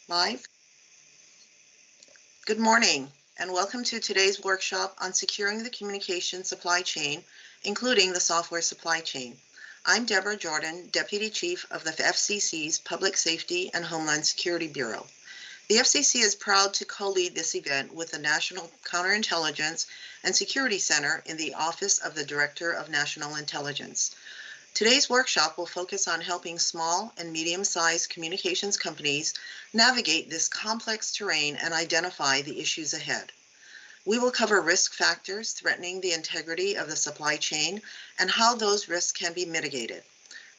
Live. Good morning, and welcome to today's workshop on securing the communication supply chain, including the software supply chain. I'm Deborah Jordan, Deputy Chief of the FCC's Public Safety and Homeland Security Bureau. The FCC is proud to co-lead this event with the National Counterintelligence and Security Center in the Office of the Director of National Intelligence. Today's workshop will focus on helping small and medium-sized communications companies navigate this complex terrain and identify the issues ahead. We will cover risk factors threatening the integrity of the supply chain and how those risks can be mitigated.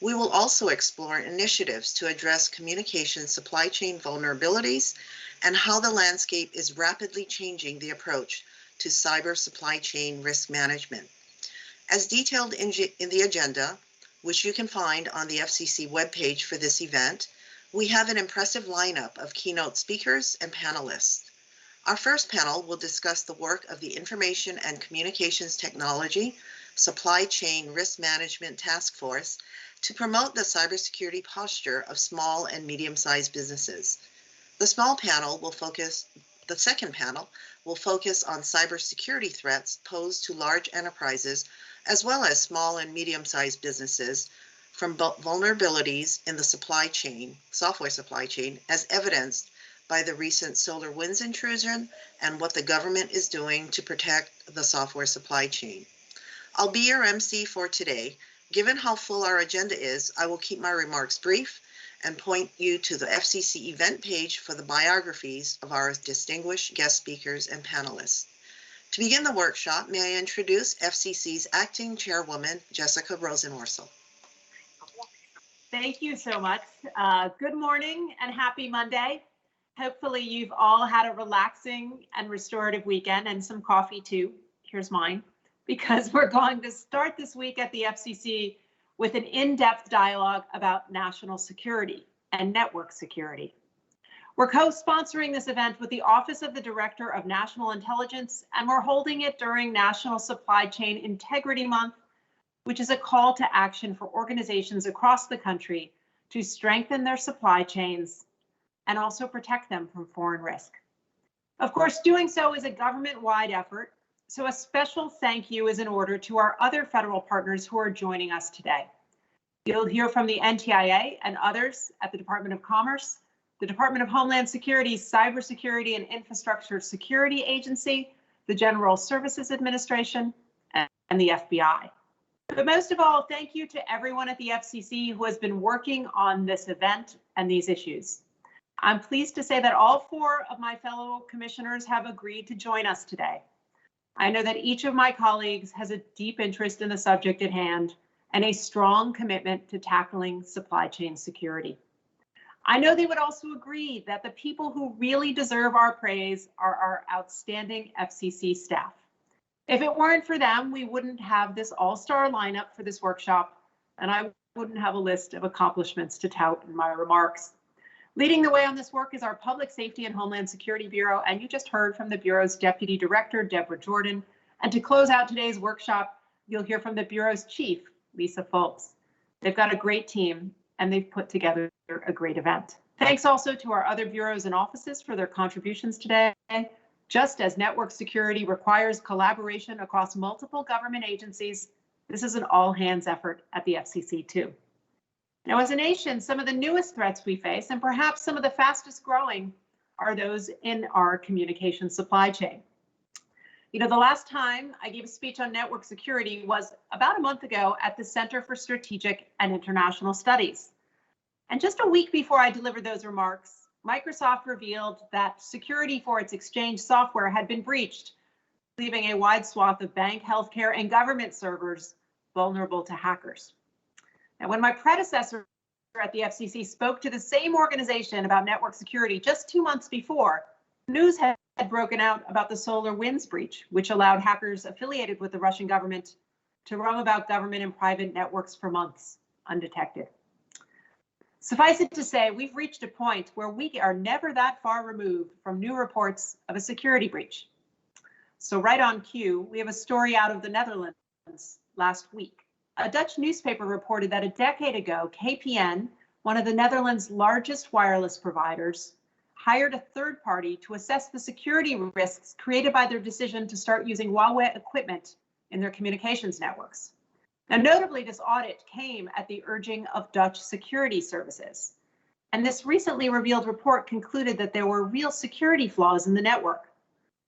We will also explore initiatives to address communication supply chain vulnerabilities and how the landscape is rapidly changing the approach to cyber supply chain risk management. As detailed in the agenda, which you can find on the FCC webpage for this event, we have an impressive lineup of keynote speakers and panelists. Our first panel will discuss the work of the Information and Communications Technology Supply Chain Risk Management Task Force to promote the cybersecurity posture of small and medium-sized businesses. The second panel will focus on cybersecurity threats posed to large enterprises as well as small and medium-sized businesses from vulnerabilities in the software supply chain, as evidenced by the recent SolarWinds intrusion and what the government is doing to protect the software supply chain. I'll be your MC for today. Given how full our agenda is, I will keep my remarks brief and point you to the FCC event page for the biographies of our distinguished guest speakers and panelists. To begin the workshop, may I introduce FCC's Acting Chairwoman, Jessica Rosenworcel. Thank you so much. Good morning and happy Monday. Hopefully you've all had a relaxing and restorative weekend and some coffee too. Here's mine, because we're going to start this week at the FCC with an in-depth dialogue about national security and network security. We're co-sponsoring this event with the Office of the Director of National Intelligence, and we're holding it during National Supply Chain Integrity Month, which is a call to action for organizations across the country to strengthen their supply chains and also protect them from foreign risk. Of course, doing so is a government-wide effort, so a special thank you is in order to our other federal partners who are joining us today. You'll hear from the NTIA and others at the Department of Commerce, the Department of Homeland Security's Cybersecurity and Infrastructure Security Agency, the General Services Administration, and the FBI. But most of all, thank you to everyone at the FCC who has been working on this event and these issues. I'm pleased to say that all four of my fellow commissioners have agreed to join us today. I know that each of my colleagues has a deep interest in the subject at hand and a strong commitment to tackling supply chain security. I know they would also agree that the people who really deserve our praise are our outstanding FCC staff. If it weren't for them, we wouldn't have this all-star lineup for this workshop, and I wouldn't have a list of accomplishments to tout in my remarks. Leading the way on this work is our Public Safety and Homeland Security Bureau, and you just heard from the Bureau's Deputy Director, Deborah Jordan. And to close out today's workshop, you'll hear from the Bureau's Chief, Lisa Foltz. They've got a great team, and they've put together a great event. Thanks also to our other bureaus and offices for their contributions today. Just as network security requires collaboration across multiple government agencies, this is an all-hands effort at the FCC too. Now, as a nation, some of the newest threats we face, and perhaps some of the fastest growing, are those in our communication supply chain. You know, the last time I gave a speech on network security was about a month ago at the Center for Strategic and International Studies. And just a week before I delivered those remarks, Microsoft revealed that security for its Exchange software had been breached, leaving a wide swath of bank, healthcare, and government servers vulnerable to hackers. Now, when my predecessor at the FCC spoke to the same organization about network security just 2 months before, news had broken out about the SolarWinds breach, which allowed hackers affiliated with the Russian government to roam about government and private networks for months undetected. Suffice it to say, we've reached a point where we are never that far removed from new reports of a security breach. So right on cue, we have a story out of the Netherlands last week. A Dutch newspaper reported that a decade ago, KPN, one of the Netherlands' largest wireless providers, hired a third party to assess the security risks created by their decision to start using Huawei equipment in their communications networks. Now, notably, this audit came at the urging of Dutch security services. And this recently revealed report concluded that there were real security flaws in the network,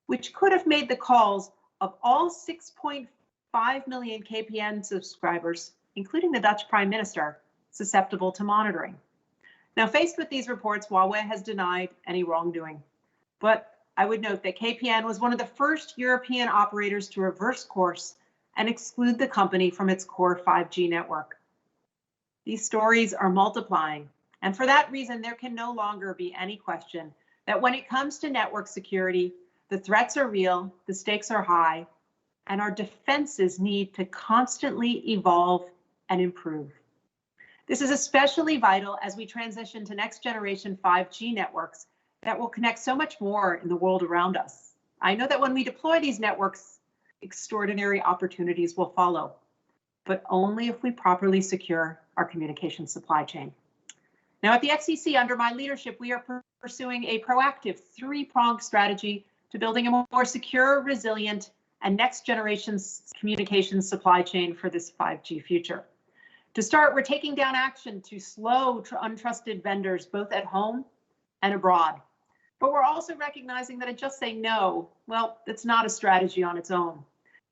which could have made the calls of all 6.5 million KPN subscribers, including the Dutch Prime Minister, susceptible to monitoring. Now, faced with these reports, Huawei has denied any wrongdoing. But I would note that KPN was one of the first European operators to reverse course and exclude the company from its core 5G network. These stories are multiplying, and for that reason, there can no longer be any question that when it comes to network security, the threats are real, the stakes are high, and our defenses need to constantly evolve and improve. This is especially vital as we transition to next generation 5G networks that will connect so much more in the world around us. I know that when we deploy these networks, extraordinary opportunities will follow, but only if we properly secure our communication supply chain. Now at the FCC, under my leadership, we are pursuing a proactive three-pronged strategy to building a more secure, resilient, and next generation communications supply chain for this 5G future. To start, we're taking down action to slow untrusted vendors, both at home and abroad. But we're also recognizing that just saying no, well, it's not a strategy on its own.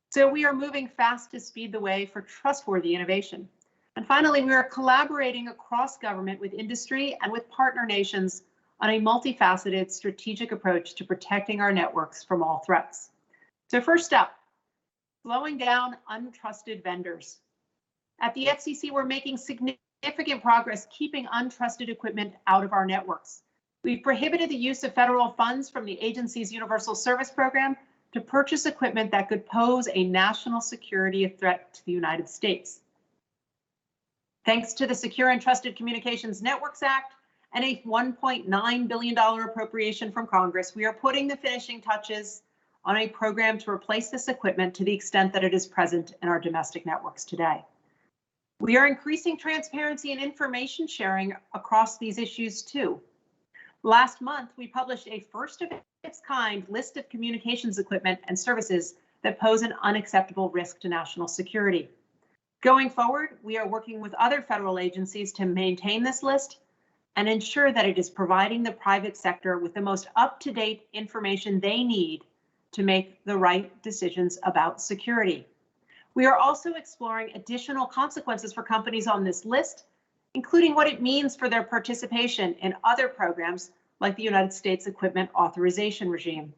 So we are moving fast to speed the way for trustworthy innovation. And finally, we are collaborating across government with industry and with partner nations on a multifaceted strategic approach to protecting our networks from all threats. So first up, slowing down untrusted vendors. At the FCC, we're making significant progress keeping untrusted equipment out of our networks. We've prohibited the use of federal funds from the agency's Universal Service Program to purchase equipment that could pose a national security threat to the United States. Thanks to the Secure and Trusted Communications Networks Act and a $1.9 billion appropriation from Congress, we are putting the finishing touches on a program to replace this equipment to the extent that it is present in our domestic networks today. We are increasing transparency and information sharing across these issues too. Last month, we published a first of its kind list of communications equipment and services that pose an unacceptable risk to national security. Going forward, we are working with other federal agencies to maintain this list and ensure that it is providing the private sector with the most up-to-date information they need to make the right decisions about security. We are also exploring additional consequences for companies on this list, including what it means for their participation in other programs like the United States Equipment Authorization Regime.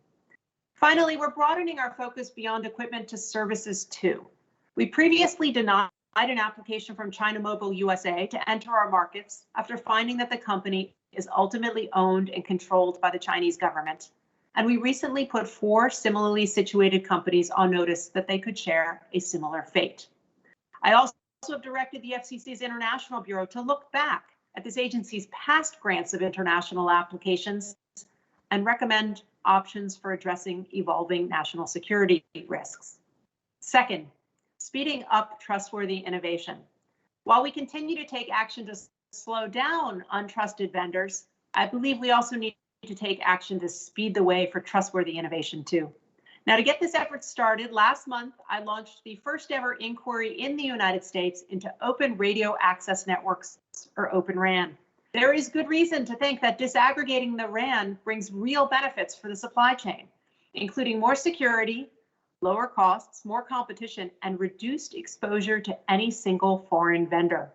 Finally, we're broadening our focus beyond equipment to services too. We previously denied an application from China Mobile USA to enter our markets after finding that the company is ultimately owned and controlled by the Chinese government. And we recently put 4 similarly situated companies on notice that they could share a similar fate. I also have directed the FCC's International Bureau to look back at this agency's past grants of international applications and recommend options for addressing evolving national security risks. Second, speeding up trustworthy innovation. While we continue to take action to slow down untrusted vendors, I believe we also need to take action to speed the way for trustworthy innovation too. Now, to get this effort started, last month, I launched the first ever inquiry in the United States into open radio access networks, or Open RAN. There is good reason to think that disaggregating the RAN brings real benefits for the supply chain, including more security, lower costs, more competition, and reduced exposure to any single foreign vendor.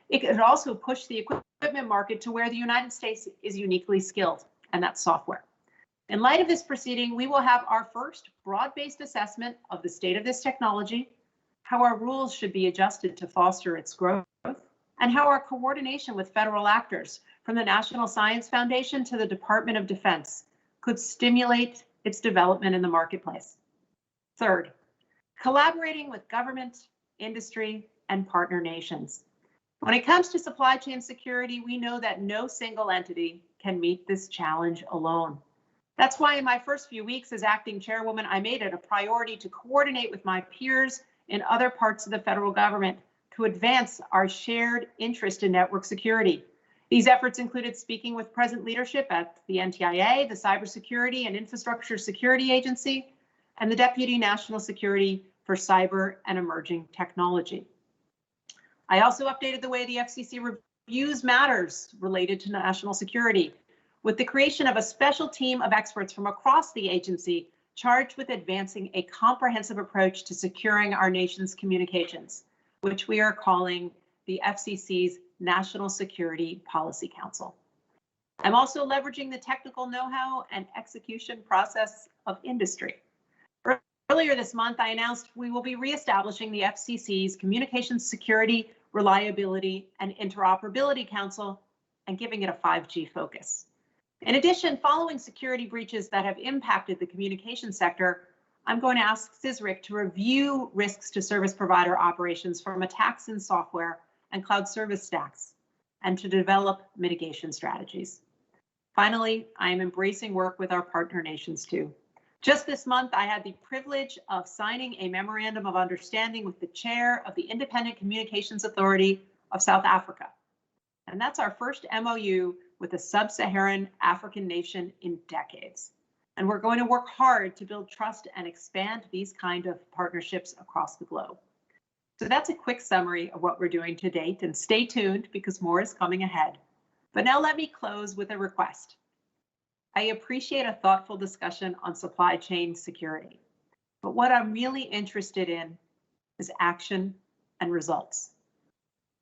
It could also push the equipment market to where the United States is uniquely skilled, and that's software. In light of this proceeding, we will have our first broad-based assessment of the state of this technology, how our rules should be adjusted to foster its growth, and how our coordination with federal actors, from the National Science Foundation to the Department of Defense, could stimulate its development in the marketplace. Third, collaborating with government, industry, and partner nations. When it comes to supply chain security, we know that no single entity can meet this challenge alone. That's why in my first few weeks as acting chairwoman, I made it a priority to coordinate with my peers in other parts of the federal government to advance our shared interest in network security. These efforts included speaking with present leadership at the NTIA, the Cybersecurity and Infrastructure Security Agency, and the Deputy National Security for Cyber and Emerging Technology. I also updated the way the FCC reviews matters related to national security with the creation of a special team of experts from across the agency charged with advancing a comprehensive approach to securing our nation's communications, which we are calling the FCC's National Security Policy Council. I'm also leveraging the technical know-how and execution process of industry. Earlier this month, I announced we will be reestablishing the FCC's Communications Security, Reliability, and Interoperability Council and giving it a 5G focus. In addition, following security breaches that have impacted the communication sector, I'm going to ask CISRIC to review risks to service provider operations from attacks in software and cloud service stacks, and to develop mitigation strategies. Finally, I am embracing work with our partner nations too. Just this month, I had the privilege of signing a memorandum of understanding with the chair of the Independent Communications Authority of South Africa. And that's our first MOU with a sub-Saharan African nation in decades. And we're going to work hard to build trust and expand these kind of partnerships across the globe. So that's a quick summary of what we're doing to date, and stay tuned because more is coming ahead. But now let me close with a request. I appreciate a thoughtful discussion on supply chain security, but what I'm really interested in is action and results.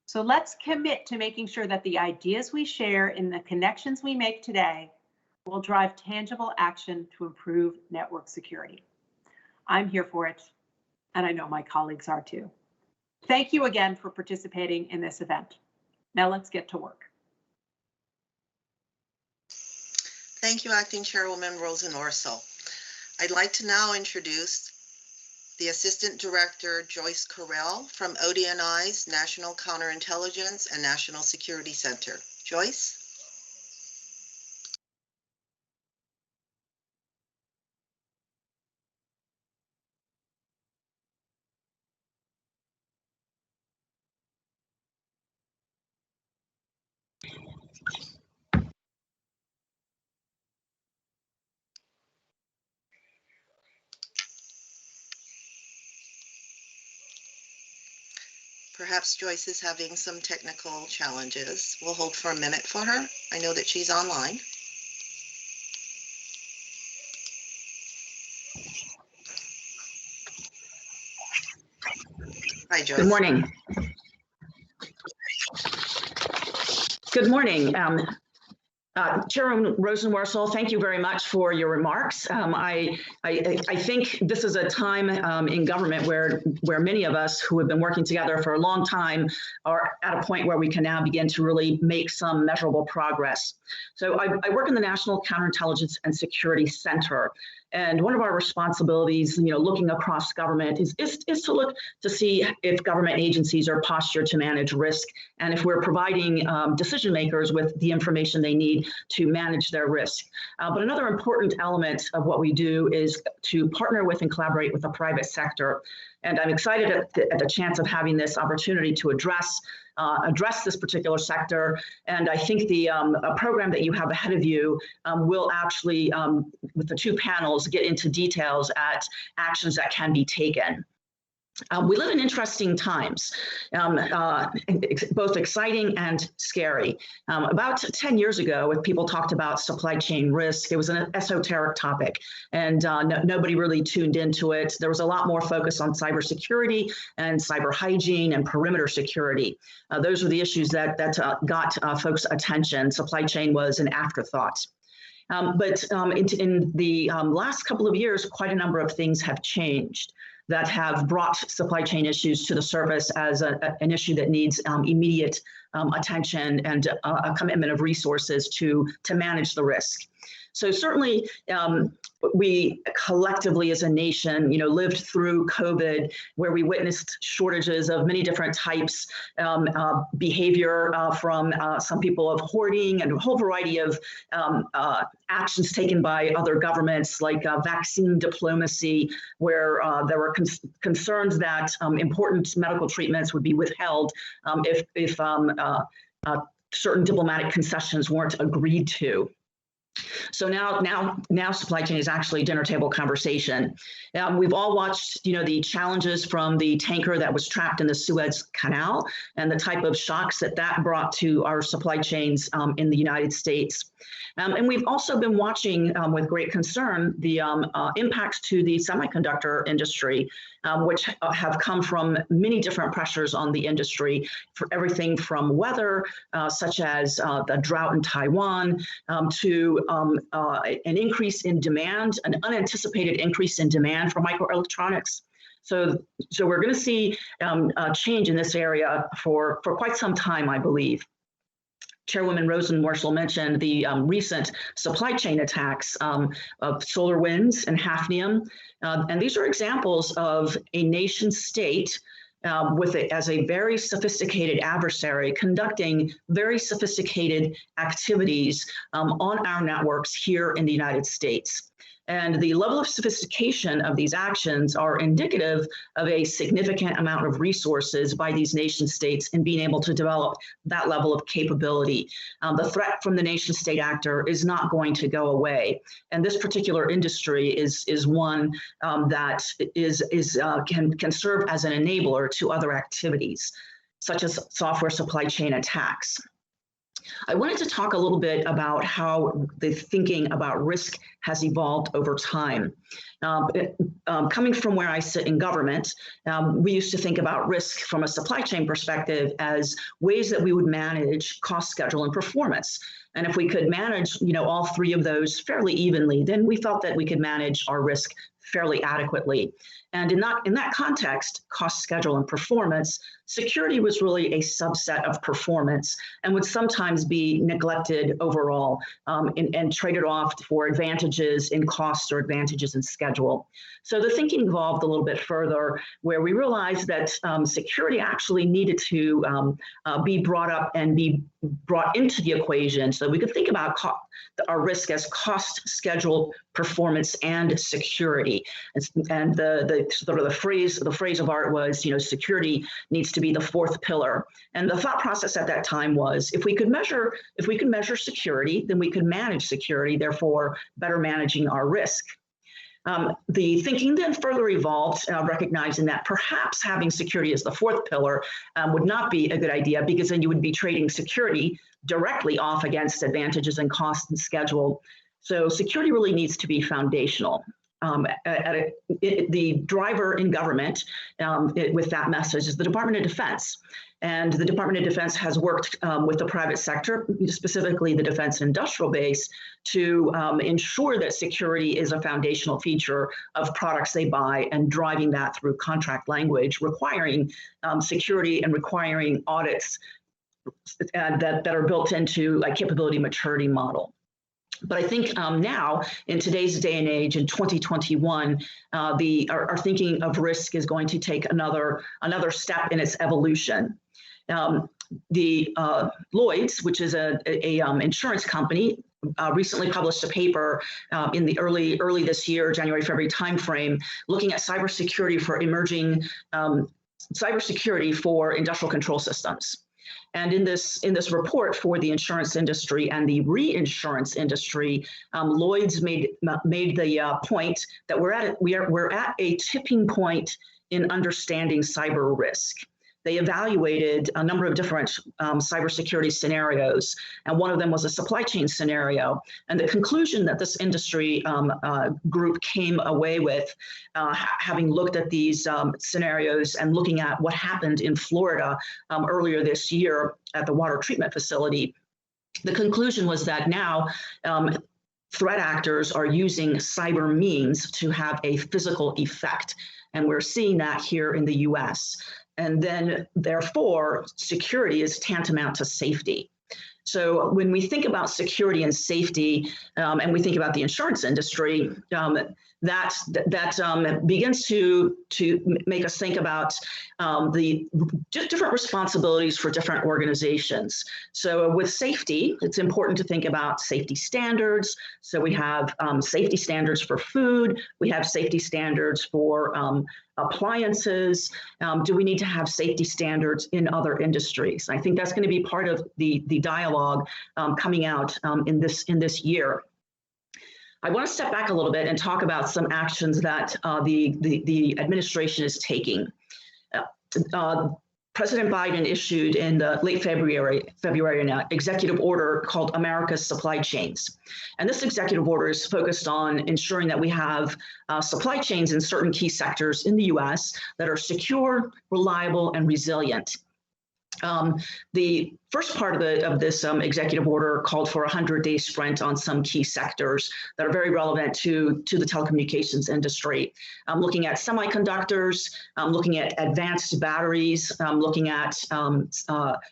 So let's commit to making sure that the ideas we share and the connections we make today will drive tangible action to improve network security. I'm here for it, and I know my colleagues are too. Thank you again for participating in this event. Now let's get to work. Thank you, Acting Chairwoman Rosa Norsel. I'd like to now introduce the Assistant Director, Joyce Carell from ODNI's National Counterintelligence and National Security Center. Joyce? Perhaps Joyce is having some technical challenges. We'll hold for a minute for her. I know that she's online. Hi, Joyce. Good morning. Good morning. Chairwoman Rosa Norsel, thank you very much for your remarks. I think this is a time in government where many of us who have been working together for a long time are at a point where we can now begin to really make some measurable progress. So I work in the National Counterintelligence and Security Center. And one of our responsibilities, looking across government is to look to see if government agencies are postured to manage risk and if we're providing decision makers with the information they need to manage their risk. But another important element of what we do is to partner with and collaborate with the private sector. And I'm excited at the chance of having this opportunity to address this particular sector. And I think the program that you have ahead of you will actually, with the two panels, get into details at actions that can be taken. We live in interesting times, both exciting and scary. About 10 years ago, when people talked about supply chain risk, it was an esoteric topic, and nobody really tuned into it. There was a lot more focus on cybersecurity and cyber hygiene and perimeter security. Those were the issues that got folks' attention. Supply chain was an afterthought. But in the last couple of years, quite a number of things have changed that have brought supply chain issues to the surface as an issue that needs immediate attention and a commitment of resources to manage the risk. So certainly, we collectively as a nation, lived through COVID, where we witnessed shortages of many different types, behavior from some people of hoarding and a whole variety of actions taken by other governments, like vaccine diplomacy, where there were concerns that important medical treatments would be withheld if certain diplomatic concessions weren't agreed to. So now supply chain is actually a dinner table conversation. We've all watched, the challenges from the tanker that was trapped in the Suez Canal and the type of shocks that brought to our supply chains in the United States. And we've also been watching with great concern the impacts to the semiconductor industry, which have come from many different pressures on the industry, for everything from weather, such as the drought in Taiwan, to an increase in demand, an unanticipated increase in demand for microelectronics. So we're going to see a change in this area for quite some time, I believe. Chairwoman Rosenworcel mentioned the recent supply chain attacks of SolarWinds and Hafnium. And these are examples of a nation state as a very sophisticated adversary conducting very sophisticated activities on our networks here in the United States. And the level of sophistication of these actions are indicative of a significant amount of resources by these nation states in being able to develop that level of capability. The threat from the nation state actor is not going to go away. And this particular industry is one that can serve as an enabler to other activities, such as software supply chain attacks. I wanted to talk a little bit about how the thinking about risk has evolved over time. Coming from where I sit in government, we used to think about risk from a supply chain perspective as ways that we would manage cost, schedule, and performance. And if we could manage, all three of those fairly evenly, then we felt that we could manage our risk fairly adequately. And in that context, cost, schedule, and performance, security was really a subset of performance and would sometimes be neglected overall and traded off for advantages in cost or advantages in schedule. So the thinking evolved a little bit further, where we realized that security actually needed to be brought up and be brought into the equation, so we could think about our risk as cost, schedule, performance, and security. And the phrase of art was, security needs to be the fourth pillar. And the thought process at that time was, if we could measure security, then we could manage security, therefore better managing our risk. The thinking then further evolved, recognizing that perhaps having security as the fourth pillar would not be a good idea, because then you would be trading security directly off against advantages in cost and schedule. So security really needs to be foundational. The driver in government with that message is the Department of Defense. And the Department of Defense has worked with the private sector, specifically the defense and industrial base, to ensure that security is a foundational feature of products they buy, and driving that through contract language, requiring security and requiring audits that are built into a capability maturity model. But I think now, in today's day and age, in 2021, our thinking of risk is going to take another step in its evolution. The Lloyd's, which is a insurance company, recently published a paper in the early this year, January, February timeframe, looking at cybersecurity for emerging cybersecurity for industrial control systems. And in this report for the insurance industry and the reinsurance industry, Lloyd's made the point that we're at a tipping point in understanding cyber risk. They evaluated a number of different cybersecurity scenarios, and one of them was a supply chain scenario. And the conclusion that this industry group came away with, having looked at these scenarios and looking at what happened in Florida earlier this year at the water treatment facility, the conclusion was that now threat actors are using cyber means to have a physical effect. And we're seeing that here in the US. And then, therefore, security is tantamount to safety. So when we think about security and safety, and we think about the insurance industry, that begins to make us think about the different responsibilities for different organizations. So with safety, it's important to think about safety standards. So we have safety standards for food. We have safety standards for appliances. Do we need to have safety standards in other industries? I think that's going to be part of the dialogue coming out in this year. I want to step back a little bit and talk about some actions that the administration is taking. President Biden issued in the late February an executive order called America's Supply Chains. And this executive order is focused on ensuring that we have supply chains in certain key sectors in the US that are secure, reliable, and resilient. The first part of this executive order called for a 100-day sprint on some key sectors that are very relevant to the telecommunications industry. Looking at semiconductors, looking at advanced batteries, looking at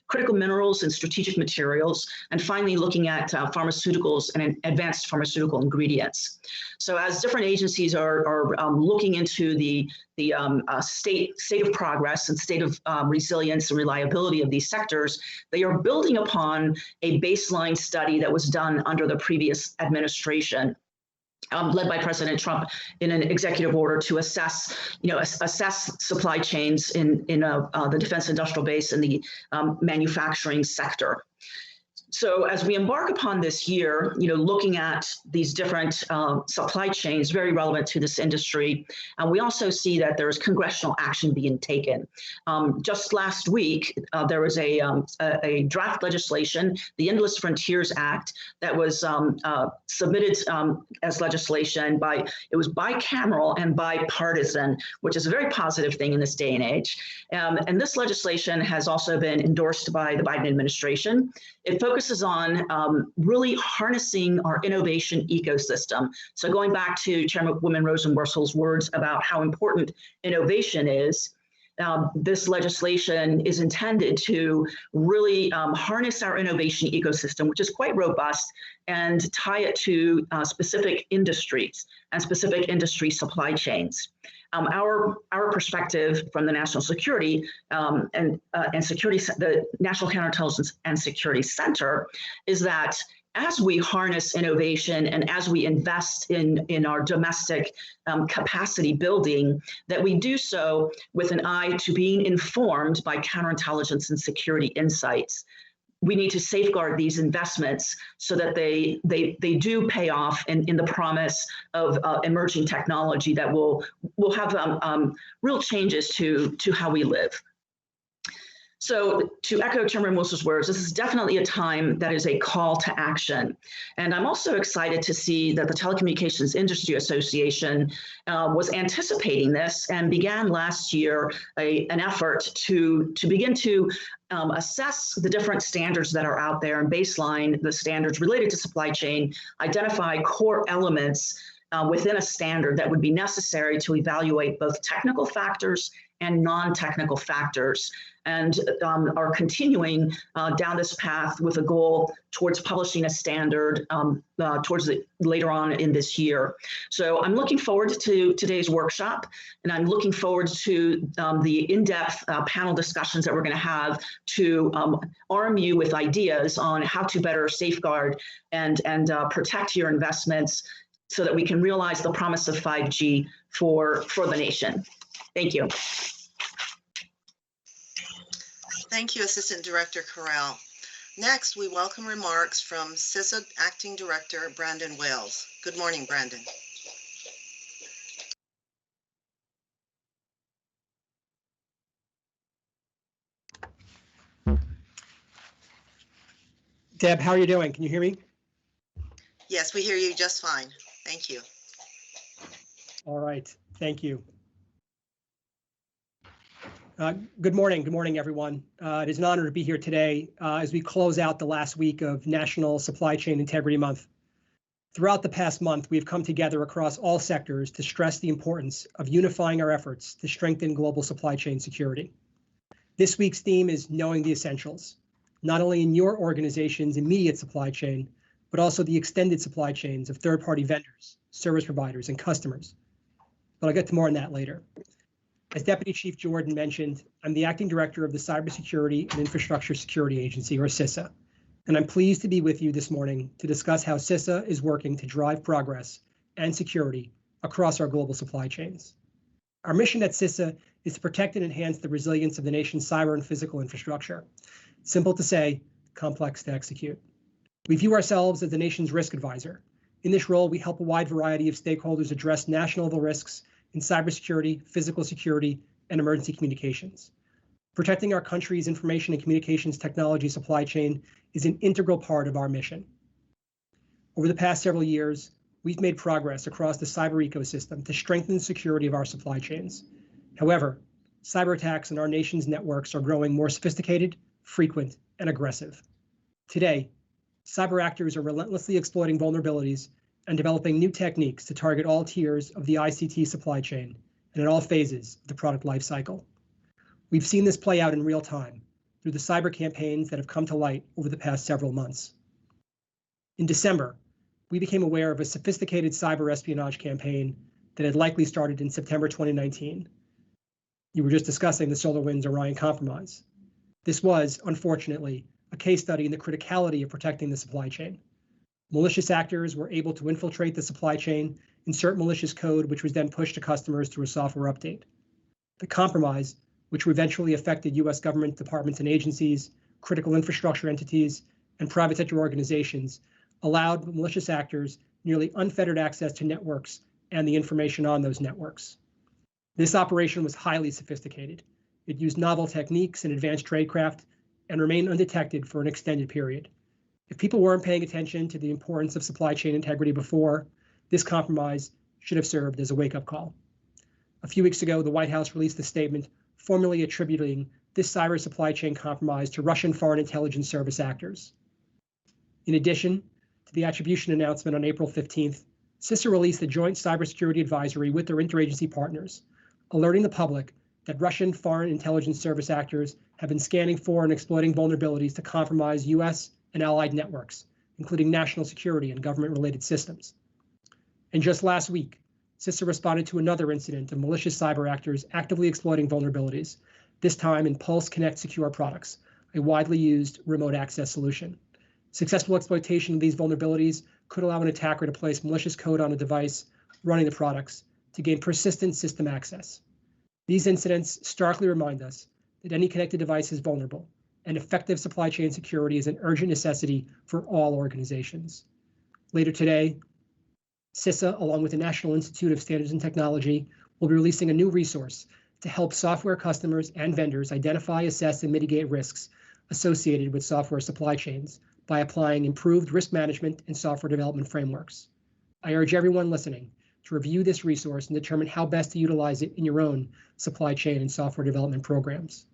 critical minerals and strategic materials, and finally looking at pharmaceuticals and advanced pharmaceutical ingredients. So as different agencies are looking into the state of progress and state of resilience and reliability of these sectors, they are building upon a baseline study that was done under the previous administration, led by President Trump in an executive order to assess supply chains in the defense industrial base and the manufacturing sector. So as we embark upon this year, looking at these different supply chains very relevant to this industry, we also see that there is congressional action being taken. Just last week, there was a draft legislation, the Endless Frontiers Act, that was submitted as legislation it was bicameral and bipartisan, which is a very positive thing in this day and age. And this legislation has also been endorsed by the Biden administration. It focuses on really harnessing our innovation ecosystem. So going back to Chairwoman Rosenworcel's words about how important innovation is, this legislation is intended to really harness our innovation ecosystem, which is quite robust, and tie it to specific industries and specific industry supply chains. Our perspective from the National Security and Security, the National Counterintelligence and Security Center, is that as we harness innovation and as we invest in our domestic capacity building, that we do so with an eye to being informed by counterintelligence and security insights. We need to safeguard these investments so that they do pay off in the promise of emerging technology that will have real changes to how we live. So to echo Chairman Wilson's words, this is definitely a time that is a call to action. And I'm also excited to see that the Telecommunications Industry Association was anticipating this and began last year an effort to begin to assess the different standards that are out there and baseline the standards related to supply chain, identify core elements within a standard that would be necessary to evaluate both technical factors and non-technical factors, and are continuing down this path with a goal towards publishing a standard later on in this year. So I'm looking forward to today's workshop, and I'm looking forward to the in-depth panel discussions that we're going to have to arm you with ideas on how to better safeguard and protect your investments so that we can realize the promise of 5G for the nation. Thank you. Thank you, Assistant Director Corral. Next, we welcome remarks from CISA Acting Director Brandon Wales. Good morning, Brandon. Deb, how are you doing? Can you hear me? Yes, we hear you just fine. Thank you. All right, thank you. Good morning, everyone. It is an honor to be here today as we close out the last week of National Supply Chain Integrity Month. Throughout the past month, we've come together across all sectors to stress the importance of unifying our efforts to strengthen global supply chain security. This week's theme is Knowing the Essentials, not only in your organization's immediate supply chain, but also the extended supply chains of third-party vendors, service providers, and customers. But I'll get to more on that later. As Deputy Chief Jordan mentioned, I'm the Acting Director of the Cybersecurity and Infrastructure Security Agency, or CISA, and I'm pleased to be with you this morning to discuss how CISA is working to drive progress and security across our global supply chains. Our mission at CISA is to protect and enhance the resilience of the nation's cyber and physical infrastructure. Simple to say, complex to execute. We view ourselves as the nation's risk advisor. In this role, we help a wide variety of stakeholders address national level risks in cybersecurity, physical security, and emergency communications. Protecting our country's information and communications technology supply chain is an integral part of our mission. Over the past several years, we've made progress across the cyber ecosystem to strengthen the security of our supply chains. However, cyber attacks on our nation's networks are growing more sophisticated, frequent, and aggressive. Today, cyber actors are relentlessly exploiting vulnerabilities and developing new techniques to target all tiers of the ICT supply chain and at all phases of the product lifecycle. We've seen this play out in real time through the cyber campaigns that have come to light over the past several months. In December, we became aware of a sophisticated cyber espionage campaign that had likely started in September 2019. You were just discussing the SolarWinds Orion compromise. This was, unfortunately, a case study in the criticality of protecting the supply chain. Malicious actors were able to infiltrate the supply chain, insert malicious code, which was then pushed to customers through a software update. The compromise, which eventually affected U.S. government departments and agencies, critical infrastructure entities, and private sector organizations, allowed malicious actors nearly unfettered access to networks and the information on those networks. This operation was highly sophisticated. It used novel techniques and advanced tradecraft and remained undetected for an extended period. If people weren't paying attention to the importance of supply chain integrity before, this compromise should have served as a wake-up call. A few weeks ago, the White House released a statement formally attributing this cyber supply chain compromise to Russian Foreign Intelligence Service actors. In addition to the attribution announcement on April 15th, CISA released a joint cybersecurity advisory with their interagency partners, alerting the public that Russian Foreign Intelligence Service actors have been scanning for and exploiting vulnerabilities to compromise U.S. and allied networks, including national security and government-related systems. And just last week, CISA responded to another incident of malicious cyber actors actively exploiting vulnerabilities, this time in Pulse Connect Secure products, a widely used remote access solution. Successful exploitation of these vulnerabilities could allow an attacker to place malicious code on a device running the products to gain persistent system access. These incidents starkly remind us that any connected device is vulnerable, and effective supply chain security is an urgent necessity for all organizations. Later today, CISA, along with the National Institute of Standards and Technology, will be releasing a new resource to help software customers and vendors identify, assess, and mitigate risks associated with software supply chains by applying improved risk management and software development frameworks. I urge everyone listening to review this resource and determine how best to utilize it in your own supply chain and software development programs.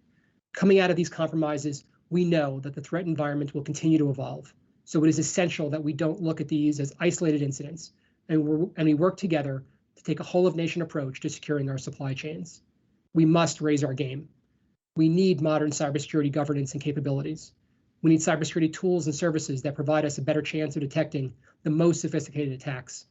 Coming out of these compromises, we know that the threat environment will continue to evolve, so it is essential that we don't look at these as isolated incidents, and we work together to take a whole-of-nation approach to securing our supply chains. We must raise our game. We need modern cybersecurity governance and capabilities. We need cybersecurity tools and services that provide us a better chance of detecting the most sophisticated attacks.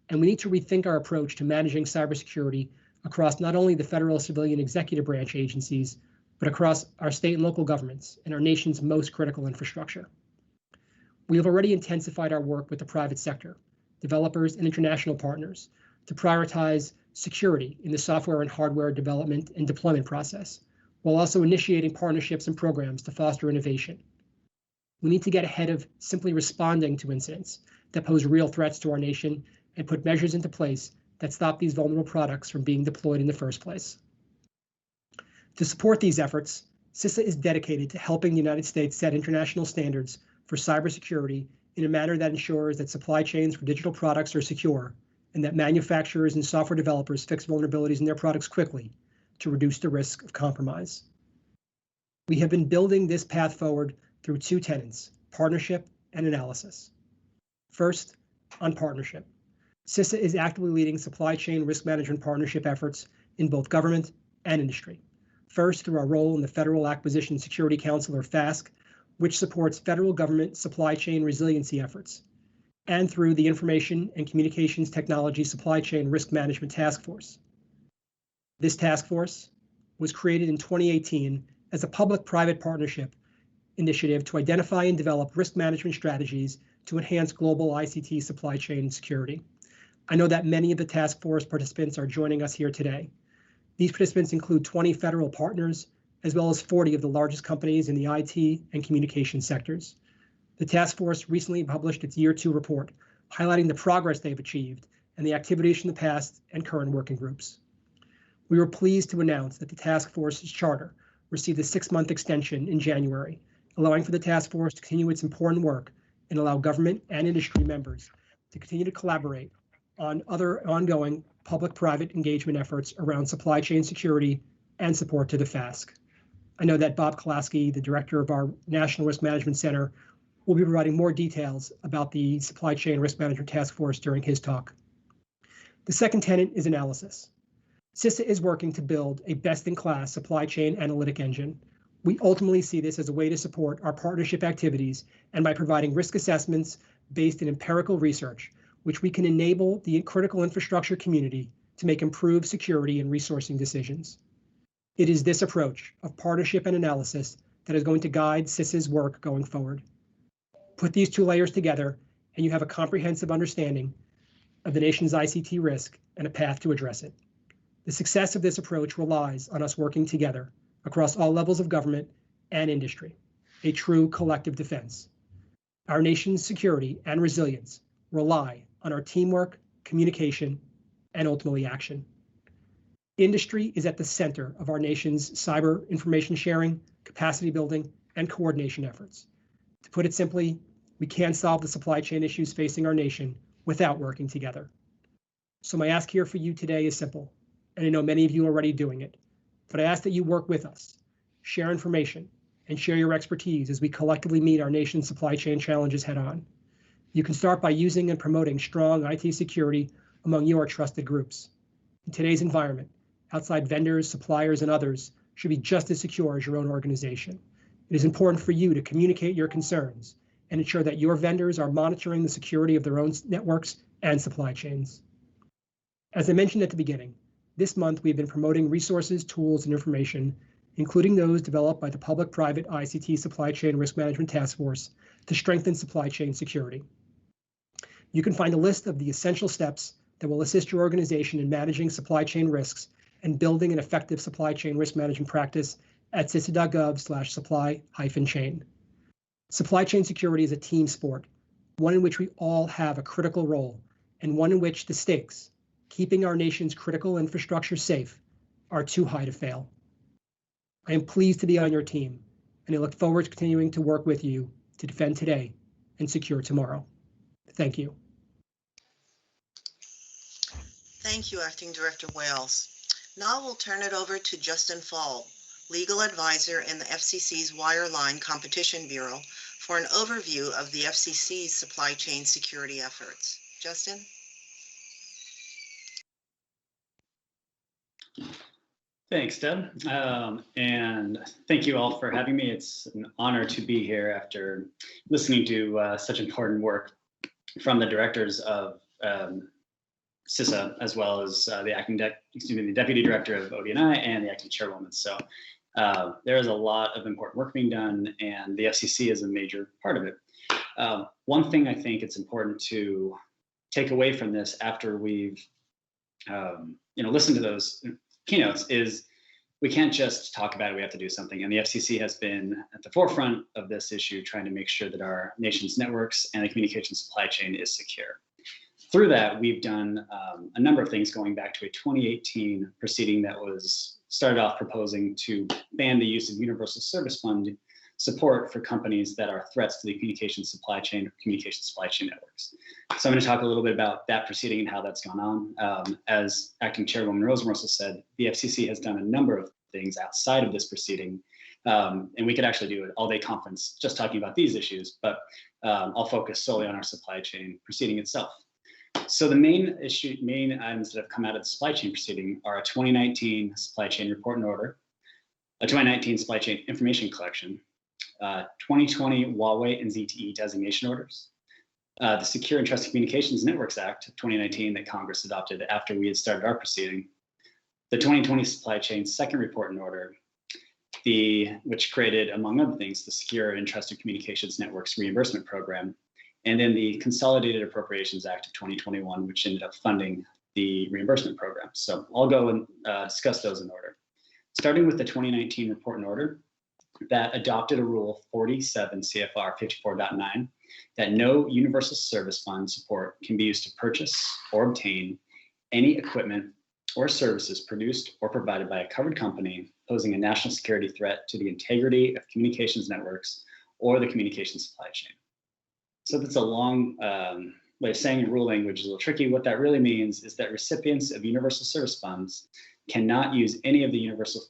And we need to rethink our approach to managing cybersecurity across not only the federal civilian executive branch agencies, but across our state and local governments and our nation's most critical infrastructure. We have already intensified our work with the private sector, developers, and international partners to prioritize security in the software and hardware development and deployment process, while also initiating partnerships and programs to foster innovation. We need to get ahead of simply responding to incidents that pose real threats to our nation and put measures into place that stop these vulnerable products from being deployed in the first place. To support these efforts, CISA is dedicated to helping the United States set international standards for cybersecurity in a manner that ensures that supply chains for digital products are secure and that manufacturers and software developers fix vulnerabilities in their products quickly to reduce the risk of compromise. We have been building this path forward through two tenets, partnership and analysis. First, on partnership. CISA is actively leading supply chain risk management partnership efforts in both government and industry. First, through our role in the Federal Acquisition Security Council, or FASC, which supports federal government supply chain resiliency efforts, and through the Information and Communications Technology Supply Chain Risk Management Task Force. This task force was created in 2018 as a public-private partnership initiative to identify and develop risk management strategies to enhance global ICT supply chain security. I know that many of the task force participants are joining us here today. These participants include 20 federal partners, as well as 40 of the largest companies in the IT and communication sectors. The task force recently published its Year 2 report, highlighting the progress they've achieved and the activities from the past and current working groups. We were pleased to announce that the task force's charter received a 6-month extension in January, allowing for the task force to continue its important work and allow government and industry members to continue to collaborate on other ongoing public-private engagement efforts around supply chain security and support to the FASC. I know that Bob Kolaski, the director of our National Risk Management Center, will be providing more details about the Supply Chain Risk Management Task Force during his talk. The second tenet is analysis. CISA is working to build a best-in-class supply chain analytic engine. We ultimately see this as a way to support our partnership activities and by providing risk assessments based in empirical research, which we can enable the critical infrastructure community to make improved security and resourcing decisions. It is this approach of partnership and analysis that is going to guide CISA's work going forward. Put these two layers together, and you have a comprehensive understanding of the nation's ICT risk and a path to address it. The success of this approach relies on us working together across all levels of government and industry, a true collective defense. Our nation's security and resilience rely on our teamwork, communication, and ultimately action. Industry is at the center of our nation's cyber information sharing, capacity building, and coordination efforts. To put it simply, we can't solve the supply chain issues facing our nation without working together. So my ask here for you today is simple, and I know many of you are already doing it, but I ask that you work with us, share information, and share your expertise as we collectively meet our nation's supply chain challenges head on. You can start by using and promoting strong IT security among your trusted groups. In today's environment, outside vendors, suppliers, and others should be just as secure as your own organization. It is important for you to communicate your concerns and ensure that your vendors are monitoring the security of their own networks and supply chains. As I mentioned at the beginning, this month we've been promoting resources, tools, and information, including those developed by the Public-Private ICT Supply Chain Risk Management Task Force to strengthen supply chain security. You can find a list of the essential steps that will assist your organization in managing supply chain risks and building an effective supply chain risk management practice at cisa.gov/supply-chain. Supply chain security is a team sport, one in which we all have a critical role, and one in which the stakes, keeping our nation's critical infrastructure safe, are too high to fail. I am pleased to be on your team, and I look forward to continuing to work with you to defend today and secure tomorrow. Thank you. Thank you, Acting Director Wales. Now we'll turn it over to Justin Fall, Legal Advisor in the FCC's Wireline Competition Bureau, for an overview of the FCC's supply chain security efforts. Justin? Thanks, Deb. And thank you all for having me. It's an honor to be here after listening to such important work from the directors of CISA, as well as the Deputy Director of ODNI and the Acting Chairwoman. So there is a lot of important work being done, and the FCC is a major part of it. One thing I think it's important to take away from this after we've listened to those keynotes is we can't just talk about it, we have to do something. And the FCC has been at the forefront of this issue, trying to make sure that our nation's networks and the communication supply chain is secure. Through that, we've done a number of things going back to a 2018 proceeding that was started off proposing to ban the use of Universal Service Fund support for companies that are threats to the communication supply chain networks. So I'm going to talk a little bit about that proceeding and how that's gone on. As Acting Chairwoman Rosenworcel said, the FCC has done a number of things outside of this proceeding, and we could actually do an all-day conference just talking about these issues, but I'll focus solely on our supply chain proceeding itself. So the main items that have come out of the supply chain proceeding are a 2019 supply chain report and order, a 2019 supply chain information collection, 2020 Huawei and ZTE designation orders, the Secure and Trusted Communications Networks Act of 2019 that Congress adopted after we had started our proceeding, the 2020 Supply Chain Second Report and Order, which created, among other things, the Secure and Trusted Communications Networks Reimbursement Program, and then the Consolidated Appropriations Act of 2021, which ended up funding the reimbursement program. So I'll go and discuss those in order. Starting with the 2019 Report and Order that adopted a Rule 47 CFR 54.9 that no Universal Service Fund support can be used to purchase or obtain any equipment or services produced or provided by a covered company posing a national security threat to the integrity of communications networks or the communications supply chain. So that's a long way of saying in rule language is a little tricky. What that really means is that recipients of Universal Service Funds cannot use any of the Universal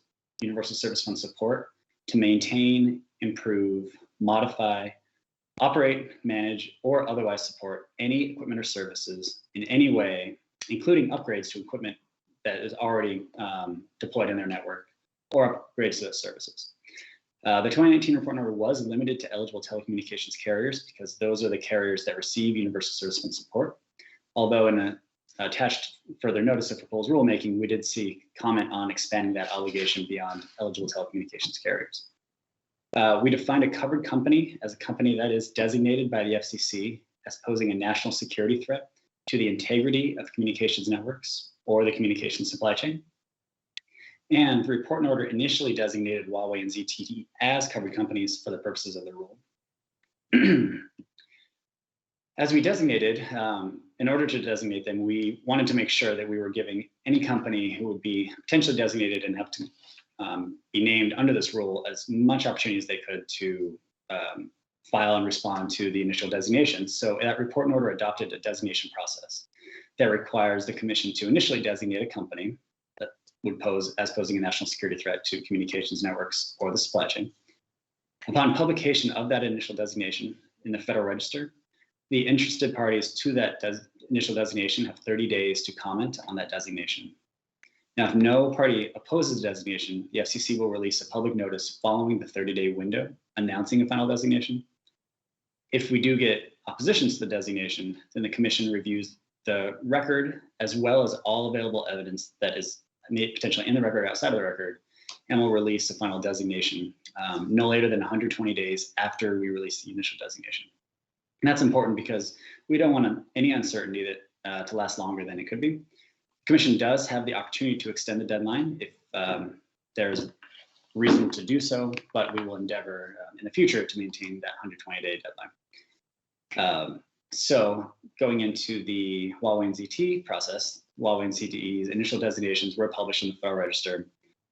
Service Fund support to maintain, improve, modify, operate, manage, or otherwise support any equipment or services in any way, including upgrades to equipment that is already deployed in their network or upgrades to those services. The 2019 Report and Order was limited to eligible telecommunications carriers because those are the carriers that receive Universal Service Fund support. Although in an attached further notice of proposed rulemaking, we did see comment on expanding that obligation beyond eligible telecommunications carriers. We defined a covered company as a company that is designated by the FCC as posing a national security threat to the integrity of communications networks or the communications supply chain. And the Report and Order initially designated Huawei and ZTE as covered companies for the purposes of the rule. As we designated, in order to designate them, we wanted to make sure that we were giving any company who would be potentially designated and have to be named under this rule as much opportunity as they could to file and respond to the initial designation. So that Report and Order adopted a designation process that requires the commission to initially designate a company that would pose as posing a national security threat to communications networks or the supply chain. Upon publication of that initial designation in the Federal Register, the interested parties to that initial designation have 30 days to comment on that designation. Now, if no party opposes the designation, the FCC will release a public notice following the 30-day window announcing a final designation. If we do get oppositions to the designation, then the commission reviews the record as well as all available evidence that is made potentially in the record or outside of the record, and will release a final designation no later than 120 days after we release the initial designation. And that's important because we don't want any uncertainty that to last longer than it could be. The commission does have the opportunity to extend the deadline if there's reason to do so, but we will endeavor in the future to maintain that 120-day deadline. So going into the Huawei and ZTE process, Huawei and ZTE's initial designations were published in the Federal Register.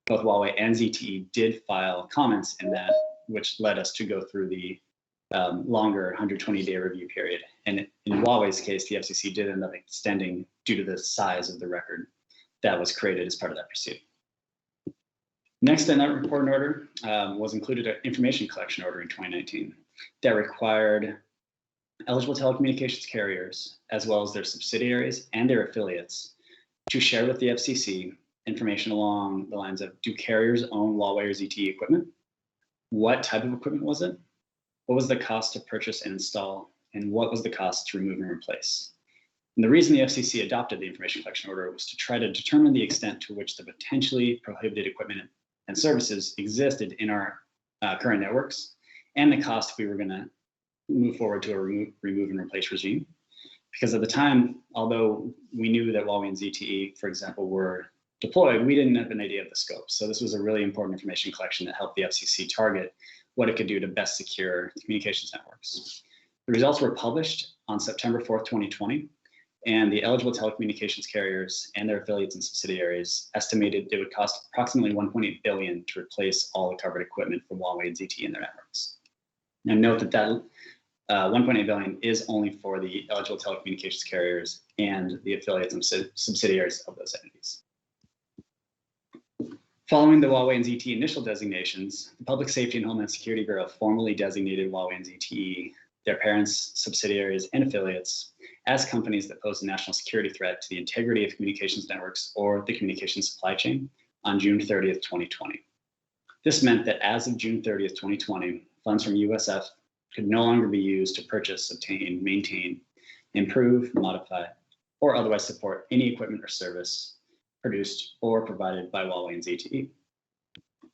Both Huawei and ZTE did file comments in that, which led us to go through the longer 120-day review period. And in Huawei's case, the FCC did end up extending due to the size of the record that was created as part of that proceeding. Next in that Report and Order was included an information collection order in 2019 that required eligible telecommunications carriers, as well as their subsidiaries and their affiliates, to share with the FCC information along the lines of, do carriers own Huawei or ZTE equipment? What type of equipment was it? What was the cost to purchase and install? And what was the cost to remove and replace? And the reason the FCC adopted the information collection order was to try to determine the extent to which the potentially prohibited equipment and services existed in our current networks, and the cost if we were going to move forward to a remove and replace regime. Because at the time, although we knew that Huawei and ZTE, for example, were deployed, we didn't have an idea of the scope. So this was a really important information collection that helped the FCC target what it could do to best secure communications networks. The results were published on September 4th, 2020, and the eligible telecommunications carriers and their affiliates and subsidiaries estimated it would cost approximately $1.8 billion to replace all the covered equipment from Huawei and ZTE in their networks. And note that that $1.8 billion is only for the eligible telecommunications carriers and the affiliates and subsidiaries of those entities. Following the Huawei and ZTE initial designations, the Public Safety and Homeland Security Bureau formally designated Huawei and ZTE, their parents, subsidiaries, and affiliates as companies that pose a national security threat to the integrity of communications networks or the communications supply chain on June 30th, 2020. This meant that as of June 30th, 2020, funds from USF could no longer be used to purchase, obtain, maintain, improve, modify, or otherwise support any equipment or service produced or provided by Huawei and ZTE.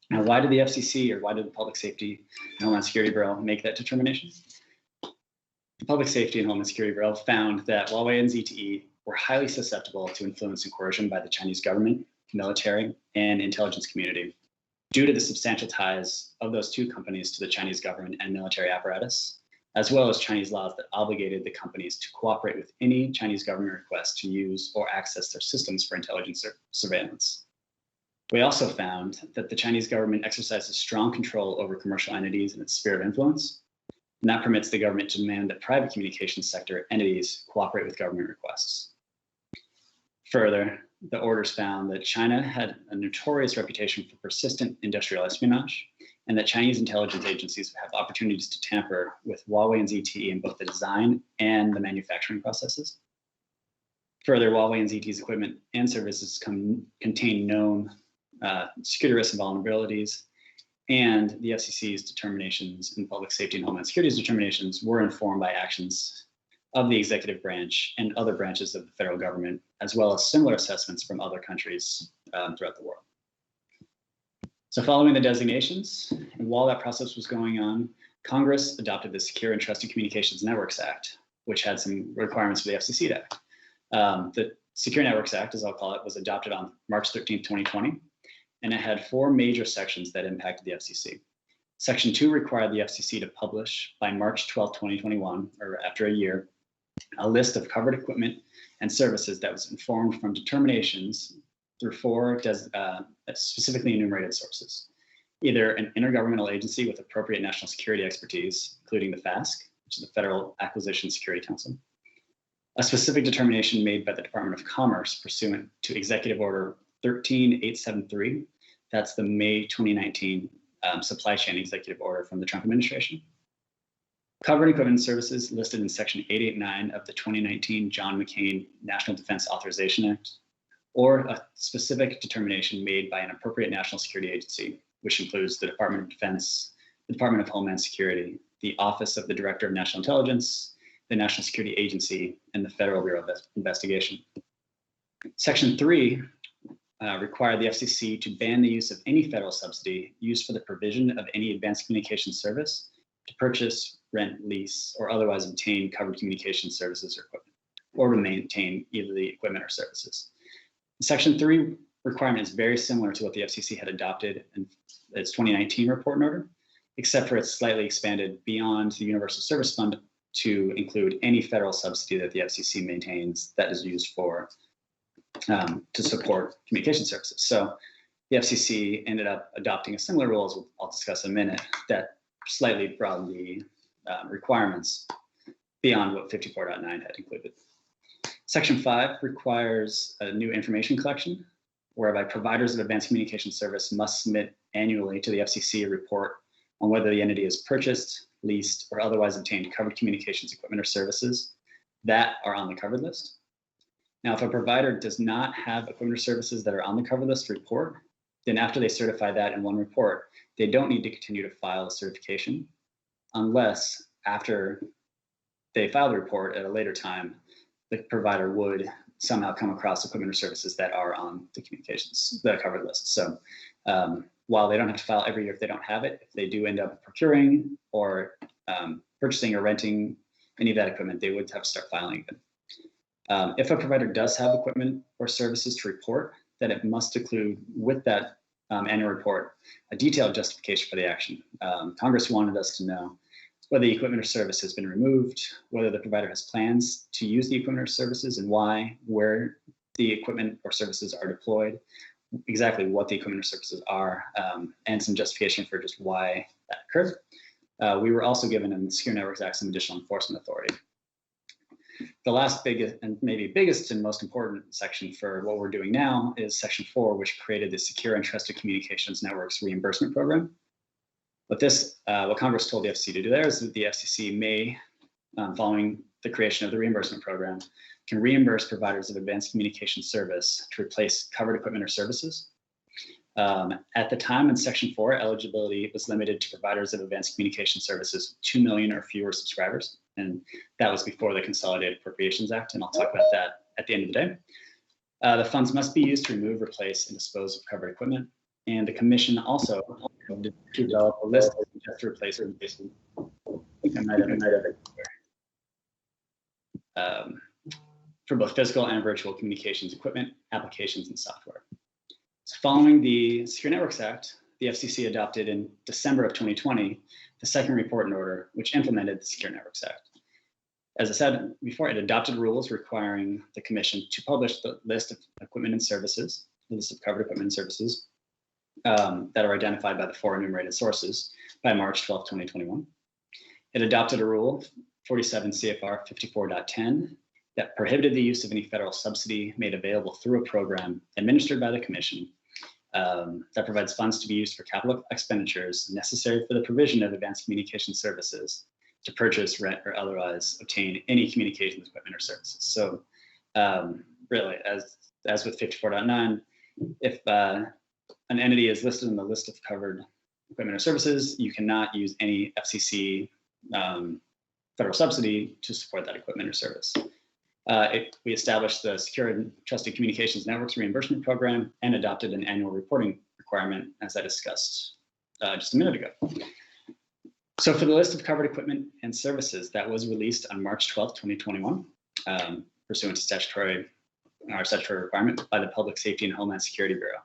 Now, why did the FCC, or why did the Public Safety and Homeland Security Bureau make that determination? The Public Safety and Homeland Security Bureau found that Huawei and ZTE were highly susceptible to influence and coercion by the Chinese government, military, and intelligence community due to the substantial ties of those two companies to the Chinese government and military apparatus, as well as Chinese laws that obligated the companies to cooperate with any Chinese government request to use or access their systems for intelligence surveillance. We also found that the Chinese government exercises strong control over commercial entities and its sphere of influence, and that permits the government to demand that private communications sector entities cooperate with government requests. Further, the orders found that China had a notorious reputation for persistent industrial espionage, and that Chinese intelligence agencies have opportunities to tamper with Huawei and ZTE in both the design and the manufacturing processes. Further, Huawei and ZTE's equipment and services contain known security risks and vulnerabilities, and the FCC's determinations and Public Safety and Homeland Security's determinations were informed by actions of the executive branch and other branches of the federal government, as well as similar assessments from other countries throughout the world. So following the designations, and while that process was going on, Congress adopted the Secure and Trusted Communications Networks Act, which had some requirements for the FCC to act. The Secure Networks Act, as I'll call it, was adopted on March 13, 2020, and it had 4 major sections that impacted the FCC. Section 2 required the FCC to publish by March 12, 2021, or after a year, a list of covered equipment and services that was informed from determinations through 4 specifically enumerated sources. Either an intergovernmental agency with appropriate national security expertise, including the FASC, which is the Federal Acquisition Security Council, a specific determination made by the Department of Commerce pursuant to Executive Order 13873, that's the May 2019 supply chain executive order from the Trump administration. Covered equipment services listed in Section 889 of the 2019 John McCain National Defense Authorization Act, or a specific determination made by an appropriate national security agency, which includes the Department of Defense, the Department of Homeland Security, the Office of the Director of National Intelligence, the National Security Agency, and the Federal Bureau of Investigation. Section 3 required the FCC to ban the use of any federal subsidy used for the provision of any advanced communication service to purchase, rent, lease, or otherwise obtain covered communication services or equipment, or to maintain either the equipment or services. The Section 3 requirement is very similar to what the FCC had adopted in its 2019 report and order, except for it's slightly expanded beyond the Universal Service Fund to include any federal subsidy that the FCC maintains that is used for to support communication services. So the FCC ended up adopting a similar rule, as I'll discuss in a minute, that slightly broadened the requirements beyond what 54.9 had included. Section 5 requires a new information collection, whereby providers of advanced communication service must submit annually to the FCC a report on whether the entity has purchased, leased, or otherwise obtained covered communications equipment or services that are on the covered list. Now, if a provider does not have equipment or services that are on the covered list report, then after they certify that in one report, they don't need to continue to file a certification unless after they file the report at a later time, the provider would somehow come across equipment or services that are on the covered list. So while they don't have to file every year if they don't have it, if they do end up procuring or purchasing or renting any of that equipment, they would have to start filing it. If a provider does have equipment or services to report, then it must include with that annual report a detailed justification for the action. Congress wanted us to know whether the equipment or service has been removed, whether the provider has plans to use the equipment or services and why, where the equipment or services are deployed, exactly what the equipment or services are, and some justification for just why that occurred. We were also given in the Secure Networks Act some additional enforcement authority. The last biggest and maybe biggest and most important section for what we're doing now is Section 4, which created the Secure and Trusted Communications Networks Reimbursement Program. But what Congress told the FCC to do there is that the FCC may, following the creation of the reimbursement program, can reimburse providers of advanced communication service to replace covered equipment or services. At the time in Section 4, eligibility was limited to providers of advanced communication services, 2 million or fewer subscribers. And that was before the Consolidated Appropriations Act. And I'll talk about that at the end of the day. The funds must be used to remove, replace, and dispose of covered equipment. And the commission also develop a list of just to replace or replace. I think I might have it. For both physical and virtual communications equipment, applications, and software. So following the Secure Networks Act, the FCC adopted in December of 2020 the second report and order, which implemented the Secure Networks Act. As I said before, it adopted rules requiring the commission to publish the list of equipment and services, the list of covered equipment and services that are identified by the four enumerated sources by March 12, 2021. It adopted a rule, 47 CFR 54.10, that prohibited the use of any federal subsidy made available through a program administered by the commission that provides funds to be used for capital expenditures necessary for the provision of advanced communication services to purchase, rent, or otherwise obtain any communications equipment or services. So really, as with 54.9, if an entity is listed on the list of covered equipment or services, you cannot use any FCC federal subsidy to support that equipment or service. We established the Secure and Trusted Communications Networks Reimbursement Program and adopted an annual reporting requirement, as I discussed just a minute ago. So for the list of covered equipment and services that was released on March 12, 2021, pursuant to statutory requirement by the Public Safety and Homeland Security Bureau.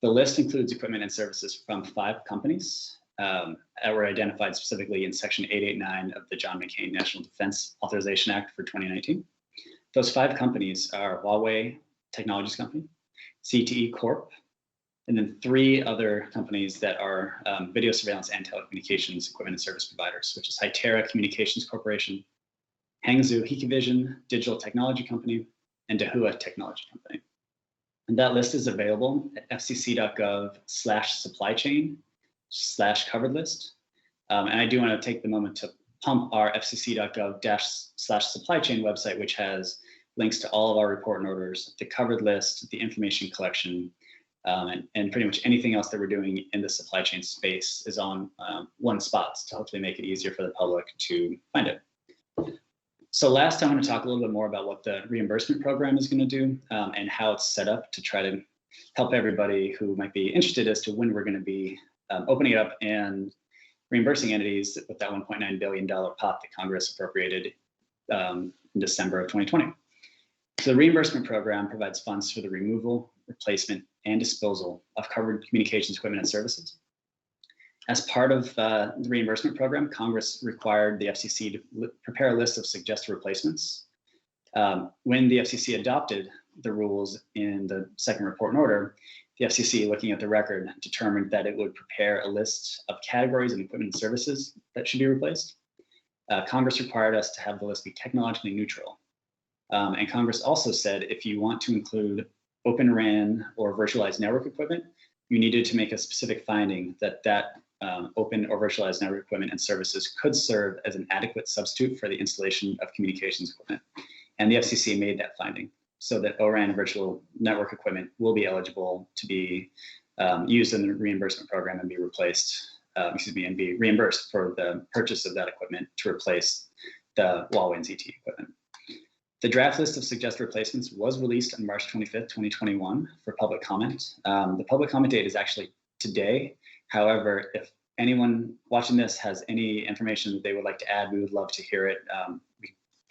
The list includes equipment and services from 5 companies that were identified specifically in Section 889 of the John McCain National Defense Authorization Act for 2019. Those 5 companies are Huawei Technologies Company, CTE Corp, and then 3 other companies that are video surveillance and telecommunications equipment and service providers, which is Hytera Communications Corporation, Hangzhou Hikvision Digital Technology Company, and Dahua Technology Company. And that list is available at fcc.gov/supply-chain/covered list. And I do want to take the moment to pump our fcc.gov/supply-chain website, which has links to all of our report and orders, the covered list, the information collection, and pretty much anything else that we're doing in the supply chain space is on one spot to hopefully make it easier for the public to find it. So last, I want to talk a little bit more about what the reimbursement program is going to do and how it's set up to try to help everybody who might be interested as to when we're going to be opening it up and reimbursing entities with that $1.9 billion pot that Congress appropriated in December of 2020. So the reimbursement program provides funds for the removal, replacement, and disposal of covered communications equipment and services. As part of the reimbursement program, Congress required the FCC to prepare a list of suggested replacements. When the FCC adopted the rules in the second report and order, the FCC, looking at the record, determined that it would prepare a list of categories of equipment and services that should be replaced. Congress required us to have the list be technologically neutral. And Congress also said if you want to include Open RAN or virtualized network equipment, you needed to make a specific finding that open or virtualized network equipment and services could serve as an adequate substitute for the installation of communications equipment. And the FCC made that finding so that ORAN and virtual network equipment will be eligible to be used in the reimbursement program and be replaced, and be reimbursed for the purchase of that equipment to replace the Huawei and ZTE equipment. The draft list of suggested replacements was released on March 25th, 2021 for public comment. The public comment date is actually today. However, if anyone watching this has any information that they would like to add, we would love to hear it.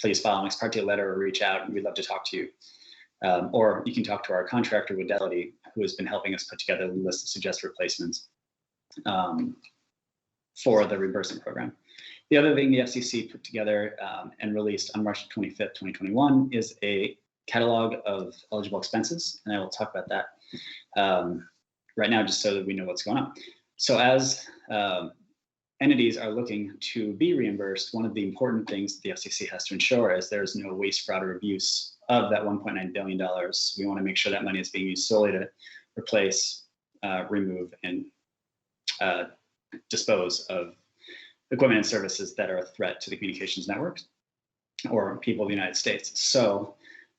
Please file an ex parte letter or reach out, and we'd love to talk to you. Or you can talk to our contractor, Fidelity, who has been helping us put together the list of suggested replacements for the reimbursement program. The other thing the FCC put together and released on March 25th, 2021 is a catalog of eligible expenses, and I will talk about that right now just so that we know what's going on. So as entities are looking to be reimbursed, one of the important things the FCC has to ensure is there's no waste, fraud, or abuse of that $1.9 billion. We want to make sure that money is being used solely to replace, remove, and dispose of equipment and services that are a threat to the communications network or people of the United States. So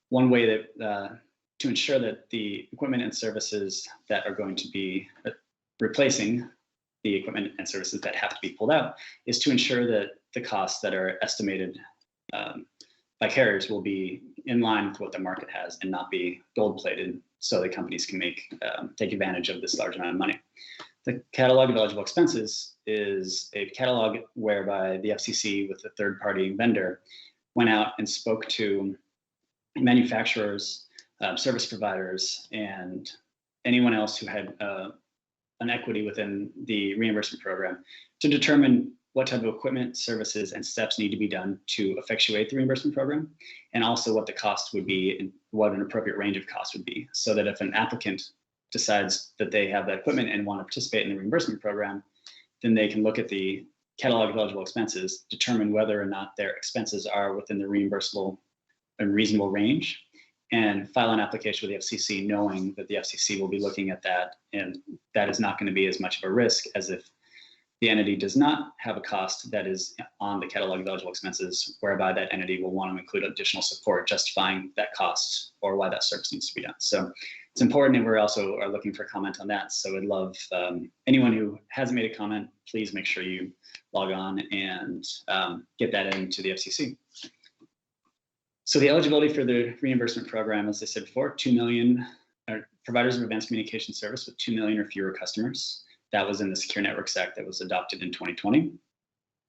one way that to ensure that the equipment and services that are going to be replacing the equipment and services that have to be pulled out is to ensure that the costs that are estimated by carriers will be in line with what the market has and not be gold plated so that companies can take advantage of this large amount of money. The catalog of eligible expenses is a catalog whereby the FCC with a third-party vendor went out and spoke to manufacturers, service providers, and anyone else who had an equity within the reimbursement program to determine what type of equipment, services, and steps need to be done to effectuate the reimbursement program, and also what the cost would be and what an appropriate range of costs would be, so that if an applicant decides that they have that equipment and want to participate in the reimbursement program, then they can look at the catalog of eligible expenses, determine whether or not their expenses are within the reimbursable and reasonable range, and file an application with the FCC knowing that the FCC will be looking at that, and that is not going to be as much of a risk as if the entity does not have a cost that is on the catalog of eligible expenses, whereby that entity will want to include additional support justifying that cost or why that service needs to be done. So it's important, and we're also are looking for comment on that. So I'd love anyone who hasn't made a comment, please make sure you log on and get that into the FCC. So the eligibility for the reimbursement program, as I said before, 2 million providers of advanced communication service with 2 million or fewer customers. That was in the Secure Networks Act that was adopted in 2020.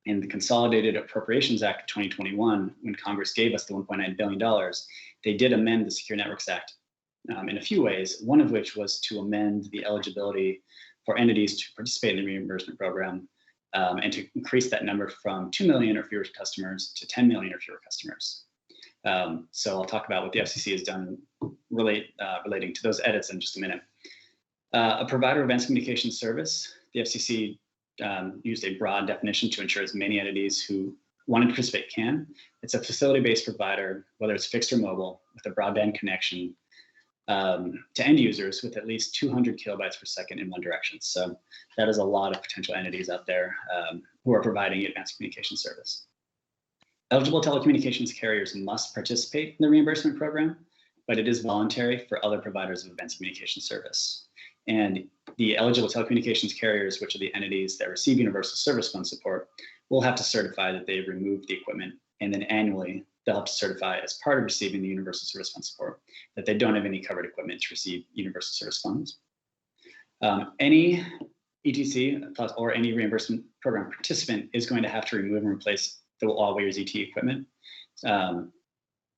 In the Consolidated Appropriations Act of 2021, when Congress gave us the $1.9 billion, they did amend the Secure Networks Act in a few ways, one of which was to amend the eligibility for entities to participate in the reimbursement program and to increase that number from 2 million or fewer customers to 10 million or fewer customers. So I'll talk about what the FCC has done relating to those edits in just a minute. A provider of advanced communication service, the FCC used a broad definition to ensure as many entities who want to participate can. It's a facility-based provider, whether it's fixed or mobile, with a broadband connection to end users with at least 200 kilobytes per second in one direction. So that is a lot of potential entities out there who are providing advanced communication service. Eligible telecommunications carriers must participate in the reimbursement program, but it is voluntary for other providers of advanced communication service. And the eligible telecommunications carriers, which are the entities that receive Universal Service Fund support, will have to certify that they've removed the equipment, and then annually they'll have to certify as part of receiving the Universal Service Fund support that they don't have any covered equipment to receive Universal Service Funds. Any ETC or any reimbursement program participant is going to have to remove and replace the all wires ET equipment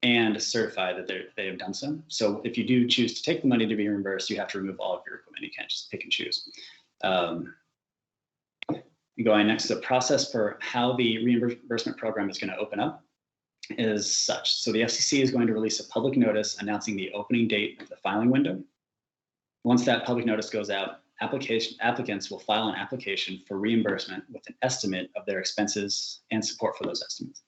and certify that they have done so. So if you do choose to take the money to be reimbursed, you have to remove all of your equipment. You can't just pick and choose. Going next, the process for how the reimbursement program is going to open up is such. So the FCC is going to release a public notice announcing the opening date of the filing window. Once that public notice goes out, applicants will file an application for reimbursement with an estimate of their expenses and support for those estimates.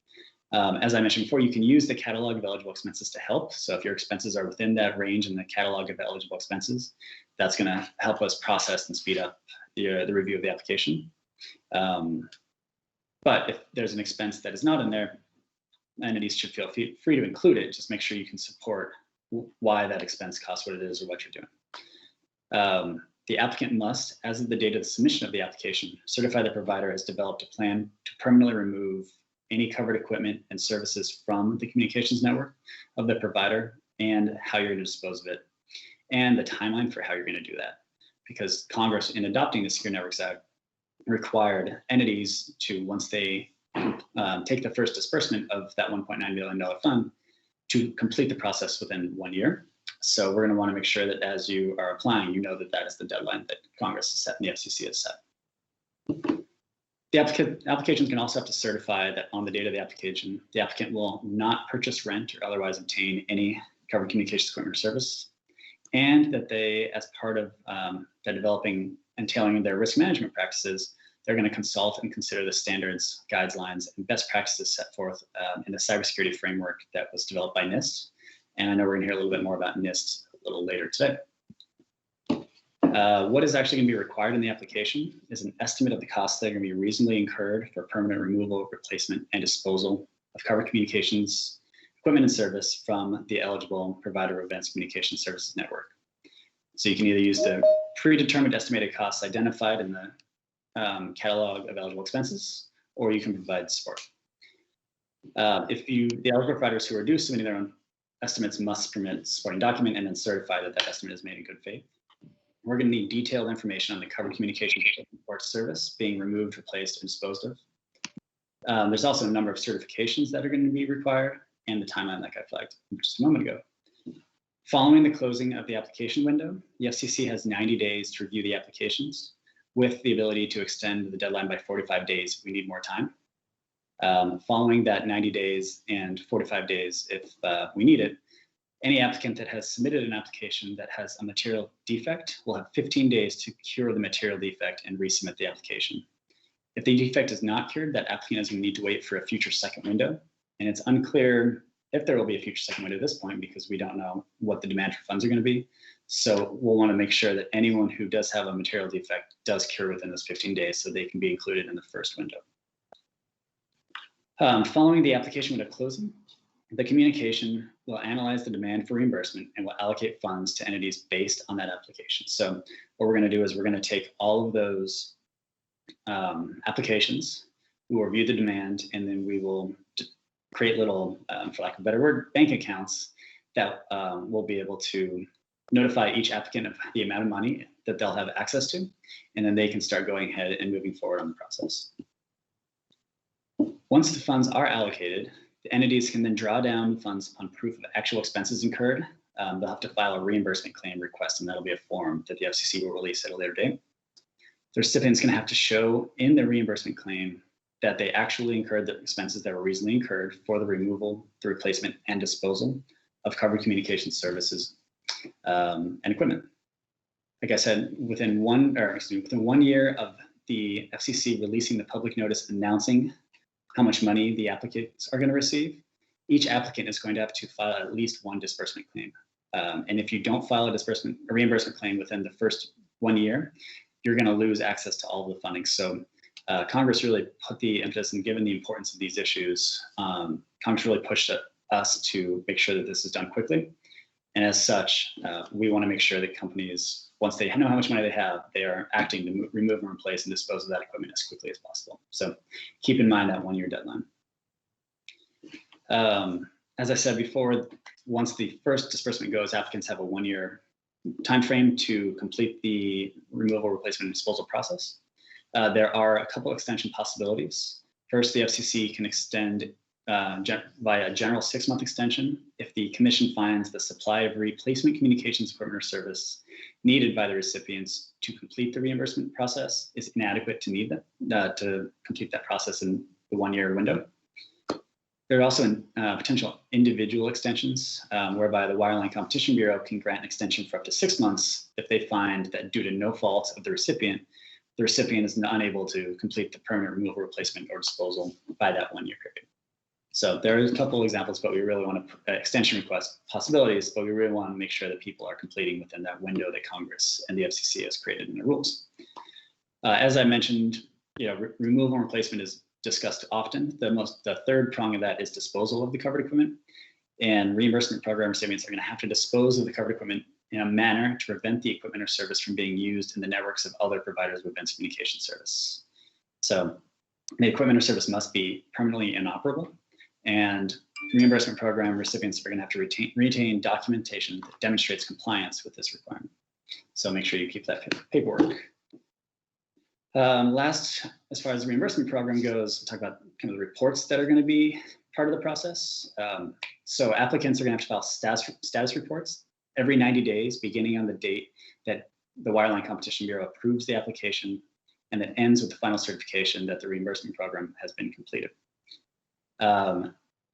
As I mentioned before, you can use the catalog of eligible expenses to help. So if your expenses are within that range in the catalog of eligible expenses, that's going to help us process and speed up the review of the application. But if there's an expense that is not in there, entities should feel free to include it. Just make sure you can support why that expense costs what it is or what you're doing. The applicant must, as of the date of the submission of the application, certify the provider has developed a plan to permanently remove any covered equipment and services from the communications network of the provider and how you're going to dispose of it, and the timeline for how you're going to do that. Because Congress, in adopting the Secure Networks Act, required entities to, once they take the first disbursement of that $1.9 billion fund, to complete the process within 1 year. So we're going to want to make sure that as you are applying, you know that that is the deadline that Congress has set and the FCC has set. The applications can also have to certify that on the date of the application, the applicant will not purchase, rent, or otherwise obtain any covered communications equipment or service, and that they, as part of the developing and tailoring their risk management practices, they're going to consult and consider the standards, guidelines, and best practices set forth in the cybersecurity framework that was developed by NIST. And I know we're going to hear a little bit more about NIST a little later today. What is actually going to be required in the application is an estimate of the costs that are going to be reasonably incurred for permanent removal, replacement, and disposal of covered communications equipment and service from the eligible provider of advanced communication services network. So you can either use the predetermined estimated costs identified in the catalog of eligible expenses, or you can provide support. The eligible providers who are due submitting their own estimates must submit a supporting document and then certify that that estimate is made in good faith. We're going to need detailed information on the covered communication support service being removed, replaced, and disposed of. There's also a number of certifications that are going to be required and the timeline that got flagged just a moment ago. Following the closing of the application window, the FCC has 90 days to review the applications with the ability to extend the deadline by 45 days if we need more time. Following that 90 days and 45 days if we need it, any applicant that has submitted an application that has a material defect will have 15 days to cure the material defect and resubmit the application. If the defect is not cured, that applicant is going to need to wait for a future second window. And it's unclear if there will be a future second window at this point because we don't know what the demand for funds are going to be. So we'll want to make sure that anyone who does have a material defect does cure within those 15 days so they can be included in the first window. Following the application window closing, the communication will analyze the demand for reimbursement and will allocate funds to entities based on that application. So what we're going to do is we're going to take all of those applications, we will review the demand, and then we will create little, for lack of a better word, bank accounts that will be able to notify each applicant of the amount of money that they'll have access to, and then they can start going ahead and moving forward on the process. Once the funds are allocated, the entities can then draw down funds upon proof of actual expenses incurred. They'll have to file a reimbursement claim request, and that'll be a form that the FCC will release at a later date. The recipient's going to have to show in the reimbursement claim that they actually incurred the expenses that were reasonably incurred for the removal, the replacement, and disposal of covered communication services and equipment. Like I said, within 1 year of the FCC releasing the public notice announcing how much money the applicants are going to receive, each applicant is going to have to file at least one disbursement claim. And if you don't file a reimbursement claim within the first 1 year, you're going to lose access to all of the funding. So Congress really put the emphasis, and given the importance of these issues, Congress really pushed us to make sure that this is done quickly. And as such, we want to make sure that companies, once they know how much money they have, they are acting to remove and replace and dispose of that equipment as quickly as possible. So keep in mind that 1 year deadline. As I said before, once the first disbursement goes, applicants have a 1 year timeframe to complete the removal, replacement, and disposal process. There are a couple extension possibilities. First, the FCC can extend via a general 6-month extension if the commission finds the supply of replacement communications equipment or service needed by the recipients to complete the reimbursement process is inadequate to need that to complete that process in the 1 year window. There are also potential individual extensions whereby the Wireline Competition Bureau can grant an extension for up to 6 months if they find that due to no fault of the recipient is unable to complete the permanent removal, replacement, or disposal by that 1 year period. So there are a couple of examples, but we really want to extension request possibilities, but we really want to make sure that people are completing within that window that Congress and the FCC has created in the rules. As I mentioned, removal and replacement is discussed often. The third prong of that is disposal of the covered equipment, and reimbursement program recipients are going to have to dispose of the covered equipment in a manner to prevent the equipment or service from being used in the networks of other providers of advanced communication service. So the equipment or service must be permanently inoperable, and reimbursement program recipients are going to have to retain documentation that demonstrates compliance with this requirement. So make sure you keep that paperwork. Last, as far as the reimbursement program goes, we'll talk about kind of the reports that are going to be part of the process. So applicants are going to have to file status reports every 90 days, beginning on the date that the Wireline Competition Bureau approves the application, and that ends with the final certification that the reimbursement program has been completed.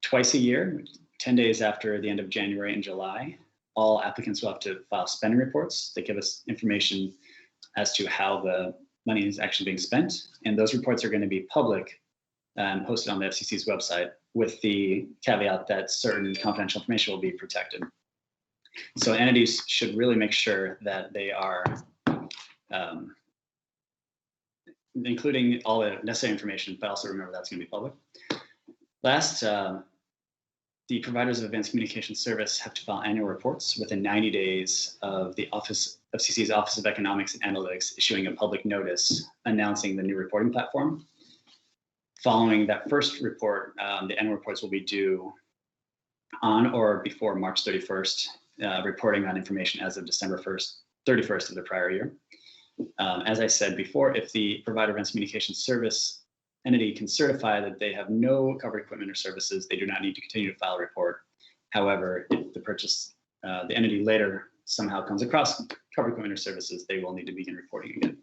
Twice a year, 10 days after the end of January and July, all applicants will have to file spending reports that give us information as to how the money is actually being spent. And those reports are going to be public and posted on the FCC's website, with the caveat that certain confidential information will be protected. So entities should really make sure that they are including all the necessary information, but also remember that's going to be public. Last, the providers of advanced communication service have to file annual reports within 90 days of the FCC's Office of Economics and Analytics issuing a public notice announcing the new reporting platform. Following that first report, the annual reports will be due on or before March 31st, reporting on information as of December 31st of the prior year. As I said before, if the provider of advanced communication service entity can certify that they have no covered equipment or services, they do not need to continue to file a report. However, if the entity later somehow comes across covered equipment or services, they will need to begin reporting again.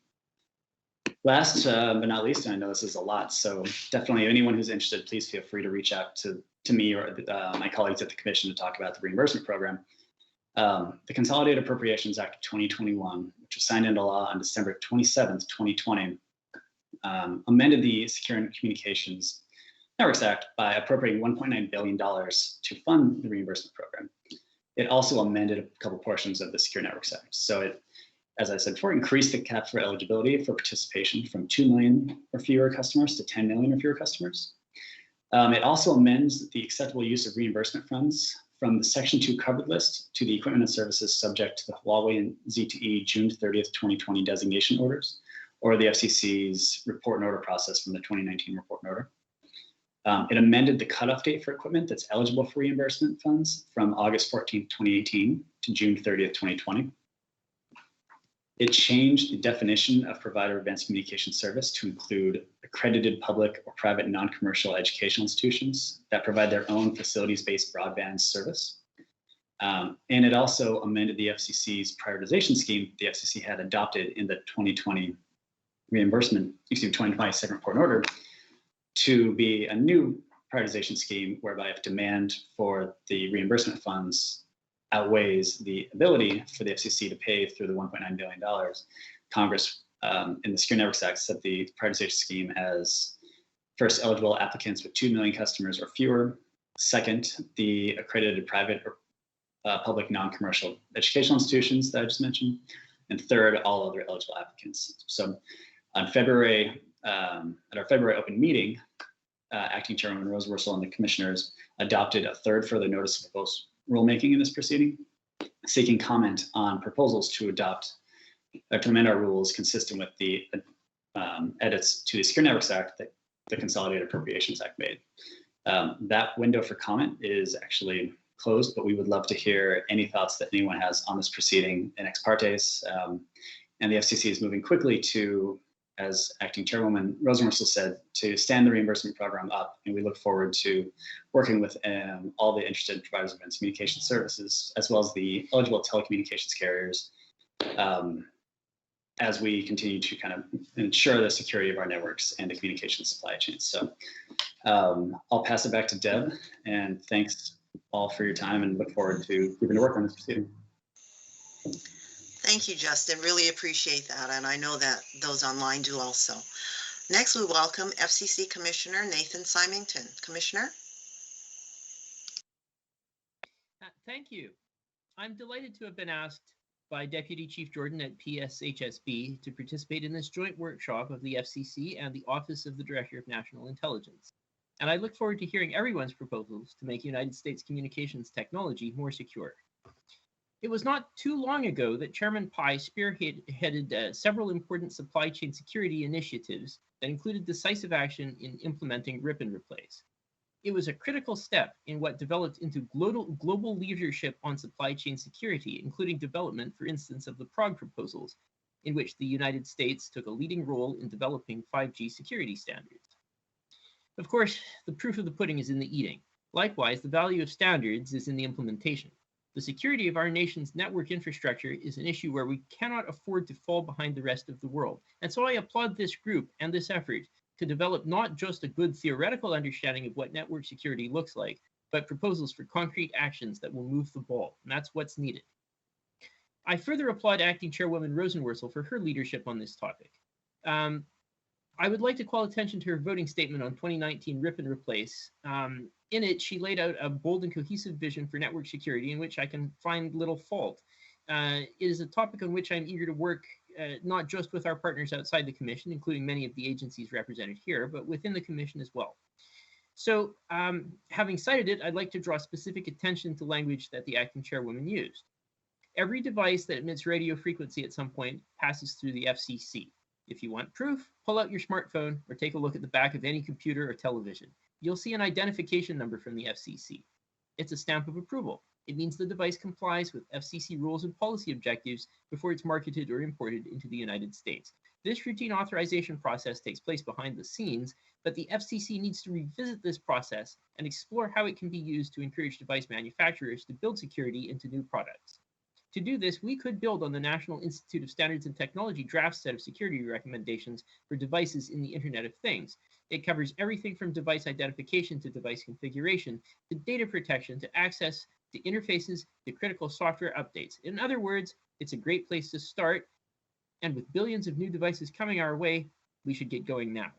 Last but not least, and I know this is a lot, so definitely anyone who's interested, please feel free to reach out to me or my colleagues at the Commission to talk about the reimbursement program. The Consolidated Appropriations Act of 2021, which was signed into law on December 27th, 2020, amended the Secure Communications Networks Act by appropriating $1.9 billion to fund the reimbursement program. It also amended a couple portions of the Secure Networks Act. So it, as I said before, increased the cap for eligibility for participation from 2 million or fewer customers to 10 million or fewer customers. It also amends the acceptable use of reimbursement funds from the Section 2 covered list to the equipment and services subject to the Huawei and ZTE June 30th, 2020 designation orders, or the FCC's report and order process from the 2019 report and order. It amended the cutoff date for equipment that's eligible for reimbursement funds from August 14th, 2018 to June 30th, 2020. It changed the definition of provider of advanced communication service to include accredited public or private non-commercial educational institutions that provide their own facilities-based broadband service. And it also amended the FCC's prioritization scheme the FCC had adopted in the 2020 second report and order to be a new prioritization scheme whereby if demand for the reimbursement funds outweighs the ability for the FCC to pay through the $1.9 billion, Congress in the Secure Networks Act set the prioritization scheme as first eligible applicants with 2 million customers or fewer, second, the accredited private or public non-commercial educational institutions that I just mentioned, and third, all other eligible applicants. So on February, at our February open meeting, Acting Chairwoman Rose Wuerssel and the commissioners adopted a third further notice of proposed rulemaking in this proceeding, seeking comment on proposals to adopt or to amend our rules consistent with the edits to the Secure Networks Act that the Consolidated Appropriations Act made. That window for comment is actually closed, but we would love to hear any thoughts that anyone has on this proceeding in ex partes. And the FCC is moving quickly to, as Acting Chairwoman Rose Wuerssel said, to stand the reimbursement program up, and we look forward to working with all the interested providers of advanced communication services, as well as the eligible telecommunications carriers, as we continue to kind of ensure the security of our networks and the communication supply chain. So I'll pass it back to Deb, and thanks all for your time, and look forward to moving to work on this proceeding. Thank you, Justin. Really appreciate that. And I know that those online do also. Next, we welcome FCC Commissioner Nathan Symington. Commissioner? Thank you. I'm delighted to have been asked by Deputy Chief Jordan at PSHSB to participate in this joint workshop of the FCC and the Office of the Director of National Intelligence. And I look forward to hearing everyone's proposals to make United States communications technology more secure. It was not too long ago that Chairman Pai spearheaded several important supply chain security initiatives that included decisive action in implementing Rip and Replace. It was a critical step in what developed into global leadership on supply chain security, including development, for instance, of the Prague proposals, in which the United States took a leading role in developing 5G security standards. Of course, the proof of the pudding is in the eating. Likewise, the value of standards is in the implementation. The security of our nation's network infrastructure is an issue where we cannot afford to fall behind the rest of the world. And so I applaud this group and this effort to develop not just a good theoretical understanding of what network security looks like, but proposals for concrete actions that will move the ball. And that's what's needed. I further applaud Acting Chairwoman Rosenworcel for her leadership on this topic. I would like to call attention to her voting statement on 2019 Rip and Replace. In it, she laid out a bold and cohesive vision for network security in which I can find little fault. It is a topic on which I'm eager to work, not just with our partners outside the Commission, including many of the agencies represented here, but within the Commission as well. So having cited it, I'd like to draw specific attention to language that the acting chairwoman used. Every device that emits radio frequency at some point passes through the FCC. If you want proof, pull out your smartphone or take a look at the back of any computer or television. You'll see an identification number from the FCC. It's a stamp of approval. It means the device complies with FCC rules and policy objectives before it's marketed or imported into the United States. This routine authorization process takes place behind the scenes, but the FCC needs to revisit this process and explore how it can be used to encourage device manufacturers to build security into new products. To do this, we could build on the National Institute of Standards and Technology draft set of security recommendations for devices in the Internet of Things. It covers everything from device identification to device configuration, to data protection, to access, to interfaces, to critical software updates. In other words, it's a great place to start, and with billions of new devices coming our way, we should get going now.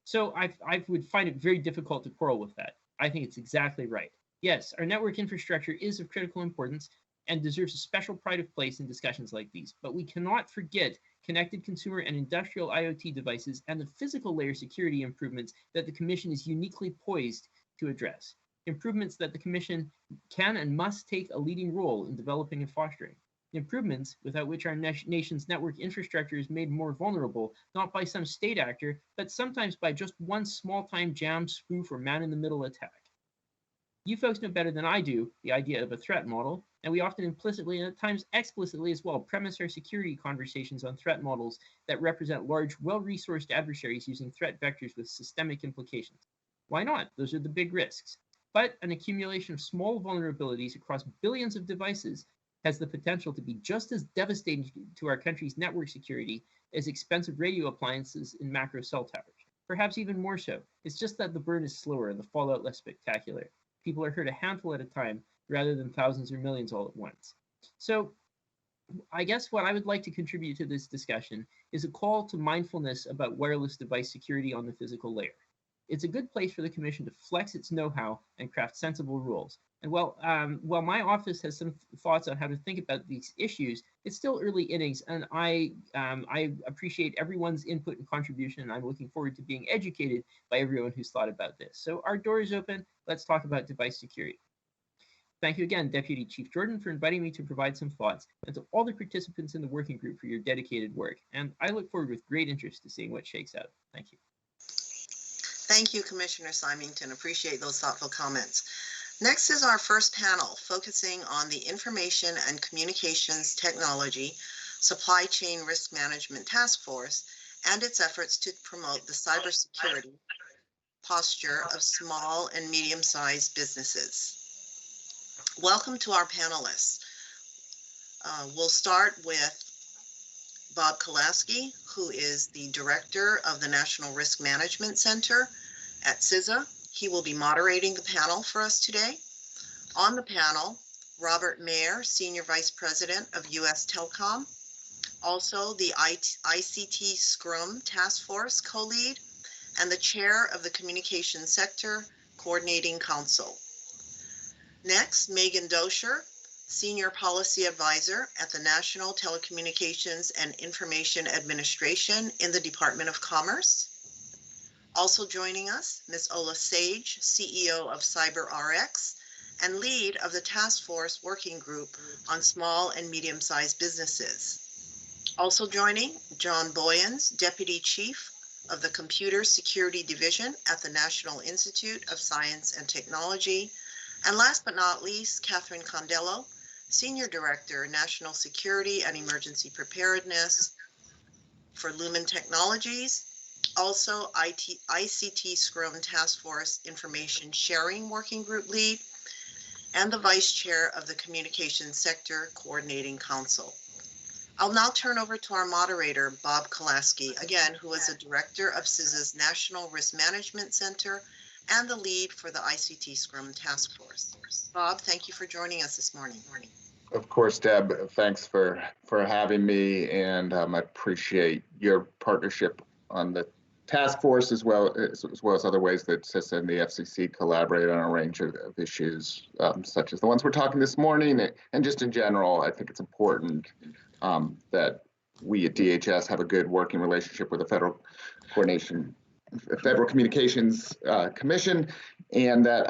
So I would find it very difficult to quarrel with that. I think it's exactly right. Yes, our network infrastructure is of critical importance and deserves a special pride of place in discussions like these, but we cannot forget connected consumer and industrial IoT devices and the physical layer security improvements that the Commission is uniquely poised to address. Improvements that the Commission can and must take a leading role in developing and fostering. Improvements without which our nation's network infrastructure is made more vulnerable, not by some state actor, but sometimes by just one small-time jam, spoof, or man-in-the-middle attack. You folks know better than I do the idea of a threat model, and we often implicitly and at times explicitly as well premise our security conversations on threat models that represent large, well-resourced adversaries using threat vectors with systemic implications. Why not? Those are the big risks. But an accumulation of small vulnerabilities across billions of devices has the potential to be just as devastating to our country's network security as expensive radio appliances in macro cell towers. Perhaps even more so. It's just that the burn is slower and the fallout less spectacular. People are hurt a handful at a time rather than thousands or millions all at once. So I guess what I would like to contribute to this discussion is a call to mindfulness about wireless device security on the physical layer. It's a good place for the Commission to flex its know-how and craft sensible rules. And while my office has some thoughts on how to think about these issues, it's still early innings, and I appreciate everyone's input and contribution, and I'm looking forward to being educated by everyone who's thought about this. So our door is open. Let's talk about device security. Thank you again, Deputy Chief Jordan, for inviting me to provide some thoughts, and to all the participants in the working group for your dedicated work. And I look forward with great interest to seeing what shakes out. Thank you. Thank you, Commissioner Symington. Appreciate those thoughtful comments. Next is our first panel, focusing on the Information and Communications Technology Supply Chain Risk Management Task Force and its efforts to promote the cybersecurity posture of small and medium-sized businesses. Welcome to our panelists. We'll start with Bob Kolaski, who is the Director of the National Risk Management Center at CISA. He will be moderating the panel for us today. On the panel, Robert Mayer, Senior Vice President of U.S. Telecom, also the ICT Scrum Task Force co-lead, and the Chair of the Communications Sector Coordinating Council. Next, Megan Dosher, Senior Policy Advisor at the National Telecommunications and Information Administration in the Department of Commerce. Also joining us, Ms. Ola Sage, CEO of CyberRx and lead of the Task Force Working Group on Small and Medium-Sized Businesses. Also joining, John Boyens, Deputy Chief of the Computer Security Division at the National Institute of Science and Technology. And last but not least, Catherine Condello, Senior Director, National Security and Emergency Preparedness for Lumen Technologies, also ICT Scrum Task Force Information Sharing Working Group Lead, and the Vice Chair of the Communications Sector Coordinating Council. I'll now turn over to our moderator, Bob Kolaski, again, who is a Director of CISA's National Risk Management Center and the lead for the ICT Scrum Task Force. Bob, thank you for joining us this morning. Of course, Deb, thanks for having me, and I appreciate your partnership on the task force as well as other ways that CISA and the FCC collaborate on a range of issues, such as the ones we're talking this morning. And just in general, I think it's important that we at DHS have a good working relationship with the Federal Coordination Federal Communications Commission, and that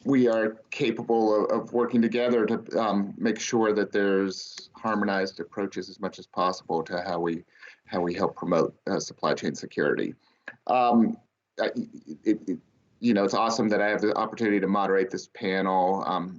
we are capable of working together to make sure that there's harmonized approaches as much as possible to how we help promote supply chain security. It's awesome that I have the opportunity to moderate this panel.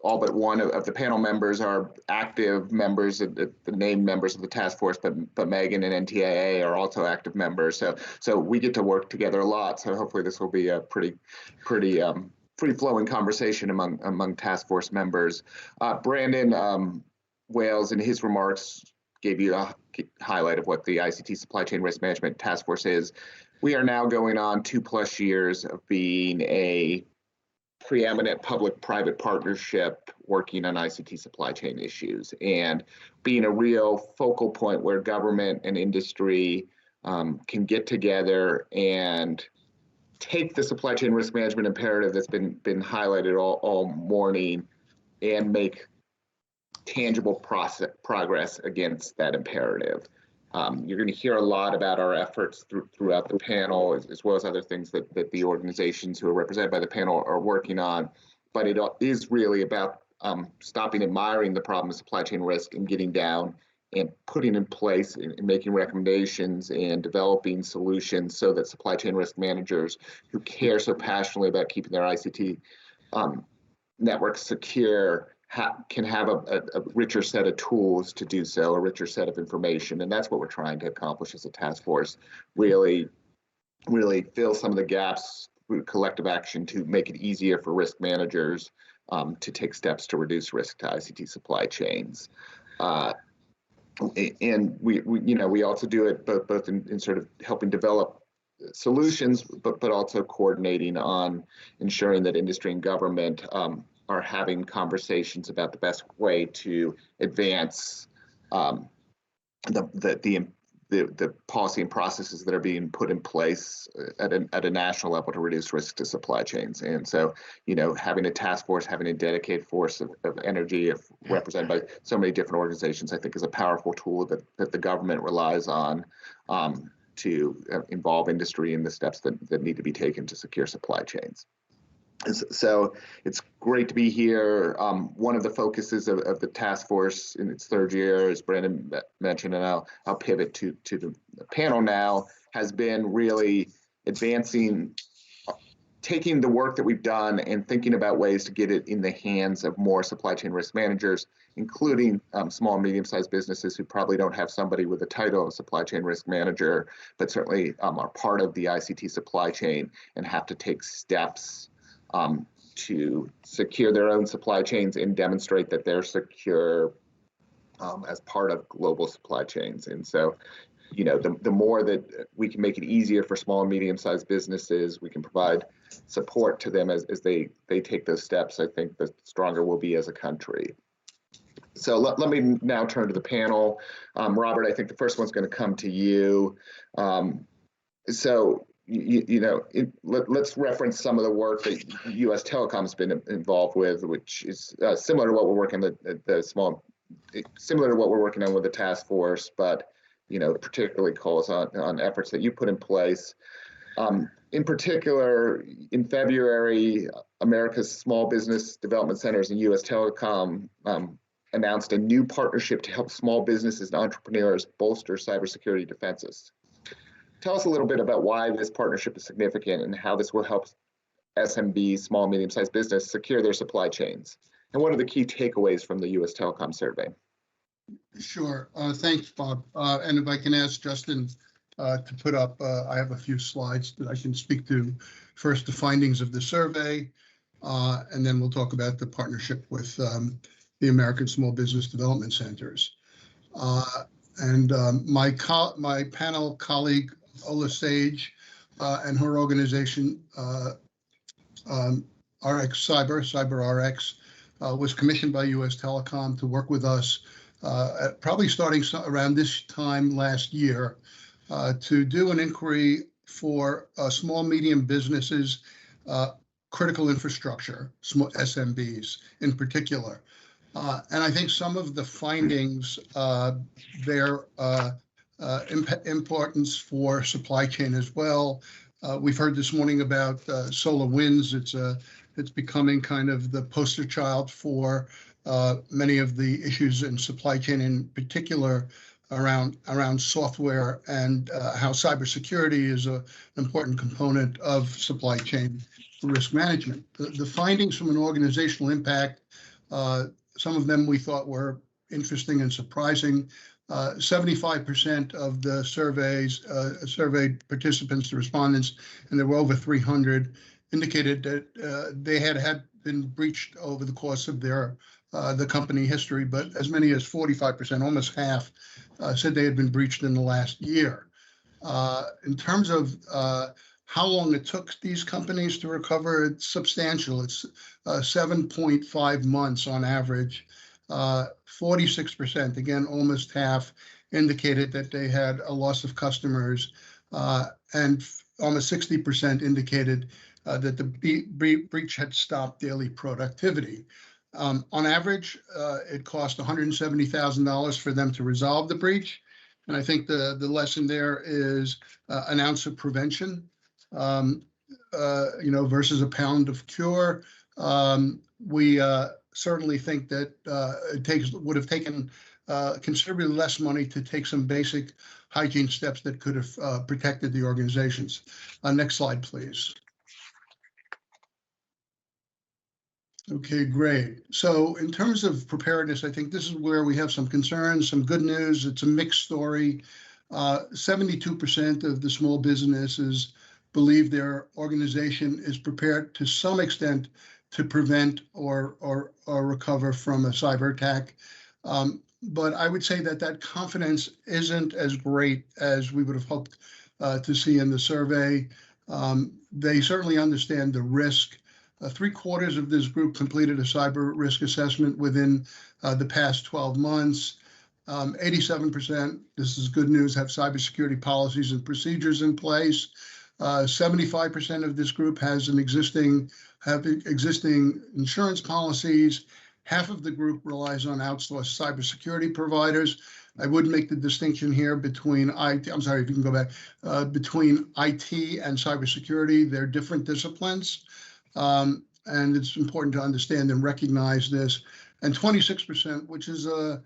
All but one of the panel members are active members, the named members of the task force, but Megan and NTIA are also active members. So we get to work together a lot. So hopefully this will be a pretty free-flowing conversation among task force members. Brandon Wales, in his remarks, gave you a highlight of what the ICT Supply Chain Risk Management Task Force is. We are now going on 2+ years of being a preeminent public-private partnership working on ICT supply chain issues and being a real focal point where government and industry can get together and take the supply chain risk management imperative that's been highlighted all morning and make tangible progress against that imperative. You're going to hear a lot about our efforts throughout the panel, as well as other things that the organizations who are represented by the panel are working on. But it is really about stopping admiring the problem of supply chain risk and getting down and putting in place and making recommendations and developing solutions so that supply chain risk managers who care so passionately about keeping their ICT networks secure can have a richer set of tools to do so, a richer set of information. And that's what we're trying to accomplish as a task force, really fill some of the gaps through collective action to make it easier for risk managers to take steps to reduce risk to ICT supply chains. And we also do it both in sort of helping develop solutions, but also coordinating on ensuring that industry and government are having conversations about the best way to advance the policy and processes that are being put in place at a national level to reduce risk to supply chains. And so, having a task force, having a dedicated force of energy represented by so many different organizations, I think is a powerful tool that the government relies on to involve industry in the steps that need to be taken to secure supply chains. So it's great to be here. One of the focuses of the task force in its 3rd year, as Brandon mentioned, and I'll pivot to the panel now, has been really advancing, taking the work that we've done and thinking about ways to get it in the hands of more supply chain risk managers, including small and medium-sized businesses who probably don't have somebody with the title of supply chain risk manager, but certainly are part of the ICT supply chain and have to take steps to secure their own supply chains and demonstrate that they're secure as part of global supply chains. And so, the more that we can make it easier for small and medium-sized businesses, we can provide support to them as they take those steps, I think the stronger we'll be as a country. So let me now turn to the panel. Robert, I think the first one's going to come to you. Let's reference some of the work that U.S. Telecom's been involved with, which is similar to what we're working similar to what we're working on with the task force, but particularly calls on efforts that you put in place. In particular, in February, America's Small Business Development Centers and U.S. Telecom announced a new partnership to help small businesses and entrepreneurs bolster cybersecurity defenses. Tell us a little bit about why this partnership is significant and how this will help SMB, small and medium-sized business, secure their supply chains. And what are the key takeaways from the U.S. Telecom survey? Sure. Thanks, Bob. And if I can ask Justin to put up, I have a few slides that I can speak to. First, the findings of the survey, and then we'll talk about the partnership with the American Small Business Development Centers. My panel colleague, Ola Sage, and her organization, RX CyberRx, was commissioned by U.S. Telecom to work with us, probably starting around this time last year, to do an inquiry for small, medium businesses, critical infrastructure, small SMBs in particular. And I think some of the findings there importance for supply chain as well. We've heard this morning about SolarWinds. It's becoming kind of the poster child for many of the issues in supply chain, in particular around software and how cybersecurity is an important component of supply chain risk management. The findings from an organizational impact, some of them we thought were interesting and surprising. 75% of the surveyed participants, the respondents, and there were over 300, indicated that they had been breached over the course of the company history, but as many as 45%, almost half, said they had been breached in the last year. In terms of how long it took these companies to recover, it's substantial. It's 7.5 months on average. 46%, again, almost half, indicated that they had a loss of customers, and almost 60% indicated that the breach had stopped daily productivity. On average, it cost $170,000 for them to resolve the breach. And I think the lesson there is an ounce of prevention, versus a pound of cure. We certainly think that it would have taken considerably less money to take some basic hygiene steps that could have protected the organizations. Next slide, please. Okay, great. So in terms of preparedness, I think this is where we have some concerns, some good news. It's a mixed story. 72% of the small businesses believe their organization is prepared to some extent to prevent or recover from a cyber attack. But I would say that confidence isn't as great as we would have hoped to see in the survey. They certainly understand the risk. 3/4 of this group completed a cyber risk assessment within the past 12 months. 87%, this is good news, have cybersecurity policies and procedures in place. 75% of this group have existing insurance policies. Half of the group relies on outsourced cybersecurity providers. I would make the distinction here between IT, I'm sorry, if you can go back, between IT and cybersecurity. They're different disciplines. And it's important to understand and recognize this. And 26%, which is a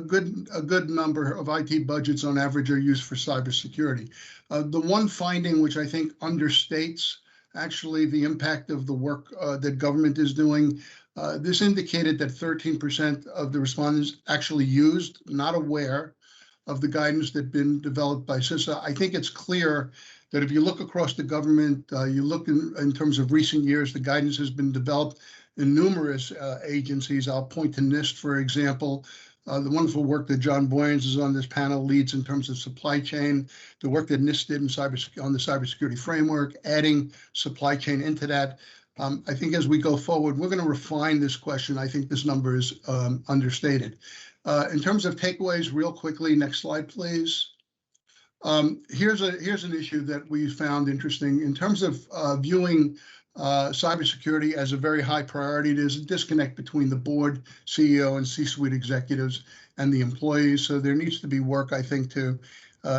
good number of IT budgets on average, are used for cybersecurity. The one finding which I think understates actually the impact of the work that government is doing, this indicated that 13% of the respondents actually used, not aware of the guidance that had been developed by CISA. I think it's clear that if you look across the government, you look in terms of recent years, the guidance has been developed in numerous agencies. I'll point to NIST, for example. The wonderful work that John Boyens is on this panel leads in terms of supply chain, the work that NIST did on the cybersecurity framework, adding supply chain into that. I think as we go forward, we're going to refine this question. I think this number is understated. In terms of takeaways, real quickly, next slide, please. Here's an issue that we found interesting. In terms of viewing cybersecurity as a very high priority, there's a disconnect between the board, CEO, and C-suite executives and the employees. So there needs to be work, I think, to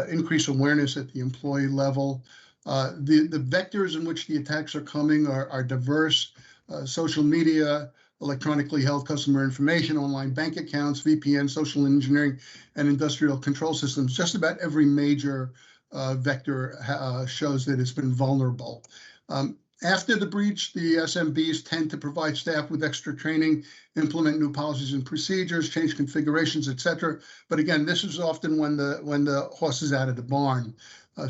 increase awareness at the employee level. The vectors in which the attacks are coming are diverse. Social media, electronically held customer information, online bank accounts, VPN, social engineering, and industrial control systems. Just about every major vector shows that it's been vulnerable. After the breach, the SMBs tend to provide staff with extra training, implement new policies and procedures, change configurations, et cetera. But again, this is often when the horse is out of the barn.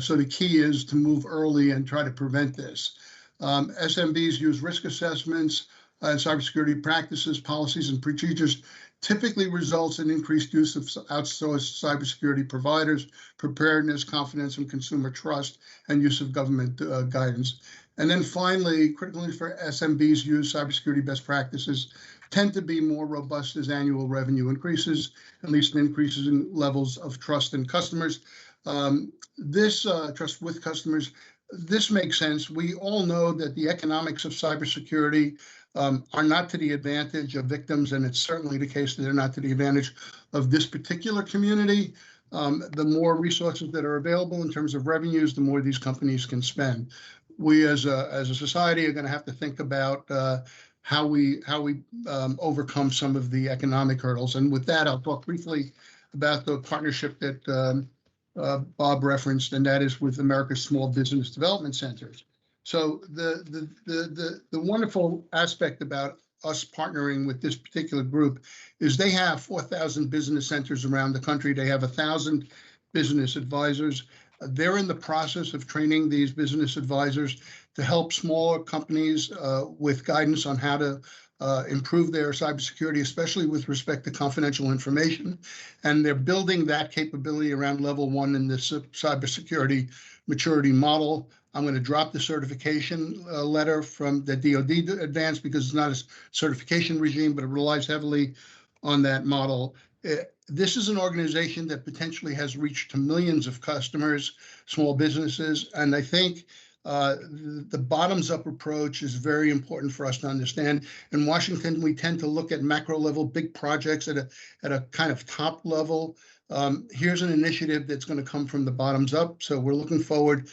So the key is to move early and try to prevent this. SMBs use risk assessments, cybersecurity practices, policies, and procedures typically results in increased use of outsourced cybersecurity providers, preparedness, confidence, and consumer trust, and use of government guidance. And then finally, critically for SMBs, use cybersecurity best practices tend to be more robust as annual revenue increases, at least increases in levels of trust in customers. This trust with customers, this makes sense. We all know that the economics of cybersecurity are not to the advantage of victims, and it's certainly the case that they're not to the advantage of this particular community. the more resources that are available in terms of revenues, the more these companies can spend. We as a society are going to have to think about how we overcome some of the economic hurdles. And with that, I'll talk briefly about the partnership that Bob referenced, and that is with America's Small Business Development Centers. So the wonderful aspect about us partnering with this particular group is they have 4,000 business centers around the country. They have 1,000 business advisors. They're in the process of training these business advisors to help smaller companies with guidance on how to improve their cybersecurity, especially with respect to confidential information. And they're building that capability around level 1 in the cybersecurity maturity model. I'm going to drop the certification letter from the DoD advanced because it's not a certification regime, but it relies heavily on that model. This is an organization that potentially has reached to millions of customers, small businesses, and I think the bottoms-up approach is very important for us to understand. In Washington, we tend to look at macro level, big projects at a kind of top level. Here's an initiative that's going to come from the bottoms up. So we're looking forward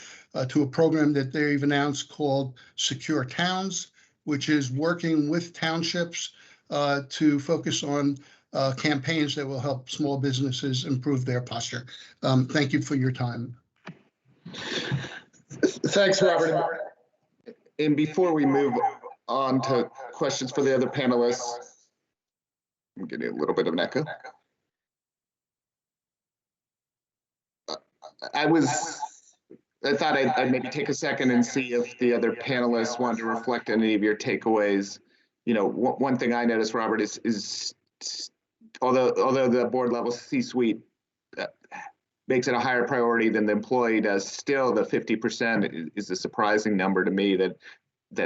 to a program that they've announced called Secure Towns, which is working with townships to focus on campaigns that will help small businesses improve their posture. Thank you for your time. Thanks, Robert. And before we move on to questions for the other panelists, I'm getting a little bit of an echo. I thought I'd maybe take a second and see if the other panelists wanted to reflect on any of your takeaways. You know, one thing I noticed, Robert, is although the board level C-suite makes it a higher priority than the employee does, still the 50% is a surprising number to me that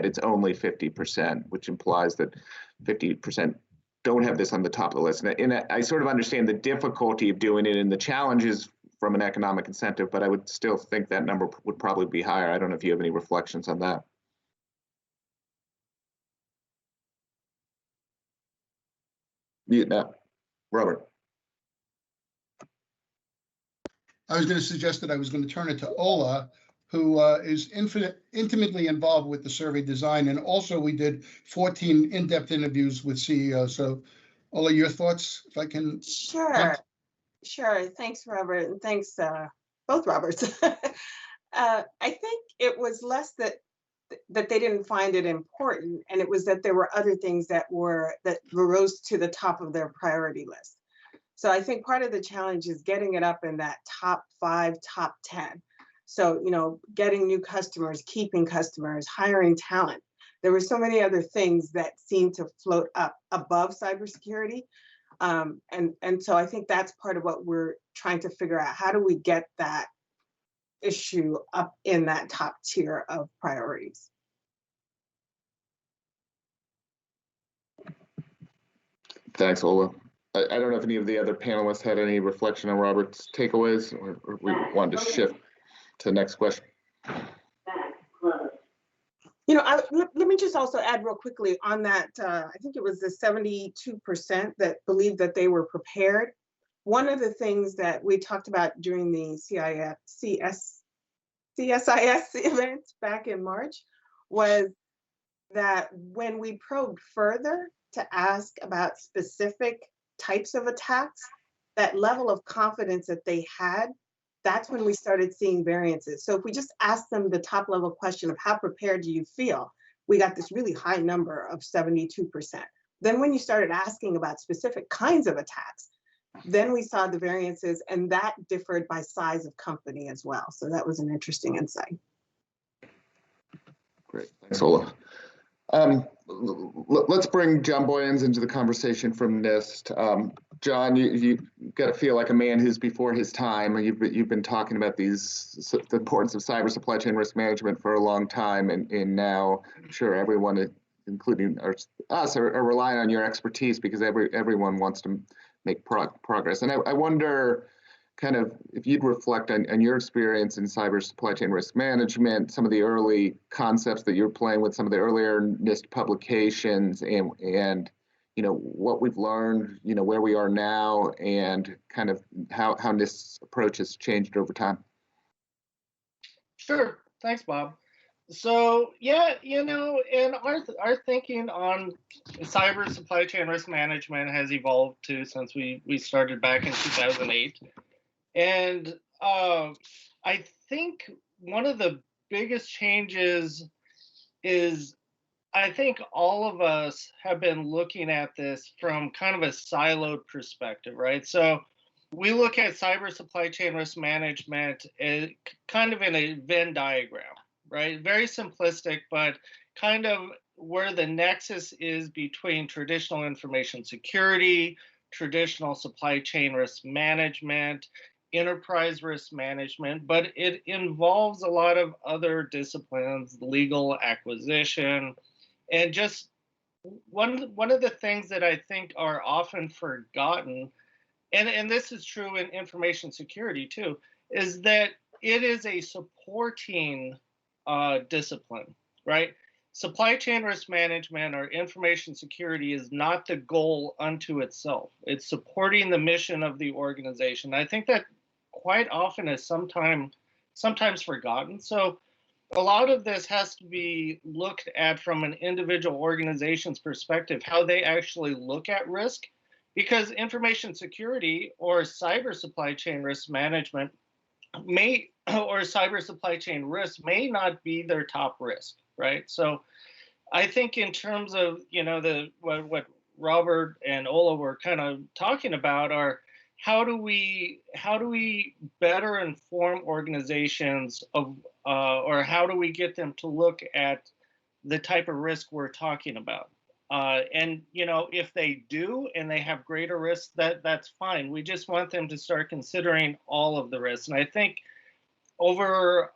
it's only 50%, which implies that 50% don't have this on the top of the list. And I sort of understand the difficulty of doing it and the challenges from an economic incentive, but I would still think that number would probably be higher. I don't know if you have any reflections on that. Mute now, Robert. I was going to suggest that I was going to turn it to Ola, who is intimately involved with the survey design. And also we did 14 in-depth interviews with CEOs. So Ola, your thoughts, if I can. Sure. Thanks, Robert. And thanks, both Roberts. I think it was less that they didn't find it important, and it was that there were other things that rose to the top of their priority list. So I think part of the challenge is getting it up in that top 5, top 10. So, you know, getting new customers, keeping customers, hiring talent. There were so many other things that seemed to float up above cybersecurity. And so I think that's part of what we're trying to figure out. How do we get that issue up in that top tier of priorities? Thanks, Ola. I don't know if any of the other panelists had any reflection on Robert's takeaways, or we wanted to shift to the next question. You know, let me just also add real quickly on that. I think it was the 72% that believed that they were prepared. One of the things that we talked about during the CSIS event back in March was that when we probed further to ask about specific types of attacks, that level of confidence that they had, that's when we started seeing variances. So if we just asked them the top level question of how prepared do you feel, we got this really high number of 72%. Then when you started asking about specific kinds of attacks, then we saw the variances, and that differed by size of company as well. So that was an interesting insight. Great, thanks, Ola. Let's bring John Boyens into the conversation from NIST. John, you got to feel like a man who's before his time. You've been talking about the importance of cyber supply chain risk management for a long time, and now I'm sure everyone, including us, are relying on your expertise because everyone wants to make progress. And I wonder, kind of, if you'd reflect on your experience in cyber supply chain risk management, some of the early concepts that you're playing with, some of the earlier NIST publications, and what we've learned, where we are now, and kind of how NIST's approach has changed over time. Sure. Thanks, Bob. So yeah, and our thinking on cyber supply chain risk management has evolved too since we started back in 2008. And I think one of the biggest changes is I think all of us have been looking at this from kind of a siloed perspective, right? So we look at cyber supply chain risk management as kind of in a Venn diagram, right? Very simplistic, but kind of where the nexus is between traditional information security, traditional supply chain risk management, enterprise risk management, but it involves a lot of other disciplines, legal, acquisition, and just one of the things that I think are often forgotten, and this is true in information security too, is that it is a supporting discipline, right? Supply chain risk management or information security is not the goal unto itself. It's supporting the mission of the organization. I think that quite often is sometimes forgotten. So a lot of this has to be looked at from an individual organization's perspective, how they actually look at risk, because information security or cyber supply chain risk management or cyber supply chain risk may not be their top risk, right? So I think in terms of, what Robert and Ola were kind of talking about are how do we better inform organizations of or how do we get them to look at the type of risk we're talking about? And if they do and they have greater risks, that's fine. We just want them to start considering all of the risks. And I think over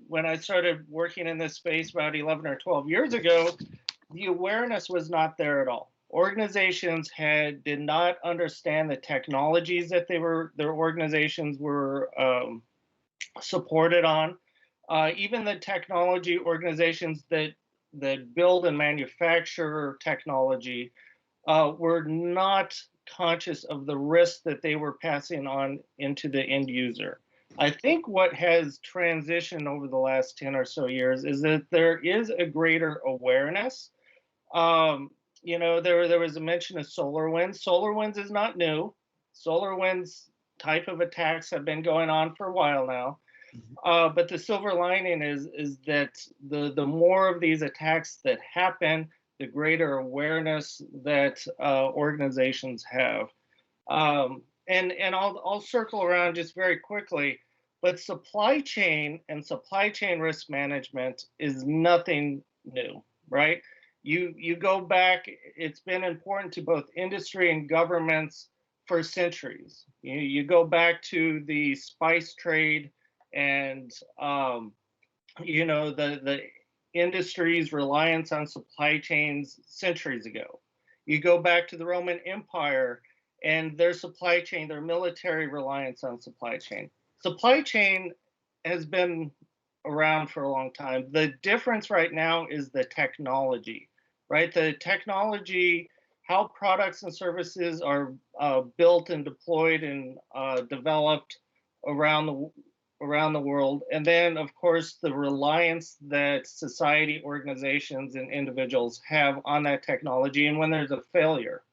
when I started working in this space about 11 or 12 years ago, the awareness was not there at all. Organizations did not understand the technologies that their organizations were supported on. Even the technology organizations that build and manufacture technology were not conscious of the risk that they were passing on into the end user. I think what has transitioned over the last 10 or so years is that there is a greater awareness. There was a mention of SolarWinds. SolarWinds is not new. SolarWinds type of attacks have been going on for a while now. But the silver lining is that the more of these attacks that happen, the greater awareness that organizations have. And I'll circle around just very quickly, but supply chain and supply chain risk management is nothing new, right? You go back, it's been important to both industry and governments for centuries. You go back to the spice trade and the industry's reliance on supply chains centuries ago. You go back to the Roman Empire and their supply chain, their military reliance on supply chain. Supply chain has been around for a long time. The difference right now is the technology, right? The technology, how products and services are built and deployed and developed around the world. And then, of course, the reliance that society, organizations, and individuals have on that technology and when there's a failure.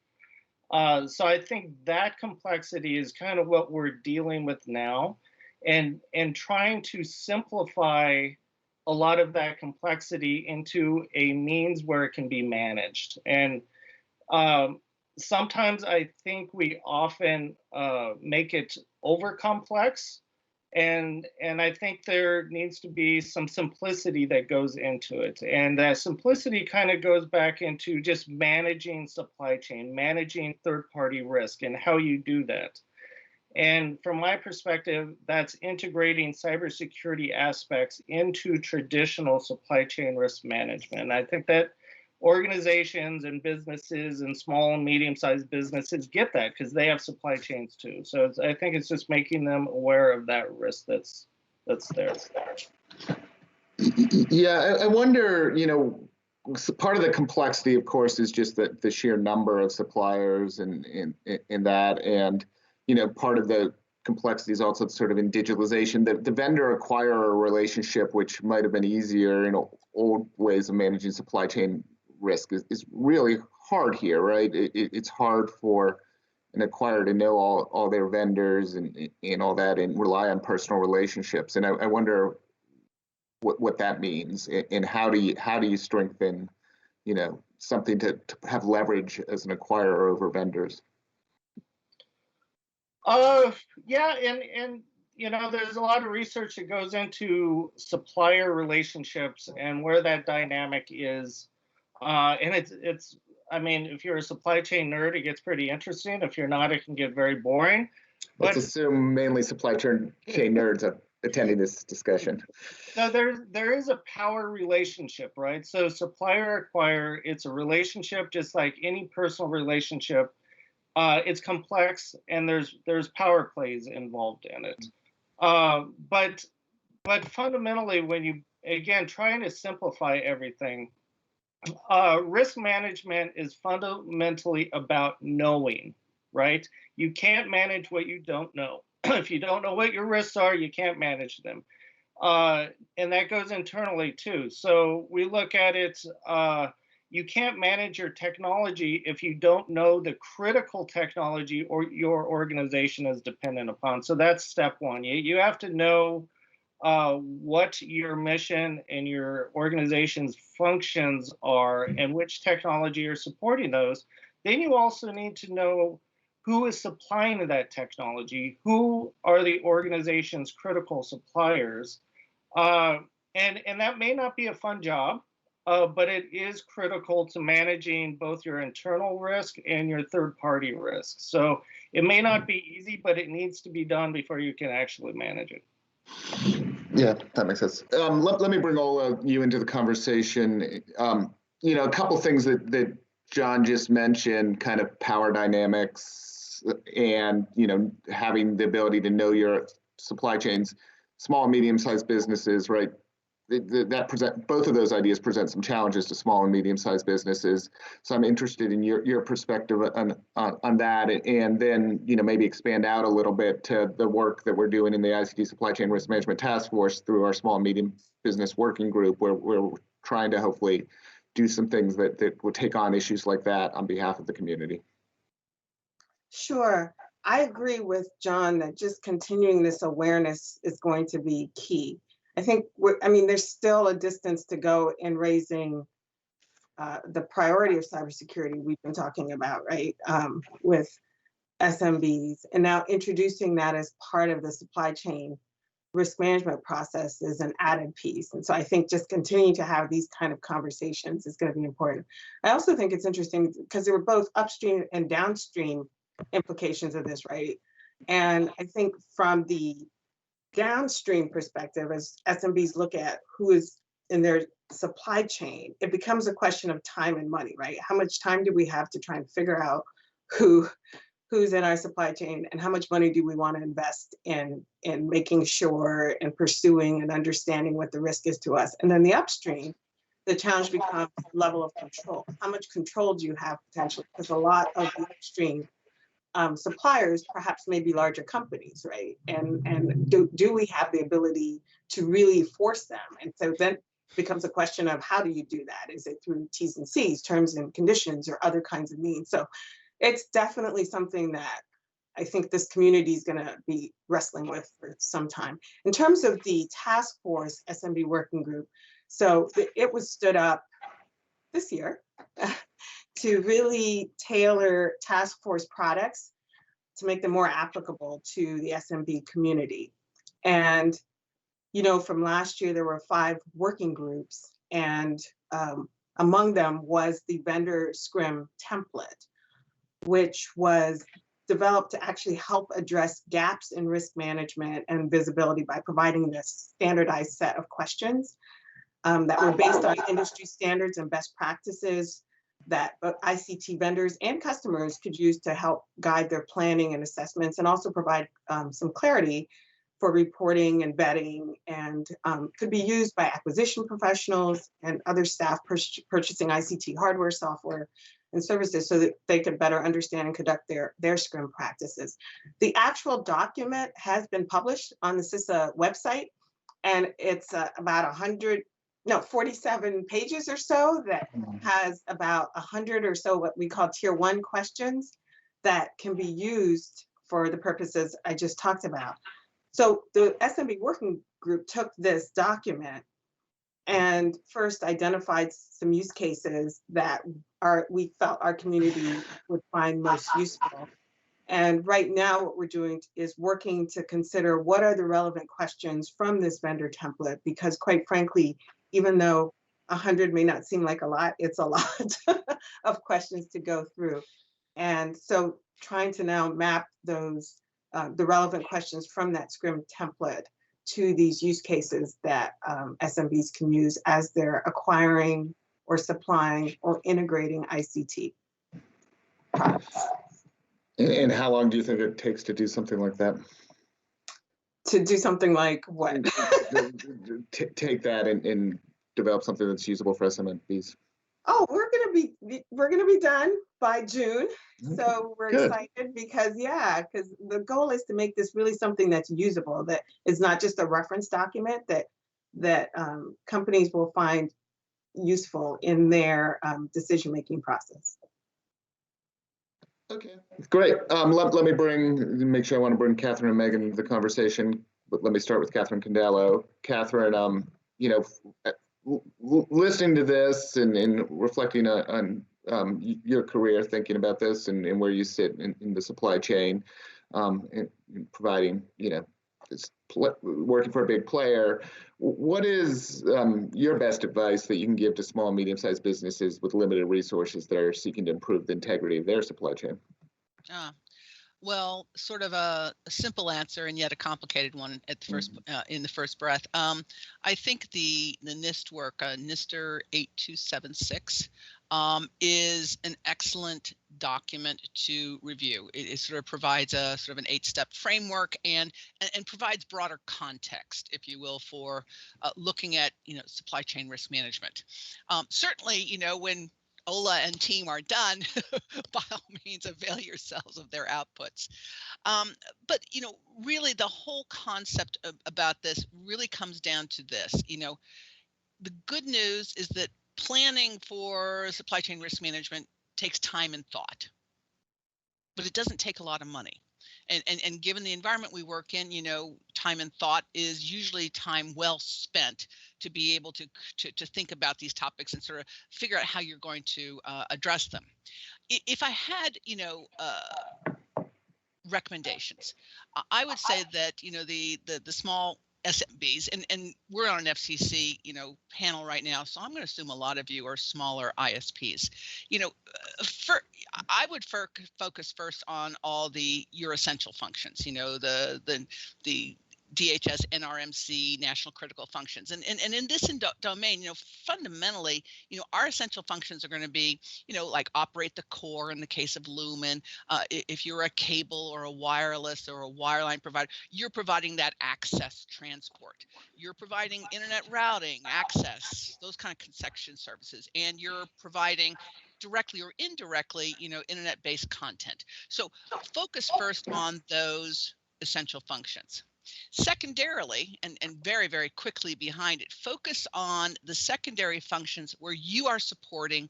So I think that complexity is kind of what we're dealing with now, and trying to simplify a lot of that complexity into a means where it can be managed. And sometimes I think we often make it over complex. And I think there needs to be some simplicity that goes into it. And that simplicity kind of goes back into just managing supply chain, managing third-party risk, and how you do that. And from my perspective, that's integrating cybersecurity aspects into traditional supply chain risk management. And I think that organizations and businesses and small and medium-sized businesses get that because they have supply chains too. So I think it's just making them aware of that risk that's there. Yeah, I wonder, part of the complexity, of course, is just the sheer number of suppliers and in that, and part of the complexity is also sort of in digitalization. The vendor acquirer relationship, which might have been easier in old ways of managing supply chain risk, is really hard here, right? It's hard for an acquirer to know all their vendors and all that, and rely on personal relationships. And I wonder what that means, and how do you strengthen, something to have leverage as an acquirer over vendors. Yeah, and there's a lot of research that goes into supplier relationships and where that dynamic is. And it's I mean, if you're a supply chain nerd, it gets pretty interesting. If you're not, it can get very boring. Let's assume mainly supply chain nerds are attending this discussion. No, there is a power relationship, right? So supplier acquirer, it's a relationship just like any personal relationship. It's complex, and there's power plays involved in it. But fundamentally, when you, again, trying to simplify everything, risk management is fundamentally about knowing, right? You can't manage what you don't know. If you don't know what your risks are, you can't manage them. And that goes internally too. So we look at it, you can't manage your technology if you don't know the critical technology or your organization is dependent upon. So that's step one. You have to know what your mission and your organization's functions are and which technology are supporting those. Then you also need to know who is supplying that technology, who are the organization's critical suppliers. And that may not be a fun job, but it is critical to managing both your internal risk and your third-party risk. So it may not be easy, but it needs to be done before you can actually manage it. Yeah, that makes sense. Let me bring all of you into the conversation. A couple things that John just mentioned, kind of power dynamics and, having the ability to know your supply chains, small and medium-sized businesses, right? Both of those ideas present some challenges to small and medium-sized businesses. So I'm interested in your perspective on that, and then maybe expand out a little bit to the work that we're doing in the ICT Supply Chain Risk Management Task Force through our Small and Medium Business Working Group, where we're trying to hopefully do some things that would take on issues like that on behalf of the community. Sure. I agree with John that just continuing this awareness is going to be key. I think, there's still a distance to go in raising the priority of cybersecurity we've been talking about, right, with SMBs, and now introducing that as part of the supply chain risk management process is an added piece. And so I think just continuing to have these kind of conversations is going to be important. I also think it's interesting because there were both upstream and downstream implications of this, right? And I think from the downstream perspective, as SMBs look at who is in their supply chain, it becomes a question of time and money, right? How much time do we have to try and figure out who's in our supply chain, and how much money do we want to invest in making sure and pursuing and understanding what the risk is to us? And then the upstream, the challenge becomes level of control. How much control do you have potentially? Because a lot of the upstream suppliers perhaps may be larger companies, right? And do we have the ability to really force them? And so then it becomes a question of how do you do that? Is it through T's and C's, terms and conditions, or other kinds of means? So it's definitely something that I think this community is going to be wrestling with for some time. In terms of the task force SMB working group, so it was stood up this year to really tailor task force products to make them more applicable to the SMB community. And, from last year, there were 5 working groups, and among them was the vendor SCRM template, which was developed to actually help address gaps in risk management and visibility by providing this standardized set of questions that were based on industry standards and best practices that both ICT vendors and customers could use to help guide their planning and assessments, and also provide some clarity for reporting and vetting, and could be used by acquisition professionals and other staff purchasing ICT hardware, software, and services so that they can better understand and conduct their SCRIM practices. The actual document has been published on the CISA website, and it's about 47 pages or so that has about 100 or so what we call tier 1 questions that can be used for the purposes I just talked about. So the SMB working group took this document and first identified some use cases that we felt our community would find most useful. And right now what we're doing is working to consider what are the relevant questions from this vendor template, because quite frankly, even though 100 may not seem like a lot, it's a lot of questions to go through. And so trying to now map those, the relevant questions from that SCRIM template to these use cases that SMBs can use as they're acquiring or supplying or integrating ICT products. And how long do you think it takes to do something like that? To do something like what? Take that and develop something that's usable for SMBs. Oh, we're gonna be done by June. So we're Good. excited because the goal is to make this really something that's usable, that is not just a reference document that companies will find useful in their decision-making process. Okay, great. Let me make sure I want to bring Catherine and Megan into the conversation, but let me start with Catherine Condello. Catherine, listening to this and reflecting on your career, thinking about this and where you sit in the supply chain, and providing, working for a big player, what is your best advice that you can give to small and medium-sized businesses with limited resources that are seeking to improve the integrity of their supply chain? Well, sort of a simple answer and yet a complicated one at the first in the first breath. I think the NIST work, NISTR 8276, is an excellent document to review. It sort of provides a sort of an 8-step framework and provides broader context, if you will, for looking at supply chain risk management. Certainly, when Ola and team are done, by all means, avail yourselves of their outputs. But, really the whole concept about this really comes down to this. The good news is that planning for supply chain risk management takes time and thought, but it doesn't take a lot of money. And given the environment we work in, time and thought is usually time well spent to be able to think about these topics and sort of figure out how you're going to address them. If I had, recommendations, I would say that, the small SMBs, and we're on an FCC, panel right now, so I'm going to assume a lot of you are smaller ISPs. I would focus first on all your essential functions. The DHS, NRMC, national critical functions, and in this domain, fundamentally, our essential functions are going to be, like operate the core in the case of Lumen. If you're a cable or a wireless or a wireline provider, you're providing that access transport. You're providing internet routing, access, those kind of connection services, and you're providing directly or indirectly, internet-based content. So focus first on those essential functions. Secondarily, and very, very quickly behind it, focus on the secondary functions where you are supporting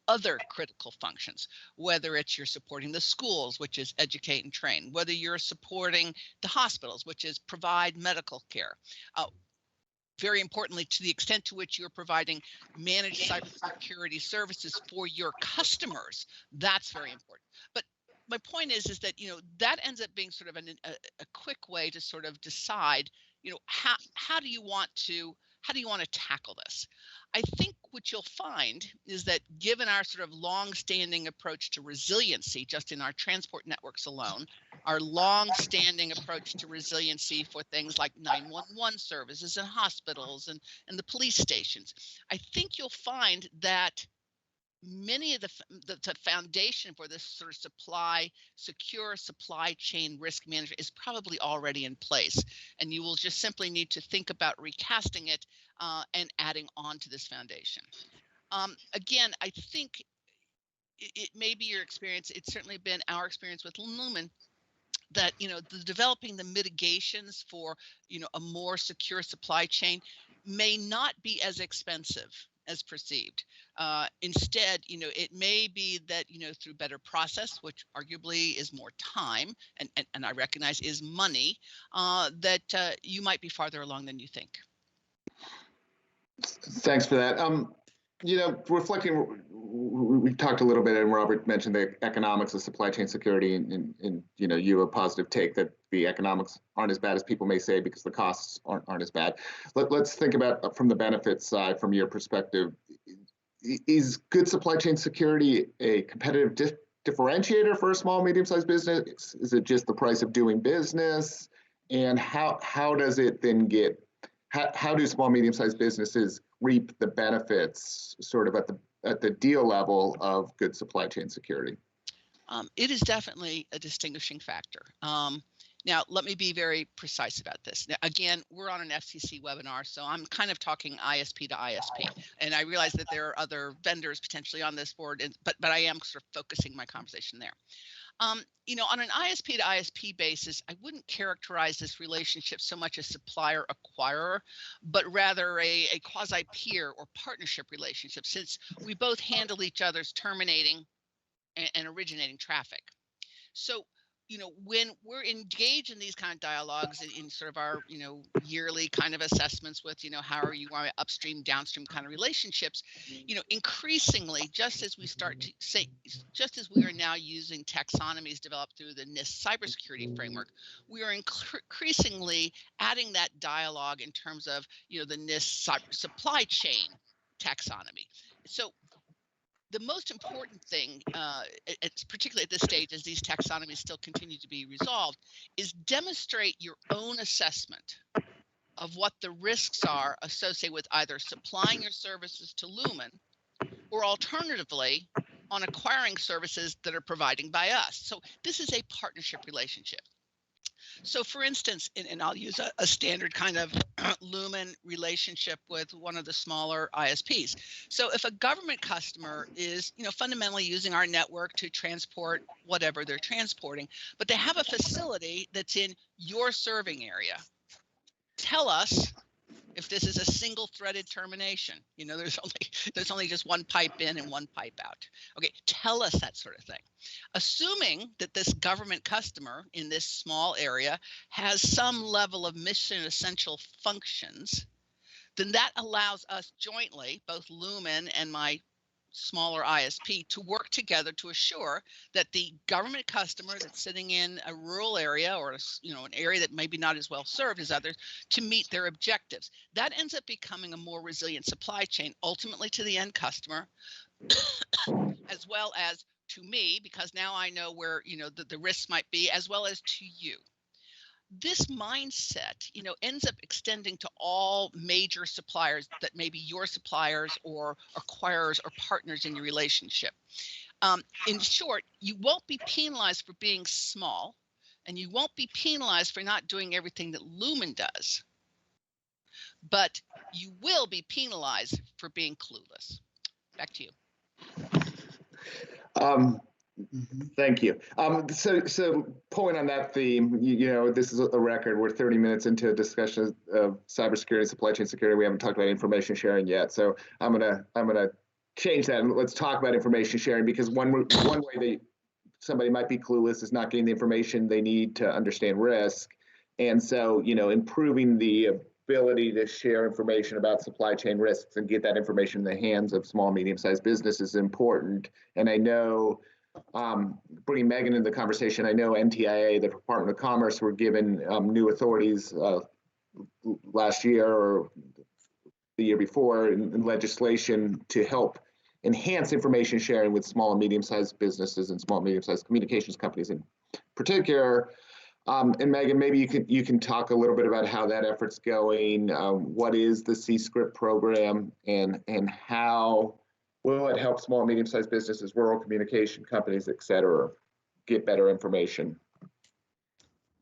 other critical functions, whether it's you're supporting the schools, which is educate and train, whether you're supporting the hospitals, which is provide medical care. Very importantly, to the extent to which you're providing managed cybersecurity services for your customers, that's very important. But my point is that, that ends up being sort of a quick way to sort of decide, how do you want to tackle this? I think what you'll find is that given our sort of long-standing approach to resiliency, just in our transport networks alone, our long-standing approach to resiliency for things like 911 services and hospitals and the police stations, I think you'll find that many of the foundation for this sort of secure supply chain risk management is probably already in place, and you will just simply need to think about recasting it and adding on to this foundation. Again, I think it may be your experience. It's certainly been our experience with Lumen that, developing the mitigations for, a more secure supply chain may not be as expensive as perceived. Instead, it may be that, through better process, which arguably is more time and I recognize is money, that you might be farther along than you think. Thanks for that. Reflecting, we talked a little bit, and Robert mentioned the economics of supply chain security, and you have a positive take that the economics aren't as bad as people may say because the costs aren't as bad. Let's think about from the benefits side, from your perspective. Is good supply chain security a competitive differentiator for a small, medium-sized business? Is it just the price of doing business? And how does it then how do small, medium-sized businesses reap the benefits sort of at the deal level of good supply chain security? It is definitely a distinguishing factor. Now, let me be very precise about this. Now, again, we're on an FCC webinar, so I'm kind of talking ISP to ISP. And I realize that there are other vendors potentially on this board, but I am sort of focusing my conversation there. On an ISP to ISP basis, I wouldn't characterize this relationship so much as supplier-acquirer, but rather a quasi-peer or partnership relationship, since we both handle each other's terminating and originating traffic. So, when we're engaged in these kind of dialogues in sort of our, yearly kind of assessments with, how are you want upstream, downstream kind of relationships, increasingly, just as we start to say, just as we are now using taxonomies developed through the NIST cybersecurity framework, we are increasingly adding that dialogue in terms of, the NIST supply chain taxonomy. So the most important thing, particularly at this stage, as these taxonomies still continue to be resolved, is demonstrate your own assessment of what the risks are associated with either supplying your services to Lumen or alternatively on acquiring services that are provided by us. So this is a partnership relationship. So for instance, and I'll use a standard kind of Lumen relationship with one of the smaller ISPs. So if a government customer is, fundamentally using our network to transport whatever they're transporting, but they have a facility that's in your serving area, tell us if this is a single threaded termination. There's only just one pipe in and one pipe out. Okay, tell us that sort of thing. Assuming that this government customer in this small area has some level of mission essential functions, then that allows us jointly, both Lumen and my smaller ISP, to work together to assure that the government customer that's sitting in a rural area or an area that maybe not as well served as others, to meet their objectives. That ends up becoming a more resilient supply chain, ultimately to the end customer, as well as to me, because now I know where the risks might be, as well as to you. This mindset, ends up extending to all major suppliers that may be your suppliers or acquirers or partners in your relationship. In short, you won't be penalized for being small, and you won't be penalized for not doing everything that Lumen does, but you will be penalized for being clueless. Back to you. Thank you. So pulling on that theme, this is a record. We're 30 minutes into a discussion of cybersecurity and supply chain security. We haven't talked about information sharing yet. So I'm gonna change that and let's talk about information sharing, because one way that somebody might be clueless is not getting the information they need to understand risk. And so, improving the ability to share information about supply chain risks and get that information in the hands of small, medium-sized businesses is important. And I know, bringing Megan into the conversation, I know NTIA, the Department of Commerce, were given new authorities last year or the year before in legislation to help enhance information sharing with small and medium-sized businesses and small and medium-sized communications companies in particular. And Megan, maybe you can talk a little bit about how that effort's going. What is the CScript program, and how Will it help small, medium-sized businesses, rural communication companies, et cetera, get better information?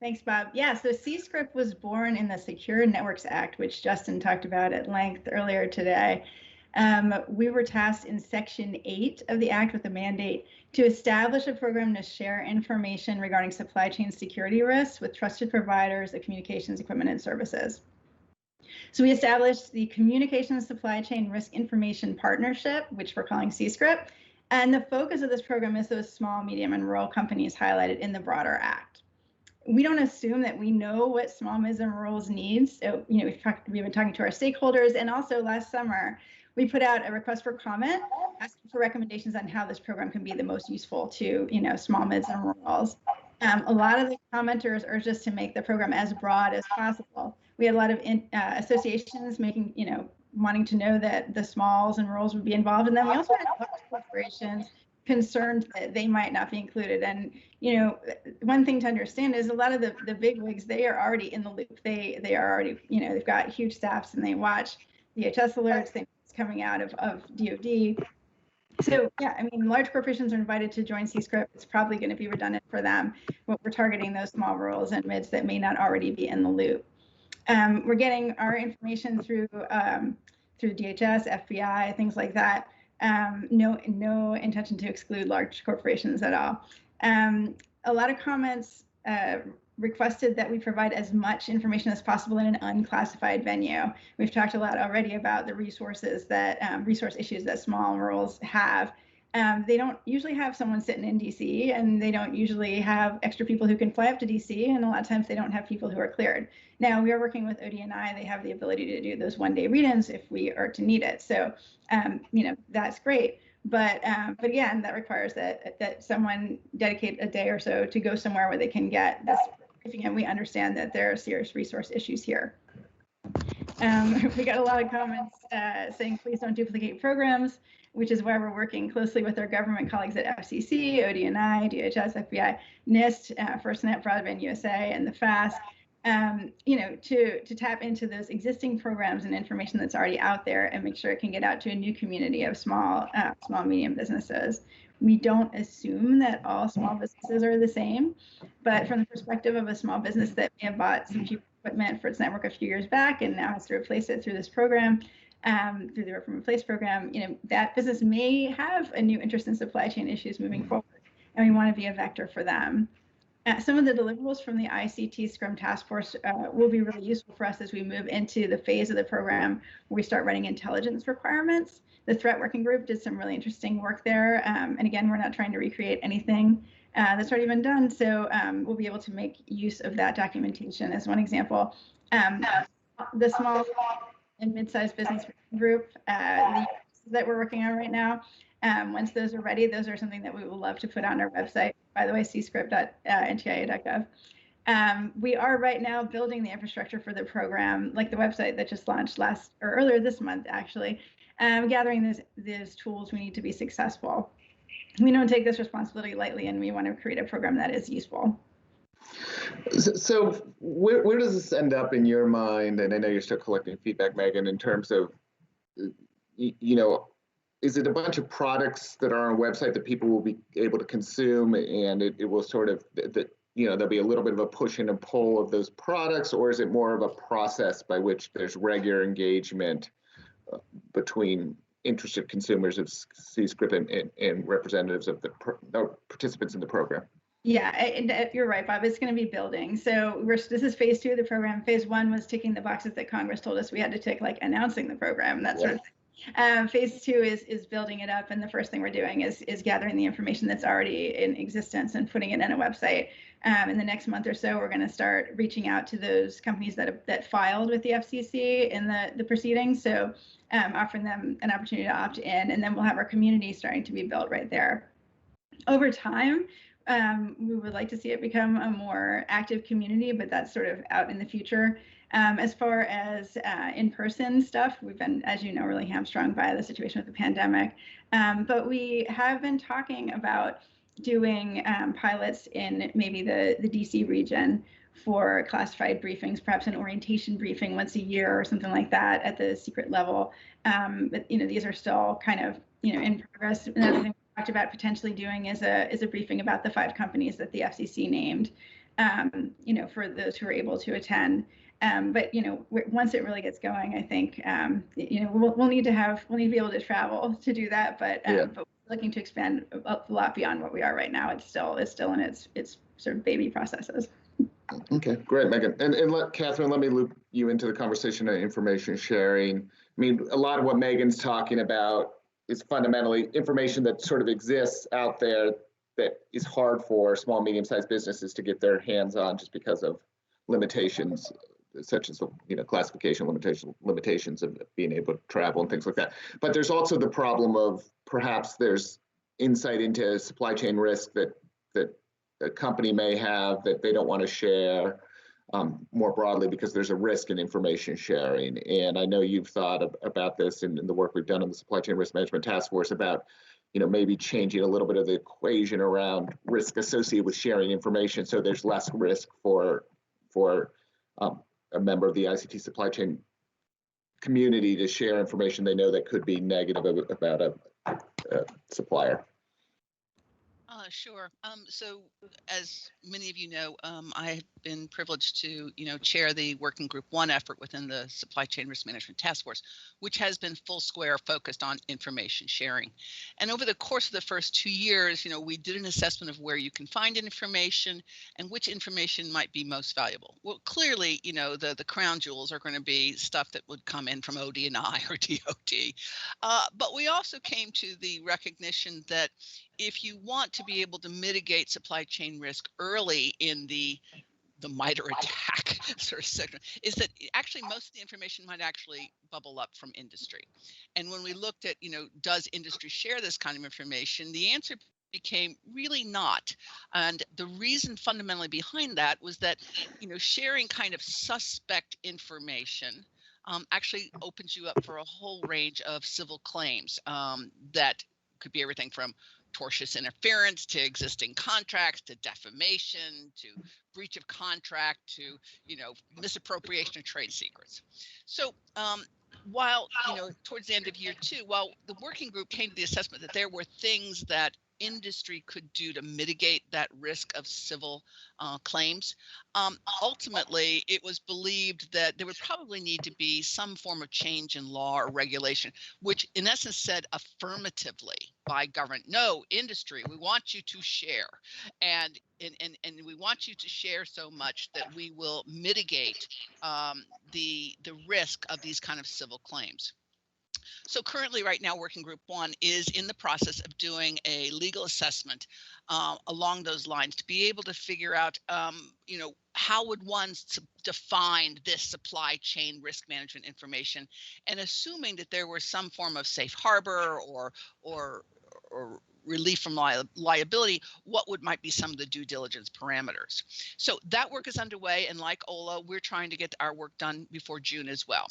Thanks, Bob. Yeah, so C-Script was born in the Secure Networks Act, which Justin talked about at length earlier today. We were tasked in Section 8 of the Act with a mandate to establish a program to share information regarding supply chain security risks with trusted providers of communications equipment and services. So we established the Communications Supply Chain Risk Information Partnership, which we're calling C-Script. And the focus of this program is those small, medium, and rural companies highlighted in the broader Act. We don't assume that we know what small, medium, and rural's needs. So, we've been talking to our stakeholders, and also last summer, we put out a request for comment, asking for recommendations on how this program can be the most useful to, small, mids, and rurals. A lot of the commenters urged us to make the program as broad as possible. We had a lot of associations making, wanting to know that the smalls and rurals would be involved. And then we also had large corporations concerned that they might not be included. And, one thing to understand is a lot of the big wigs, they are already in the loop. They are already, they've got huge staffs and they watch DHS alerts, things coming out of DoD. So yeah, large corporations are invited to join C-Script. It's probably going to be redundant for them. But we're targeting those small rurals and mids that may not already be in the loop. We're getting our information through DHS, FBI, things like that. No intention to exclude large corporations at all. A lot of comments requested that we provide as much information as possible in an unclassified venue. We've talked a lot already about the resources that resource issues that small rurals have. They don't usually have someone sitting in DC, and they don't usually have extra people who can fly up to DC, and a lot of times they don't have people who are cleared. Now we are working with ODNI. They have the ability to do those one-day read-ins if we are to need it. So, that's great. But again, that requires that someone dedicate a day or so to go somewhere where they can get this briefing, and we understand that there are serious resource issues here. We got a lot of comments saying, please don't duplicate programs, which is why we're working closely with our government colleagues at FCC, ODNI, DHS, FBI, NIST, FirstNet, Broadband USA, and the FAST, to tap into those existing programs and information that's already out there and make sure it can get out to a new community of small, medium businesses. We don't assume that all small businesses are the same, but from the perspective of a small business that may have bought some cheap equipment for its network a few years back and now has to replace it through this program, through the Rip and Replace program, that business may have a new interest in supply chain issues moving forward, and we want to be a vector for them. Some of the deliverables from the ICT Scrum Task Force will be really useful for us as we move into the phase of the program where we start running intelligence requirements. The Threat Working Group did some really interesting work there. And again, we're not trying to recreate anything that's already been done. So we'll be able to make use of that documentation as one example. The small and mid-sized business group that we're working on right now, once those are ready, those are something that we would love to put on our website. By the way, cscript.ntia.gov. We are right now building the infrastructure for the program, like the website that just launched earlier this month, actually, gathering those tools we need to be successful. We don't take this responsibility lightly, and we want to create a program that is useful. So where does this end up in your mind? And I know you're still collecting feedback, Megan, in terms of, is it a bunch of products that are on a website that people will be able to consume, and it will sort of, there'll be a little bit of a push and a pull of those products, or is it more of a process by which there's regular engagement between interested consumers of C-Script and representatives of the participants in the program? Yeah, and you're right, Bob. It's going to be building. So this is phase 2 of the program. Phase 1 was ticking the boxes that Congress told us we had to tick, like announcing the program, that sort of thing. Phase 2 is building it up, and the first thing we're doing is gathering the information that's already in existence and putting it in a website. In the next month or so, we're going to start reaching out to those companies that filed with the FCC in the proceedings. So offering them an opportunity to opt in, and then we'll have our community starting to be built right there. Over time, we would like to see it become a more active community, but that's sort of out in the future. As far as in-person stuff, we've been, as you know, really hamstrung by the situation with the pandemic. But we have been talking about doing pilots in maybe the DC region for classified briefings, perhaps an orientation briefing once a year or something like that at the secret level. But these are still kind of in progress. Another thing we talked about potentially doing is a briefing about the 5 companies that the FCC named, for those who are able to attend. But once it really gets going, I think we'll need to be able to travel to do that. But but we're looking to expand a lot beyond what we are right now. It's still in its sort of baby processes. Okay, great, Megan. And Catherine, let me loop you into the conversation on information sharing. I mean, a lot of what Megan's talking about is fundamentally information that sort of exists out there that is hard for small, medium-sized businesses to get their hands on just because of limitations, such as classification limitations of being able to travel and things like that. But there's also the problem of perhaps there's insight into supply chain risk that a company may have that they don't want to share more broadly because there's a risk in information sharing. And I know you've thought about this in the work we've done on the Supply Chain Risk Management Task Force about maybe changing a little bit of the equation around risk associated with sharing information, so there's less risk for a member of the ICT supply chain community to share information they know that could be negative about a supplier. Sure. So as many of you know, I've been privileged to, chair the Working Group 1 effort within the Supply Chain Risk Management Task Force, which has been full square focused on information sharing. And over the course of the first 2 years, we did an assessment of where you can find information and which information might be most valuable. Well, clearly, the crown jewels are going to be stuff that would come in from OD&I or DOD. But we also came to the recognition that if you want to be able to mitigate supply chain risk early in the MITRE attack sort of segment, is that actually most of the information might actually bubble up from industry. And when we looked at, does industry share this kind of information, the answer became really not. And the reason fundamentally behind that was that, sharing kind of suspect information actually opens you up for a whole range of civil claims that could be everything from tortious interference to existing contracts to defamation to breach of contract to misappropriation of trade secrets. So while towards the end of year 2, while the working group came to the assessment that there were things that industry could do to mitigate that risk of civil claims, ultimately it was believed that there would probably need to be some form of change in law or regulation, which in essence said affirmatively by government, no, industry, we want you to share, and we want you to share so much that we will mitigate the risk of these kind of civil claims. So currently right now, Working Group 1 is in the process of doing a legal assessment along those lines to be able to figure out, how would one define this supply chain risk management information, and assuming that there was some form of safe harbor or relief from liability, what might be some of the due diligence parameters. So that work is underway, and like Ola, we're trying to get our work done before June as well.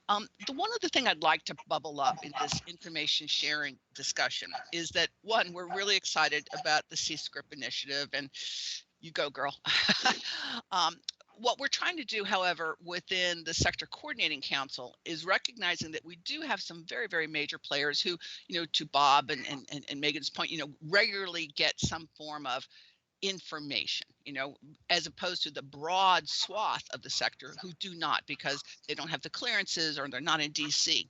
The one other thing I'd like to bubble up in this information sharing discussion is that, one, we're really excited about the CSCRIP initiative, and you go, girl. What we're trying to do, however, within the Sector Coordinating Council is recognizing that we do have some very, very major players who, to Bob and Megan's point, regularly get some form of information, as opposed to the broad swath of the sector who do not, because they don't have the clearances or they're not in DC.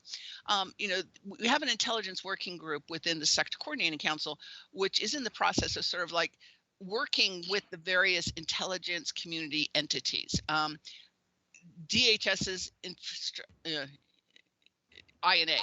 We have an intelligence working group within the Sector Coordinating Council, which is in the process of sort of like working with the various intelligence community entities. DHS's INA,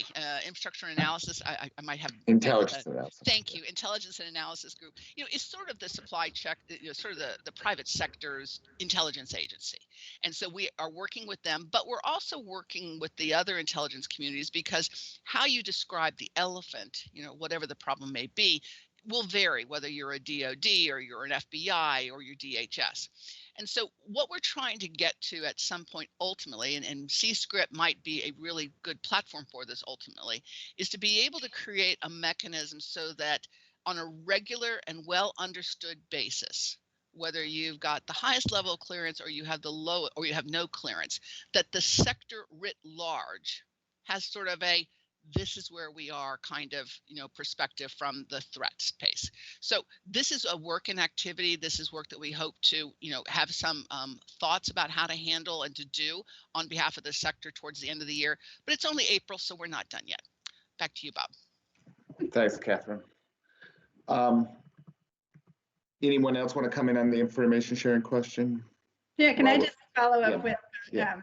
infrastructure and analysis. I might have intelligence analysis. Thank you, intelligence and analysis group. Is sort of the supply check, sort of the private sector's intelligence agency, and so we are working with them. But we're also working with the other intelligence communities, because how you describe the elephant, whatever the problem may be, will vary whether you're a DOD or you're an FBI or you're DHS. And so what we're trying to get to at some point ultimately, and CSCRIP might be a really good platform for this ultimately, is to be able to create a mechanism so that on a regular and well understood basis, whether you've got the highest level of clearance or you have the low or you have no clearance, that the sector writ large has sort of a this is where we are kind of, perspective from the threat space. So this is a work and activity. This is work that we hope to, have some thoughts about how to handle and to do on behalf of the sector towards the end of the year. But it's only April, so we're not done yet. Back to you, Bob. Thanks, Catherine. Anyone else want to come in on the information sharing question? Yeah, can I Robert? just follow up Yeah. with, Yeah.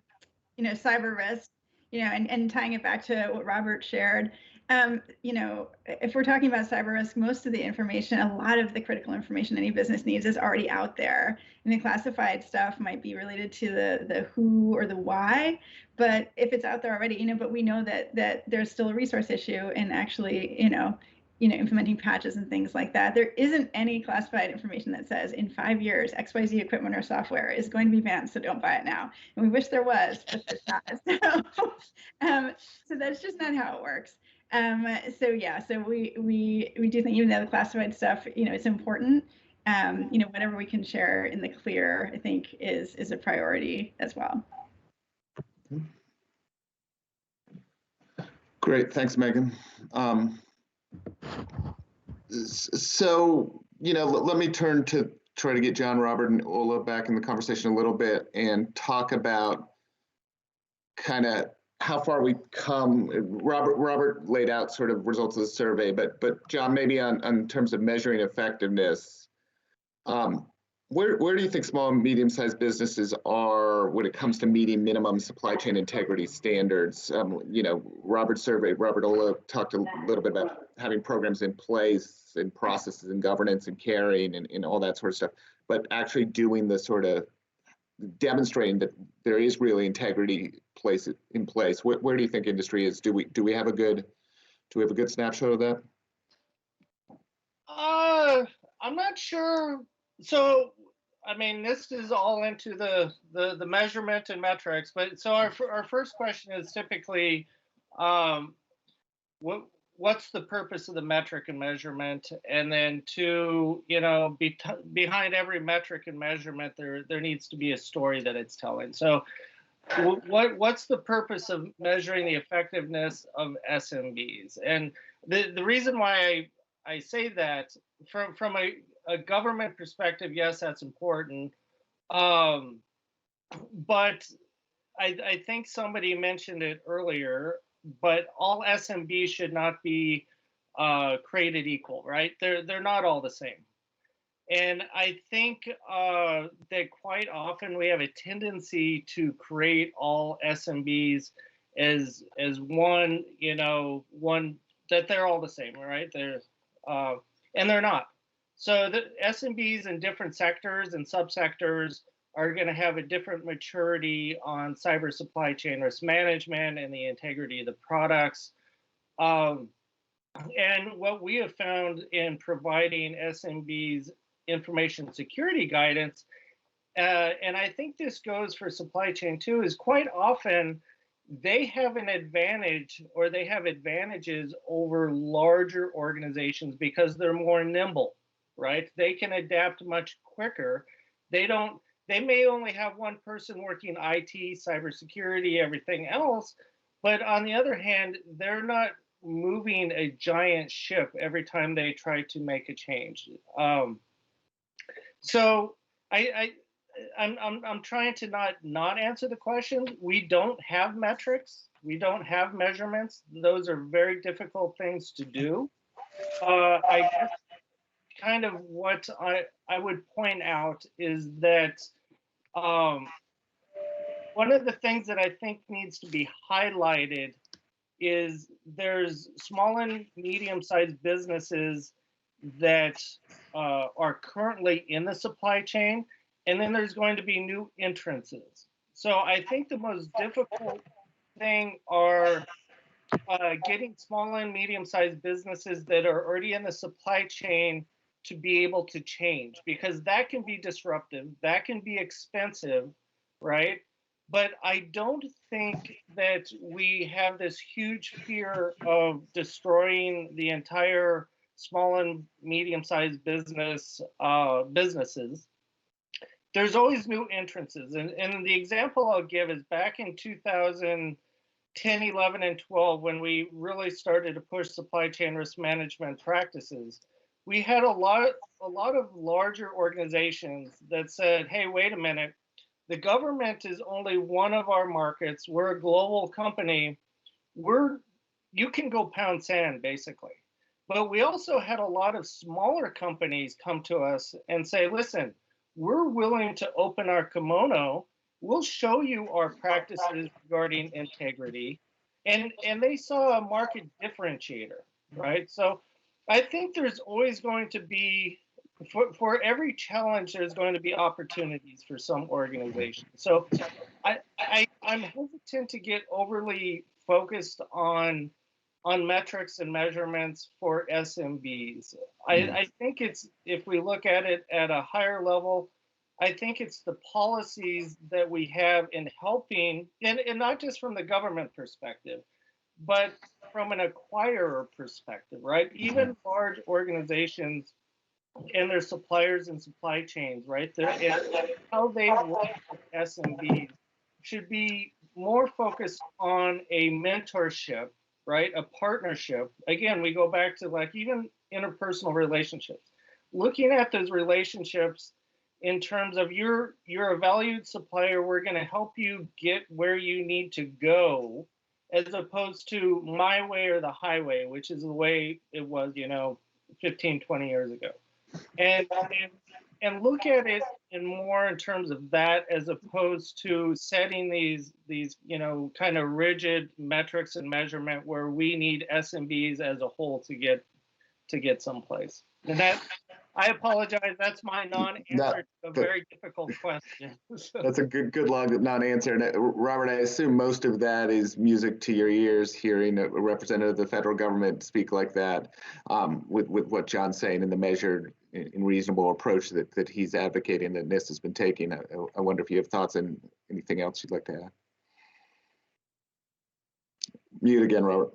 Cyber risk, and tying it back to what Robert shared. If we're talking about cyber risk, most of the information, a lot of the critical information any business needs is already out there. And the classified stuff might be related to the who or the why, but if it's out there already, but we know that there's still a resource issue in actually, implementing patches and things like that. There isn't any classified information that says in 5 years, XYZ equipment or software is going to be banned, so don't buy it now. And we wish there was, but there's not. So that's just not how it works. So we do think, even though the classified stuff, it's important, whatever we can share in the clear, I think is a priority as well. Great, thanks, Megan. So, let me turn to try to get John, Robert, and Ola back in the conversation a little bit and talk about kind of how far we've come. Robert laid out sort of results of the survey, but John, maybe on terms of measuring effectiveness, where do you think small and medium-sized businesses are when it comes to meeting minimum supply chain integrity standards? Robert surveyed, Robert, Ola talked a little bit about having programs in place and processes and governance and caring and all that sort of stuff, but actually doing the sort of demonstrating that there is really integrity in place. Where do you think industry is? Do we have a good snapshot of that? I'm not sure. So, this is all into the measurement and metrics. But so our first question is typically, what's the purpose of the metric and measurement? And then two, behind every metric and measurement, there needs to be a story that it's telling. So, what's the purpose of measuring the effectiveness of SMBs? And the reason why I say that from a government perspective, yes, that's important. But I think somebody mentioned it earlier, but all SMBs should not be created equal, right? They're not all the same. And I think that quite often we have a tendency to create all SMBs as one, that they're all the same, right? And they're not. So the SMBs in different sectors and subsectors are going to have a different maturity on cyber supply chain risk management and the integrity of the products. And what we have found in providing SMBs information security guidance, and I think this goes for supply chain too, is quite often they have an advantage, or they have advantages over larger organizations because they're more nimble, right? They can adapt much quicker. They may only have one person working IT, cybersecurity, everything else, but on the other hand, they're not moving a giant ship every time they try to make a change. So I'm trying to not answer the question. We don't have metrics. We don't have measurements. Those are very difficult things to do. I guess kind of what I would point out is that one of the things that I think needs to be highlighted is there's small and medium-sized businesses that are currently in the supply chain, and then there's going to be new entrances. So I think the most difficult thing are getting small and medium-sized businesses that are already in the supply chain to be able to change, because that can be disruptive, that can be expensive, right? But I don't think that we have this huge fear of destroying the entire small and medium-sized businesses. There's always new entrances. And the example I'll give is back in 2010, 10, 11, and 12, when we really started to push supply chain risk management practices, we had a lot of larger organizations that said, hey, wait a minute, the government is only one of our markets. We're a global company. You can go pound sand, basically. But we also had a lot of smaller companies come to us and say, listen, we're willing to open our kimono. We'll show you our practices regarding integrity. And they saw a market differentiator, right? So I think there's always going to be, for every challenge, there's going to be opportunities for some organizations. So I'm hesitant to get overly focused on metrics and measurements for SMBs. I think it's, if we look at it at a higher level, I think it's the policies that we have in helping, and not just from the government perspective, but from an acquirer perspective, right? Even large organizations and their suppliers and supply chains, right? How they work with SMBs should be more focused on a mentorship, right? A partnership. Again, we go back to like even interpersonal relationships. Looking at those relationships in terms of you're a valued supplier, we're going to help you get where you need to go, as opposed to my way or the highway, which is the way it was, 15, 20 years ago. And look at it more in terms of that, as opposed to setting these kind of rigid metrics and measurement where we need SMBs as a whole to get someplace. And that, I apologize, that's my non-answer to a very difficult question. That's a good long non-answer. And Robert, I assume most of that is music to your ears, hearing a representative of the federal government speak like that, with what John's saying and the measured and reasonable approach that he's advocating, that NIST has been taking. I wonder if you have thoughts on anything else you'd like to add. Mute again, Robert.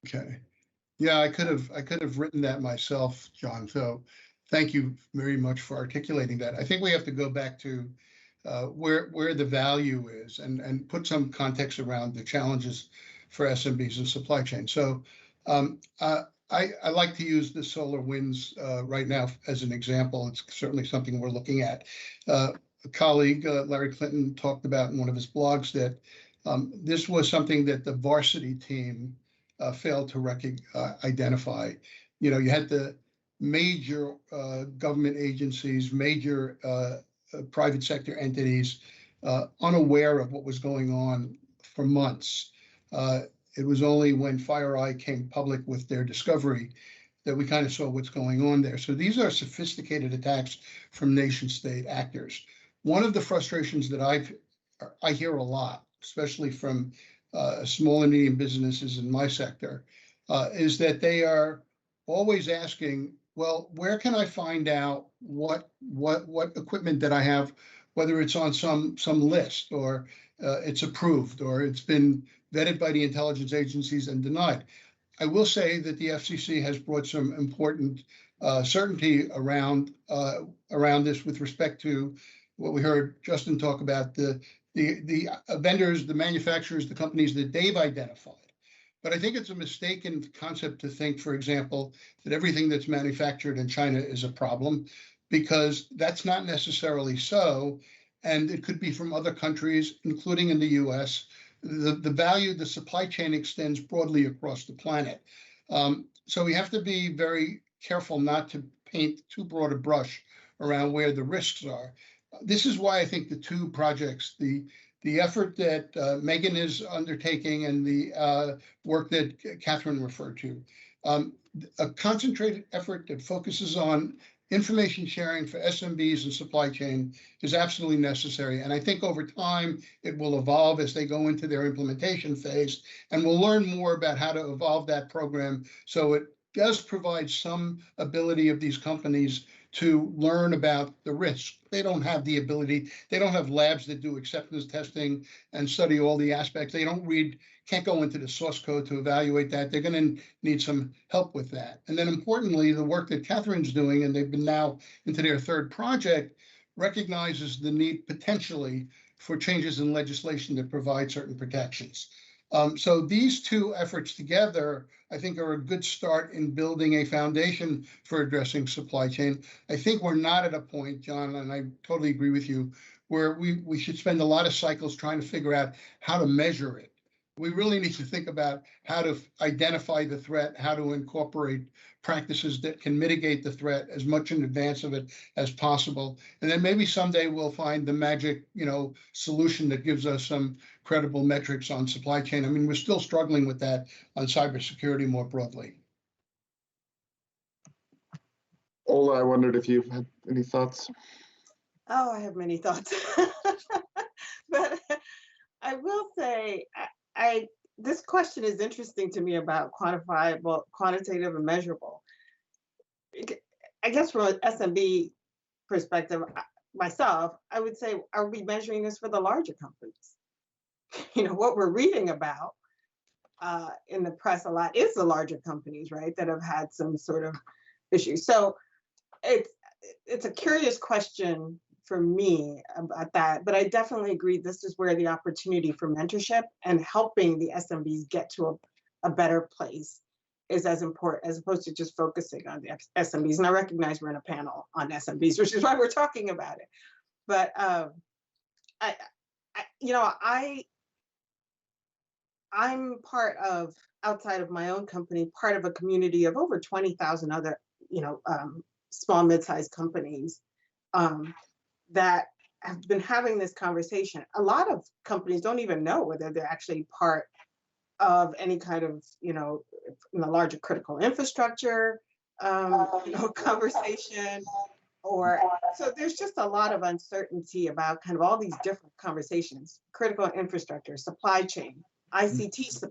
Okay. Yeah, I could have written that myself, John. So thank you very much for articulating that. I think we have to go back to where the value is and put some context around the challenges for SMBs and supply chain. So I like to use the solar winds right now as an example. It's certainly something we're looking at. A colleague, Larry Clinton, talked about in one of his blogs that this was something that the varsity team failed to identify. You had the major government agencies, major private sector entities unaware of what was going on for months. It was only when FireEye came public with their discovery that we kind of saw what's going on there. So these are sophisticated attacks from nation state actors. One of the frustrations that I hear a lot, especially from small and medium businesses in my sector, is that they are always asking, well, where can I find out what equipment that I have, whether it's on some list or it's approved or it's been vetted by the intelligence agencies and denied. I will say that the FCC has brought some important certainty around this with respect to what we heard Justin talk about, the vendors, the manufacturers, the companies that they've identified. But I think it's a mistaken concept to think, for example, that everything that's manufactured in China is a problem, because that's not necessarily so. And it could be from other countries, including in the US. The supply chain extends broadly across the planet. So we have to be very careful not to paint too broad a brush around where the risks are. This is why I think the two projects, the effort that Megan is undertaking and the work that Catherine referred to, a concentrated effort that focuses on information sharing for SMBs and supply chain is absolutely necessary. And I think over time, it will evolve as they go into their implementation phase. And we'll learn more about how to evolve that program so it does provide some ability of these companies to learn about the risk. They don't have the ability, they don't have labs that do acceptance testing and study all the aspects. They can't go into the source code to evaluate that. They're going to need some help with that. And then importantly, the work that Catherine's doing, and they've been now into their third project, recognizes the need potentially for changes in legislation that provide certain protections. So these two efforts together, I think, are a good start in building a foundation for addressing supply chain. I think we're not at a point, John, and I totally agree with you, where we should spend a lot of cycles trying to figure out how to measure it. We really need to think about how to identify the threat, how to incorporate practices that can mitigate the threat as much in advance of it as possible. And then maybe someday we'll find the magic, solution that gives us some credible metrics on supply chain. I mean, we're still struggling with that on cybersecurity more broadly. Ola, I wondered if you had any thoughts. Oh, I have many thoughts. But I will say, this question is interesting to me about quantifiable, quantitative, and measurable. I guess from an SMB perspective, myself, I would say, are we measuring this for the larger companies? What we're reading about in the press a lot is the larger companies, right, that have had some sort of issue. So it's a curious question for me about that, but I definitely agree this is where the opportunity for mentorship and helping the SMBs get to a better place is as important, as opposed to just focusing on the SMBs. And I recognize we're in a panel on SMBs, which is why we're talking about it. But I'm part of, outside of my own company, part of a community of over 20,000 other, small, mid-sized companies that have been having this conversation. A lot of companies don't even know whether they're actually part of any kind of, in the larger critical infrastructure, conversation, or so there's just a lot of uncertainty about kind of all these different conversations: critical infrastructure, supply chain, ICT,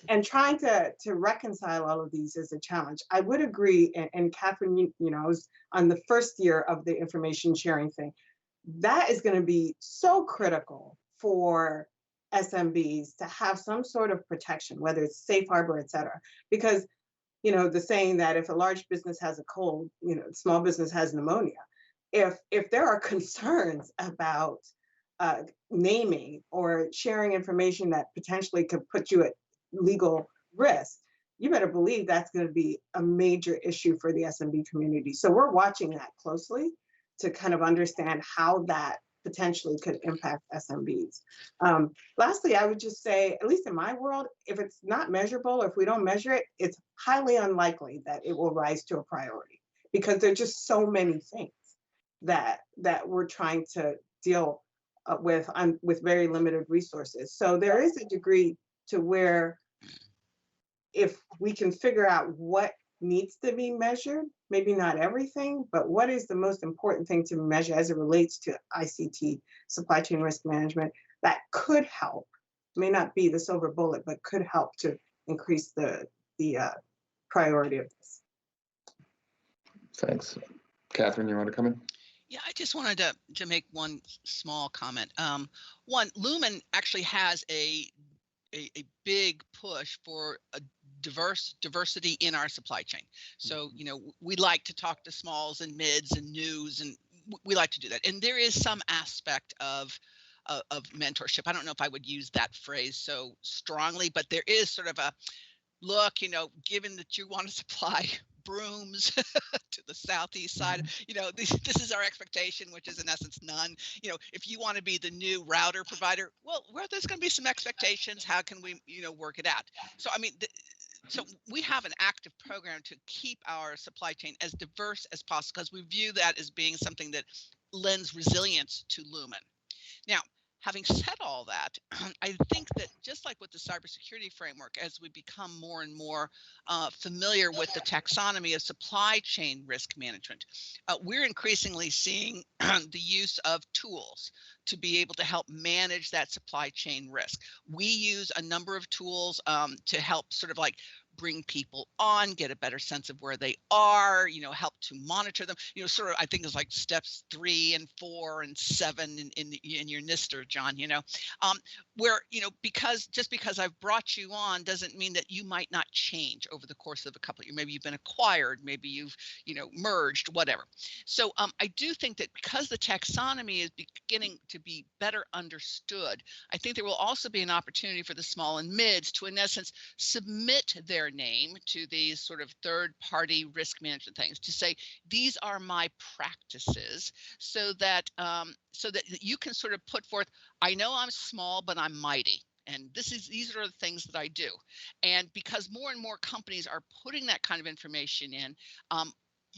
and trying to reconcile all of these is a challenge. I would agree, and Catherine, was on the first year of the information sharing thing. That is going to be so critical for SMBs to have some sort of protection, whether it's safe harbor, et cetera. Because, the saying that if a large business has a cold, small business has pneumonia. If there are concerns about naming or sharing information that potentially could put you at legal risk, you better believe that's going to be a major issue for the SMB community. So we're watching that closely to kind of understand how that potentially could impact SMBs. Lastly, I would just say, at least in my world, if it's not measurable, or if we don't measure it, it's highly unlikely that it will rise to a priority, because there are just so many things that we're trying to deal with very limited resources. So there is a degree to where if we can figure out what needs to be measured, maybe not everything, but what is the most important thing to measure as it relates to ICT, supply chain risk management, that could help, may not be the silver bullet, but could help to increase the priority of this. Thanks. Catherine, you want to come in? Yeah, I just wanted to make one small comment. One, Lumen actually has a big push for a diversity in our supply chain. So, we like to talk to smalls and mids and news, and we like to do that. And there is some aspect of mentorship. I don't know if I would use that phrase so strongly, but there is sort of a look, given that you want to supply brooms to the southeast side, this is our expectation, which is in essence none. If you want to be the new router provider, well, there's going to be some expectations. How can we, work it out? So, so we have an active program to keep our supply chain as diverse as possible, because we view that as being something that lends resilience to Lumen. Now, having said all that, I think that just like with the cybersecurity framework, as we become more and more familiar with the taxonomy of supply chain risk management, we're increasingly seeing the use of tools to be able to help manage that supply chain risk. We use a number of tools to help sort of like bring people on, get a better sense of where they are, help to monitor them, sort of, I think it's like steps 3 and 4 and 7 in your NISTR, John, where, because I've brought you on doesn't mean that you might not change over the course of a couple of years. Maybe you've been acquired, maybe you've, merged, whatever. So I do think that because the taxonomy is beginning to be better understood, I think there will also be an opportunity for the small and mids to, in essence, submit their name to these sort of third-party risk management things to say, these are my practices, so that you can sort of put forth, I know I'm small, but I'm mighty. And these are the things that I do. And because more and more companies are putting that kind of information in,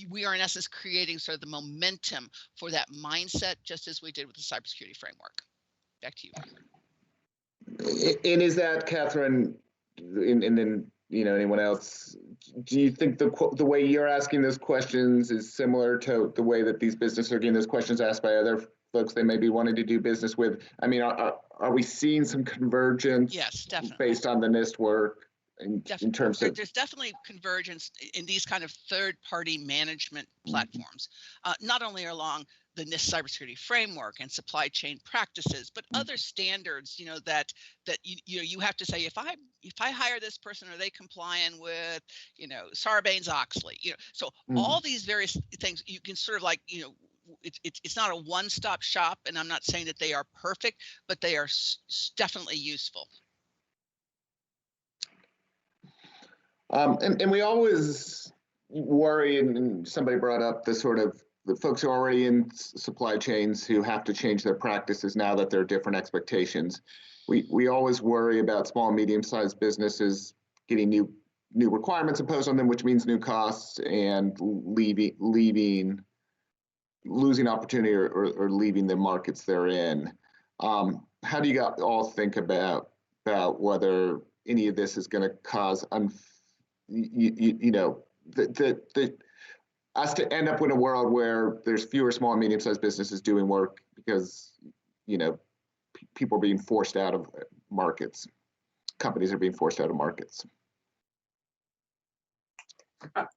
we are in essence creating sort of the momentum for that mindset, just as we did with the cybersecurity framework. Back to you, Catherine. And is that, Catherine, and then anyone else, do you think the way you're asking those questions is similar to the way that these businesses are getting those questions asked by other folks they may be wanting to do business with? I mean, are we seeing some convergence? Yes, definitely. Based on the NIST work in terms of? There's definitely convergence in these kind of third-party management platforms, not only along the NIST cybersecurity framework and supply chain practices, but other standards, that you have to say, if I hire this person, are they compliant with, Sarbanes-Oxley, so all these various things you can sort of like, it's not a one-stop shop, and I'm not saying that they are perfect, but they are definitely useful. And we always worry, and somebody brought up the sort of the folks who are already in supply chains who have to change their practices now that there are different expectations. We always worry about small and medium-sized businesses getting new requirements imposed on them, which means new costs, and losing opportunity or leaving the markets they're in. How do you all think about whether any of this is going to cause us to end up in a world where there's fewer small and medium-sized businesses doing work because, people are being forced out of markets. Companies are being forced out of markets.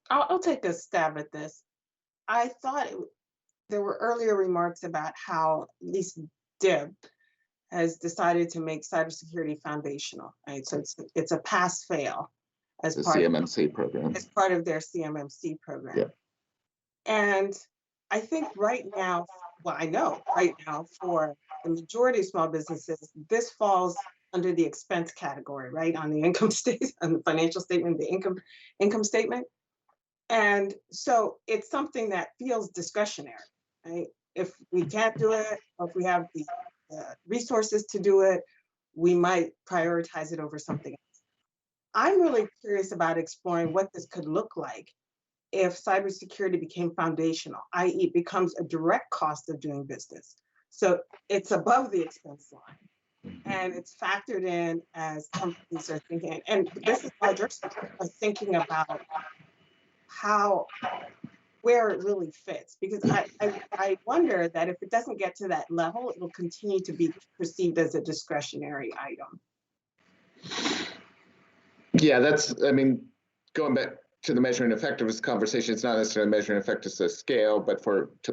I'll take a stab at this. I thought there were earlier remarks about how at least DIB has decided to make cybersecurity foundational, right? So it's a pass-fail as the part CMMC program. As part of their CMMC program. Yeah. And I think right now, I know right now for the majority of small businesses, this falls under the expense category, right? On the income statement, on the financial statement, the income statement. And so it's something that feels discretionary, right? If we can't do it, or if we have the resources to do it, we might prioritize it over something else. I'm really curious about exploring what this could look like if cybersecurity became foundational, i.e. it becomes a direct cost of doing business. So it's above the expense line and it's factored in as companies are thinking, and this is why they're thinking about where it really fits, because I wonder that if it doesn't get to that level, it will continue to be perceived as a discretionary item. Yeah, going back to the measuring effectiveness conversation, it's not necessarily measuring effectiveness at scale, but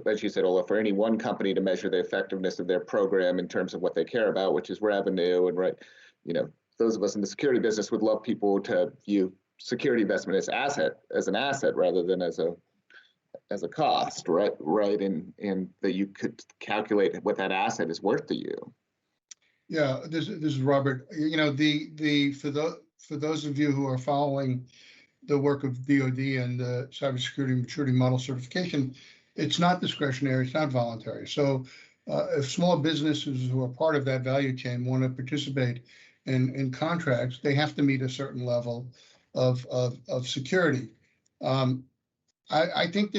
as you said, Ola, for any one company to measure the effectiveness of their program in terms of what they care about, which is revenue, and those of us in the security business would love people to view security investment as an asset rather than as a cost, right? And that you could calculate what that asset is worth to you. Yeah, this is Robert. For those of you who are following the work of DoD and the cybersecurity maturity model certification, it's not discretionary, it's not voluntary. So if small businesses who are part of that value chain want to participate in contracts, they have to meet a certain level of security. I think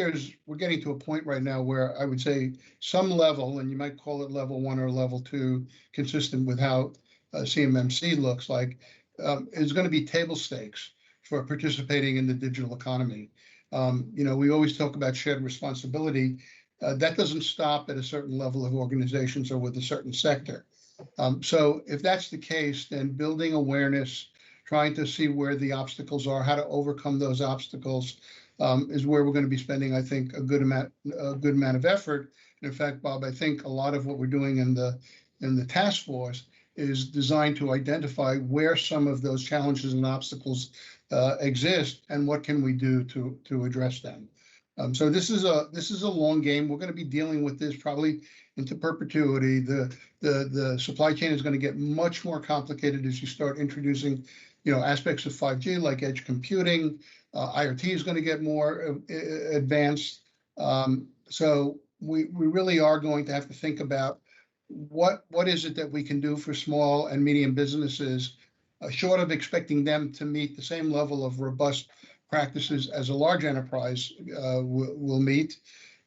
we're getting to a point right now where I would say some level, and you might call it level 1 or level 2, consistent with how CMMC looks like, is going to be table stakes for participating in the digital economy. We always talk about shared responsibility. That doesn't stop at a certain level of organizations or with a certain sector. So if that's the case, then building awareness, trying to see where the obstacles are, how to overcome those obstacles, is where we're going to be spending, I think, a good amount of effort. And in fact, Bob, I think a lot of what we're doing in the task force is designed to identify where some of those challenges and obstacles exist and what can we do to address them. So this is a long game. We're going to be dealing with this probably into perpetuity. The supply chain is going to get much more complicated as you start introducing, aspects of 5G like edge computing. IoT is going to get more advanced. So we really are going to have to think about what is it that we can do for small and medium businesses, short of expecting them to meet the same level of robust practices as a large enterprise will meet.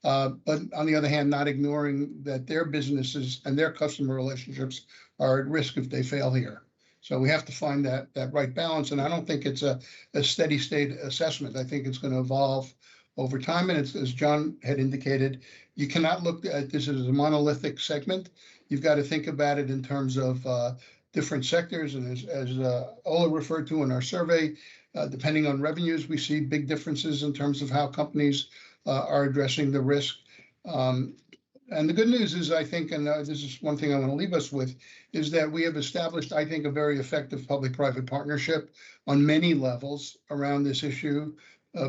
But on the other hand, not ignoring that their businesses and their customer relationships are at risk if they fail here. So we have to find that right balance. And I don't think it's a steady state assessment. I think it's going to evolve over time. And it's, as John had indicated, you cannot look at this as a monolithic segment. You've got to think about it in terms of different sectors. And as Ola referred to in our survey, depending on revenues, we see big differences in terms of how companies are addressing the risk. And the good news is, I think, and this is one thing I want to leave us with, is that we have established, I think, a very effective public-private partnership on many levels around this issue,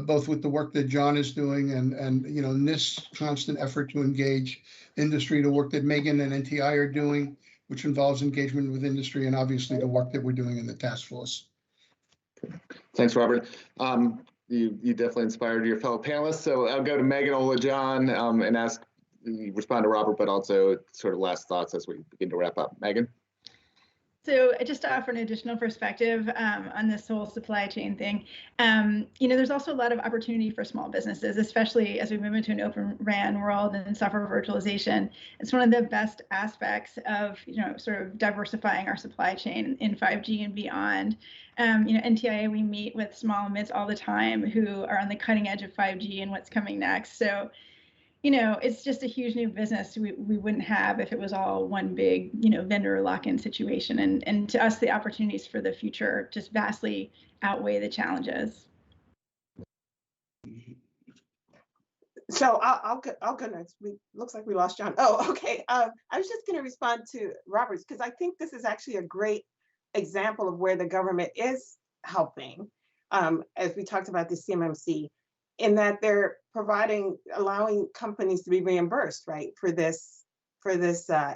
both with the work that John is doing and in this constant effort to engage industry, the work that Megan and NTI are doing, which involves engagement with industry, and obviously the work that we're doing in the task force. Thanks, Robert. You definitely inspired your fellow panelists. So I'll go to Megan, Ola, John, and ask you respond to Robert, but also sort of last thoughts as we begin to wrap up. Megan? So just to offer an additional perspective on this whole supply chain thing, there's also a lot of opportunity for small businesses, especially as we move into an open RAN world and software virtualization. It's one of the best aspects of, sort of diversifying our supply chain in 5G and beyond. NTIA, we meet with small and mids all the time who are on the cutting edge of 5G and what's coming next. So it's just a huge new business we wouldn't have if it was all one big, vendor lock-in situation. And to us, the opportunities for the future just vastly outweigh the challenges. So I'll go next. Looks like we lost John. Oh, okay. I was just going to respond to Robert's because I think this is actually a great example of where the government is helping, as we talked about the CMMC, in that they're allowing companies to be reimbursed, right, for this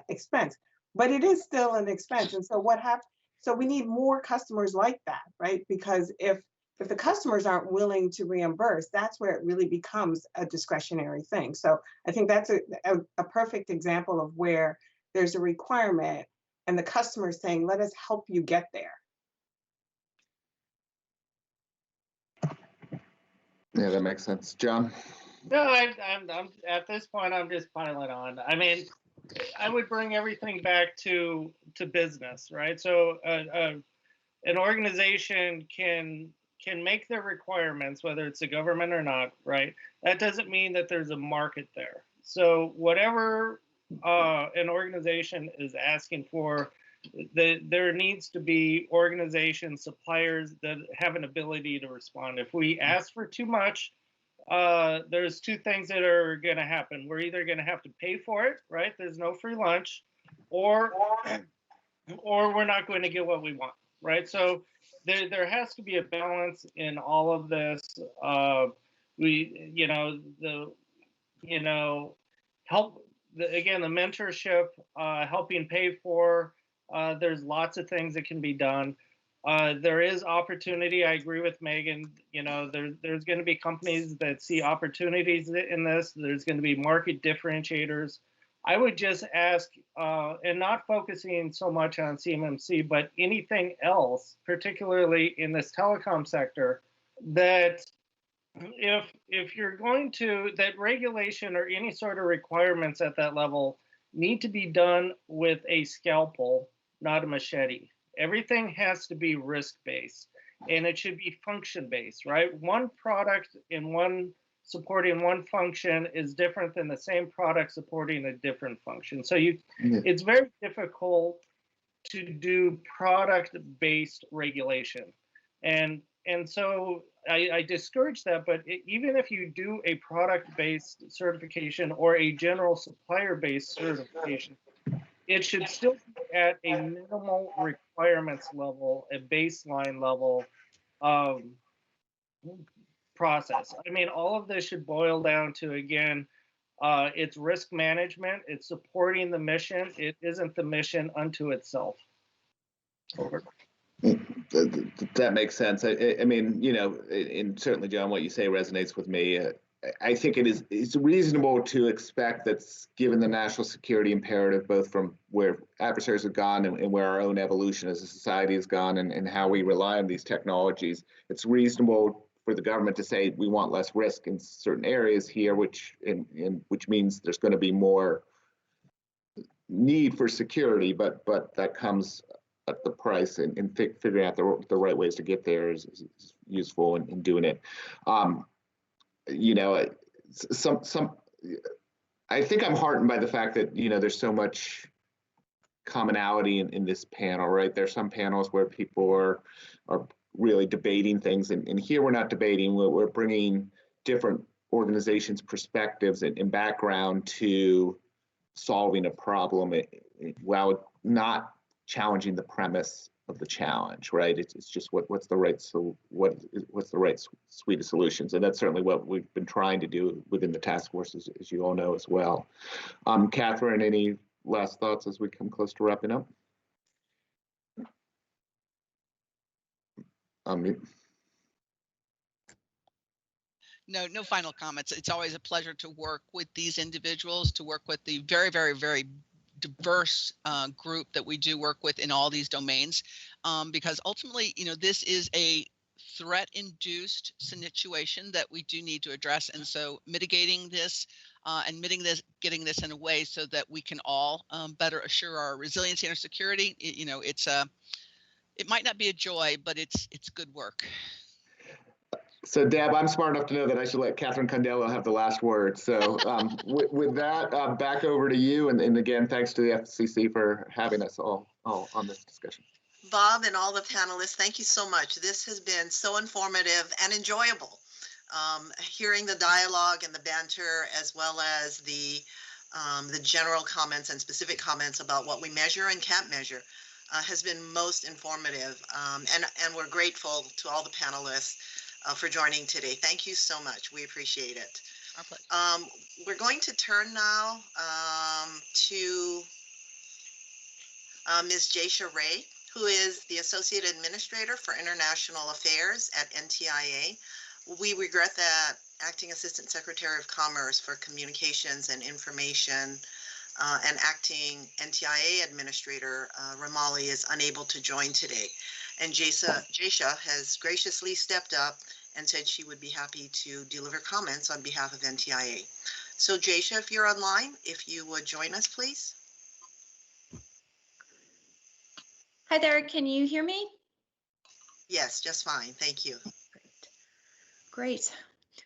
expense. But it is still an expense. And so what happens? So we need more customers like that, right? Because if the customers aren't willing to reimburse, that's where it really becomes a discretionary thing. So I think that's a perfect example of where there's a requirement and the customer is saying, let us help you get there. Yeah, that makes sense. John? No, I'm at this point, I'm just piling on. I mean, I would bring everything back to business, right? So an organization can make their requirements, whether it's a government or not, right? That doesn't mean that there's a market there. So whatever an organization is asking for, there needs to be organizations, suppliers that have an ability to respond. If we ask for too much, there's two things that are going to happen. We're either going to have to pay for it, right? There's no free lunch, or we're not going to get what we want, right? So there has to be a balance in all of this. The mentorship, helping pay for. There's lots of things that can be done. There is opportunity. I agree with Megan. There's going to be companies that see opportunities in this. There's going to be market differentiators. I would just ask, and not focusing so much on CMMC, but anything else, particularly in this telecom sector, that if you're going to, that regulation or any sort of requirements at that level need to be done with a scalpel, not a machete. Everything has to be risk-based, and it should be function-based, right? One product in one supporting one function is different than the same product supporting a different function. So it's very difficult to do product-based regulation. And so I discourage that, but even if you do a product-based certification or a general supplier-based certification, it should still be at a minimal requirements level, a baseline level of process. I mean, all of this should boil down to, again, it's risk management, it's supporting the mission, it isn't the mission unto itself. Over. That makes sense. I mean, you know, and certainly, John, what you say resonates with me. I think it's reasonable to expect that, given the national security imperative, both from where adversaries have gone and where our own evolution as a society has gone, and how we rely on these technologies, it's reasonable for the government to say we want less risk in certain areas here, which means there's going to be more need for security, but that comes at the price, and figuring out the right ways to get there is useful in doing it. You know, I think I'm heartened by the fact that, you know, there's so much commonality in this panel, right? There's some panels where people are really debating things, and here we're not debating. We're bringing different organizations' perspectives and background to solving a problem, while not challenging the premise of the challenge, right? It's just what's the right suite of solutions, and that's certainly what we've been trying to do within the task force, as you all know as well. Catherine, any last thoughts as we come close to wrapping up? No final comments. It's always a pleasure to work with these individuals, to work with the very, very, very diverse group that we do work with in all these domains, because ultimately, you know, this is a threat-induced situation that we do need to address, and so mitigating this and getting this in a way so that we can all better assure our resiliency and our security. You know, it might not be a joy, but it's good work. So, Deb, I'm smart enough to know that I should let Catherine Condello have the last word. So with that, back over to you. And again, thanks to the FCC for having us all on this discussion. Bob and all the panelists, thank you so much. This has been so informative and enjoyable. Hearing the dialogue and the banter, as well as the general comments and specific comments about what we measure and can't measure, has been most informative. And we're grateful to all the panelists for joining today. Thank you so much. We appreciate it. Our pleasure. We're going to turn now to Ms. Jaysha Ray, who is the Associate Administrator for International Affairs at NTIA. We regret that Acting Assistant Secretary of Commerce for Communications and Information and Acting NTIA Administrator Ramali is unable to join today. And Jaysha has graciously stepped up and said she would be happy to deliver comments on behalf of NTIA. So Jaysha, if you're online, if you would join us, please. Hi there, can you hear me? Yes, just fine, thank you. Great.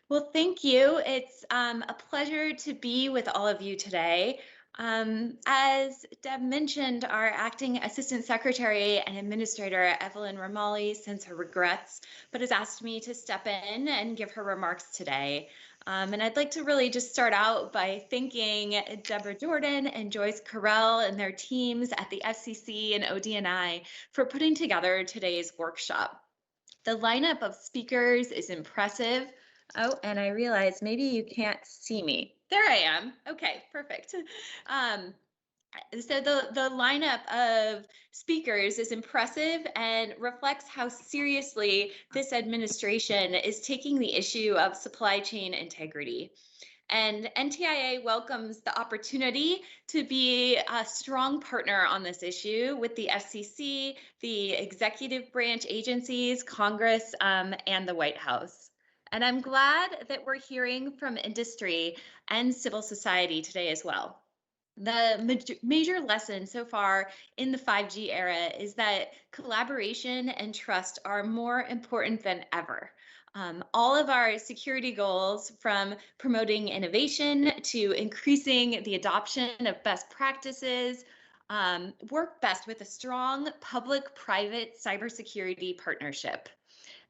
Well, thank you. It's a pleasure to be with all of you today. As Deb mentioned, our Acting Assistant Secretary and Administrator, Evelyn Ramali, sends her regrets, but has asked me to step in and give her remarks today. And I'd like to really just start out by thanking Deborah Jordan and Joyce Carell and their teams at the FCC and ODNI for putting together today's workshop. The lineup of speakers is impressive. Oh, and I realize maybe you can't see me. There I am. Okay, perfect. So the lineup of speakers is impressive and reflects how seriously this administration is taking the issue of supply chain integrity. And NTIA welcomes the opportunity to be a strong partner on this issue with the FCC, the executive branch agencies, Congress, and the White House. And I'm glad that we're hearing from industry and civil society today as well. The major lesson so far in the 5G era is that collaboration and trust are more important than ever. All of our security goals, from promoting innovation to increasing the adoption of best practices, work best with a strong public-private cybersecurity partnership.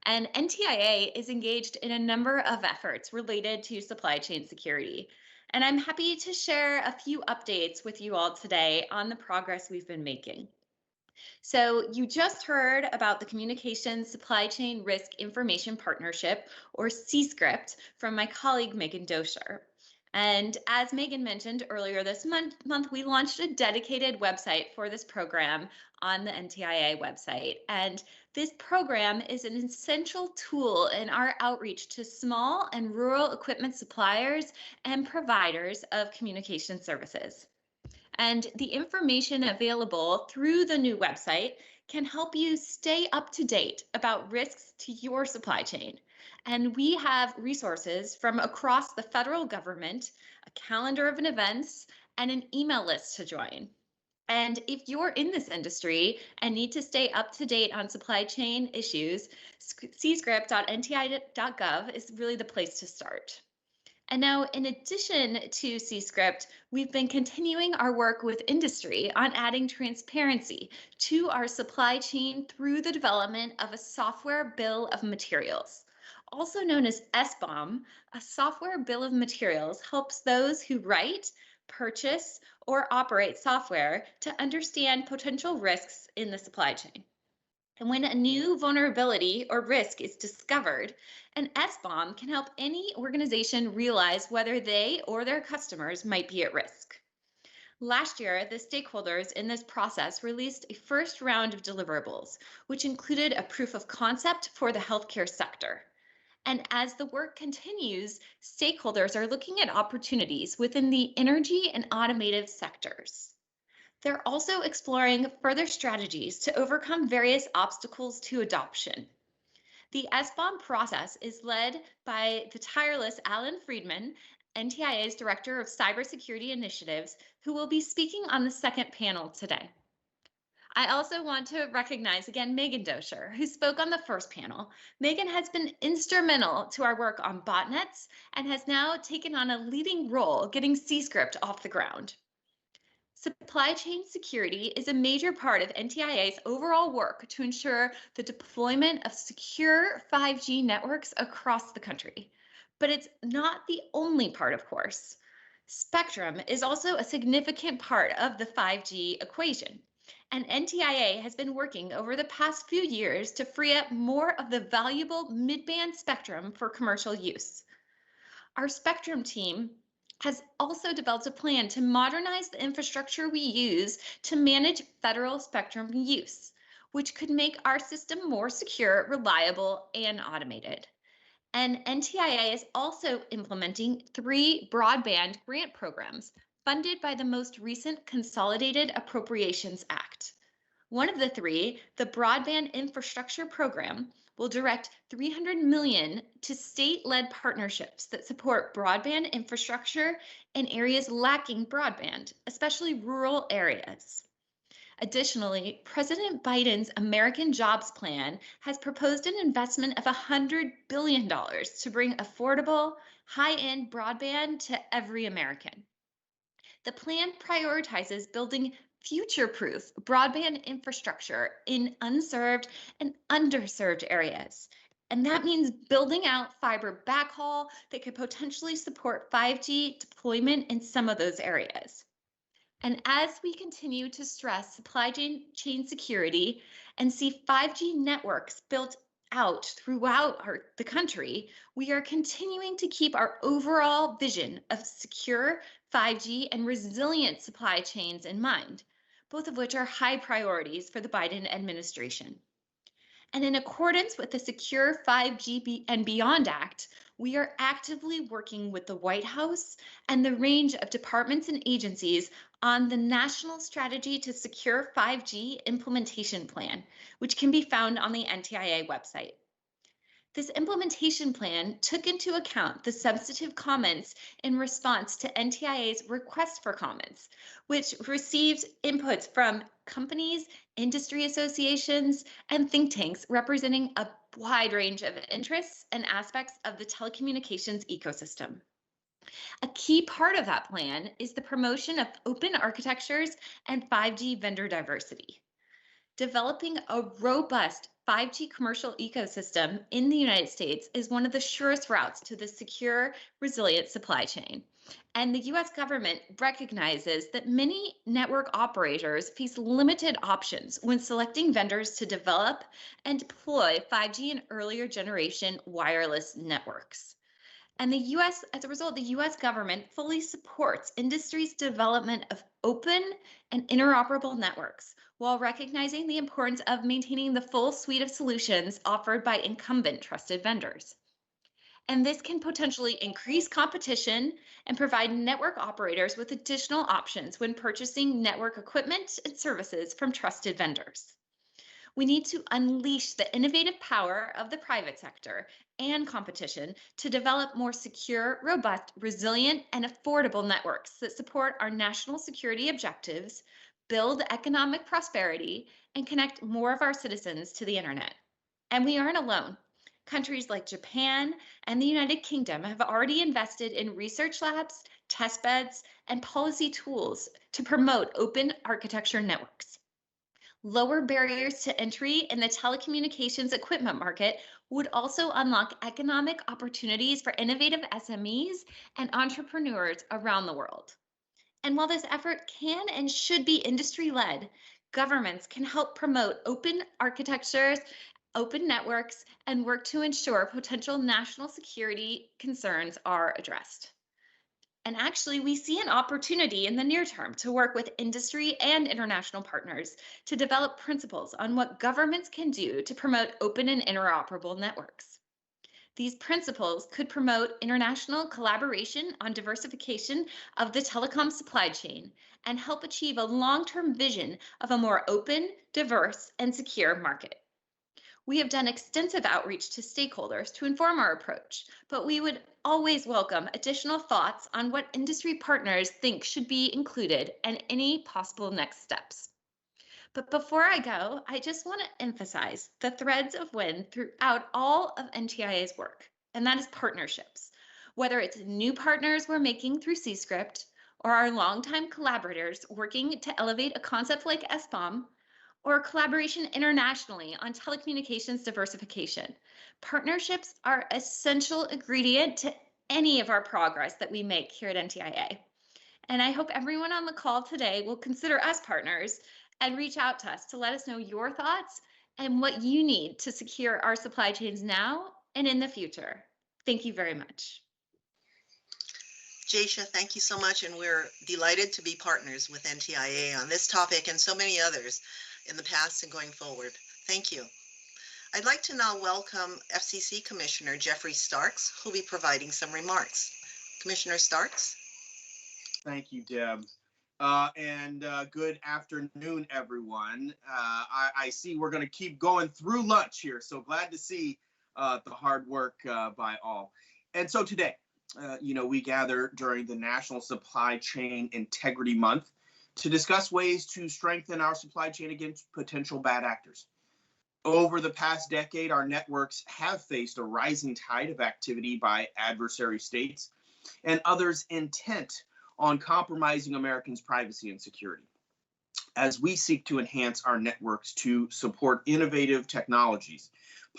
And NTIA is engaged in a number of efforts related to supply chain security. And I'm happy to share a few updates with you all today on the progress we've been making. So you just heard about the Communications Supply Chain Risk Information Partnership, or CSCRIPT, from my colleague Megan Dosher. And as Megan mentioned earlier this month, we launched a dedicated website for this program on the NTIA website. And this program is an essential tool in our outreach to small and rural equipment suppliers and providers of communication services. And the information available through the new website can help you stay up to date about risks to your supply chain. And we have resources from across the federal government, a calendar of events, and an email list to join. And if you're in this industry and need to stay up to date on supply chain issues, cscript.nti.gov is really the place to start. And now, in addition to CSCRIPT, we've been continuing our work with industry on adding transparency to our supply chain through the development of a software bill of materials. Also known as SBOM, a software bill of materials helps those who write, purchase, or operate software to understand potential risks in the supply chain. And when a new vulnerability or risk is discovered, an SBOM can help any organization realize whether they or their customers might be at risk. Last year, the stakeholders in this process released a first round of deliverables, which included a proof of concept for the healthcare sector. And as the work continues, stakeholders are looking at opportunities within the energy and automotive sectors. They're also exploring further strategies to overcome various obstacles to adoption. The SBOM process is led by the tireless Alan Friedman, NTIA's Director of Cybersecurity Initiatives, who will be speaking on the second panel today. I also want to recognize again Megan Dosher, who spoke on the first panel. Megan has been instrumental to our work on botnets and has now taken on a leading role getting CSCRIPT off the ground. Supply chain security is a major part of NTIA's overall work to ensure the deployment of secure 5G networks across the country. But it's not the only part, of course. Spectrum is also a significant part of the 5G equation, and NTIA has been working over the past few years to free up more of the valuable mid-band spectrum for commercial use. Our Spectrum team has also developed a plan to modernize the infrastructure we use to manage federal spectrum use, which could make our system more secure, reliable, and automated. And NTIA is also implementing 3 broadband grant programs funded by the most recent Consolidated Appropriations Act. One of the 3, the Broadband Infrastructure Program, will direct $300 million to state-led partnerships that support broadband infrastructure in areas lacking broadband, especially rural areas. Additionally, President Biden's American Jobs Plan has proposed an investment of $100 billion to bring affordable, high-end broadband to every American. The plan prioritizes building future-proof broadband infrastructure in unserved and underserved areas. And that means building out fiber backhaul that could potentially support 5G deployment in some of those areas. And as we continue to stress supply chain security and see 5G networks built out throughout the country, we are continuing to keep our overall vision of secure 5G and resilient supply chains in mind, both of which are high priorities for the Biden administration. And in accordance with the Secure 5G and Beyond Act, we are actively working with the White House and the range of departments and agencies on the National Strategy to Secure 5G Implementation Plan, which can be found on the NTIA website. This implementation plan took into account the substantive comments in response to NTIA's request for comments, which received inputs from companies, industry associations, and think tanks representing a wide range of interests and aspects of the telecommunications ecosystem. A key part of that plan is the promotion of open architectures and 5G vendor diversity. Developing a robust 5G commercial ecosystem in the United States is one of the surest routes to the secure, resilient supply chain. And the US government recognizes that many network operators face limited options when selecting vendors to develop and deploy 5G and earlier generation wireless networks. And as a result, the US government fully supports industry's development of open and interoperable networks, while recognizing the importance of maintaining the full suite of solutions offered by incumbent trusted vendors. And this can potentially increase competition and provide network operators with additional options when purchasing network equipment and services from trusted vendors. We need to unleash the innovative power of the private sector and competition to develop more secure, robust, resilient, and affordable networks that support our national security objectives, build economic prosperity, and connect more of our citizens to the internet. And we aren't alone. Countries like Japan and the United Kingdom have already invested in research labs, test beds, and policy tools to promote open architecture networks. Lower barriers to entry in the telecommunications equipment market would also unlock economic opportunities for innovative SMEs and entrepreneurs around the world. And while this effort can and should be industry-led, governments can help promote open architectures, open networks, and work to ensure potential national security concerns are addressed. And actually, we see an opportunity in the near term to work with industry and international partners to develop principles on what governments can do to promote open and interoperable networks. These principles could promote international collaboration on diversification of the telecom supply chain and help achieve a long-term vision of a more open, diverse, and secure market. We have done extensive outreach to stakeholders to inform our approach, but we would always welcome additional thoughts on what industry partners think should be included and any possible next steps. But before I go, I just want to emphasize the threads of win throughout all of NTIA's work, and that is partnerships. Whether it's new partners we're making through C-Script or our longtime collaborators working to elevate a concept like SBOM, or collaboration internationally on telecommunications diversification. Partnerships are an essential ingredient to any of our progress that we make here at NTIA. And I hope everyone on the call today will consider us partners and reach out to us to let us know your thoughts and what you need to secure our supply chains now and in the future. Thank you very much. Jaysha, thank you so much, and we're delighted to be partners with NTIA on this topic and so many others in the past and going forward. Thank you. I'd like to now welcome FCC Commissioner Jeffrey Starks, who'll be providing some remarks. Commissioner Starks. Thank you, Deb. Good afternoon, everyone. I see we're going to keep going through lunch here, so glad to see the hard work by all. And so today, we gather during the National Supply Chain Integrity Month to discuss ways to strengthen our supply chain against potential bad actors. Over the past decade, our networks have faced a rising tide of activity by adversary states and others intent on compromising Americans' privacy and security. As we seek to enhance our networks to support innovative technologies,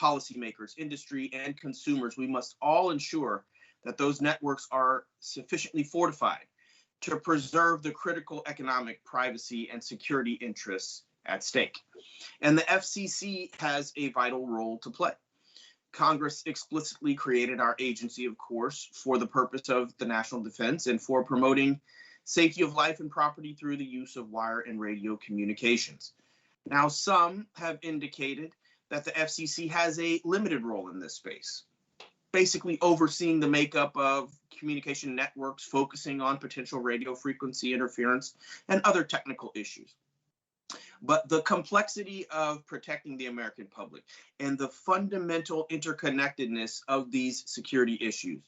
policymakers, industry, and consumers, we must all ensure that those networks are sufficiently fortified to preserve the critical economic, privacy, and security interests at stake. And the FCC has a vital role to play. Congress explicitly created our agency, of course, for the purpose of the national defense and for promoting safety of life and property through the use of wire and radio communications. Now, some have indicated that the FCC has a limited role in this space, basically overseeing the makeup of communication networks, focusing on potential radio frequency interference and other technical issues. but the complexity of protecting the American public and the fundamental interconnectedness of these security issues,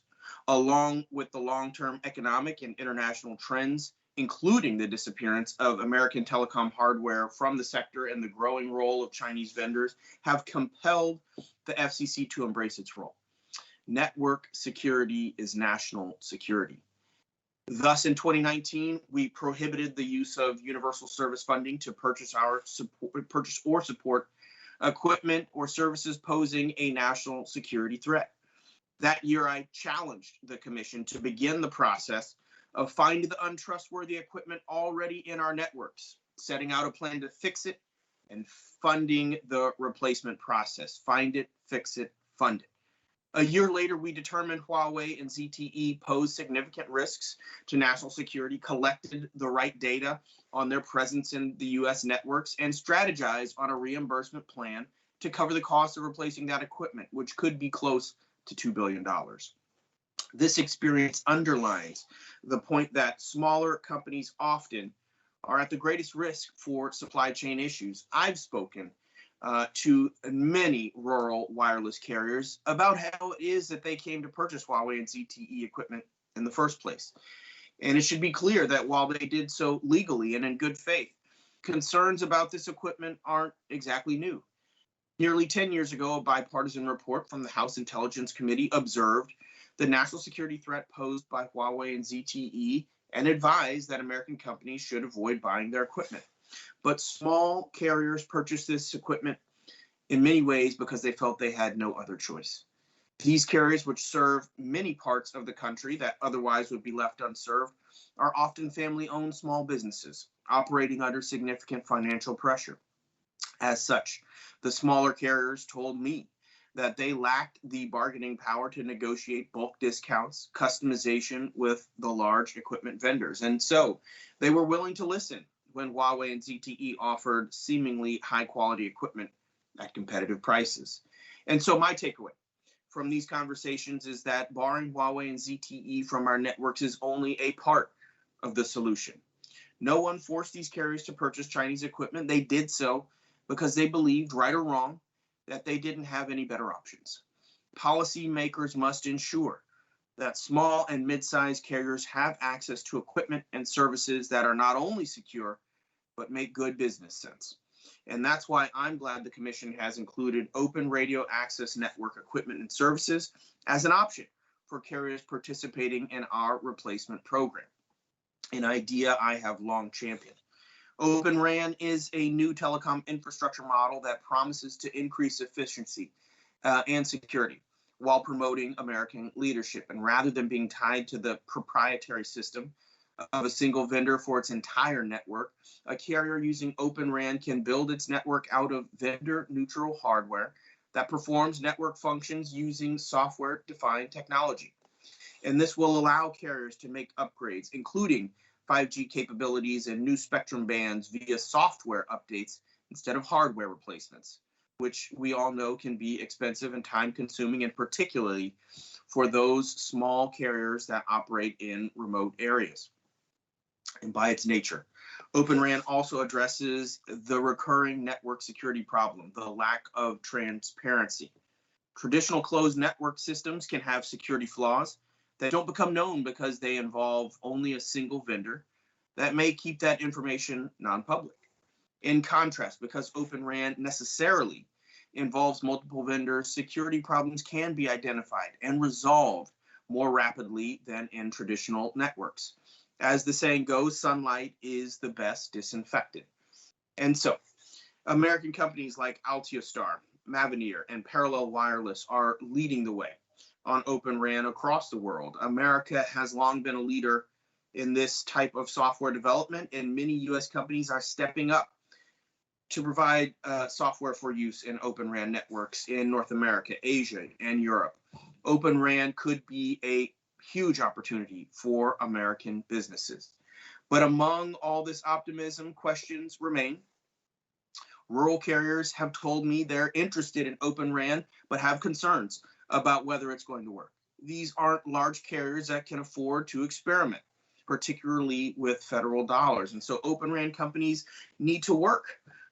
along with the long-term economic and international trends, including the disappearance of American telecom hardware from the sector and the growing role of Chinese vendors, have compelled the FCC to embrace its role. Network security is national security. Thus, in 2019, we prohibited the use of universal service funding to purchase or support equipment or services posing a national security threat. That year, I challenged the Commission to begin the process of finding the untrustworthy equipment already in our networks, setting out a plan to fix it, and funding the replacement process. Find it, fix it, fund it. A year later, we determined Huawei and ZTE posed significant risks to national security, collected the right data on their presence in the US networks, and strategized on a reimbursement plan to cover the cost of replacing that equipment, which could be close to $2 billion. This experience underlines the point that smaller companies often are at the greatest risk for supply chain issues. I've spoken to many rural wireless carriers about how it is that they came to purchase Huawei and ZTE equipment in the first place. And it should be clear that while they did so legally and in good faith, concerns about this equipment aren't exactly new. Nearly 10 years ago, a bipartisan report from the House Intelligence Committee observed the national security threat posed by Huawei and ZTE and advised that American companies should avoid buying their equipment. But small carriers purchased this equipment in many ways because they felt they had no other choice. These carriers, which serve many parts of the country that otherwise would be left unserved, are often family-owned small businesses operating under significant financial pressure. As such, the smaller carriers told me that they lacked the bargaining power to negotiate bulk discounts, customization with the large equipment vendors. And so they were willing to listen when Huawei and ZTE offered seemingly high-quality equipment at competitive prices. And so my takeaway from these conversations is that barring Huawei and ZTE from our networks is only a part of the solution. No one forced these carriers to purchase Chinese equipment. They did so because they believed, right or wrong, that they didn't have any better options. Policymakers must ensure that small and mid-sized carriers have access to equipment and services that are not only secure, but make good business sense. And that's why I'm glad the Commission has included open radio access network equipment and services as an option for carriers participating in our replacement program, an idea I have long championed. Open RAN is a new telecom infrastructure model that promises to increase efficiency and security while promoting American leadership. And rather than being tied to the proprietary system of a single vendor for its entire network, a carrier using Open RAN can build its network out of vendor-neutral hardware that performs network functions using software-defined technology. And this will allow carriers to make upgrades, including 5G capabilities and new spectrum bands via software updates instead of hardware replacements, which we all know can be expensive and time-consuming, and particularly for those small carriers that operate in remote areas. And by its nature, Open RAN also addresses the recurring network security problem, the lack of transparency. Traditional closed network systems can have security flaws that don't become known because they involve only a single vendor that may keep that information non-public. In contrast, because Open RAN necessarily involves multiple vendors, security problems can be identified and resolved more rapidly than in traditional networks. As the saying goes, sunlight is the best disinfectant. And so, American companies like Altiostar, Mavenir, and Parallel Wireless are leading the way on Open RAN across the world. America has long been a leader in this type of software development, and many US companies are stepping up to provide software for use in Open RAN networks in North America, Asia, and Europe. Open RAN could be a huge opportunity for American businesses. But among all this optimism, questions remain. Rural carriers have told me they're interested in Open RAN, but have concerns about whether it's going to work. These aren't large carriers that can afford to experiment, particularly with federal dollars. And so Open RAN companies need to work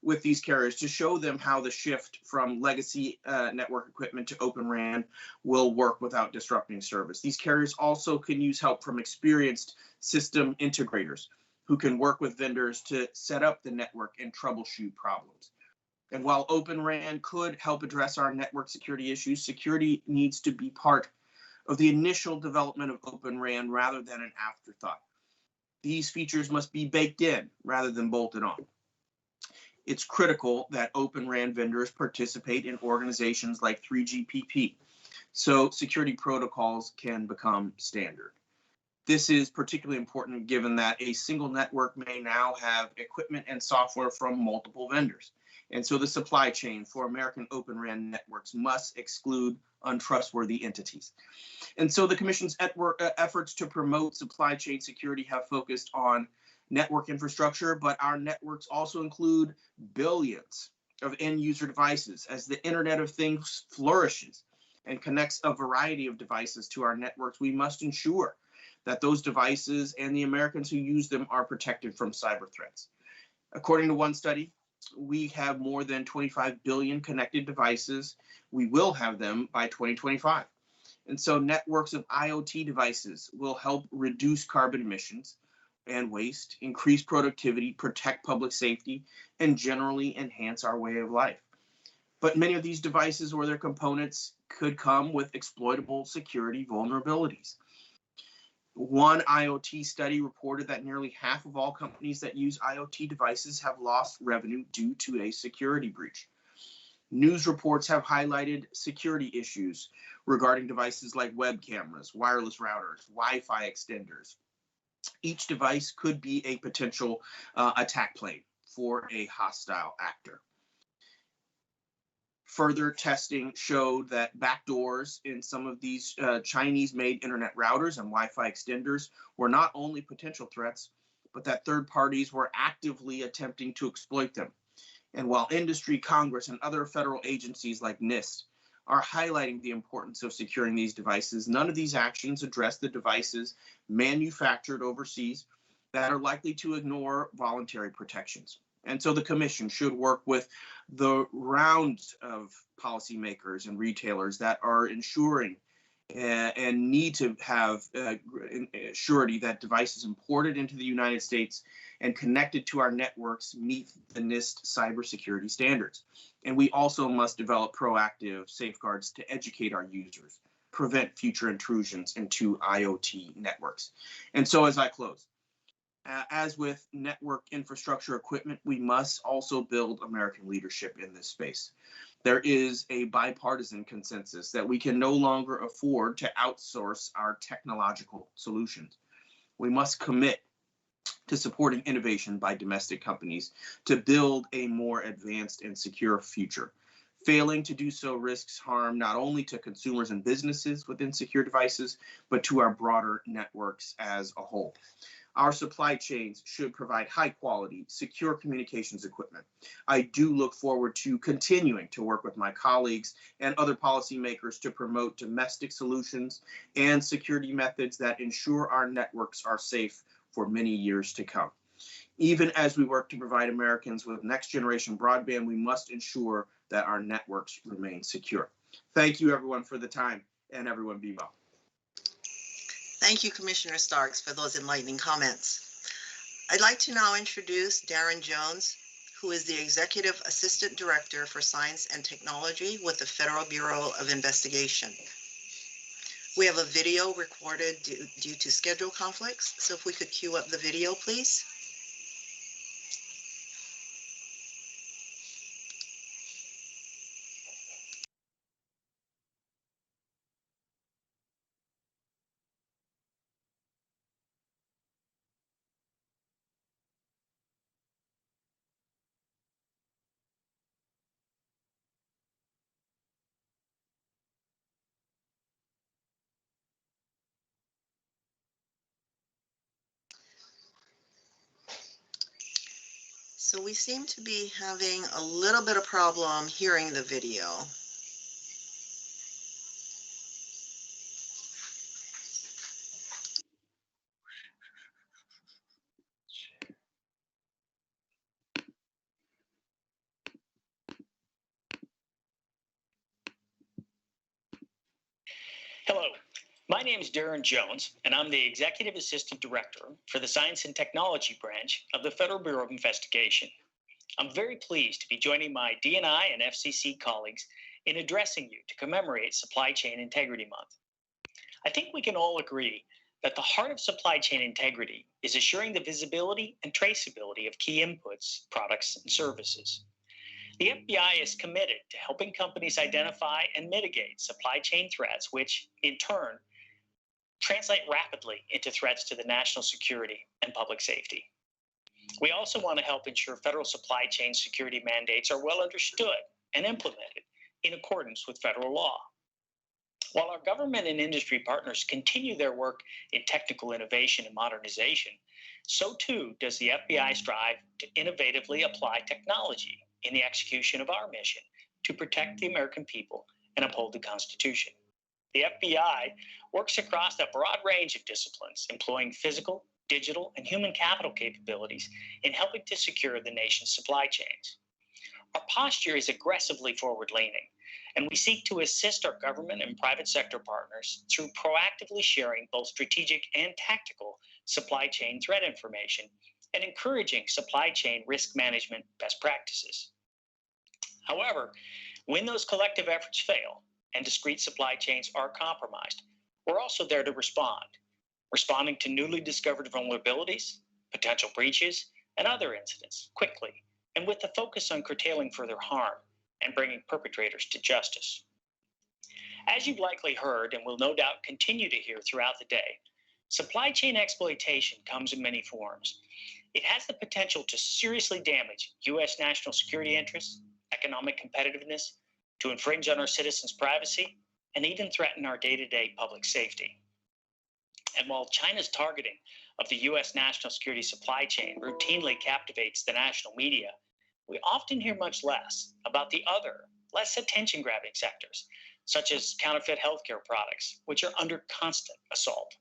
with these carriers to show them how the shift from legacy network equipment to Open RAN will work without disrupting service. These carriers also can use help from experienced system integrators who can work with vendors to set up the network and troubleshoot problems. And while Open RAN could help address our network security issues, security needs to be part of the initial development of Open RAN rather than an afterthought. These features must be baked in rather than bolted on. It's critical that Open RAN vendors participate in organizations like 3GPP, so security protocols can become standard. This is particularly important given that a single network may now have equipment and software from multiple vendors. And so the supply chain for American Open RAN networks must exclude untrustworthy entities. And so the Commission's efforts to promote supply chain security have focused on network infrastructure, but our networks also include billions of end user devices. As the Internet of Things flourishes and connects a variety of devices to our networks, we must ensure that those devices and the Americans who use them are protected from cyber threats. According to one study, we have more than 25 billion connected devices. We will have them by 2025. And so networks of IoT devices will help reduce carbon emissions and waste, increase productivity, protect public safety, and generally enhance our way of life. But many of these devices or their components could come with exploitable security vulnerabilities. One IoT study reported that nearly half of all companies that use IoT devices have lost revenue due to a security breach. News reports have highlighted security issues regarding devices like web cameras, wireless routers, Wi-Fi extenders. Each device could be a potential attack plane for a hostile actor. Further testing showed that backdoors in some of these Chinese-made internet routers and Wi-Fi extenders were not only potential threats, but that third parties were actively attempting to exploit them. And while industry, Congress, and other federal agencies like NIST are highlighting the importance of securing these devices, none of these actions address the devices manufactured overseas that are likely to ignore voluntary protections. And so the Commission should work with the rounds of policymakers and retailers that are ensuring and need to have surety that devices imported into the United States and connected to our networks meet the NIST cybersecurity standards. And we also must develop proactive safeguards to educate our users, prevent future intrusions into IoT networks. And so as I close, as with network infrastructure equipment, we must also build American leadership in this space. There is a bipartisan consensus that we can no longer afford to outsource our technological solutions. We must commit to supporting innovation by domestic companies to build a more advanced and secure future. Failing to do so risks harm not only to consumers and businesses with insecure devices, but to our broader networks as a whole. Our supply chains should provide high quality, secure communications equipment. I do look forward to continuing to work with my colleagues and other policymakers to promote domestic solutions and security methods that ensure our networks are safe for many years to come. Even as we work to provide Americans with next generation broadband, we must ensure that our networks remain secure. Thank you everyone for the time, and everyone be well. Thank you, Commissioner Starks, for those enlightening comments. I'd like to now introduce Darren Jones, who is the Executive Assistant Director for Science and Technology with the Federal Bureau of Investigation. We have a video recorded due to schedule conflicts, so if we could cue up the video, please. So we seem to be having a little bit of problem hearing the video. Hello, my name is Darren Jones, and I'm the Executive Assistant Director for the Science and Technology Branch of the Federal Bureau of Investigation. I'm very pleased to be joining my DNI and FCC colleagues in addressing you to commemorate Supply Chain Integrity Month. I think we can all agree that the heart of supply chain integrity is assuring the visibility and traceability of key inputs, products, and services. The FBI is committed to helping companies identify and mitigate supply chain threats, which, in turn, translate rapidly into threats to the national security and public safety. We also want to help ensure federal supply chain security mandates are well understood and implemented in accordance with federal law. While our government and industry partners continue their work in technical innovation and modernization, so too does the FBI strive to innovatively apply technology in the execution of our mission to protect the American people and uphold the Constitution. The FBI works across a broad range of disciplines, employing physical, digital, and human capital capabilities in helping to secure the nation's supply chains. Our posture is aggressively forward-leaning, and we seek to assist our government and private sector partners through proactively sharing both strategic and tactical supply chain threat information and encouraging supply chain risk management best practices. However, when those collective efforts fail and discrete supply chains are compromised, we're also there to respond, responding to newly discovered vulnerabilities, potential breaches, and other incidents quickly, and with the focus on curtailing further harm and bringing perpetrators to justice. As you've likely heard and will no doubt continue to hear throughout the day, supply chain exploitation comes in many forms. It has the potential to seriously damage U.S. national security interests, economic competitiveness, to infringe on our citizens' privacy, and even threaten our day-to-day public safety. And while China's targeting of the U.S. national security supply chain routinely captivates the national media, we often hear much less about the other, less attention-grabbing sectors, such as counterfeit healthcare products, which are under constant assault.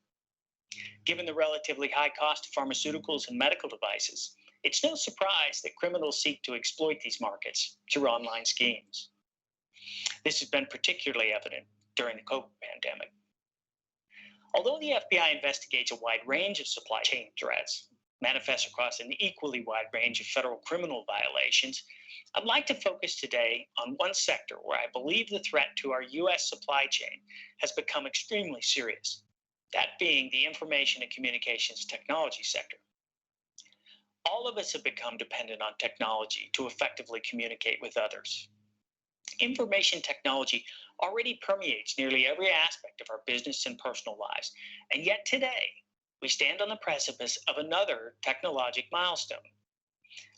Given the relatively high cost of pharmaceuticals and medical devices, it's no surprise that criminals seek to exploit these markets through online schemes. This has been particularly evident during the COVID pandemic. Although the FBI investigates a wide range of supply chain threats, manifest across an equally wide range of federal criminal violations, I'd like to focus today on one sector where I believe the threat to our U.S. supply chain has become extremely serious, that being the information and communications technology sector. All of us have become dependent on technology to effectively communicate with others. Information technology already permeates nearly every aspect of our business and personal lives, and yet today, we stand on the precipice of another technologic milestone.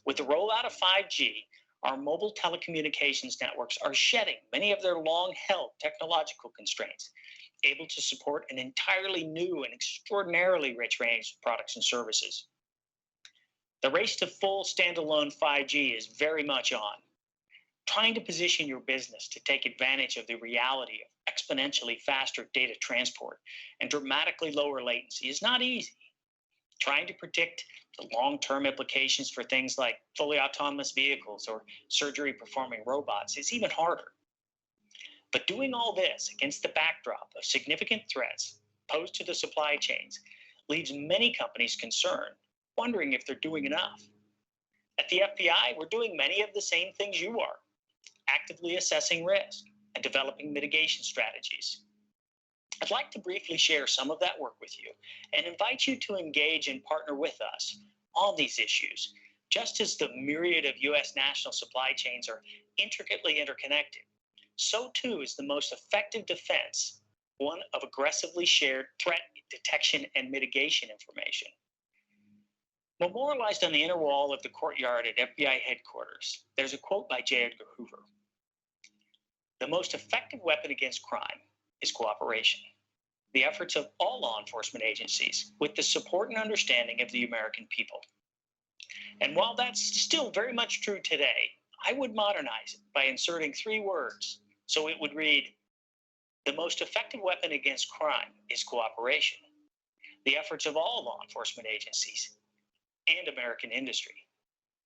With the rollout of 5G, our mobile telecommunications networks are shedding many of their long-held technological constraints, able to support an entirely new and extraordinarily rich range of products and services. The race to full standalone 5G is very much on. Trying to position your business to take advantage of the reality of exponentially faster data transport and dramatically lower latency is not easy. Trying to predict the long-term implications for things like fully autonomous vehicles or surgery-performing robots is even harder. But doing all this against the backdrop of significant threats posed to the supply chains leaves many companies concerned, wondering if they're doing enough. At the FBI, we're doing many of the same things you are, actively assessing risk and developing mitigation strategies. I'd like to briefly share some of that work with you and invite you to engage and partner with us on these issues, just as the myriad of U.S. national supply chains are intricately interconnected. So too is the most effective defense one of aggressively shared threat detection and mitigation information. Memorialized on the inner wall of the courtyard at FBI headquarters, there's a quote by J. Edgar Hoover. "The most effective weapon against crime is cooperation. The efforts of all law enforcement agencies with the support and understanding of the American people." And while that's still very much true today, I would modernize it by inserting 3 words. So it would read, "The most effective weapon against crime is cooperation. The efforts of all law enforcement agencies and American industry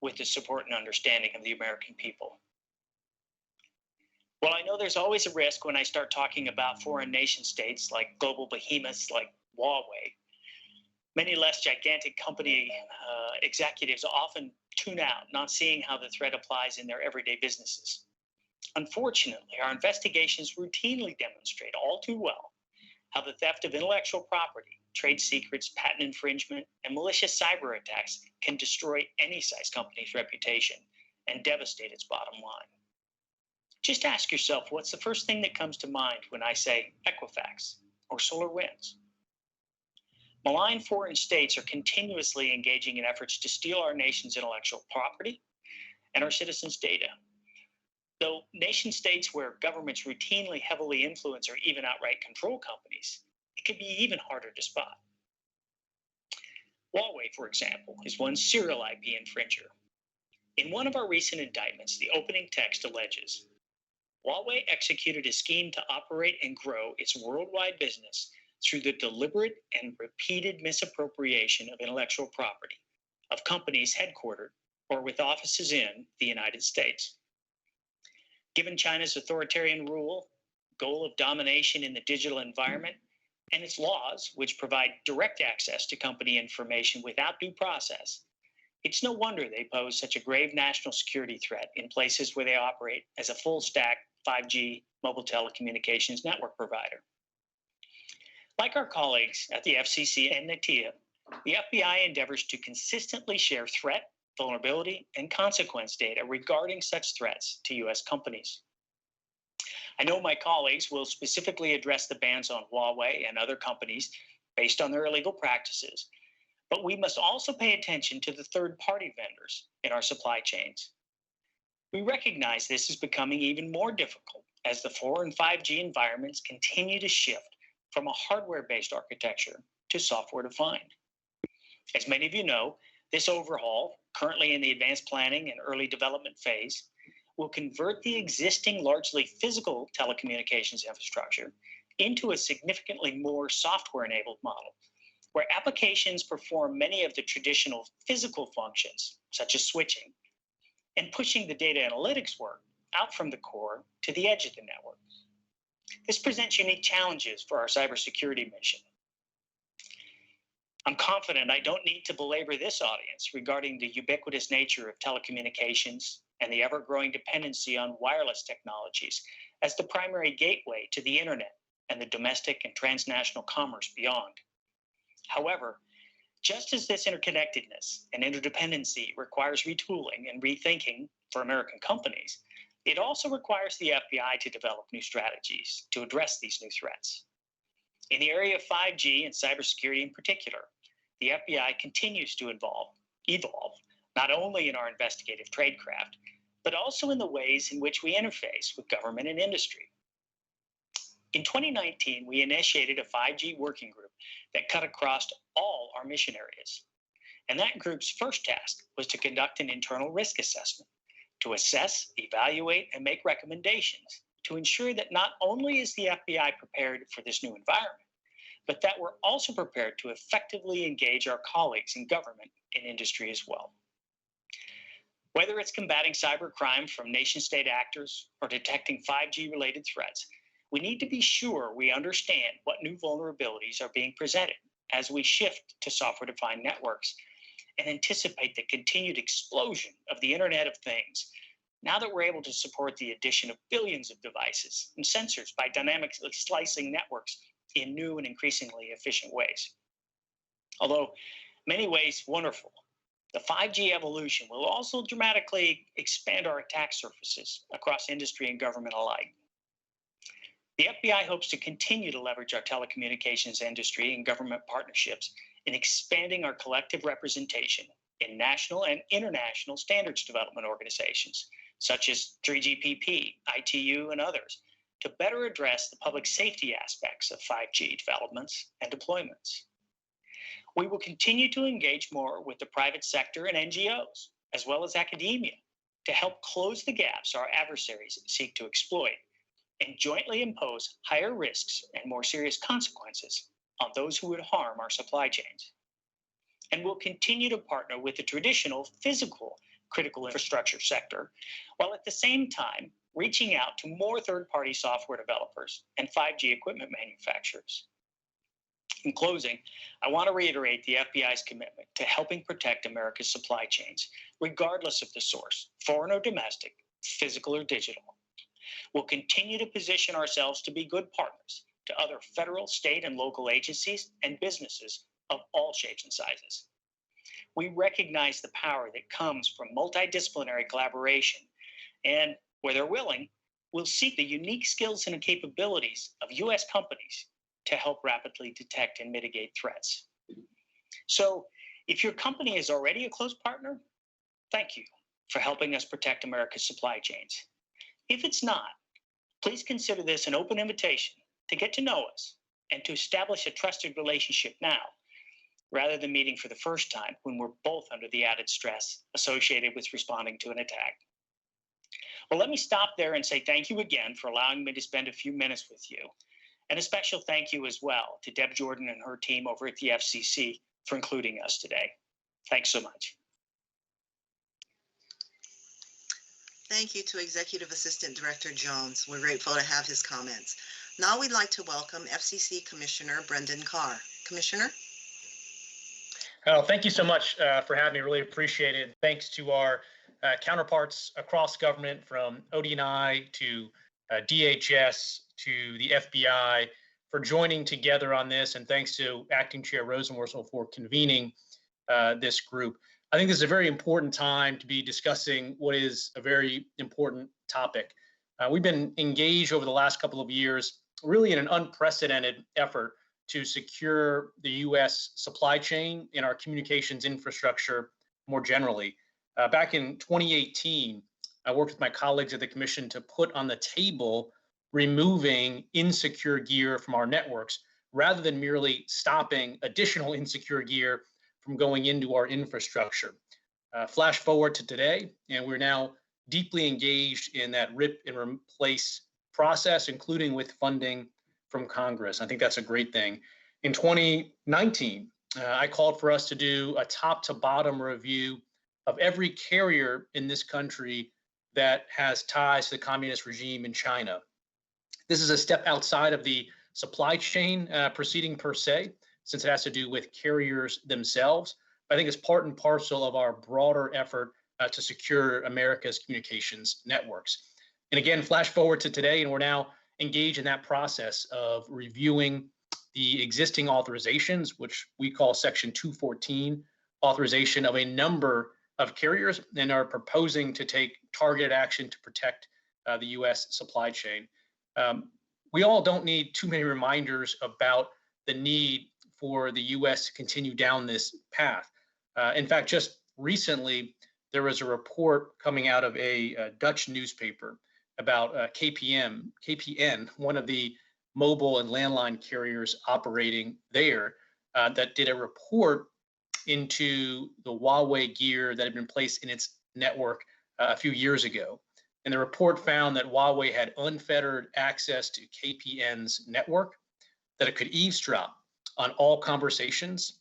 with the support and understanding of the American people." Well, I know there's always a risk when I start talking about foreign nation states like global behemoths like Huawei. Many less gigantic company executives often tune out, not seeing how the threat applies in their everyday businesses. Unfortunately, our investigations routinely demonstrate all too well how the theft of intellectual property, trade secrets, patent infringement, and malicious cyber attacks can destroy any size company's reputation and devastate its bottom line. Just ask yourself, what's the first thing that comes to mind when I say Equifax or SolarWinds? Malign foreign states are continuously engaging in efforts to steal our nation's intellectual property and our citizens' data. Though nation states where governments routinely heavily influence or even outright control companies, it can be even harder to spot. Huawei, for example, is one serial IP infringer. In one of our recent indictments, the opening text alleges Huawei executed a scheme to operate and grow its worldwide business through the deliberate and repeated misappropriation of intellectual property of companies headquartered or with offices in the United States. Given China's authoritarian rule, goal of domination in the digital environment, and its laws, which provide direct access to company information without due process, it's no wonder they pose such a grave national security threat in places where they operate as a full-stack 5G mobile telecommunications network provider. Like our colleagues at the FCC and NATIA, the FBI endeavors to consistently share threat, vulnerability, and consequence data regarding such threats to U.S. companies. I know my colleagues will specifically address the bans on Huawei and other companies based on their illegal practices, but we must also pay attention to the third-party vendors in our supply chains. We recognize this is becoming even more difficult as the 4 and 5G environments continue to shift from a hardware-based architecture to software-defined. As many of you know, this overhaul, currently in the advanced planning and early development phase, will convert the existing largely physical telecommunications infrastructure into a significantly more software-enabled model, where applications perform many of the traditional physical functions, such as switching, and pushing the data analytics work out from the core to the edge of the network. This presents unique challenges for our cybersecurity mission. I'm confident I don't need to belabor this audience regarding the ubiquitous nature of telecommunications and the ever-growing dependency on wireless technologies as the primary gateway to the internet and the domestic and transnational commerce beyond. However, just as this interconnectedness and interdependency requires retooling and rethinking for American companies, it also requires the FBI to develop new strategies to address these new threats. In the area of 5G and cybersecurity in particular, the FBI continues to evolve, not only in our investigative tradecraft, but also in the ways in which we interface with government and industry. In 2019, we initiated a 5G working group that cut across all our mission areas. And that group's first task was to conduct an internal risk assessment, to assess, evaluate, and make recommendations to ensure that not only is the FBI prepared for this new environment, but that we're also prepared to effectively engage our colleagues in government and industry as well. Whether it's combating cybercrime from nation-state actors or detecting 5G-related threats, we need to be sure we understand what new vulnerabilities are being presented as we shift to software-defined networks and anticipate the continued explosion of the Internet of Things now that we're able to support the addition of billions of devices and sensors by dynamically slicing networks in new and increasingly efficient ways. Although many ways wonderful, the 5G evolution will also dramatically expand our attack surfaces across industry and government alike. The FBI hopes to continue to leverage our telecommunications industry and government partnerships in expanding our collective representation in national and international standards development organizations, such as 3GPP, ITU, and others, to better address the public safety aspects of 5G developments and deployments. We will continue to engage more with the private sector and NGOs, as well as academia, to help close the gaps our adversaries seek to exploit and jointly impose higher risks and more serious consequences on those who would harm our supply chains. And we'll continue to partner with the traditional physical critical infrastructure sector, while at the same time reaching out to more third-party software developers and 5G equipment manufacturers. In closing, I want to reiterate the FBI's commitment to helping protect America's supply chains, regardless of the source, foreign or domestic, physical or digital. We'll continue to position ourselves to be good partners to other federal, state, and local agencies and businesses of all shapes and sizes. We recognize the power that comes from multidisciplinary collaboration, and where they're willing, we'll seek the unique skills and capabilities of U.S. companies to help rapidly detect and mitigate threats. So if your company is already a close partner, thank you for helping us protect America's supply chains. If it's not, please consider this an open invitation to get to know us and to establish a trusted relationship now, rather than meeting for the first time when we're both under the added stress associated with responding to an attack. Well, let me stop there and say thank you again for allowing me to spend a few minutes with you. And a special thank you as well to Deb Jordan and her team over at the FCC for including us today. Thanks so much. Thank you to Executive Assistant Director Jones. We're grateful to have his comments. Now we'd like to welcome FCC Commissioner Brendan Carr. Commissioner? Oh, thank you so much for having me. Really appreciate it. Thanks to our counterparts across government, from ODNI to DHS to the FBI, for joining together on this. And thanks to Acting Chair Rosenworcel for convening this group. I think this is a very important time to be discussing what is a very important topic. We've been engaged over the last couple of years, really in an unprecedented effort to secure the U.S. supply chain and our communications infrastructure more generally. Back in 2018, I worked with my colleagues at the Commission to put on the table removing insecure gear from our networks, rather than merely stopping additional insecure gear from going into our infrastructure. Flash forward to today, and we're now deeply engaged in that rip and replace process, including with funding from Congress. I think that's a great thing. In 2019, I called for us to do a top to bottom review of every carrier in this country that has ties to the communist regime in China. This is a step outside of the supply chain proceeding per se, since it has to do with carriers themselves. But I think it's part and parcel of our broader effort to secure America's communications networks. And again, flash forward to today, and we're now engaged in that process of reviewing the existing authorizations, which we call Section 214 authorization of a number of carriers, and are proposing to take targeted action to protect the U.S. supply chain. We all don't need too many reminders about the need for the U.S. to continue down this path. In fact, just recently, there was a report coming out of a Dutch newspaper about KPN, one of the mobile and landline carriers operating there, that did a report into the Huawei gear that had been placed in its network a few years ago. And the report found that Huawei had unfettered access to KPN's network, that it could eavesdrop on all conversations,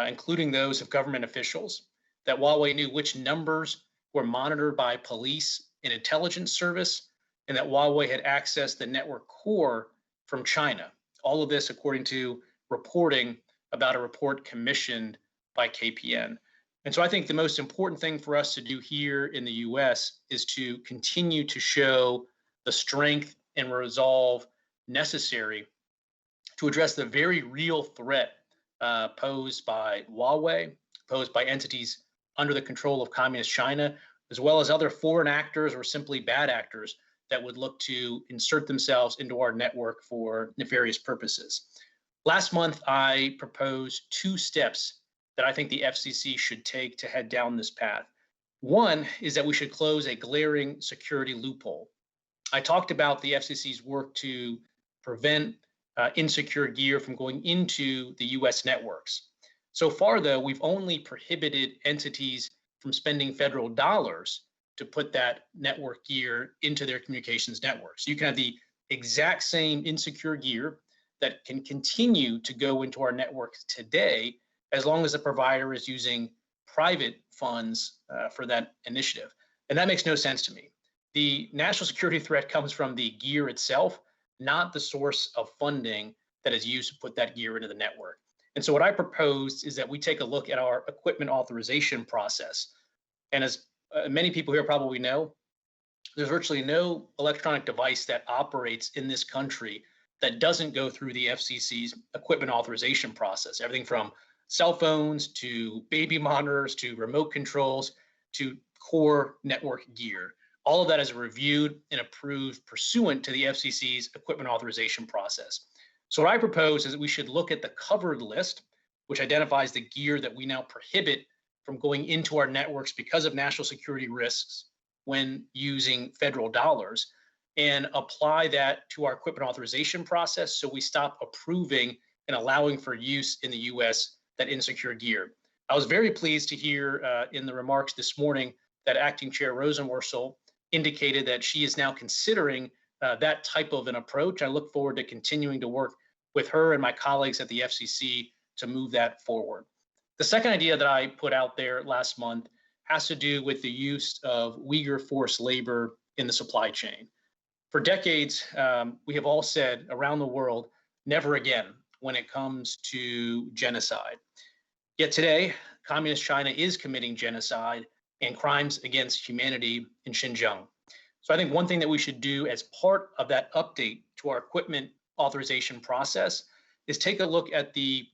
including those of government officials, that Huawei knew which numbers were monitored by police and intelligence service, and that Huawei had accessed the network core from China. All of this according to reporting about a report commissioned by KPN. And so I think the most important thing for us to do here in the US is to continue to show the strength and resolve necessary to address the very real threat posed by Huawei, posed by entities under the control of Communist China, as well as other foreign actors or simply bad actors that would look to insert themselves into our network for nefarious purposes. Last month, I proposed 2 steps that I think the FCC should take to head down this path. One is that we should close a glaring security loophole. I talked about the FCC's work to prevent insecure gear from going into the US networks. So far, though, we've only prohibited entities from spending federal dollars to put that network gear into their communications networks. You can have the exact same insecure gear that can continue to go into our networks today, as long as the provider is using private funds for that initiative. And that makes no sense to me. The national security threat comes from the gear itself, not the source of funding that is used to put that gear into the network. And so what I proposed is that we take a look at our equipment authorization process. And as many people here probably know, there's virtually no electronic device that operates in this country that doesn't go through the FCC's equipment authorization process. Everything from cell phones to baby monitors to remote controls to core network gear. All of that is reviewed and approved pursuant to the FCC's equipment authorization process. So what I propose is that we should look at the covered list, which identifies the gear that we now prohibit from going into our networks because of national security risks when using federal dollars, and apply that to our equipment authorization process so we stop approving and allowing for use in the US that insecure gear. I was very pleased to hear in the remarks this morning that Acting Chair Rosenworcel indicated that she is now considering that type of an approach. I look forward to continuing to work with her and my colleagues at the FCC to move that forward. The second idea that I put out there last month has to do with the use of Uyghur forced labor in the supply chain. For decades, we have all said around the world, never again when it comes to genocide. Yet today, Communist China is committing genocide and crimes against humanity in Xinjiang. So I think one thing that we should do as part of that update to our equipment authorization process is take a look at the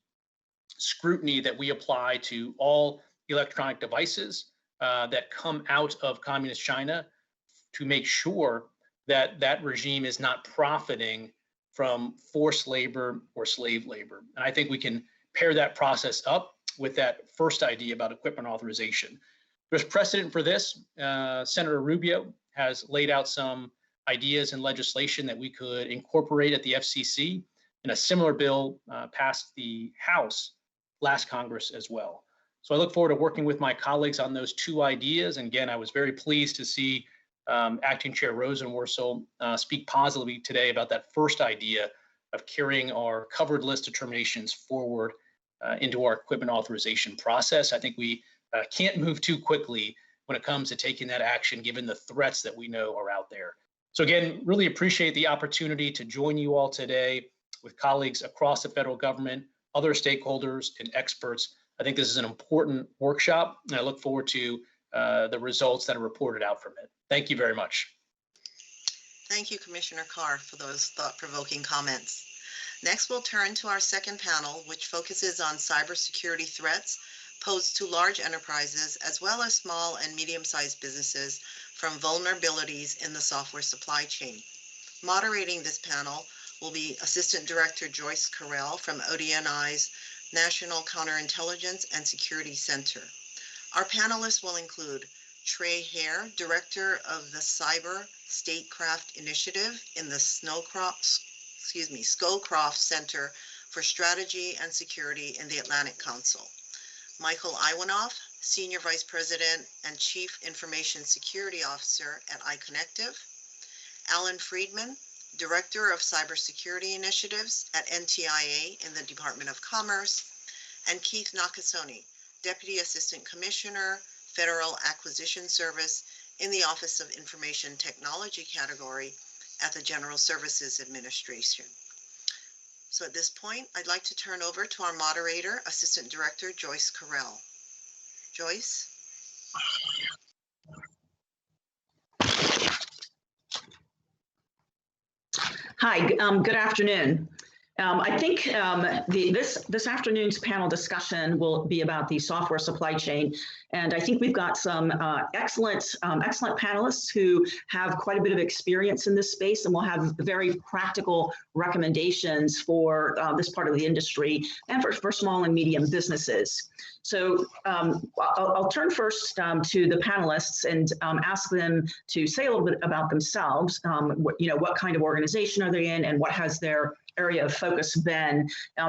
scrutiny that we apply to all electronic devices that come out of Communist China to make sure that that regime is not profiting from forced labor or slave labor. And I think we can pair that process up with that first idea about equipment authorization. There's precedent for this. Senator Rubio has laid out some ideas and legislation that we could incorporate at the FCC, and a similar bill passed the House last Congress as well. So I look forward to working with my colleagues on those two ideas. And again, I was very pleased to see Acting Chair Rosenworcel speak positively today about that first idea of carrying our covered list determinations forward into our equipment authorization process. I think we can't move too quickly when it comes to taking that action, given the threats that we know are out there. So again, really appreciate the opportunity to join you all today with colleagues across the federal government, other stakeholders and experts. I think this is an important workshop, and I look forward to the results that are reported out from it. Thank you very much. Thank you, Commissioner Carr, for those thought-provoking comments. Next, we'll turn to our second panel, which focuses on cybersecurity threats posed to large enterprises as well as small and medium-sized businesses from vulnerabilities in the software supply chain. Moderating this panel will be Assistant Director Joyce Carrell from ODNI's National Counterintelligence and Security Center. Our panelists will include Trey Hare, Director of the Cyber Statecraft Initiative in the Scowcroft Center for Strategy and Security in the Atlantic Council. Michael Iwanoff, Senior Vice President and Chief Information Security Officer at iConnective. Alan Friedman, Director of Cybersecurity Initiatives at NTIA in the Department of Commerce. And Keith Nakasone, Deputy Assistant Commissioner, Federal Acquisition Service in the Office of Information Technology category at the General Services Administration. So at this point, I'd like to turn over to our moderator, Assistant Director Joyce Carrell. Joyce? Hi, good afternoon. I think this afternoon's panel discussion will be about the software supply chain, and I think we've got some excellent panelists who have quite a bit of experience in this space, and will have very practical recommendations for this part of the industry and for small and medium businesses. So I'll turn first to the panelists and ask them to say a little bit about themselves. What kind of organization are they in, and what has their area of focus been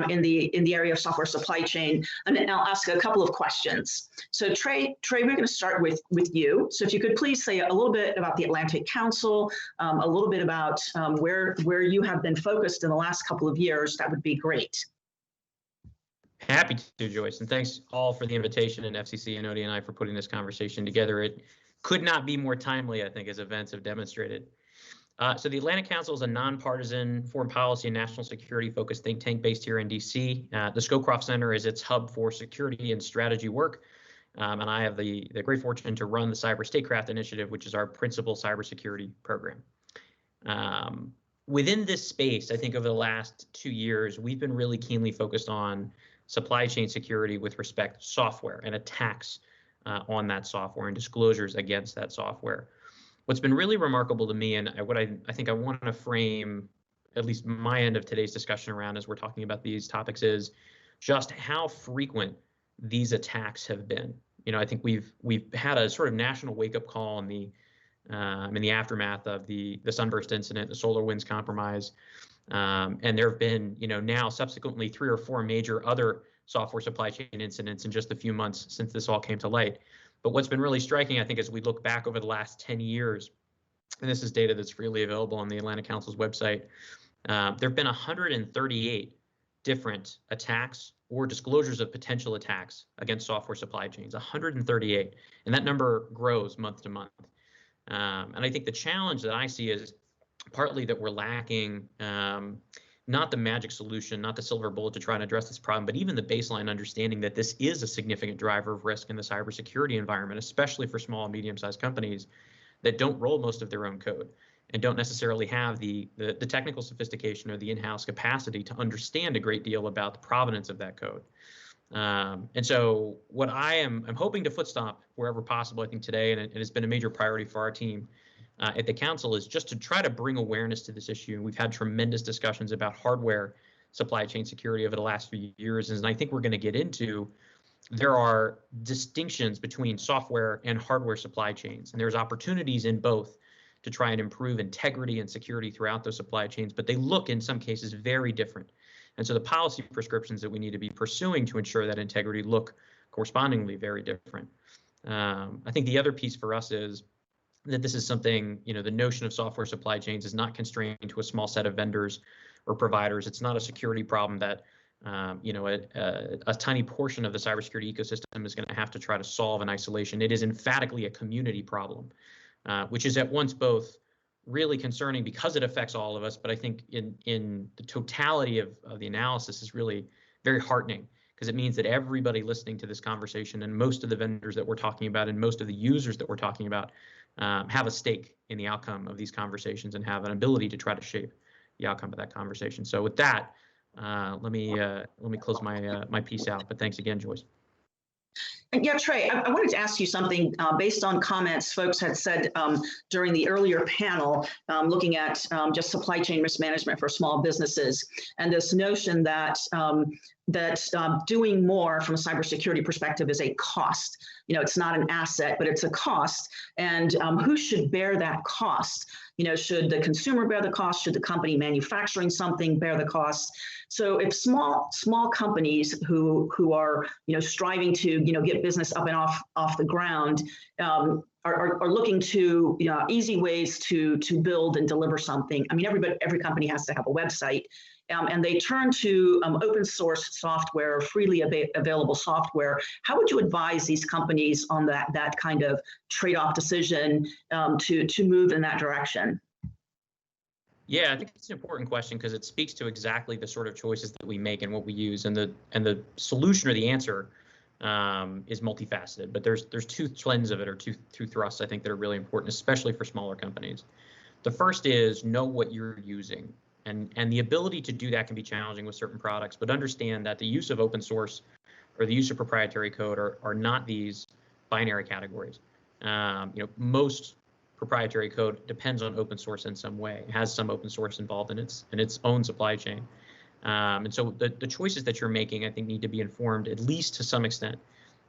in the area of software supply chain? And then I'll ask a couple of questions. So Trey, we're going to start with you. So if you could please say a little bit about the Atlantic Council, a little bit about where you have been focused in the last couple of years, that would be great. Happy to, Joyce, and thanks all for the invitation, and FCC and ODNI for putting this conversation together. could not be more timely, I think, as events have demonstrated. So the Atlantic Council is a nonpartisan foreign policy and national security focused think tank based here in DC. The Scowcroft Center is its hub for security and strategy work. And I have the great fortune to run the Cyber Statecraft Initiative, which is our principal cybersecurity program. Within this space, I think over the last 2 years, we've been really keenly focused on supply chain security with respect to software and attacks on that software and disclosures against that software. What's been really remarkable to me, and what I think I want to frame at least my end of today's discussion around as we're talking about these topics, is just how frequent these attacks have been. You know, I think we've had a sort of national wake-up call in the aftermath of the Sunburst incident, the SolarWinds compromise, and there have been, you know, now subsequently 3 or 4 major other software supply chain incidents in just a few months since this all came to light. But what's been really striking, I think, as we look back over the last 10 years, and this is data that's freely available on the Atlantic Council's website, there have been 138 different attacks or disclosures of potential attacks against software supply chains, 138, and that number grows month to month. And I think the challenge that I see is partly that we're lacking not the magic solution, not the silver bullet to try and address this problem, but even the baseline understanding that this is a significant driver of risk in the cybersecurity environment, especially for small and medium-sized companies that don't roll most of their own code and don't necessarily have the technical sophistication or the in-house capacity to understand a great deal about the provenance of that code. And so what I'm hoping to footstop wherever possible, I think today, and it has been a major priority for our team at the council, is just to try to bring awareness to this issue. And we've had tremendous discussions about hardware supply chain security over the last few years. And I think we're going to get into, there are distinctions between software and hardware supply chains, and there's opportunities in both to try and improve integrity and security throughout those supply chains, but they look in some cases very different. And so the policy prescriptions that we need to be pursuing to ensure that integrity look correspondingly very different. I think the other piece for us is that this is something, you know, the notion of software supply chains is not constrained to a small set of vendors or providers. It's not a security problem that, you know, a tiny portion of the cybersecurity ecosystem is going to have to try to solve in isolation. It is emphatically a community problem, which is at once both really concerning because it affects all of us, but I think in the totality of the analysis is really very heartening, because it means that everybody listening to this conversation and most of the vendors that we're talking about and most of the users that we're talking about have a stake in the outcome of these conversations and have an ability to try to shape the outcome of that conversation. So with that, let me close my piece out. But thanks again, Joyce. Yeah, Trey, I wanted to ask you something based on comments folks had said during the earlier panel, looking at just supply chain risk management for small businesses, and this notion that doing more from a cybersecurity perspective is a cost. You know, it's not an asset, but it's a cost. And who should bear that cost? You know, should the consumer bear the cost? Should the company manufacturing something bear the cost? So if small companies who are, you know, striving to, you know, get business up and off the ground are looking to, you know, easy ways to build and deliver something. I mean, every company has to have a website. And they turn to open source software, freely available software. How would you advise these companies on that kind of trade-off decision to move in that direction? Yeah, I think it's an important question because it speaks to exactly the sort of choices that we make and what we use, and the solution or the answer is multifaceted. But there's 2 trends of it, or two thrusts I think that are really important, especially for smaller companies. The first is know what you're using. And the ability to do that can be challenging with certain products, but understand that the use of open source or the use of proprietary code are not these binary categories. You know, most proprietary code depends on open source in some way. It has some open source involved in its own supply chain. And so the choices that you're making, I think, need to be informed, at least to some extent,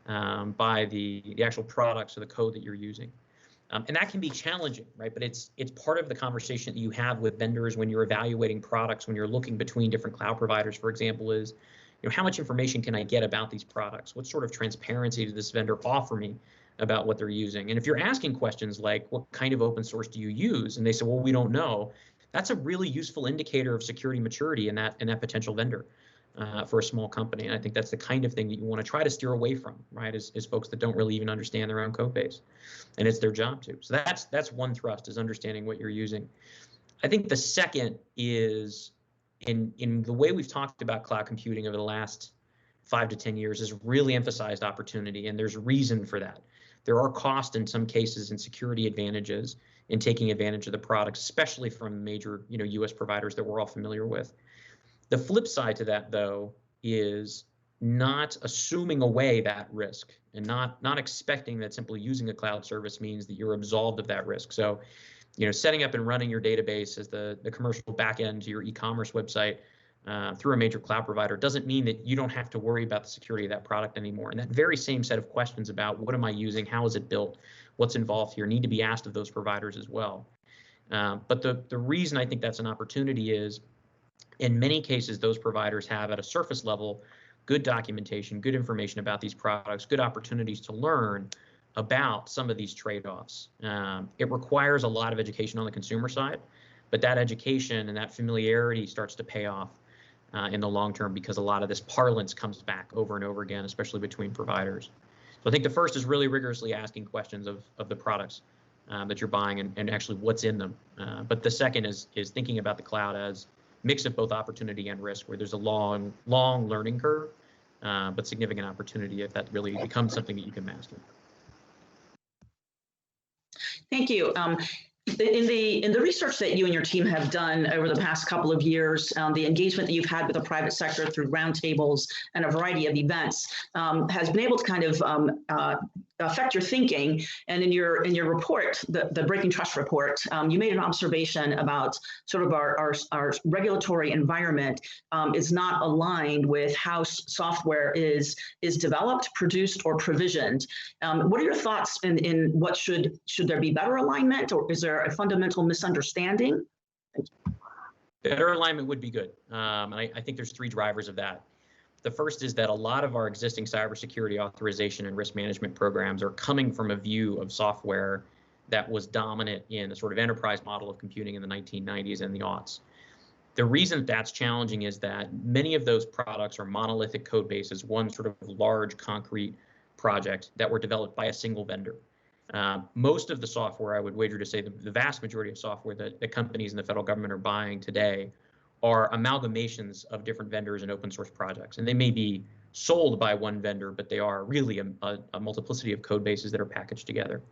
by the actual products or the code that you're using. And that can be challenging, right? But it's part of the conversation that you have with vendors when you're evaluating products, when you're looking between different cloud providers, for example, is, you know, how much information can I get about these products? What sort of transparency does this vendor offer me about what they're using? And if you're asking questions like, what kind of open source do you use? And they say, well, we don't know. That's a really useful indicator of security maturity in that potential vendor. for a small company. And I think that's the kind of thing that you want to try to steer away from, right? Is folks that don't really even understand their own code base, and it's their job to. So that's one thrust, is understanding what you're using. I think the second is in the way we've talked about cloud computing over the last 5 to 10 years is really emphasized opportunity, and there's reason for that. There are costs in some cases and security advantages in taking advantage of the products, especially from major, U.S. providers that we're all familiar with. The flip side to that, though, is not assuming away that risk and not expecting that simply using a cloud service means that you're absolved of that risk. So, setting up and running your database as the commercial backend to your e-commerce website through a major cloud provider doesn't mean that you don't have to worry about the security of that product anymore. And that very same set of questions about what am I using, how is it built, what's involved here, need to be asked of those providers as well. But the reason I think that's an opportunity is, in many cases, those providers have at a surface level good documentation, good information about these products, good opportunities to learn about some of these trade-offs. It requires a lot of education on the consumer side, but that education and that familiarity starts to pay off in the long term, because a lot of this parlance comes back over and over again, especially between providers. So I think the first is really rigorously asking questions of the products that you're buying and actually what's in them. But the second is thinking about the cloud as mix of both opportunity and risk, where there's a long learning curve, but significant opportunity if that really becomes something that you can master. Thank you. In the research that you and your team have done over the past couple of years, the engagement that you've had with the private sector through roundtables and a variety of events has been able to kind of affect your thinking. And in your report, the Breaking Trust report, you made an observation about sort of our regulatory environment is not aligned with how software is developed, produced, or provisioned. What are your thoughts in what should there be better alignment, or is there a fundamental misunderstanding? Better alignment would be good. And I think there's 3 drivers of that. The first is that a lot of our existing cybersecurity authorization and risk management programs are coming from a view of software that was dominant in the sort of enterprise model of computing in the 1990s and the aughts. The reason that's challenging is that many of those products are monolithic code bases, one sort of large concrete project that were developed by a single vendor. Most of the software, I would wager to say the vast majority of software that the companies and the federal government are buying today are amalgamations of different vendors and open source projects. And they may be sold by one vendor, but they are really a multiplicity of code bases that are packaged together.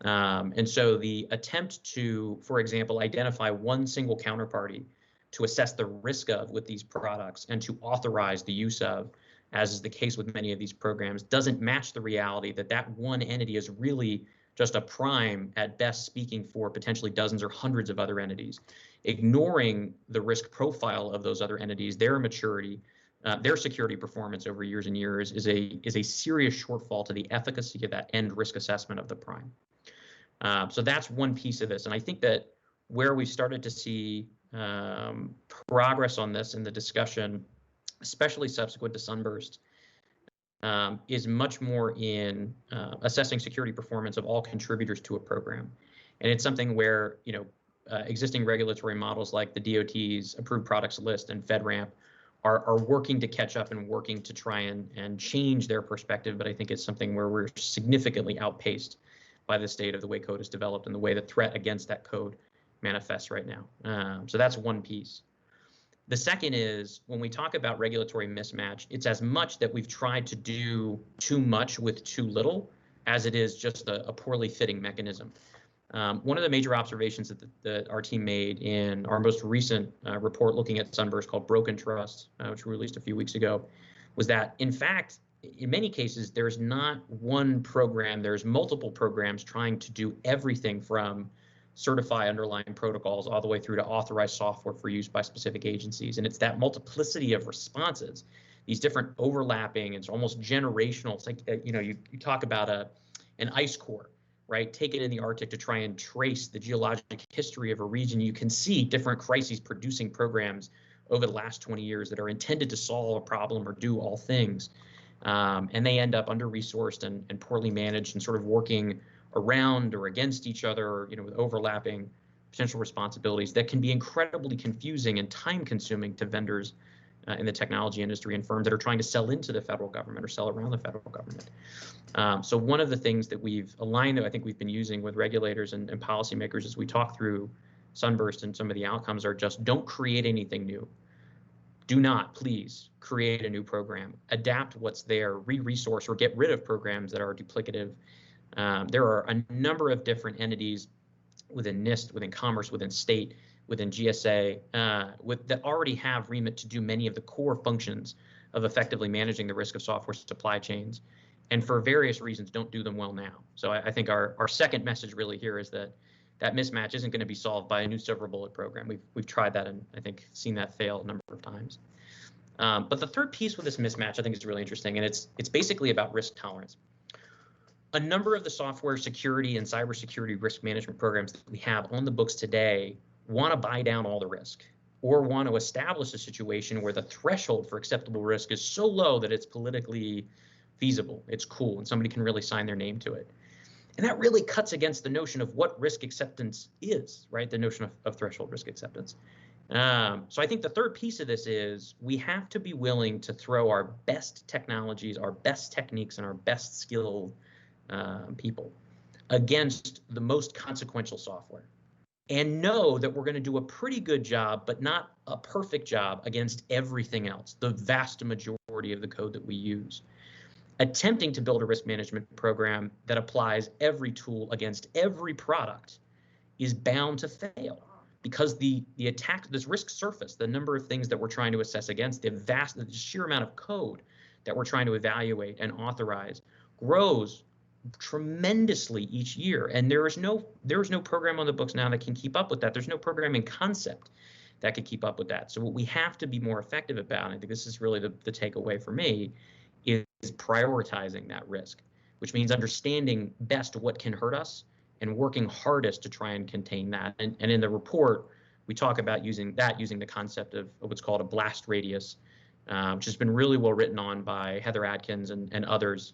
And so the attempt to, for example, identify one single counterparty to assess the risk of with these products and to authorize the use of, as is the case with many of these programs, doesn't match the reality that that one entity is really just a prime at best, speaking for potentially dozens or hundreds of other entities, ignoring the risk profile of those other entities, their maturity, their security performance over years and years is a serious shortfall to the efficacy of that end risk assessment of the prime. So that's one piece of this. And I think that where we've started to see progress on this in the discussion, especially subsequent to Sunburst, is much more in assessing security performance of all contributors to a program. And it's something where, existing regulatory models like the DOT's approved products list and FedRAMP are working to catch up and working to try and change their perspective. But I think it's something where we're significantly outpaced by the state of the way code is developed and the way the threat against that code manifests right now. So that's one piece. The second is when we talk about regulatory mismatch, it's as much that we've tried to do too much with too little as it is just a poorly fitting mechanism. One of the major observations that our team made in our most recent report looking at Sunburst called Broken Trust, which we released a few weeks ago, was that, in fact, in many cases, there's not one program, there's multiple programs trying to do everything from certify underlying protocols all the way through to authorize software for use by specific agencies. And it's that multiplicity of responses, these different overlapping, it's almost generational. It's like, you talk about an ice core, right? Taken in the Arctic to try and trace the geologic history of a region. You can see different crises producing programs over the last 20 years that are intended to solve a problem or do all things. And they end up under-resourced and poorly managed and sort of working around or against each other, with overlapping potential responsibilities that can be incredibly confusing and time-consuming to vendors in the technology industry and firms that are trying to sell into the federal government or sell around the federal government. So one of the things that we've aligned, that I think we've been using with regulators and policymakers as we talk through Sunburst and some of the outcomes are just don't create anything new. Do not, please, create a new program. Adapt what's there, re-resource or get rid of programs that are duplicative. There are a number of different entities within NIST, within Commerce, within State, within GSA, that already have remit to do many of the core functions of effectively managing the risk of software supply chains, and for various reasons don't do them well now. So I think our second message really here is that that mismatch isn't going to be solved by a new silver bullet program. We've tried that and I think seen that fail a number of times. But the third piece with this mismatch I think is really interesting, and it's basically about risk tolerance. A number of the software security and cybersecurity risk management programs that we have on the books today want to buy down all the risk or want to establish a situation where the threshold for acceptable risk is so low that it's politically feasible, it's cool, and somebody can really sign their name to it. And that really cuts against the notion of what risk acceptance is, right? The notion of threshold risk acceptance. So I think the third piece of this is we have to be willing to throw our best technologies, our best techniques, and our best skilled people against the most consequential software and know that we're going to do a pretty good job, but not a perfect job against everything else, the vast majority of the code that we use. Attempting to build a risk management program that applies every tool against every product is bound to fail because the attack, this risk surface, the number of things that we're trying to assess against, the sheer amount of code that we're trying to evaluate and authorize grows tremendously each year. And there is no program on the books now that can keep up with that. There's no programming concept that could keep up with that. So what we have to be more effective about, and I think this is really the takeaway for me, is prioritizing that risk, which means understanding best what can hurt us and working hardest to try and contain that. And in the report, we talk about using the concept of what's called a blast radius, which has been really well written on by Heather Adkins and others.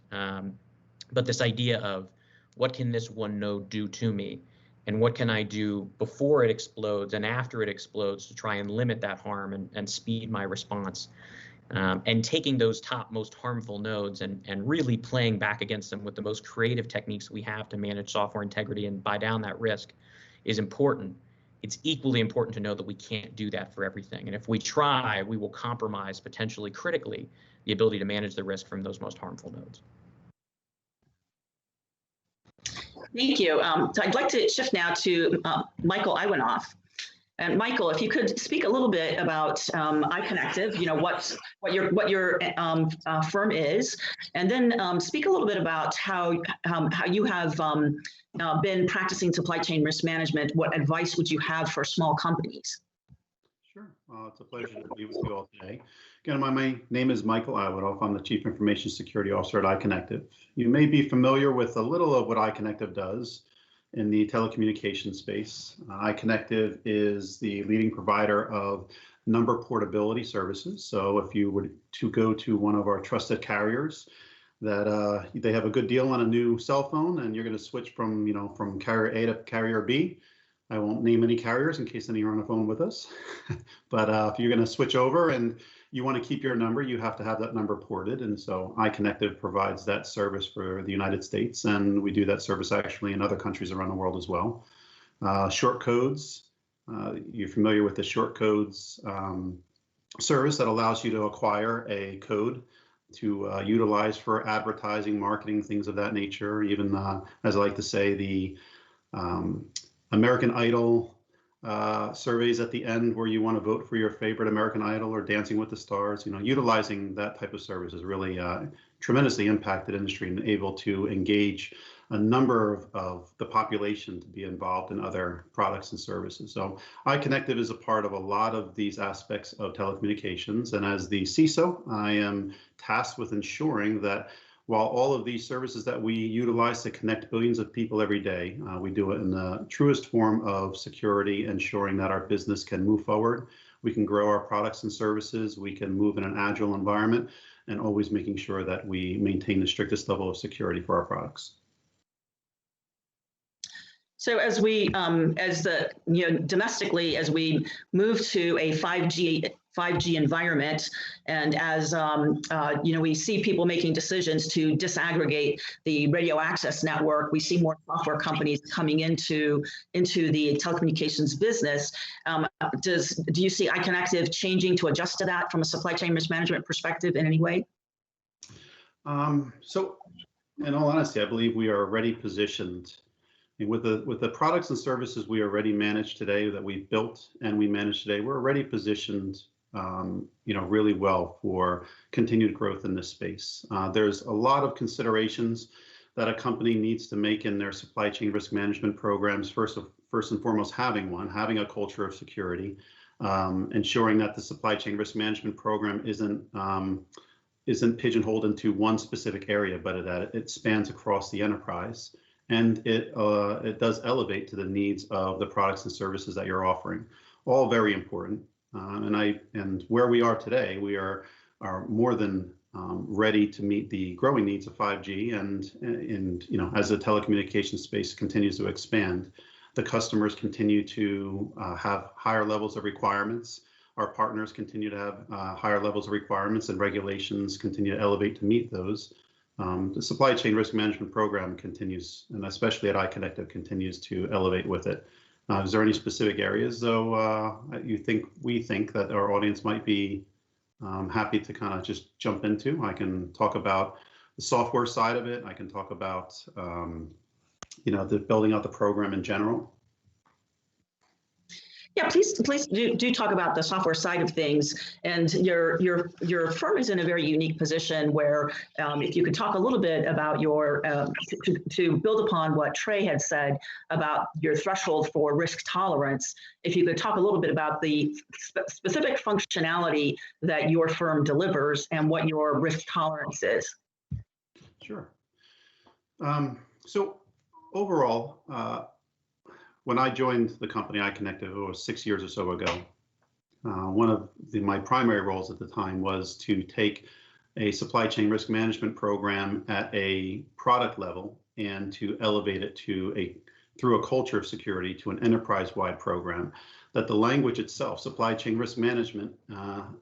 But this idea of what can this one node do to me and what can I do before it explodes and after it explodes to try and limit that harm and speed my response. And taking those top most harmful nodes and really playing back against them with the most creative techniques we have to manage software integrity and buy down that risk is important. It's equally important to know that we can't do that for everything. And if we try, we will compromise potentially critically the ability to manage the risk from those most harmful nodes. Thank you. So I'd like to shift now to Michael Iwanoff. And Michael, if you could speak a little bit about iConnective, you know, what your firm is, and then speak a little bit about how you have been practicing supply chain risk management. What advice would you have for small companies? Sure. It's a pleasure to be with you all today. Again, my name is Michael Iwanoff. I'm the Chief Information Security Officer at iConnective. You may be familiar with a little of what iConnective does in the telecommunications space. iConnective is the leading provider of number portability services. So if you were to go to one of our trusted carriers, that they have a good deal on a new cell phone and you're going to switch from carrier A to carrier B. I won't name any carriers in case any are on the phone with us. But if you're going to switch over and you want to keep your number, you have to have that number ported. And so iConnective provides that service for the United States, and we do that service actually in other countries around the world as well. Short codes, you're familiar with the short codes service that allows you to acquire a code to utilize for advertising, marketing, things of that nature. Even, as I like to say, the American Idol surveys at the end where you want to vote for your favorite American Idol or Dancing with the Stars. You know, utilizing that type of service has really tremendously impacted industry and able to engage a number of the population to be involved in other products and services. So iConnective is a part of a lot of these aspects of telecommunications. And as the CISO, I am tasked with ensuring that while all of these services that we utilize to connect billions of people every day, we do it in the truest form of security, ensuring that our business can move forward. We can grow our products and services. We can move in an agile environment, and always making sure that we maintain the strictest level of security for our products. So as we, domestically, as we move to a 5G 5G environment. And as we see people making decisions to disaggregate the radio access network, we see more software companies coming into the telecommunications business. Do you see iConnective changing to adjust to that from a supply chain risk management perspective in any way? So in all honesty, I believe we are already positioned with the products and services we already manage today, that we've built and we manage today. We're already positioned, really well for continued growth in this space. There's a lot of considerations that a company needs to make in their supply chain risk management programs. First and foremost, having a culture of security, ensuring that the supply chain risk management program isn't pigeonholed into one specific area, but that it spans across the enterprise, and it does elevate to the needs of the products and services that you're offering. All very important. And where we are today, we are more than ready to meet the growing needs of 5G, and as the telecommunications space continues to expand, the customers continue to have higher levels of requirements. Our partners continue to have higher levels of requirements, and regulations continue to elevate to meet those. The supply chain risk management program continues, and especially at iConnective, continues to elevate with it. Is there any specific areas, though, we think that our audience might be happy to kind of just jump into? I can talk about the software side of it. I can talk about the building out the program in general. Yeah, please do talk about the software side of things. And your firm is in a very unique position where, if you could talk a little bit about your to build upon what Trey had said about your threshold for risk tolerance, if you could talk a little bit about the specific functionality that your firm delivers and what your risk tolerance is. Sure. So overall, when I joined the company iConnective, it was 6 years or so ago, one of my primary roles at the time was to take a supply chain risk management program at a product level and to elevate it through a culture of security to an enterprise-wide program. That the language itself, supply chain risk management,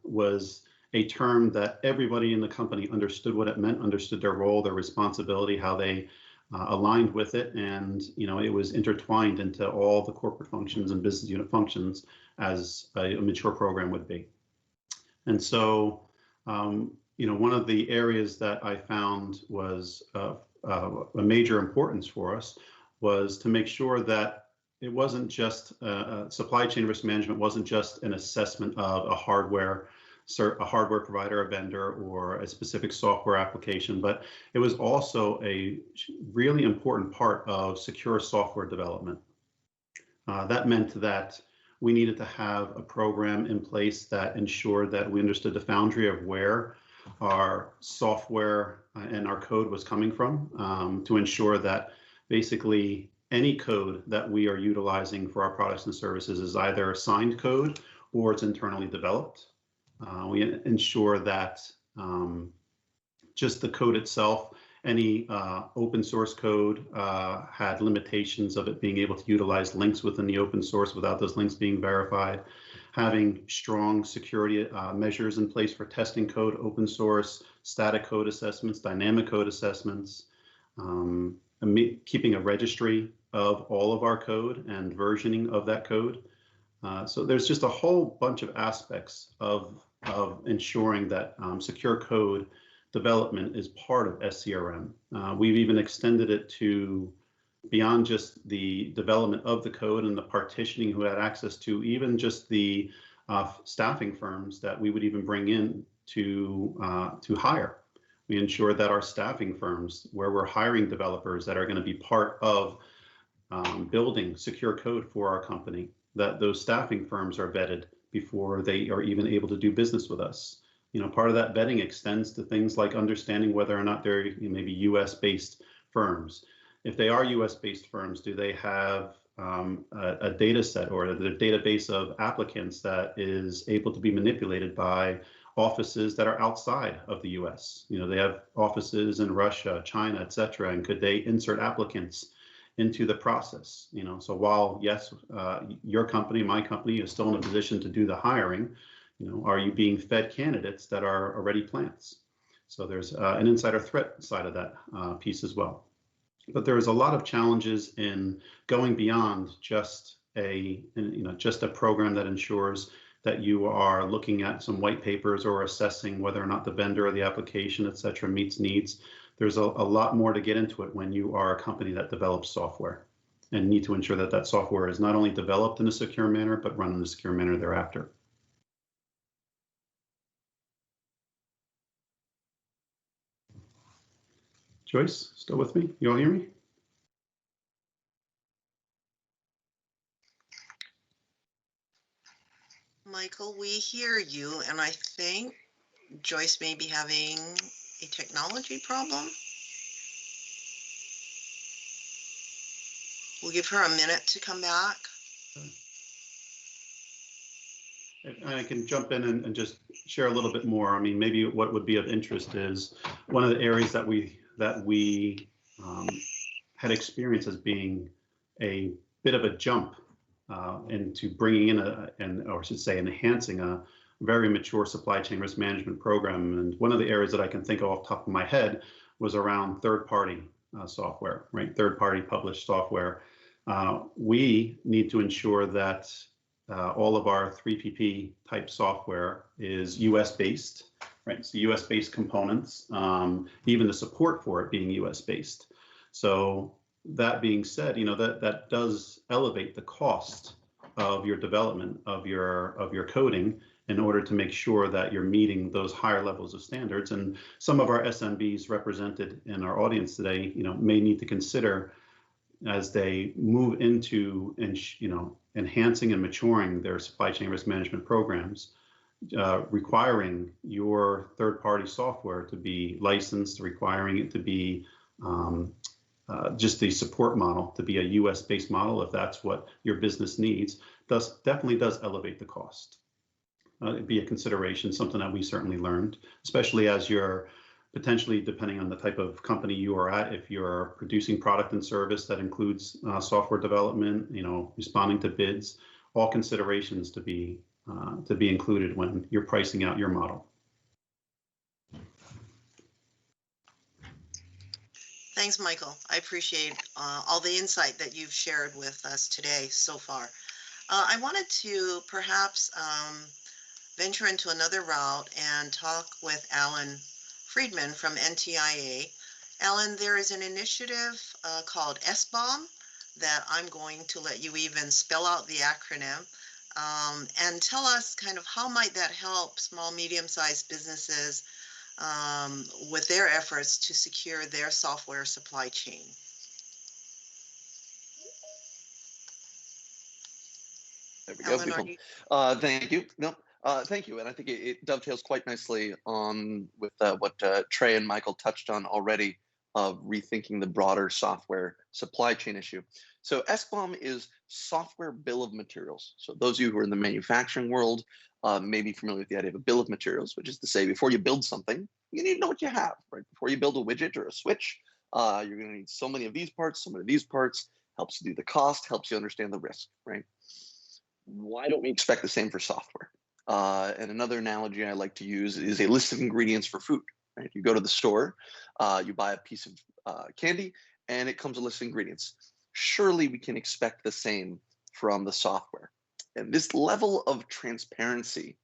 was a term that everybody in the company understood what it meant, understood their role, their responsibility, how they aligned with it, and it was intertwined into all the corporate functions and business unit functions as a mature program would be. And so, one of the areas that I found was a major importance for us was to make sure that it wasn't just supply chain risk management wasn't just an assessment of a hardware provider, a vendor, or a specific software application, but it was also a really important part of secure software development. That meant that we needed to have a program in place that ensured that we understood the foundry of where our software and our code was coming from, to ensure that basically any code that we are utilizing for our products and services is either assigned code or it's internally developed. We ensure that just the code itself, any open source code had limitations of it being able to utilize links within the open source without those links being verified, having strong security measures in place for testing code, open source, static code assessments, dynamic code assessments, keeping a registry of all of our code and versioning of that code. So there's just a whole bunch of aspects of ensuring that secure code development is part of SCRM. We've even extended it to beyond just the development of the code and the partitioning who had access to even just the staffing firms that we would even bring in to hire. We ensure that our staffing firms, where we're hiring developers that are going to be part of building secure code for our company, that those staffing firms are vetted before they are even able to do business with us. Part of that vetting extends to things like understanding whether or not they're maybe US-based firms. If they are US-based firms, do they have a data set or a database of applicants that is able to be manipulated by offices that are outside of the US? They have offices in Russia, China, et cetera, and could they insert applicants into the process? So while yes, your company, my company is still in a position to do the hiring, Are you being fed candidates that are already plants? So there's an insider threat side of that piece as well. But there's a lot of challenges in going beyond just a program that ensures that you are looking at some white papers or assessing whether or not the vendor or the application, et cetera, meets needs. There's a lot more to get into it when you are a company that develops software and need to ensure that that software is not only developed in a secure manner, but run in a secure manner thereafter. Joyce, still with me? You all hear me? Michael, we hear you, and I think Joyce may be having a technology problem. We'll give her a minute to come back. I can jump in and just share a little bit more. I mean, maybe what would be of interest is one of the areas that we had experienced as being a bit of a jump into bringing in or I should say enhancing a very mature supply chain risk management program. And one of the areas that I can think of off the top of my head was around third-party software, right? Third-party published software. We need to ensure that all of our 3PP type software is US based, right? So US based components, even the support for it being US based. So that being said, that does elevate the cost of your development of your coding in order to make sure that you're meeting those higher levels of standards. And some of our SMBs represented in our audience today, may need to consider as they move into enhancing and maturing their supply chain risk management programs, requiring your third-party software to be licensed, requiring it to be just the support model to be a US-based model, if that's what your business needs, definitely does elevate the cost. It'd be a consideration, something that we certainly learned, especially as you're potentially, depending on the type of company you are at, if you're producing product and service that includes software development, responding to bids, all considerations to be included when you're pricing out your model. Thanks, Michael. I appreciate all the insight that you've shared with us today so far. I wanted to perhaps venture into another route and talk with Alan Friedman from NTIA. Alan, there is an initiative called SBOM that I'm going to let you even spell out the acronym and tell us kind of how might that help small, medium-sized businesses with their efforts to secure their software supply chain. There we go. Alan, thank you. No, thank you. And I think it dovetails quite nicely on with what Trey and Michael touched on already of rethinking the broader software supply chain issue. So SBOM is software bill of materials. So those of you who are in the manufacturing world may be familiar with the idea of a bill of materials, which is to say before you build something, you need to know what you have, right? Before you build a widget or a switch, you're going to need so many of these parts, so many of these parts, helps you do the cost, helps you understand the risk, right? Why don't we expect the same for software? And another analogy I like to use is a list of ingredients for food, right? You go to the store, you buy a piece of candy, and it comes with a list of ingredients. Surely we can expect the same from the software. And this level of transparency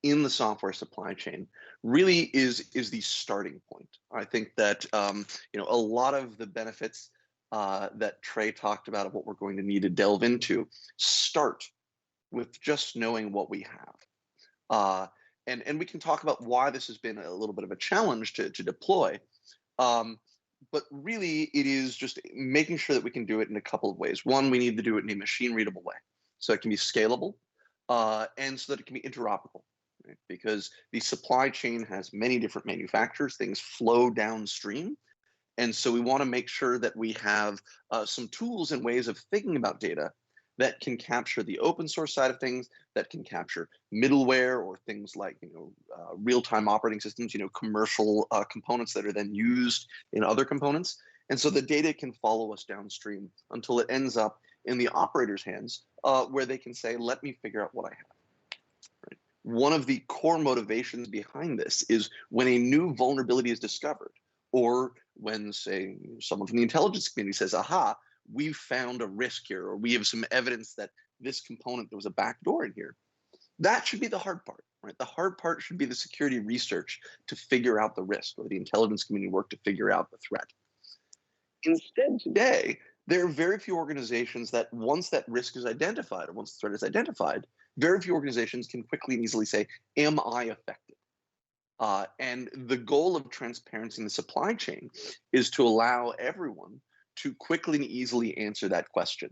in the software supply chain really is the starting point. I think that a lot of the benefits that Trey talked about of what we're going to need to delve into start with just knowing what we have. And we can talk about why this has been a little bit of a challenge to deploy. But really, it is just making sure that we can do it in a couple of ways. One, we need to do it in a machine-readable way, so it can be scalable, and so that it can be interoperable. Right? Because the supply chain has many different manufacturers, things flow downstream. And so we want to make sure that we have some tools and ways of thinking about data that can capture the open source side of things, that can capture middleware or things like real-time operating systems, commercial components that are then used in other components. And so the data can follow us downstream until it ends up in the operator's hands where they can say, let me figure out what I have. Right? one of the core motivations behind this is when a new vulnerability is discovered, or when, say, someone from the intelligence community says, aha, we've found a risk here, or we have some evidence that this component, there was a backdoor in here. That should be the hard part, right? The hard part should be the security research to figure out the risk, or the intelligence community work to figure out the threat. Instead, today, there are very few organizations that once that risk is identified, or once the threat is identified, very few organizations can quickly and easily say, am I affected? And the goal of transparency in the supply chain is to allow everyone to quickly and easily answer that question.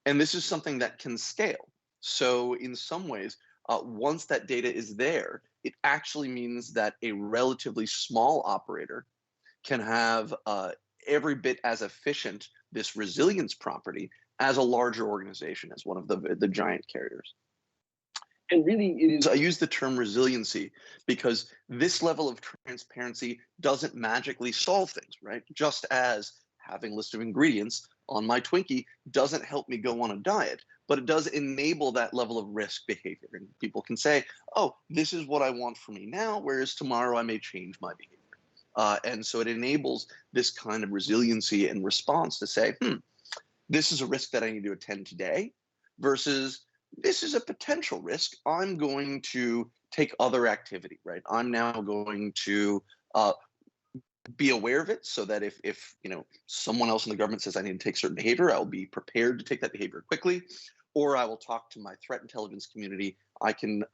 And this is something that can scale. So in some ways, once that data is there, it actually means that a relatively small operator can have every bit as efficient this resilience property as a larger organization, as one of the giant carriers. And really, it is, I use the term resiliency because this level of transparency doesn't magically solve things, right? Just as having a list of ingredients on my Twinkie doesn't help me go on a diet, but it does enable that level of risk behavior. And people can say, oh, this is what I want for me now, whereas tomorrow I may change my behavior. And so it enables this kind of resiliency and response to say, this is a risk that I need to attend today versus this is a potential risk. I'm going to take other activity, right? I'm now going to be aware of it so that if someone else in the government says I need to take certain behavior, I'll be prepared to take that behavior quickly, or I will talk to my threat intelligence community. I can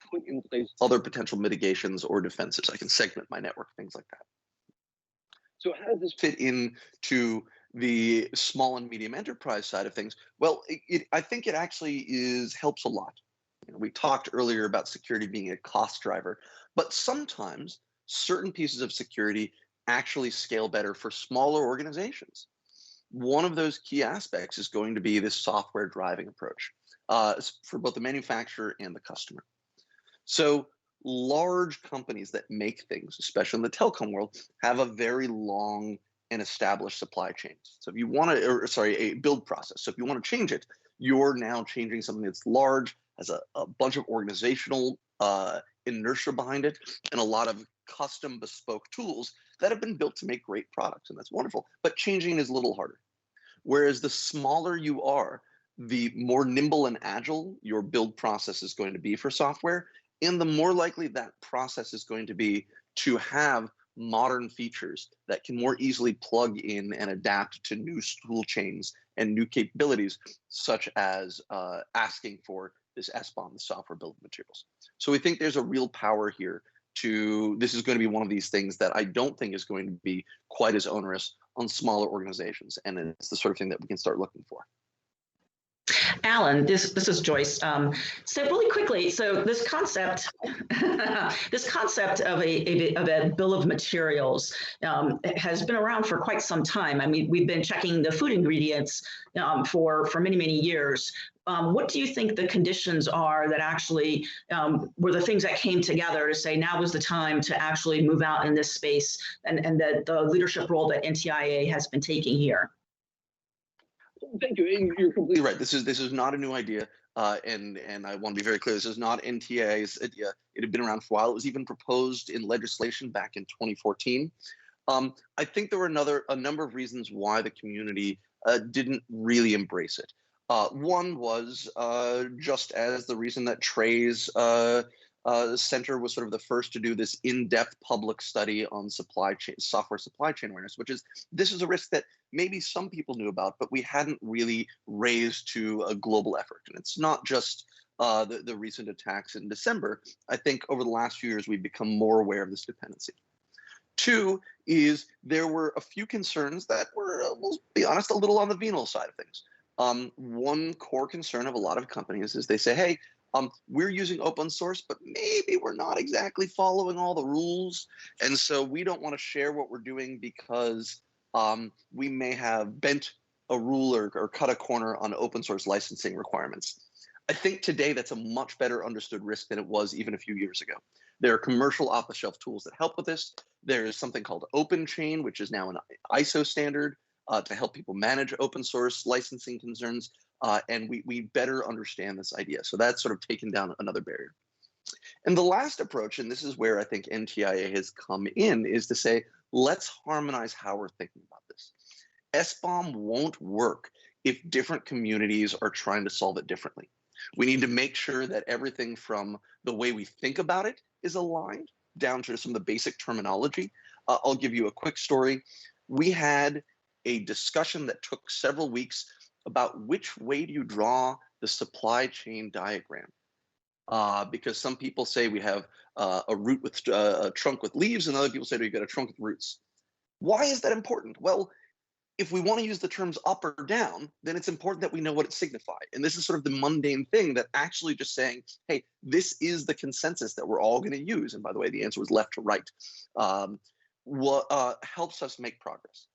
put in place other potential mitigations or defenses. I can segment my network, things like that. So how does this fit into the small and medium enterprise side of things? Well, I think it actually helps a lot. We talked earlier about security being a cost driver, but sometimes certain pieces of security actually scale better for smaller organizations. One of those key aspects is going to be this software driving approach for both the manufacturer and the customer. So large companies that make things, especially in the telecom world, have a very long and established supply chain. So if you want to, a build process. So if you want to change it, you're now changing something that's large, has a bunch of organizational inertia behind it, and a lot of custom bespoke tools that have been built to make great products, and that's wonderful. But changing is a little harder. Whereas the smaller you are, the more nimble and agile your build process is going to be for software, and the more likely that process is going to be to have modern features that can more easily plug in and adapt to new tool chains and new capabilities, such as asking for this SBOM, the software bill of materials. So we think there's a real power here this is going to be one of these things that I don't think is going to be quite as onerous on smaller organizations. And it's the sort of thing that we can start looking for. Alan, this is Joyce. So really quickly, so this concept of a bill of materials has been around for quite some time. I mean, we've been checking the food ingredients for many years. What do you think the conditions are that actually were the things that came together to say now was the time to actually move out in this space and the leadership role that NTIA has been taking here? Thank you. You're completely right. This is not a new idea, and I want to be very clear. This is not NTIA's idea. It had been around for a while. It was even proposed in legislation back in 2014. I think there were a number of reasons why the community didn't really embrace it. One was just as the reason that Trey's center was sort of the first to do this in-depth public study on software supply chain awareness, which is this is a risk that maybe some people knew about, but we hadn't really raised to a global effort. And it's not just the recent attacks in December. I think over the last few years, we've become more aware of this dependency. Two is there were a few concerns that were, we'll be honest, a little on the venal side of things. One core concern of a lot of companies is they say, hey, we're using open source, but maybe we're not exactly following all the rules. And so we don't want to share what we're doing because we may have bent a rule or cut a corner on open source licensing requirements. I think today that's a much better understood risk than it was even a few years ago. There are commercial off-the-shelf tools that help with this. There's something called OpenChain, which is now an ISO standard to help people manage open source licensing concerns. and we better understand this idea. So that's sort of taken down another barrier. And the last approach, and this is where I think NTIA has come in, is to say, let's harmonize how we're thinking about this. SBOM won't work if different communities are trying to solve it differently. We need to make sure that everything from the way we think about it is aligned down to some of the basic terminology. I'll give you a quick story. We had a discussion that took several weeks about which way do you draw the supply chain diagram. Because some people say we have a root with a trunk with leaves, and other people say we've got a trunk with roots. Why is that important? Well, if we want to use the terms up or down, then it's important that we know what it signifies. And this is sort of the mundane thing that actually just saying, hey, this is the consensus that we're all going to use. And by the way, the answer was left to right. Helps us make progress.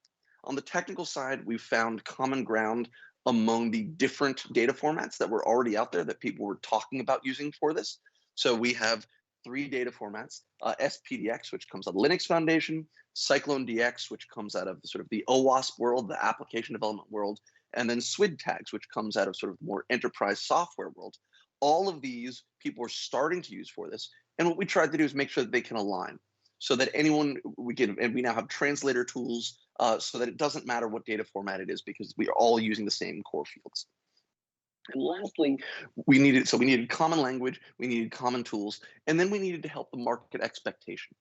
On the technical side, we've found common ground among the different data formats that were already out there that people were talking about using for this. So we have 3 data formats, SPDX, which comes out of Linux Foundation, Cyclone DX, which comes out of sort of the OWASP world, the application development world, and then SWID tags, which comes out of sort of more enterprise software world. All of these people are starting to use for this. And what we tried to do is make sure that they can align so that anyone and we now have translator tools so that it doesn't matter what data format it is because we are all using the same core fields. And lastly, we needed common language, we needed common tools, and then we needed to help the market expectation.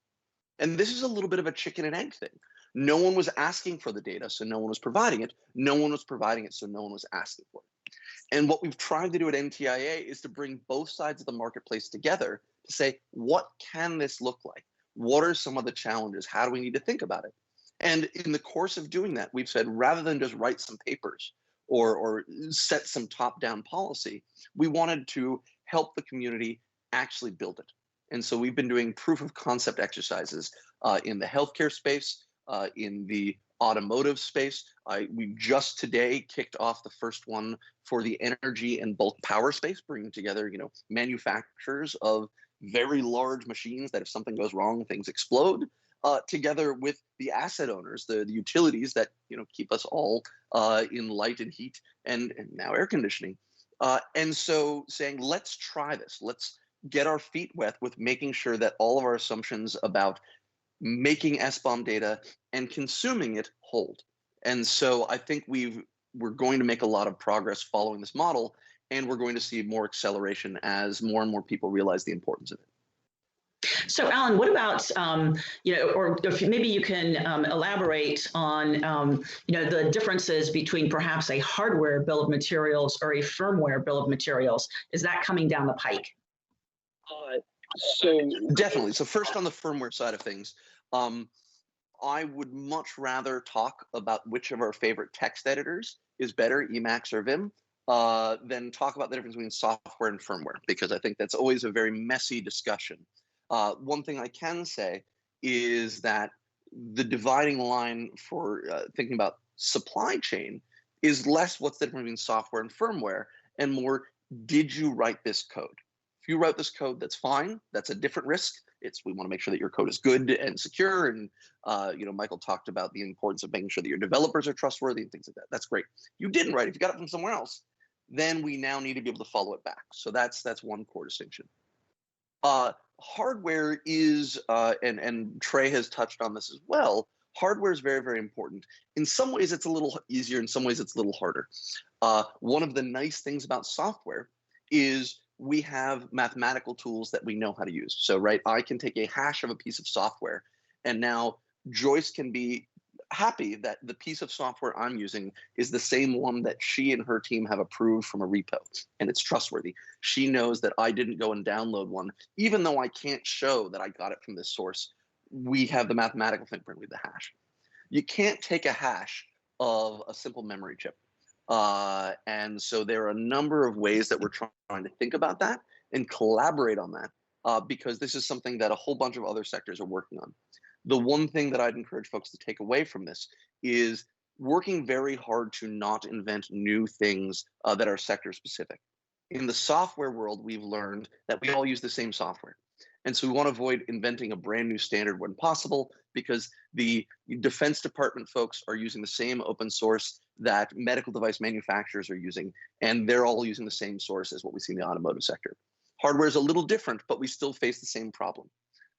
And this is a little bit of a chicken and egg thing. No one was asking for the data, so no one was providing it. No one was providing it, so no one was asking for it. And what we've tried to do at NTIA is to bring both sides of the marketplace together to say, what can this look like? What are some of the challenges? How do we need to think about it? And in the course of doing that, we've said, rather than just write some papers or set some top-down policy, we wanted to help the community actually build it. And so we've been doing proof of concept exercises in the healthcare space, in the automotive space. We just today kicked off the first one for the energy and bulk power space, bringing together, manufacturers of very large machines that if something goes wrong, things explode, together with the asset owners, the utilities that keep us all in light and heat and now air conditioning. And so saying, let's try this. Let's get our feet wet with making sure that all of our assumptions about making SBOM data and consuming it hold. And so I think we're going to make a lot of progress following this model, and we're going to see more acceleration as more and more people realize the importance of it. So, Alan, what about, or if maybe you can elaborate on, the differences between perhaps a hardware bill of materials or a firmware bill of materials? Is that coming down the pike? So definitely. So first on the firmware side of things, I would much rather talk about which of our favorite text editors is better, Emacs or Vim, than talk about the difference between software and firmware, because I think that's always a very messy discussion. One thing I can say is that the dividing line for thinking about supply chain is less what's the difference between software and firmware, and more, did you write this code? If you wrote this code, that's fine. That's a different risk. We want to make sure that your code is good and secure. And Michael talked about the importance of making sure that your developers are trustworthy and things like that. That's great. You didn't write it. If you got it from somewhere else, then we now need to be able to follow it back. So that's one core distinction. Hardware is, and Trey has touched on this as well, hardware is very, very important. In some ways, it's a little easier. In some ways, it's a little harder. One of the nice things about software is we have mathematical tools that we know how to use. So, right, I can take a hash of a piece of software, and now Joyce can be happy that the piece of software I'm using is the same one that she and her team have approved from a repo, and it's trustworthy. She knows that I didn't go and download one, even though I can't show that I got it from this source. We have the mathematical fingerprint with the hash. You can't take a hash of a simple memory chip. And so there are a number of ways that we're trying to think about that and collaborate on that, because this is something that a whole bunch of other sectors are working on. The one thing that I'd encourage folks to take away from this is working very hard to not invent new things that are sector specific. In the software world, we've learned that we all use the same software. And so we want to avoid inventing a brand new standard when possible, because the Defense Department folks are using the same open source that medical device manufacturers are using, and they're all using the same source as what we see in the automotive sector. Hardware is a little different, but we still face the same problem.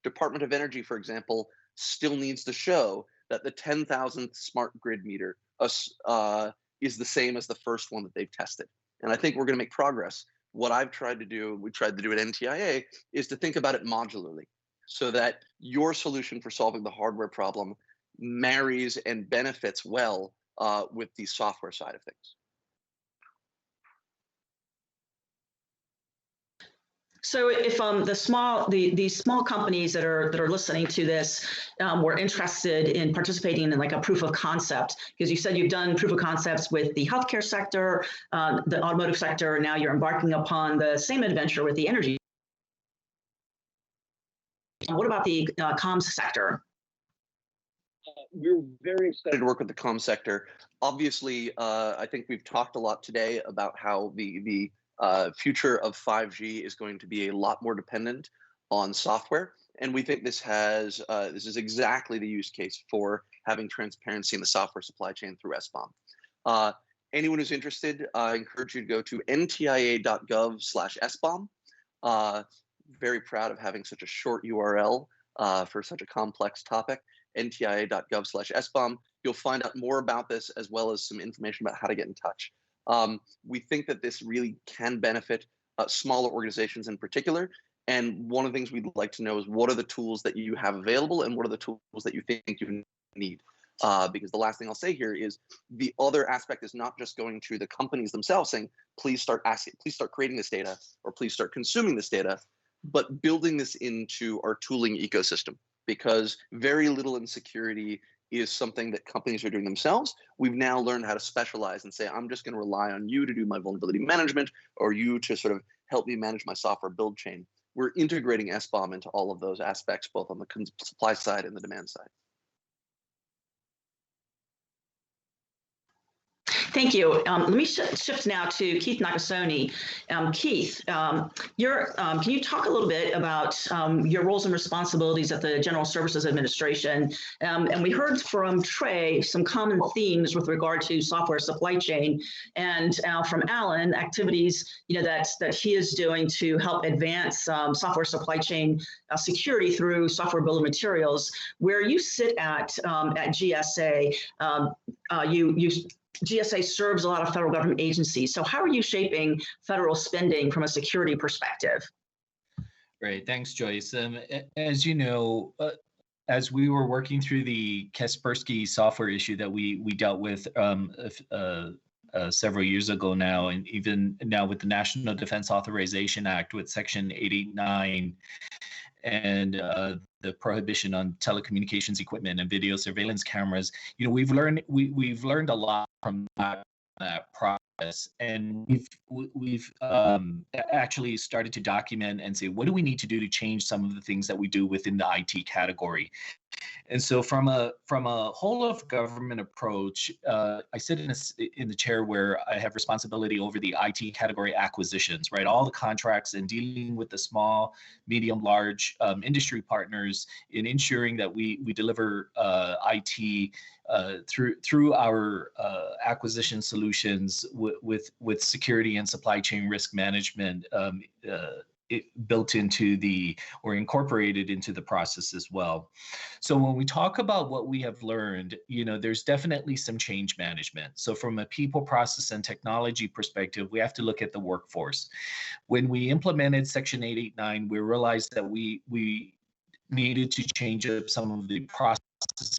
Department of Energy, for example, still needs to show that the 10,000th smart grid meter is the same as the first one that they've tested. And I think we're going to make progress. What I've tried to do, we tried to do at NTIA, is to think about it modularly so that your solution for solving the hardware problem marries and benefits well with the software side of things. So if these small companies that are listening to this were interested in participating in like a proof of concept, because you said you've done proof of concepts with the healthcare sector, the automotive sector, now you're embarking upon the same adventure with the energy. What about the comms sector? We're very excited to work with the comms sector. Obviously, I think we've talked a lot today about how the future of 5G is going to be a lot more dependent on software, and we think this is exactly the use case for having transparency in the software supply chain through SBOM. Anyone who's interested, I encourage you to go to ntia.gov/SBOM. Very proud of having such a short URL for such a complex topic. ntia.gov/SBOM. You'll find out more about this as well as some information about how to get in touch. We think that this really can benefit smaller organizations in particular. And one of the things we'd like to know is what are the tools that you have available and what are the tools that you think you need? Because the last thing I'll say here is the other aspect is not just going to the companies themselves saying, please start creating this data, or please start consuming this data, but building this into our tooling ecosystem, because very little in security is something that companies are doing themselves. We've now learned how to specialize and say, I'm just going to rely on you to do my vulnerability management, or you to sort of help me manage my software build chain. We're integrating SBOM into all of those aspects, both on the supply side and the demand side. Thank you. Let me shift now to Keith Nakasone. Keith, can you talk a little bit about your roles and responsibilities at the General Services Administration? And we heard from Trey some common themes with regard to software supply chain, and from Alan, activities that he is doing to help advance software supply chain security through software bill of materials. Where you sit at GSA, GSA serves a lot of federal government agencies. So how are you shaping federal spending from a security perspective? Great, thanks, Joyce. As you know, as we were working through the Kaspersky software issue that we dealt with several years ago now, and even now with the National Defense Authorization Act with Section 889, and the prohibition on telecommunications equipment and video surveillance cameras, we've learned a lot from that process, and we've actually started to document and say, what do we need to do to change some of the things that we do within the IT category? And so from a whole of government approach, I sit in the chair where I have responsibility over the IT category acquisitions, right? All the contracts and dealing with the small, medium, large industry partners in ensuring that we deliver IT through our acquisition solutions with security and supply chain risk management built into or incorporated into the process as well. So when we talk about what we have learned, there's definitely some change management. So from a people, process, and technology perspective, we have to look at the workforce. When we implemented Section 889, we realized that we needed to change up some of the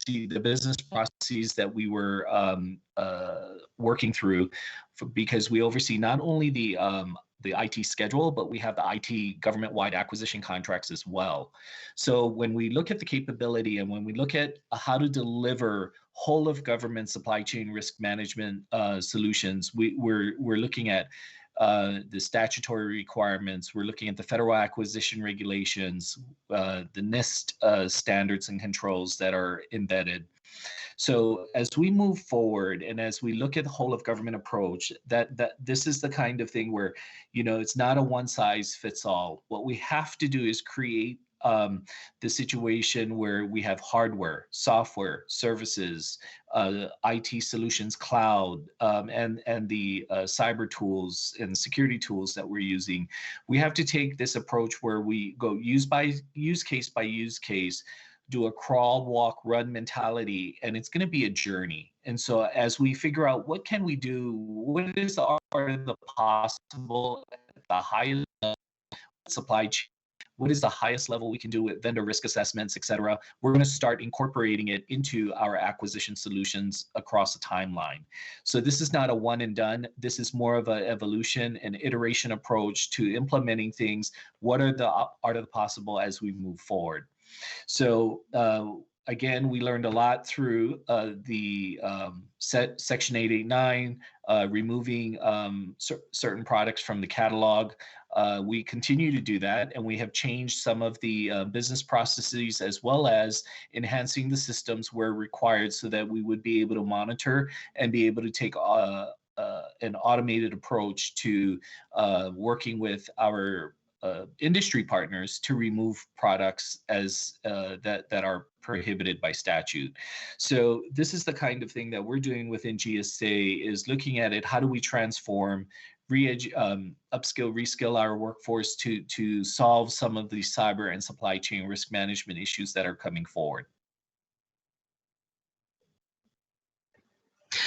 the business processes that we were working through, because we oversee not only the IT schedule, but we have the IT government-wide acquisition contracts as well. So when we look at the capability and when we look at how to deliver whole of government supply chain risk management solutions, we're looking at the statutory requirements, we're looking at the federal acquisition regulations, the NIST standards and controls that are embedded. So as we move forward and as we look at the whole of government approach, that this is the kind of thing where, it's not a one size fits all. What we have to do is create the situation where we have hardware, software, services, IT solutions, cloud, and the cyber tools and security tools that we're using. We have to take this approach where we go use case by use case, do a crawl, walk, run mentality, and it's going to be a journey. And so as we figure out what can we do, what is the art of the possible at the highest supply chain, what is the highest level we can do with vendor risk assessments, et cetera, we're going to start incorporating it into our acquisition solutions across a timeline. So this is not a one and done. This is more of an evolution and iteration approach to implementing things. What are the art of the possible as we move forward? So again, we learned a lot through the Section 889, removing certain products from the catalog. We continue to do that, and we have changed some of the business processes as well as enhancing the systems where required so that we would be able to monitor and be able to take an automated approach to working with our industry partners to remove products as that are prohibited by statute. So this is the kind of thing that we're doing within GSA, is looking at it, how do we transform, upskill, reskill our workforce to solve some of the cyber and supply chain risk management issues that are coming forward.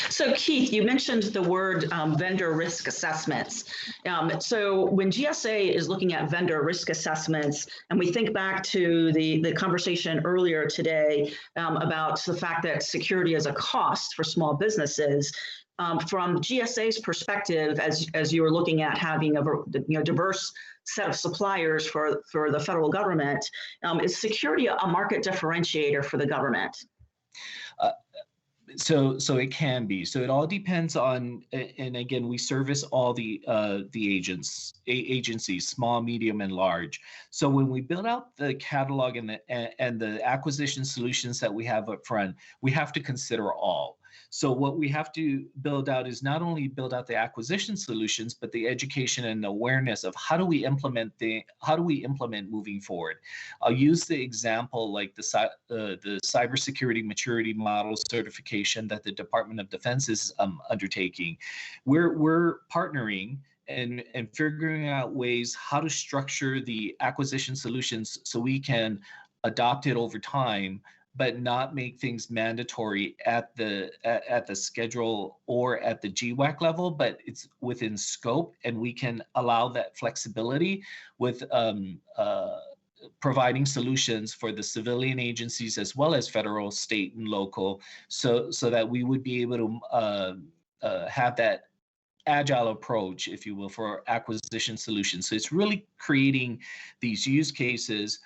So Keith, you mentioned the word vendor risk assessments. So when GSA is looking at vendor risk assessments, and we think back to the conversation earlier today about the fact that security is a cost for small businesses, from GSA's perspective, as you were looking at having a diverse set of suppliers for the federal government, is security a market differentiator for the government? So it can be. So it all depends on, and again, we service all the agencies, small, medium, and large. So when we build out the catalog and the acquisition solutions that we have up front, we have to consider all. So what we have to build out is not only build out the acquisition solutions, but the education and awareness of how do we implement moving forward. I'll use the example like the cybersecurity maturity model certification that the Department of Defense is undertaking. We're partnering and figuring out ways how to structure the acquisition solutions so we can adopt it over time, but not make things mandatory at the schedule or at the GWAC level, but it's within scope, and we can allow that flexibility with providing solutions for the civilian agencies as well as federal, state, and local, so that we would be able to have that agile approach, if you will, for acquisition solutions. So it's really creating these use cases,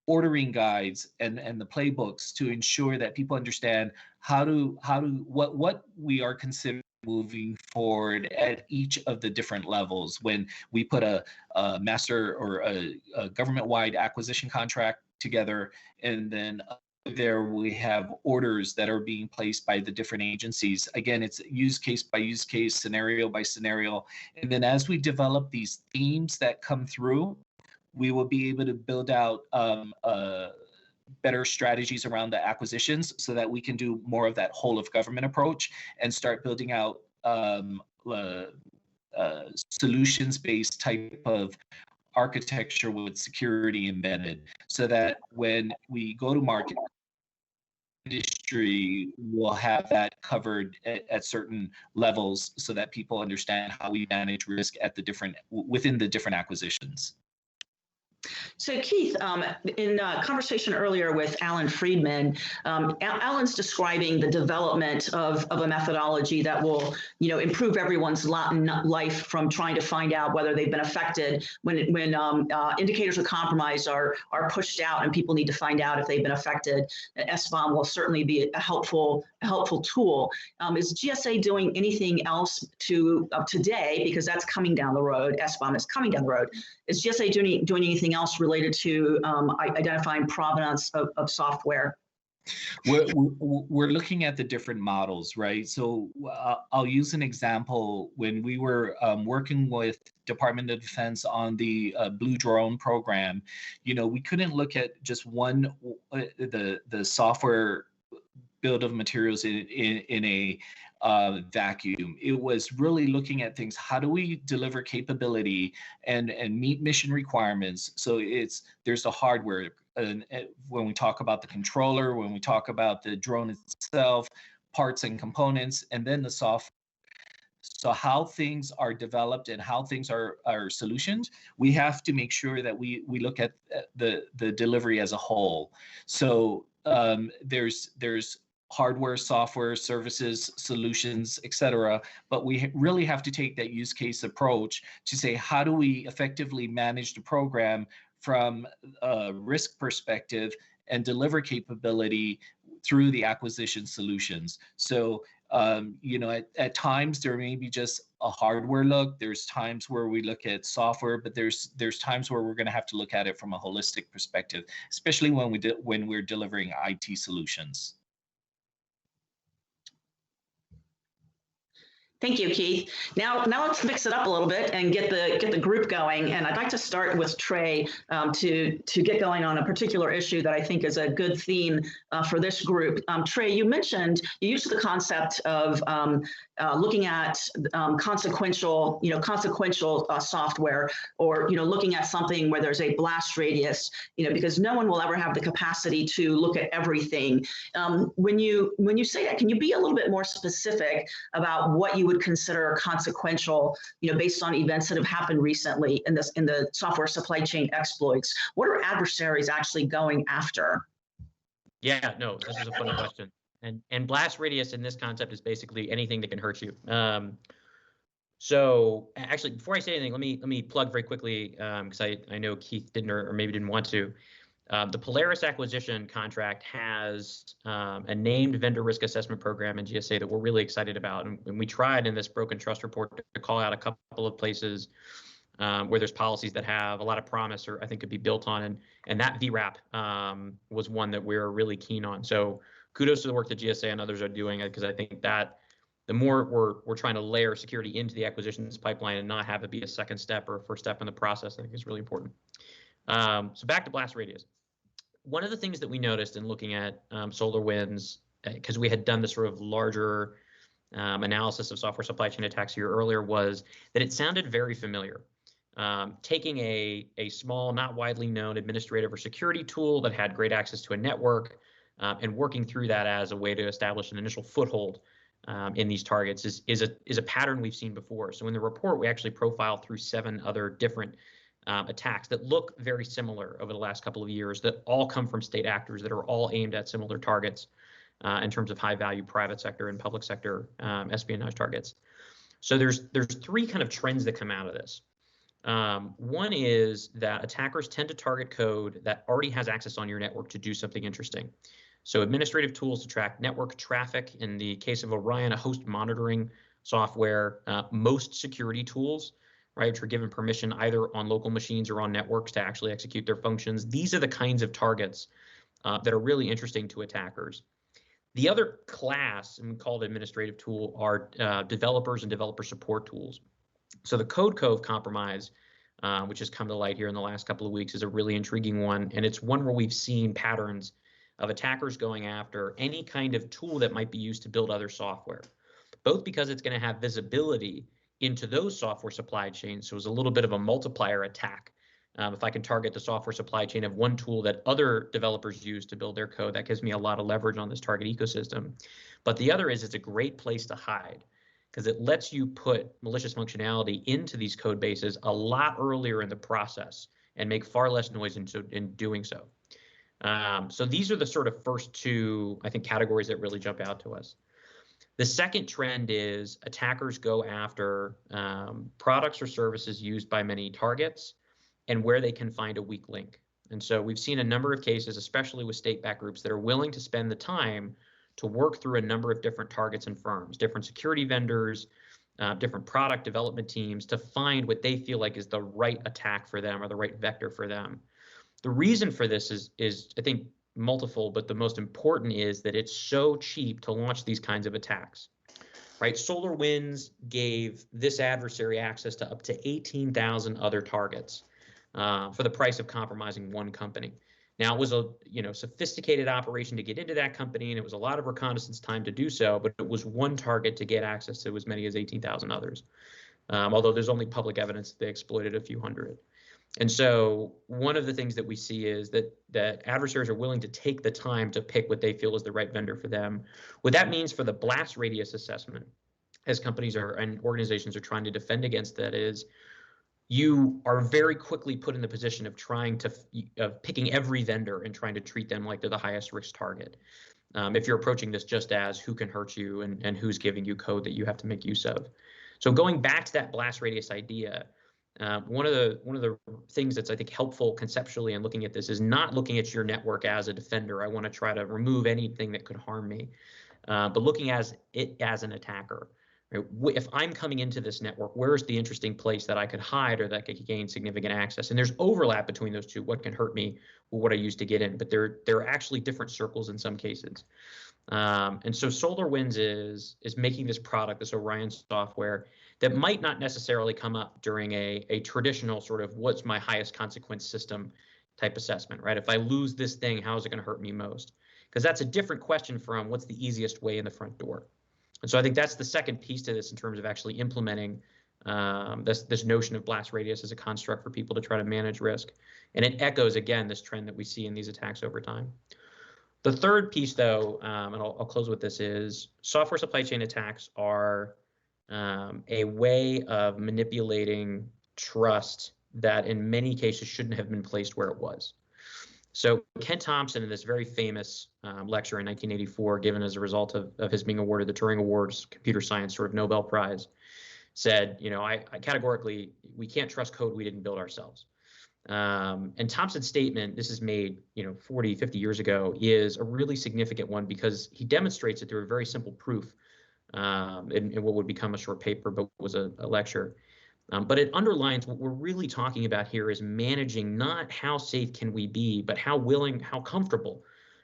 ordering guides and the playbooks to ensure that people understand what we are considering moving forward at each of the different levels. When we put a master or a government-wide acquisition contract together, and then there we have orders that are being placed by the different agencies. Again, it's use case by use case, scenario by scenario. And then as we develop these themes that come through, we will be able to build out better strategies around the acquisitions so that we can do more of that whole of government approach and start building out solutions-based type of architecture with security embedded, so that when we go to market, industry will have that covered at certain levels so that people understand how we manage risk at within the different acquisitions. So Keith, in a conversation earlier with Alan Friedman, Alan's describing the development of a methodology that will, improve everyone's life from trying to find out whether they've been affected when indicators of compromise are pushed out and people need to find out if they've been affected. SBOM will certainly be a helpful tool. Is GSA doing anything else today, because that's coming down the road? SBOM is coming down the road. Is GSA doing anything else related to identifying provenance of software? We're looking at the different models, right? So I'll use an example. When we were working with Department of Defense on the Blue Drone program, we couldn't look at just one, the software build of materials in a vacuum. It was really looking at things. How do we deliver capability and meet mission requirements? So there's the hardware. And when we talk about the controller, when we talk about the drone itself, parts and components, and then the software. So how things are developed and how things are solutioned, we have to make sure that we look at the delivery as a whole. So there's hardware, software, services, solutions, etc. But we really have to take that use case approach to say, how do we effectively manage the program from a risk perspective and deliver capability through the acquisition solutions? So, at times there may be just a hardware look. There's times where we look at software, but there's times where we're going to have to look at it from a holistic perspective, especially when we're delivering IT solutions. Thank you, Keith. Now let's mix it up a little bit and get the group going. And I'd like to start with Trey to get going on a particular issue that I think is a good theme for this group. Trey, you used the concept of looking at consequential software, or looking at something where there's a blast radius, because no one will ever have the capacity to look at everything. When you say that, can you be a little bit more specific about what you would consider consequential, based on events that have happened recently in the software supply chain exploits? What are adversaries actually going after? Yeah, no, this is a funny question. And blast radius in this concept is basically anything that can hurt you. So actually, before I say anything, let me plug very quickly, because I know Keith didn't or maybe didn't want to. The Polaris acquisition contract has a named vendor risk assessment program in GSA that we're really excited about. And we tried in this broken trust report to call out a couple of places where there's policies that have a lot of promise or I think could be built on. And that VRAP was one that we're really keen on. So kudos to the work that GSA and others are doing, because I think that the more we're trying to layer security into the acquisitions pipeline and not have it be a second step or a first step in the process, I think is really important. So back to blast radius. One of the things that we noticed in looking at SolarWinds, because we had done this sort of larger analysis of software supply chain attacks here earlier, was that it sounded very familiar. Taking a small, not widely known administrative or security tool that had great access to a network and working through that as a way to establish an initial foothold in these targets is a pattern we've seen before. So in the report, we actually profiled through 7 other different attacks that look very similar over the last couple of years, that all come from state actors that are all aimed at similar targets in terms of high value private sector and public sector espionage targets. So there's 3 kind of trends that come out of this. One is that attackers tend to target code that already has access on your network to do something interesting. So administrative tools to track network traffic. In the case of Orion, a host monitoring software, most security tools, right, which are given permission either on local machines or on networks to actually execute their functions. These are the kinds of targets that are really interesting to attackers. The other class, and we call it administrative tool, are developers and developer support tools. So the Code Cove compromise, which has come to light here in the last couple of weeks, is a really intriguing one. And it's one where we've seen patterns of attackers going after any kind of tool that might be used to build other software, both because it's going to have visibility into those software supply chains. So it's a little bit of a multiplier attack. If I can target the software supply chain of one tool that other developers use to build their code, that gives me a lot of leverage on this target ecosystem. But the other is it's a great place to hide, because it lets you put malicious functionality into these code bases a lot earlier in the process and make far less noise in doing so. So these are the sort of first 2, I think, categories that really jump out to us. The second trend is attackers go after products or services used by many targets and where they can find a weak link. And so we've seen a number of cases, especially with state-backed groups, that are willing to spend the time to work through a number of different targets and firms, different security vendors, different product development teams, to find what they feel like is the right attack for them or the right vector for them. The reason for this is I think, multiple, but the most important is that it's so cheap to launch these kinds of attacks, right? SolarWinds gave this adversary access to up to 18,000 other targets for the price of compromising one company. Now, it was a sophisticated operation to get into that company, and it was a lot of reconnaissance time to do so, but it was one target to get access to as many as 18,000 others, although there's only public evidence that they exploited a few hundred. And so one of the things that we see is that adversaries are willing to take the time to pick what they feel is the right vendor for them. What that means for the blast radius assessment, as companies and organizations are trying to defend against that, is you are very quickly put in the position of picking every vendor and trying to treat them like they're the highest risk target. If you're approaching this just as who can hurt you and who's giving you code that you have to make use of. So going back to that blast radius idea, one of the things that's, I think, helpful conceptually in looking at this is not looking at your network as a defender. I want to try to remove anything that could harm me, but looking at it as an attacker. Right? If I'm coming into this network, where's the interesting place that I could hide or that I could gain significant access? And there's overlap between those two. What can hurt me or what I use to get in? But there are actually different circles in some cases. And so SolarWinds is making this product, this Orion software, that might not necessarily come up during a traditional sort of what's my highest consequence system type assessment, right? If I lose this thing, how is it going to hurt me most? Because that's a different question from what's the easiest way in the front door. And so I think that's the second piece to this in terms of actually implementing this notion of blast radius as a construct for people to try to manage risk. And it echoes, again, this trend that we see in these attacks over time. The third piece, though, and I'll close with this, is software supply chain attacks are a way of manipulating trust that in many cases shouldn't have been placed where it was. So Ken Thompson, in this very famous lecture in 1984, given as a result of his being awarded the Turing Awards Computer Science sort of Nobel Prize, said, I categorically, we can't trust code we didn't build ourselves. And Thompson's statement, this is made 40, 50 years ago, is a really significant one because he demonstrates it through a very simple proof in what would become a short paper, but was a lecture. But it underlines what we're really talking about here is managing not how safe can we be, but how comfortable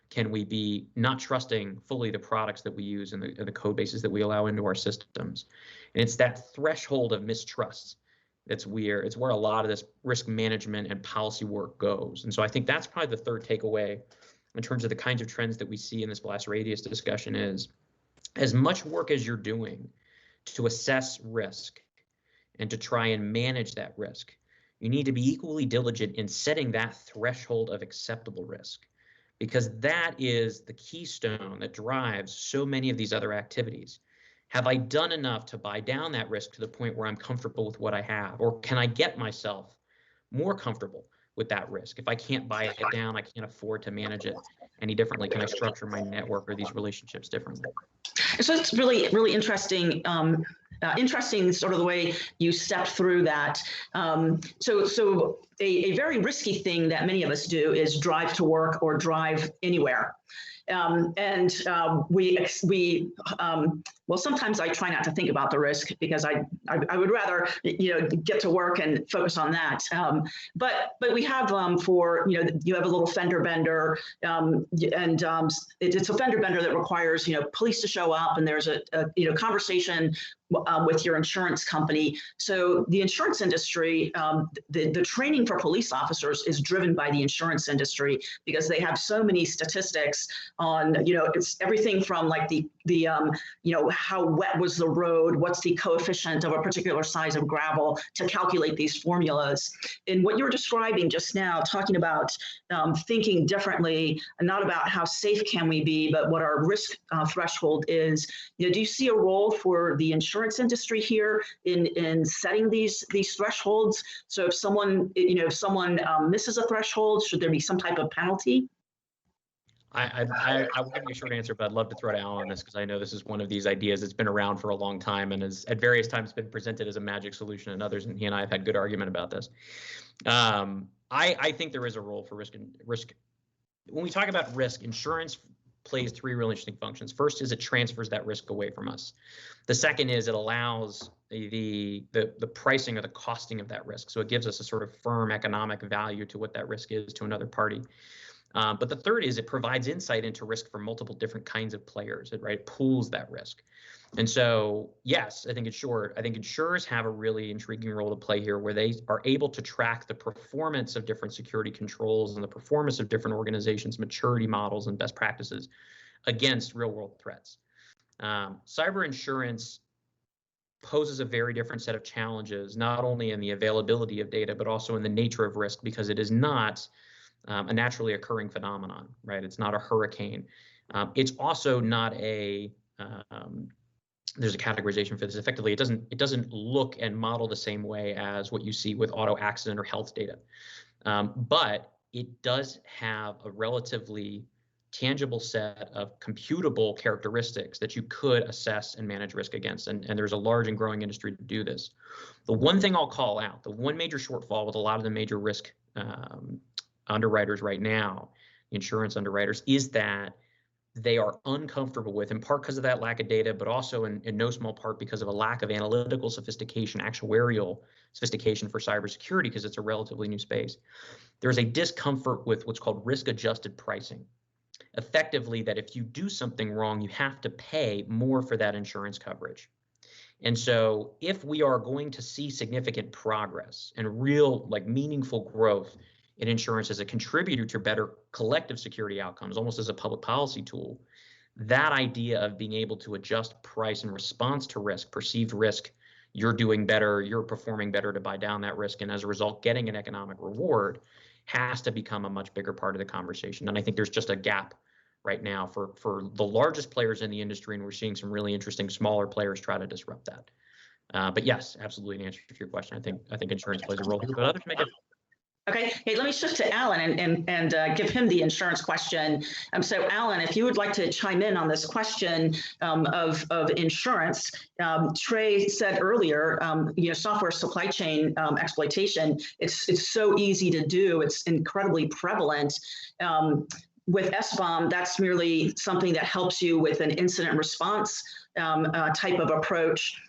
can we be not trusting fully the products that we use and the code bases that we allow into our systems. And it's that threshold of mistrust it's where a lot of this risk management and policy work goes. And so I think that's probably the third takeaway in terms of the kinds of trends that we see in this blast radius discussion is as much work as you're doing to assess risk and to try and manage that risk, you need to be equally diligent in setting that threshold of acceptable risk, because that is the keystone that drives so many of these other activities. Have I done enough to buy down that risk to the point where I'm comfortable with what I have? Or can I get myself more comfortable with that risk? If I can't buy it down, I can't afford to manage it any differently. Can I structure my network or these relationships differently? So it's really, really interesting. Interesting sort of the way you stepped through that. So a very risky thing that many of us do is drive to work or drive anywhere. Well, sometimes I try not to think about the risk because I would rather, get to work and focus on that. But we have you have a little fender bender, and it's a fender bender that requires, police to show up, and there's a conversation with your insurance company. So the insurance industry, the training for police officers is driven by the insurance industry because they have so many statistics on, it's everything from like the how wet was the road, what's the coefficient of a particular size of gravel to calculate these formulas. And what you were describing just now, talking about thinking differently, and not about how safe can we be, but what our risk threshold is. Do you see a role for the insurance industry here in setting these thresholds? So if someone misses a threshold, should there be some type of penalty? I will give you a short answer, but I'd love to throw to Al on this because I know this is one of these ideas that's been around for a long time and has at various times been presented as a magic solution, and others, and he and I have had good argument about this. I think there is a role for risk. When we talk about risk, insurance plays three really interesting functions. First is it transfers that risk away from us. The second is it allows the pricing or the costing of that risk. So it gives us a sort of firm economic value to what that risk is to another party. But the third is it provides insight into risk for multiple different kinds of players, right? It pools that risk. And so, yes, I think in short, I think insurers have a really intriguing role to play here where they are able to track the performance of different security controls and the performance of different organizations, maturity models, and best practices against real world threats. Cyber insurance poses a very different set of challenges, not only in the availability of data, but also in the nature of risk, because it is not a naturally occurring phenomenon, right? It's not a hurricane. It's also not a there's a categorization for this. Effectively, it doesn't look and model the same way as what you see with auto accident or health data, but it does have a relatively tangible set of computable characteristics that you could assess and manage risk against. And there's a large and growing industry to do this. The one thing I'll call out, the one major shortfall with a lot of the major risk underwriters right now, insurance underwriters, is that they are uncomfortable with, in part because of that lack of data, but also in no small part because of a lack of analytical sophistication, actuarial sophistication for cybersecurity, because it's a relatively new space. There's a discomfort with what's called risk-adjusted pricing. Effectively, that if you do something wrong, you have to pay more for that insurance coverage. And so if we are going to see significant progress and real, like, meaningful growth in insurance as a contributor to better collective security outcomes, almost as a public policy tool, that idea of being able to adjust price in response to risk, perceived risk, you're doing better, you're performing better to buy down that risk, and as a result, getting an economic reward, has to become a much bigger part of the conversation. And I think there's just a gap right now for the largest players in the industry, and we're seeing some really interesting smaller players try to disrupt that. But yes, absolutely, in answer to your question, I think insurance plays a role here, but others make it. Okay, hey, let me shift to Alan and give him the insurance question. So Alan, if you would like to chime in on this question of insurance, Trey said earlier, software supply chain exploitation, it's so easy to do, it's incredibly prevalent. With SBOM, that's merely something that helps you with an incident response type of approach.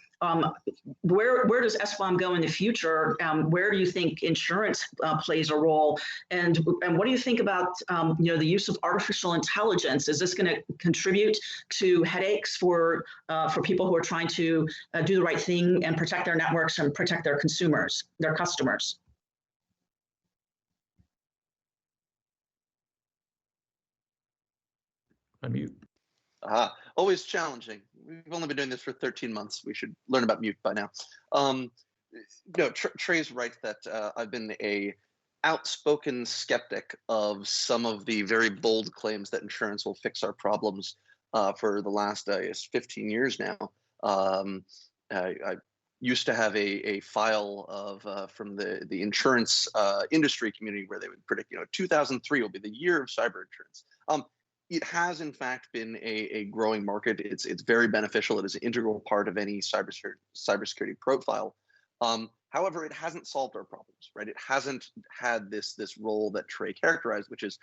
Where does SBOM go in the future? Where do you think insurance plays a role? And what do you think about the use of artificial intelligence? Is this going to contribute to headaches for people who are trying to do the right thing and protect their networks and protect their consumers, their customers? Unmute. Always challenging. We've only been doing this for 13 months. We should learn about mute by now. Trey's right that I've been a outspoken skeptic of some of the very bold claims that insurance will fix our problems for the last 15 years now. I used to have a file of from the insurance industry community where they would predict, 2003 will be the year of cyber insurance. It has, in fact, been a growing market. It's very beneficial. It is an integral part of any cybersecurity profile. However, it hasn't solved our problems, right? It hasn't had this role that Trey characterized, which is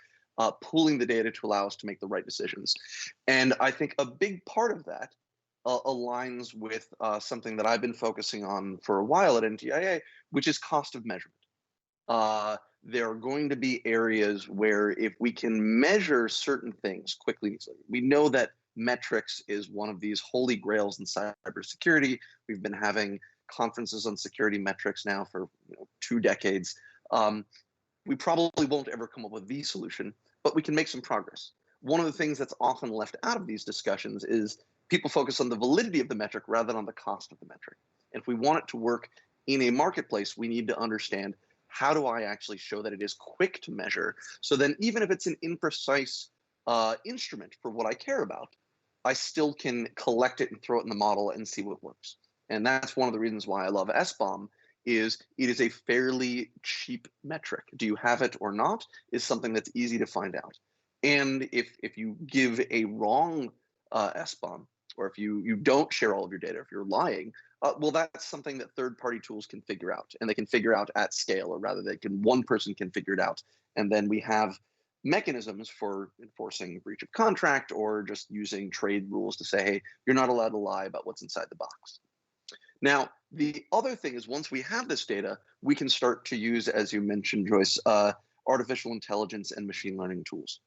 pooling the data to allow us to make the right decisions. And I think a big part of that aligns with something that I've been focusing on for a while at NTIA, which is cost of measurement. There are going to be areas where if we can measure certain things quickly, we know that metrics is one of these holy grails in cybersecurity. We've been having conferences on security metrics now for 2 decades. We probably won't ever come up with the solution, but we can make some progress. One of the things that's often left out of these discussions is people focus on the validity of the metric rather than on the cost of the metric. And if we want it to work in a marketplace, we need to understand, how do I actually show that it is quick to measure? So then even if it's an imprecise instrument for what I care about, I still can collect it and throw it in the model and see what works. And that's one of the reasons why I love SBOM, is it is a fairly cheap metric. Do you have it or not is something that's easy to find out. And if you give a wrong SBOM, or if you don't share all of your data, if you're lying, well, that's something that third-party tools can figure out, and they can figure out at scale, or rather, one person can figure it out. And then we have mechanisms for enforcing breach of contract, or just using trade rules to say, hey, you're not allowed to lie about what's inside the box. Now, the other thing is, once we have this data, we can start to use, as you mentioned, Joyce, artificial intelligence and machine learning tools.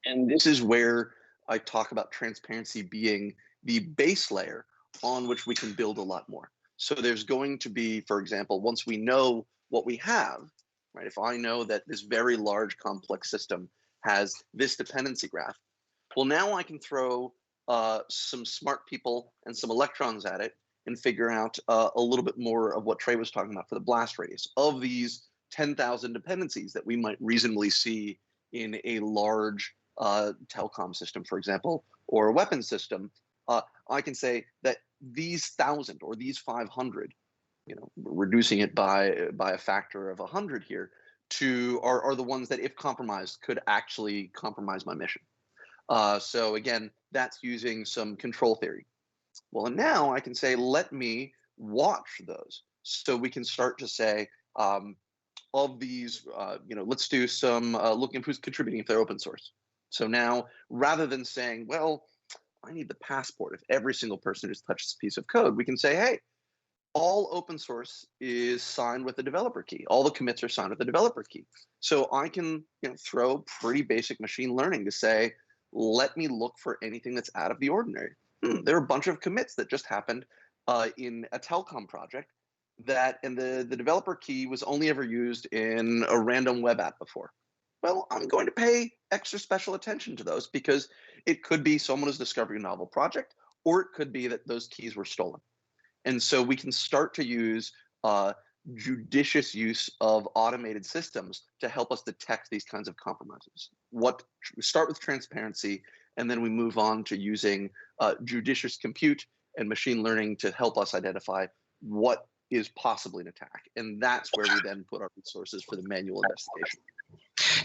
And this is where I talk about transparency being the base layer on which we can build a lot more. So there's going to be, for example, once we know what we have, right? If I know that this very large complex system has this dependency graph, well, now I can throw some smart people and some electrons at it and figure out a little bit more of what Trey was talking about for the blast radius of these 10,000 dependencies that we might reasonably see in a large telecom system, for example, or a weapons system. I can say that these 1,000 or these 500, reducing it by a factor of 100 here, are the ones that, if compromised, could actually compromise my mission. So again, that's using some control theory. Well, and now I can say, let me watch those. So we can start to say, of these, let's do some looking at who's contributing if they're open source. So now, rather than saying, well, I need the passport of every single person who's touched this piece of code, we can say, hey, all open source is signed with the developer key. All the commits are signed with the developer key. So I can throw pretty basic machine learning to say, let me look for anything that's out of the ordinary. There are a bunch of commits that just happened in a telecom project and the developer key was only ever used in a random web app before. Well, I'm going to pay extra special attention to those because it could be someone who's discovering a novel project, or it could be that those keys were stolen. And so we can start to use judicious use of automated systems to help us detect these kinds of compromises. Start with transparency, and then we move on to using judicious compute and machine learning to help us identify what is possibly an attack. And that's where we then put our resources for the manual investigation.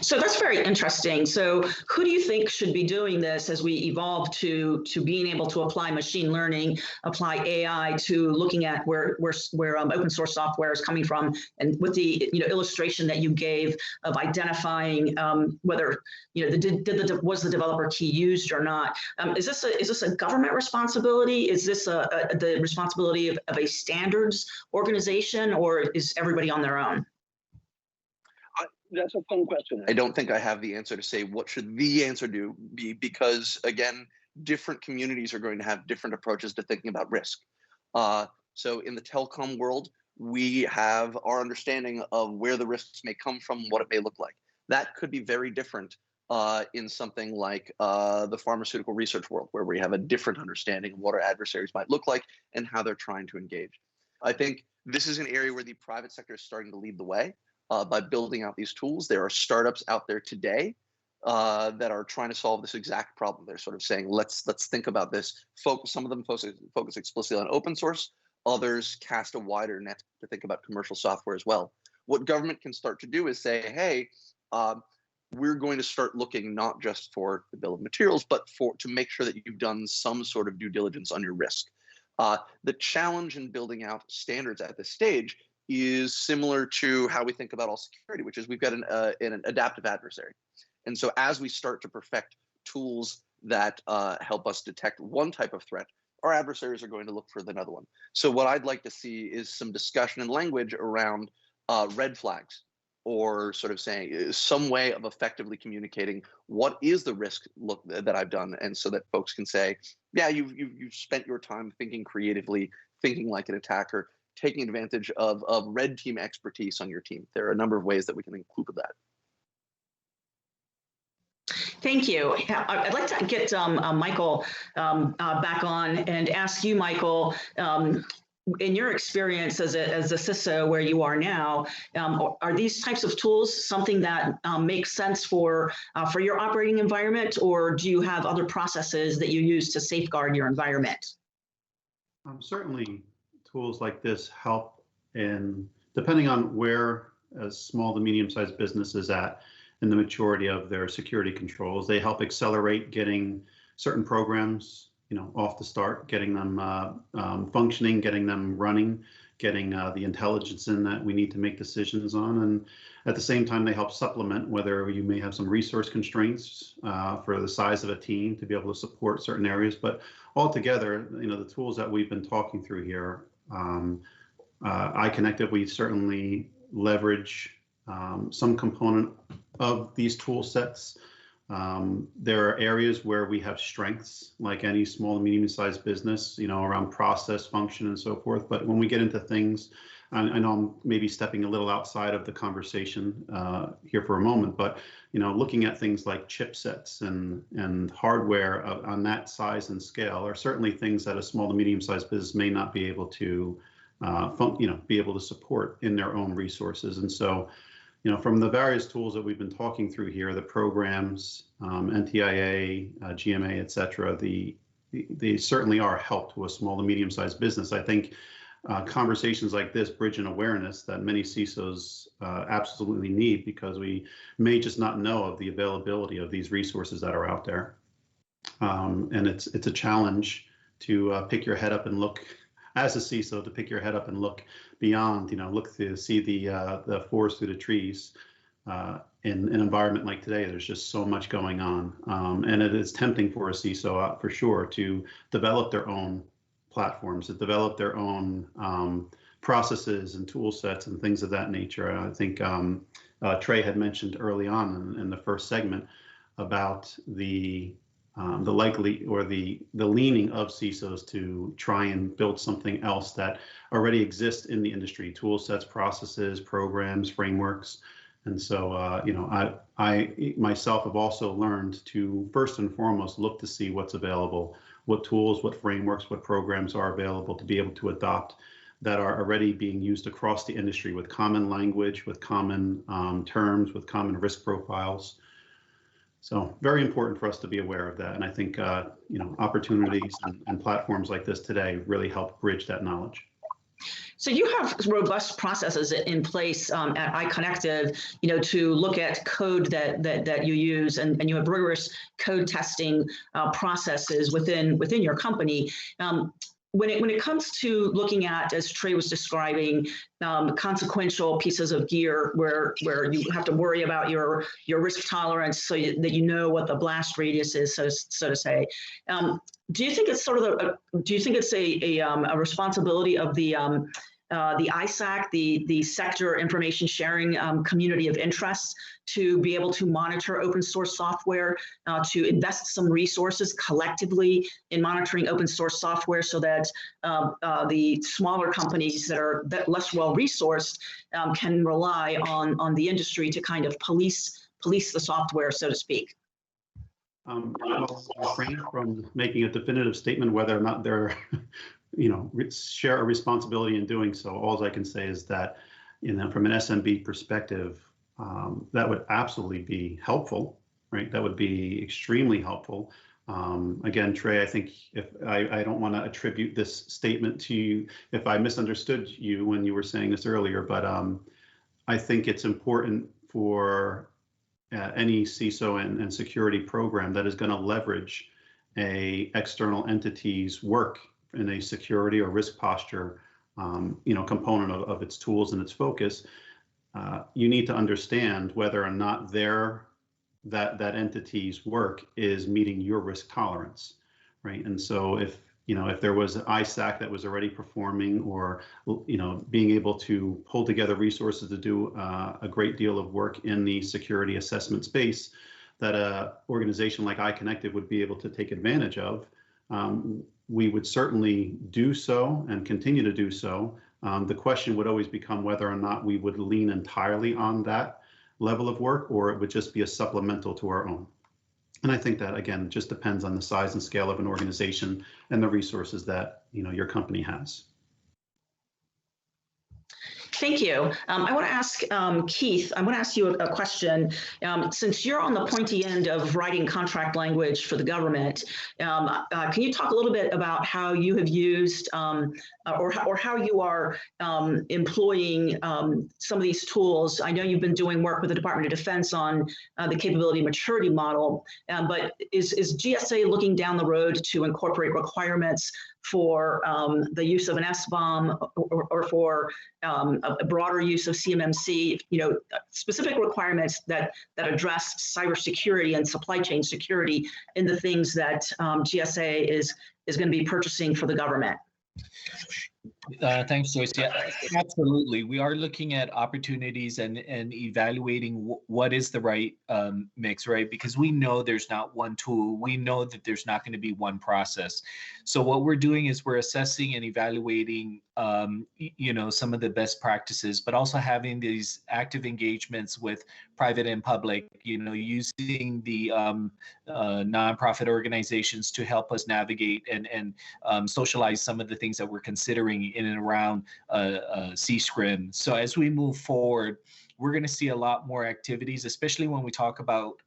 So that's very interesting. So who do you think should be doing this as we evolve to being able to apply machine learning, apply AI to looking at where open source software is coming from, and with the illustration that you gave of identifying whether was the developer key used or not? Is this a government responsibility? Is this the responsibility of a standards organization, or is everybody on their own? That's a fun question. I don't think I have the answer to say what should the answer be, because again, different communities are going to have different approaches to thinking about risk. So in the telecom world, we have our understanding of where the risks may come from, what it may look like. That could be very different in something like the pharmaceutical research world, where we have a different understanding of what our adversaries might look like and how they're trying to engage. I think this is an area where the private sector is starting to lead the way. By building out these tools. There are startups out there today that are trying to solve this exact problem. They're sort of saying, let's think about this. Some of them focus explicitly on open source. Others cast a wider net to think about commercial software as well. What government can start to do is say, hey, we're going to start looking not just for the bill of materials, but to make sure that you've done some sort of due diligence on your risk. The challenge in building out standards at this stage is similar to how we think about all security, which is we've got an adaptive adversary. And so as we start to perfect tools that help us detect one type of threat, our adversaries are going to look for another one. So what I'd like to see is some discussion and language around red flags, or sort of saying some way of effectively communicating what is the risk that I've done, and so that folks can say, yeah, you've spent your time thinking creatively, thinking like an attacker, taking advantage of red team expertise on your team. There are a number of ways that we can include that. Thank you. I'd like to get Michael back on and ask you, Michael, in your experience as a CISO where you are now, are these types of tools something that makes sense for your operating environment, or do you have other processes that you use to safeguard your environment? Certainly, tools like this help in, depending on where a small to medium-sized business is at in the maturity of their security controls, they help accelerate getting certain programs, off the start, getting them functioning, getting them running, getting the intelligence in that we need to make decisions on. And at the same time, they help supplement whether you may have some resource constraints for the size of a team to be able to support certain areas. But altogether, the tools that we've been talking through here, iConnective, we certainly leverage some component of these tool sets. There are areas where we have strengths, like any small and medium-sized business, around process, function, and so forth. But when we get into things, I know I'm maybe stepping a little outside of the conversation here for a moment, but looking at things like chipsets and hardware on that size and scale are certainly things that a small to medium-sized business may not be able to, be able to support in their own resources. And so, from the various tools that we've been talking through here, the programs, NTIA, GMA, et cetera, they certainly are a help to a small to medium-sized business. I think conversations like this bridge an awareness that many CISOs absolutely need, because we may just not know of the availability of these resources that are out there. And it's a challenge to pick your head up and look, as a CISO, to pick your head up and look beyond, look to see the forest through the trees. In an environment like today, there's just so much going on. And it is tempting for a CISO, for sure, to develop their own platforms, to develop their own processes and tool sets and things of that nature. I think Trey had mentioned early on in the first segment about the likely or the leaning of CISOs to try and build something else that already exists in the industry: tool sets, processes, programs, frameworks. And so, I myself have also learned to first and foremost look to see what's available, what tools, what frameworks, what programs are available to be able to adopt that are already being used across the industry with common language, with common terms, with common risk profiles. So very important for us to be aware of that. And I think, opportunities and platforms like this today really help bridge that knowledge. So you have robust processes in place at iConnective, to look at code that you use, and you have rigorous code testing processes within your company. When it comes to looking at, as Trey was describing, consequential pieces of gear where you have to worry about your risk tolerance, so that you know what the blast radius is, so to say. Do you think it's a responsibility of the ISAC, the sector information sharing community of interest, to be able to monitor open source software, to invest some resources collectively in monitoring open source software, so that the smaller companies that are less well resourced can rely on the industry to kind of police the software, so to speak? I'll refrain from making a definitive statement whether or not they're share a responsibility in doing so. All I can say is that, from an SMB perspective, that would absolutely be helpful, right? That would be extremely helpful. Again, Trey, I think if I don't want to attribute this statement to you if I misunderstood you when you were saying this earlier, but I think it's important for any CISO and security program that is going to leverage a external entity's work in a security or risk posture, component of its tools and its focus. You need to understand whether or not that entity's work is meeting your risk tolerance, right? And so if there was an ISAC that was already performing, or being able to pull together resources to do a great deal of work in the security assessment space, that a organization like iConnective would be able to take advantage of, we would certainly do so and continue to do so. The question would always become whether or not we would lean entirely on that level of work, or it would just be a supplemental to our own. And I think that, again, just depends on the size and scale of an organization and the resources that your company has. Thank you. I want to ask Keith, I want to ask you a question. Since you're on the pointy end of writing contract language for the government, can you talk a little bit about how you have used or how you are employing some of these tools? I know you've been doing work with the Department of Defense on the capability maturity model, but is GSA looking down the road to incorporate requirements for the use of an SBOM or for a broader use of CMMC, specific requirements that address cybersecurity and supply chain security in the things that GSA is going to be purchasing for the government? Thanks, Joyce. Yeah, absolutely. We are looking at opportunities and evaluating what is the right mix, right? Because we know there's not one tool. We know that there's not going to be one process. So what we're doing is we're assessing and evaluating, some of the best practices, but also having these active engagements with private and public, using the nonprofit organizations to help us navigate and socialize some of the things that we're considering in and around CSCRIM. So as we move forward, we're going to see a lot more activities, especially when we talk about,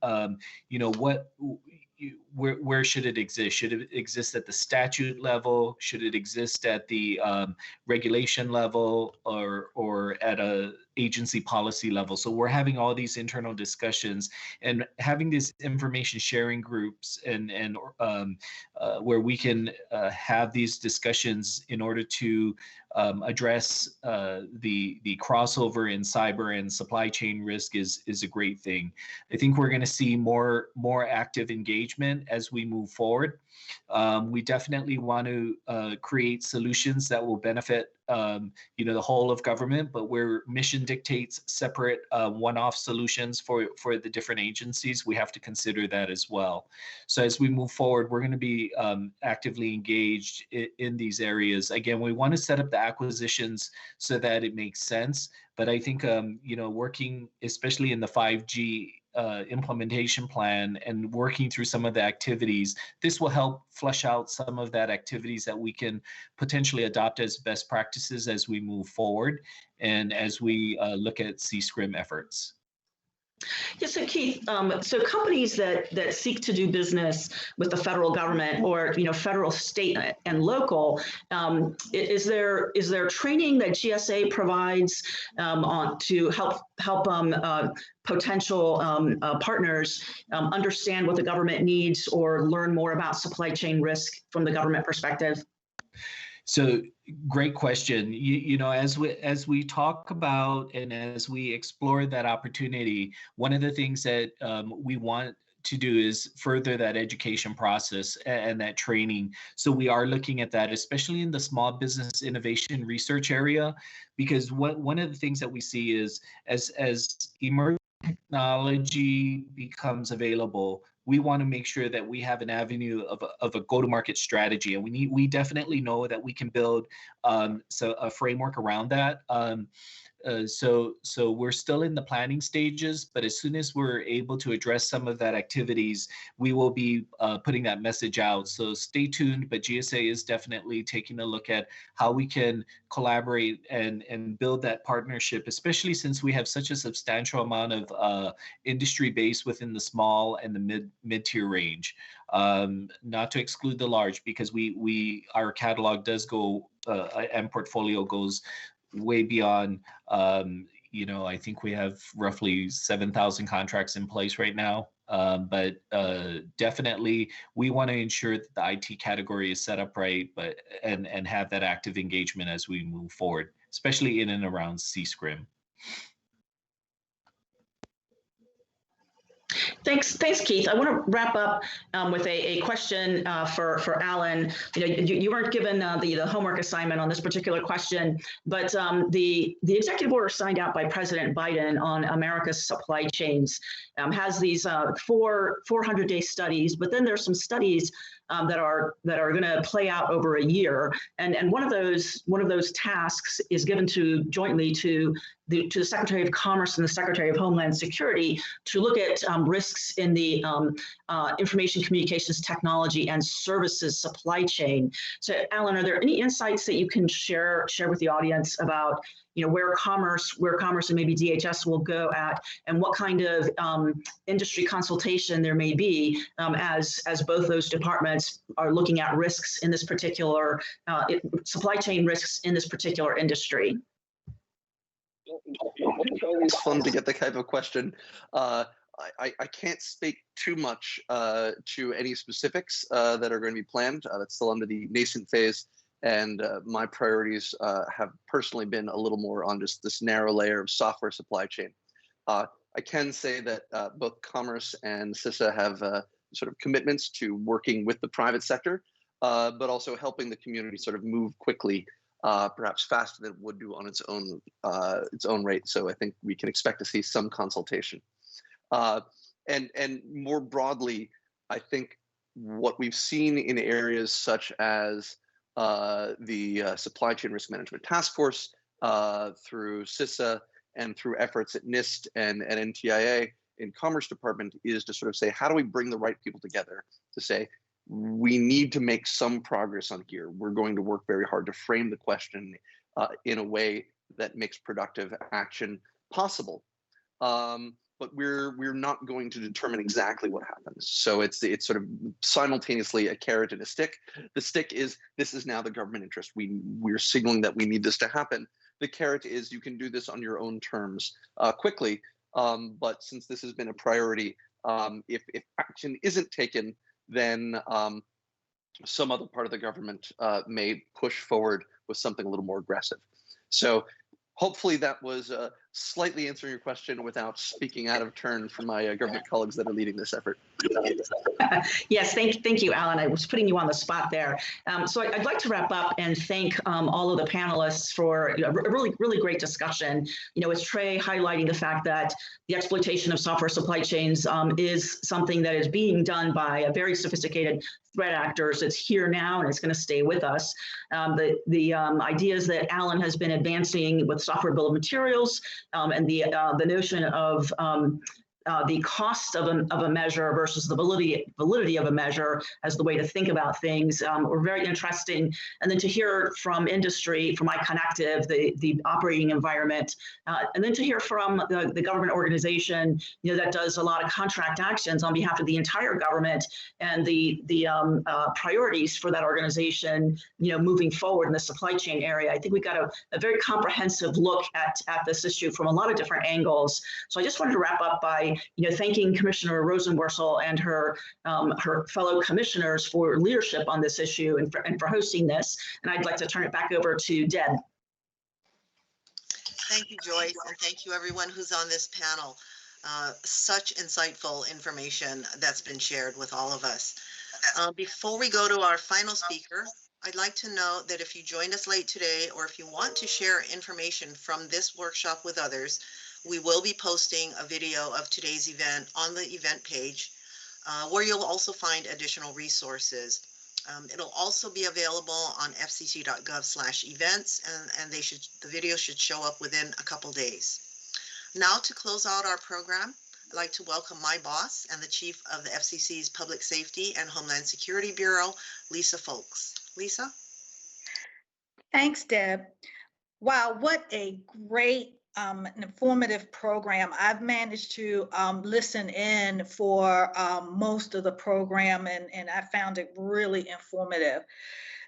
where should it exist? Should it exist at the statute level? Should it exist at the regulation level or at a agency policy level? So we're having all these internal discussions and having these information sharing groups and where we can have these discussions in order to address the crossover in cyber and supply chain risk is a great thing. I think we're going to see more active engagement as we move forward. We definitely want to create solutions that will benefit the whole of government, but where mission dictates separate one-off solutions for the different agencies, we have to consider that as well. So as we move forward, we're going to be actively engaged in these areas. Again, we want to set up the acquisitions so that it makes sense. But I think, working especially in the 5G implementation plan and working through some of the activities, this will help flesh out some of that activities that we can potentially adopt as best practices as we move forward and as we look at CSCRIM efforts. Yeah, so Keith, so companies that seek to do business with the federal government or federal, state, and local, is there training that GSA provides on to help potential partners understand what the government needs or learn more about supply chain risk from the government perspective? So great question. As we talk about and as we explore that opportunity, one of the things that we want to do is further that education process and that training. So we are looking at that, especially in the small business innovation research area, because one of the things that we see is as emerging technology becomes available, we want to make sure that we have an avenue of a go-to-market strategy, and we definitely know that we can build a framework around that. So we're still in the planning stages, but as soon as we're able to address some of that activities, we will be putting that message out. So stay tuned, but GSA is definitely taking a look at how we can collaborate and build that partnership, especially since we have such a substantial amount of industry base within the small and the mid-tier range. Not to exclude the large, because our catalog does go and portfolio goes way beyond, I think we have roughly 7,000 contracts in place right now. But definitely we want to ensure that the IT category is set up right, and have that active engagement as we move forward, especially in and around CSCRIM. Thanks, Keith. I want to wrap up with a question for Alan. You weren't given the homework assignment on this particular question, but the executive order signed out by President Biden on America's supply chains has these 400-day studies, but then there's some studies that are going to play out over a year, and one of those tasks is given jointly to the Secretary of Commerce and the Secretary of Homeland Security to look at risks in the information communications technology and services supply chain. So, Alan, are there any insights that you can share with the audience about where commerce and maybe DHS will go at, and what kind of industry consultation there may be as both those departments are looking at risks in this particular supply chain risks in this particular industry? It's always fun to get the type of question. I can't speak too much to any specifics that are going to be planned. That's still under the nascent phase. And my priorities have personally been a little more on just this narrow layer of software supply chain. I can say that both Commerce and CISA have sort of commitments to working with the private sector, but also helping the community sort of move quickly perhaps faster than it would do on its own rate. So I think we can expect to see some consultation. And more broadly, I think what we've seen in areas such as the Supply Chain Risk Management Task Force, through CISA, and through efforts at NIST and NTIA in Commerce Department, is to sort of say, how do we bring the right people together to say, we need to make some progress on here. We're going to work very hard to frame the question in a way that makes productive action possible. But we're not going to determine exactly what happens. So it's sort of simultaneously a carrot and a stick. The stick is, this is now the government interest. We're signaling that we need this to happen. The carrot is, you can do this on your own terms quickly. But since this has been a priority, if action isn't taken, then some other part of the government may push forward with something a little more aggressive. So hopefully that was slightly answering your question without speaking out of turn for my government colleagues that are leading this effort. Yes, thank you, Alan. I was putting you on the spot there. So I'd like to wrap up and thank all of the panelists for a really great discussion. With Trey highlighting the fact that the exploitation of software supply chains is something that is being done by a very sophisticated threat actors. It's here now and it's going to stay with us. The ideas that Alan has been advancing with software bill of materials and the notion of the cost of a measure versus the validity of a measure as the way to think about things were very interesting. And then to hear from industry, from iConnective, the operating environment, and then to hear from the government organization, that does a lot of contract actions on behalf of the entire government, and the priorities for that organization, moving forward in the supply chain area. I think we got a very comprehensive look at this issue from a lot of different angles. So I just wanted to wrap up by thanking Commissioner Rosenworcel and her fellow commissioners for leadership on this issue and for hosting this. And I'd like to turn it back over to Deb. Thank you, Joyce, and thank you everyone who's on this panel. Such insightful information that's been shared with all of us. Before we go to our final speaker, I'd like to note that if you joined us late today, or if you want to share information from this workshop with others, we will be posting a video of today's event on the event page, where you'll also find additional resources. It'll also be available on fcc.gov/events, and the video should show up within a couple days. Now, to close out our program, I'd like to welcome my boss and the chief of the FCC's Public Safety and Homeland Security Bureau, Lisa Folks. Lisa? Thanks, Deb. Wow, what a great an informative program. I've managed to listen in for most of the program, and I found it really informative.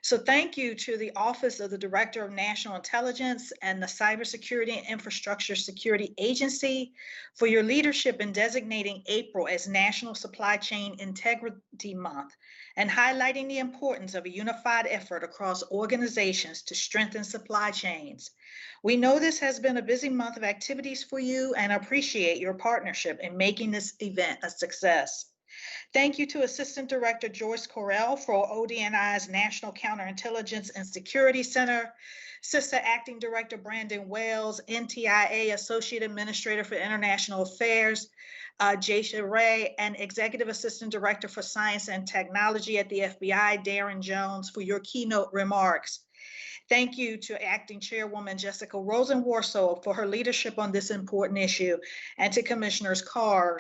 So thank you to the Office of the Director of National Intelligence and the Cybersecurity and Infrastructure Security Agency for your leadership in designating April as National Supply Chain Integrity Month and highlighting the importance of a unified effort across organizations to strengthen supply chains. We know this has been a busy month of activities for you and appreciate your partnership in making this event a success. Thank you to Assistant Director Joyce Correll for ODNI's National Counterintelligence and Security Center, CISA Acting Director Brandon Wells, NTIA Associate Administrator for International Affairs, Jaisha Ray, and Executive Assistant Director for Science and Technology at the FBI, Darren Jones, for your keynote remarks. Thank you to Acting Chairwoman Jessica Rosenworcel for her leadership on this important issue, and to Commissioners Carr,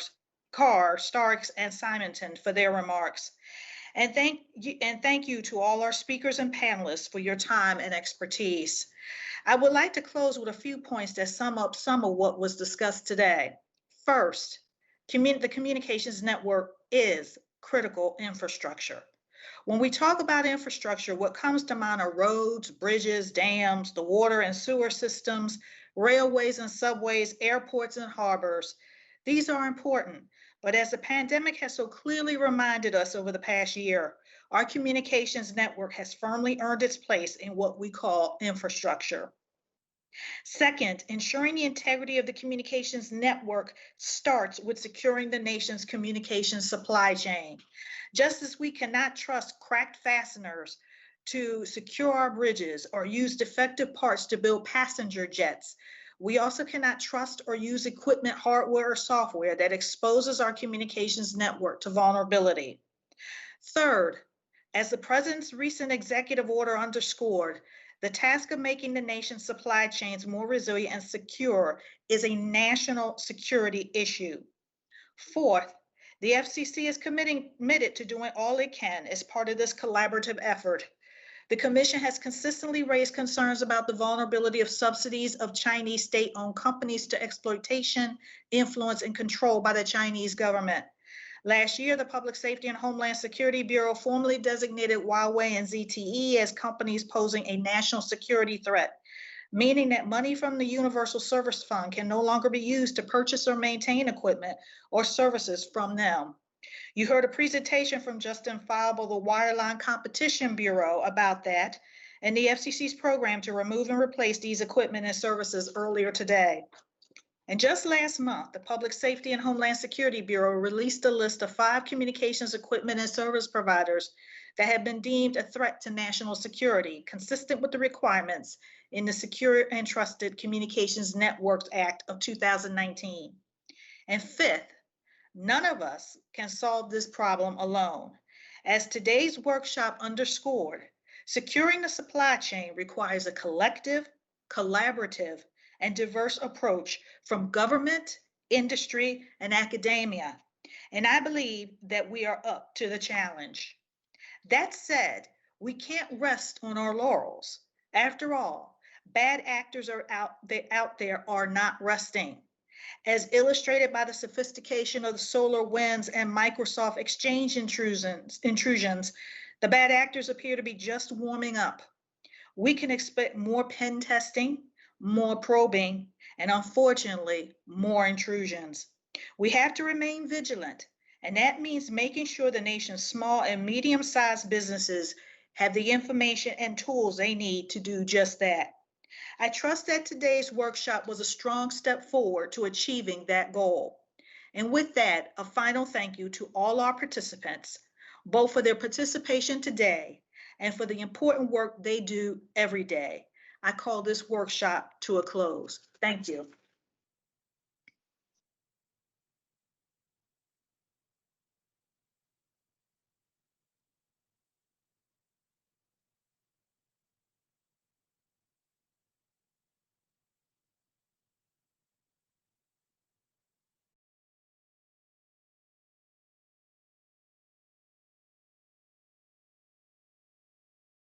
Starks, and Simonton for their remarks. And thank you to all our speakers and panelists for your time and expertise. I would like to close with a few points that sum up some of what was discussed today. First, the communications network is critical infrastructure. When we talk about infrastructure, what comes to mind are roads, bridges, dams, the water and sewer systems, railways and subways, airports and harbors. These are important, but as the pandemic has so clearly reminded us over the past year, our communications network has firmly earned its place in what we call infrastructure. Second, ensuring the integrity of the communications network starts with securing the nation's communications supply chain. Just as we cannot trust cracked fasteners to secure our bridges or use defective parts to build passenger jets. We also cannot trust or use equipment, hardware, or software that exposes our communications network to vulnerability. Third, as the President's recent executive order underscored, the task of making the nation's supply chains more resilient and secure is a national security issue. Fourth, the FCC is committed to doing all it can as part of this collaborative effort. The Commission has consistently raised concerns about the vulnerability of subsidies of Chinese state-owned companies to exploitation, influence, and control by the Chinese government. Last year, the Public Safety and Homeland Security Bureau formally designated Huawei and ZTE as companies posing a national security threat, meaning that money from the Universal Service Fund can no longer be used to purchase or maintain equipment or services from them. You heard a presentation from Justin Feibel, the Wireline Competition Bureau, about that, and the FCC's program to remove and replace these equipment and services earlier today. And just last month, the Public Safety and Homeland Security Bureau released a list of 5 communications equipment and service providers that have been deemed a threat to national security, consistent with the requirements in the Secure and Trusted Communications Networks Act of 2019. And fifth, none of us can solve this problem alone. As today's workshop underscored, securing the supply chain requires a collective, collaborative, and diverse approach from government, industry, and academia. And I believe that we are up to the challenge. That said, we can't rest on our laurels. After all, bad actors are out there are not resting. As illustrated by the sophistication of the SolarWinds and Microsoft Exchange intrusions, the bad actors appear to be just warming up. We can expect more pen testing, more probing, and unfortunately, more intrusions. We have to remain vigilant, and that means making sure the nation's small and medium-sized businesses have the information and tools they need to do just that. I trust that today's workshop was a strong step forward to achieving that goal. And with that, a final thank you to all our participants, both for their participation today and for the important work they do every day. I call this workshop to a close. Thank you.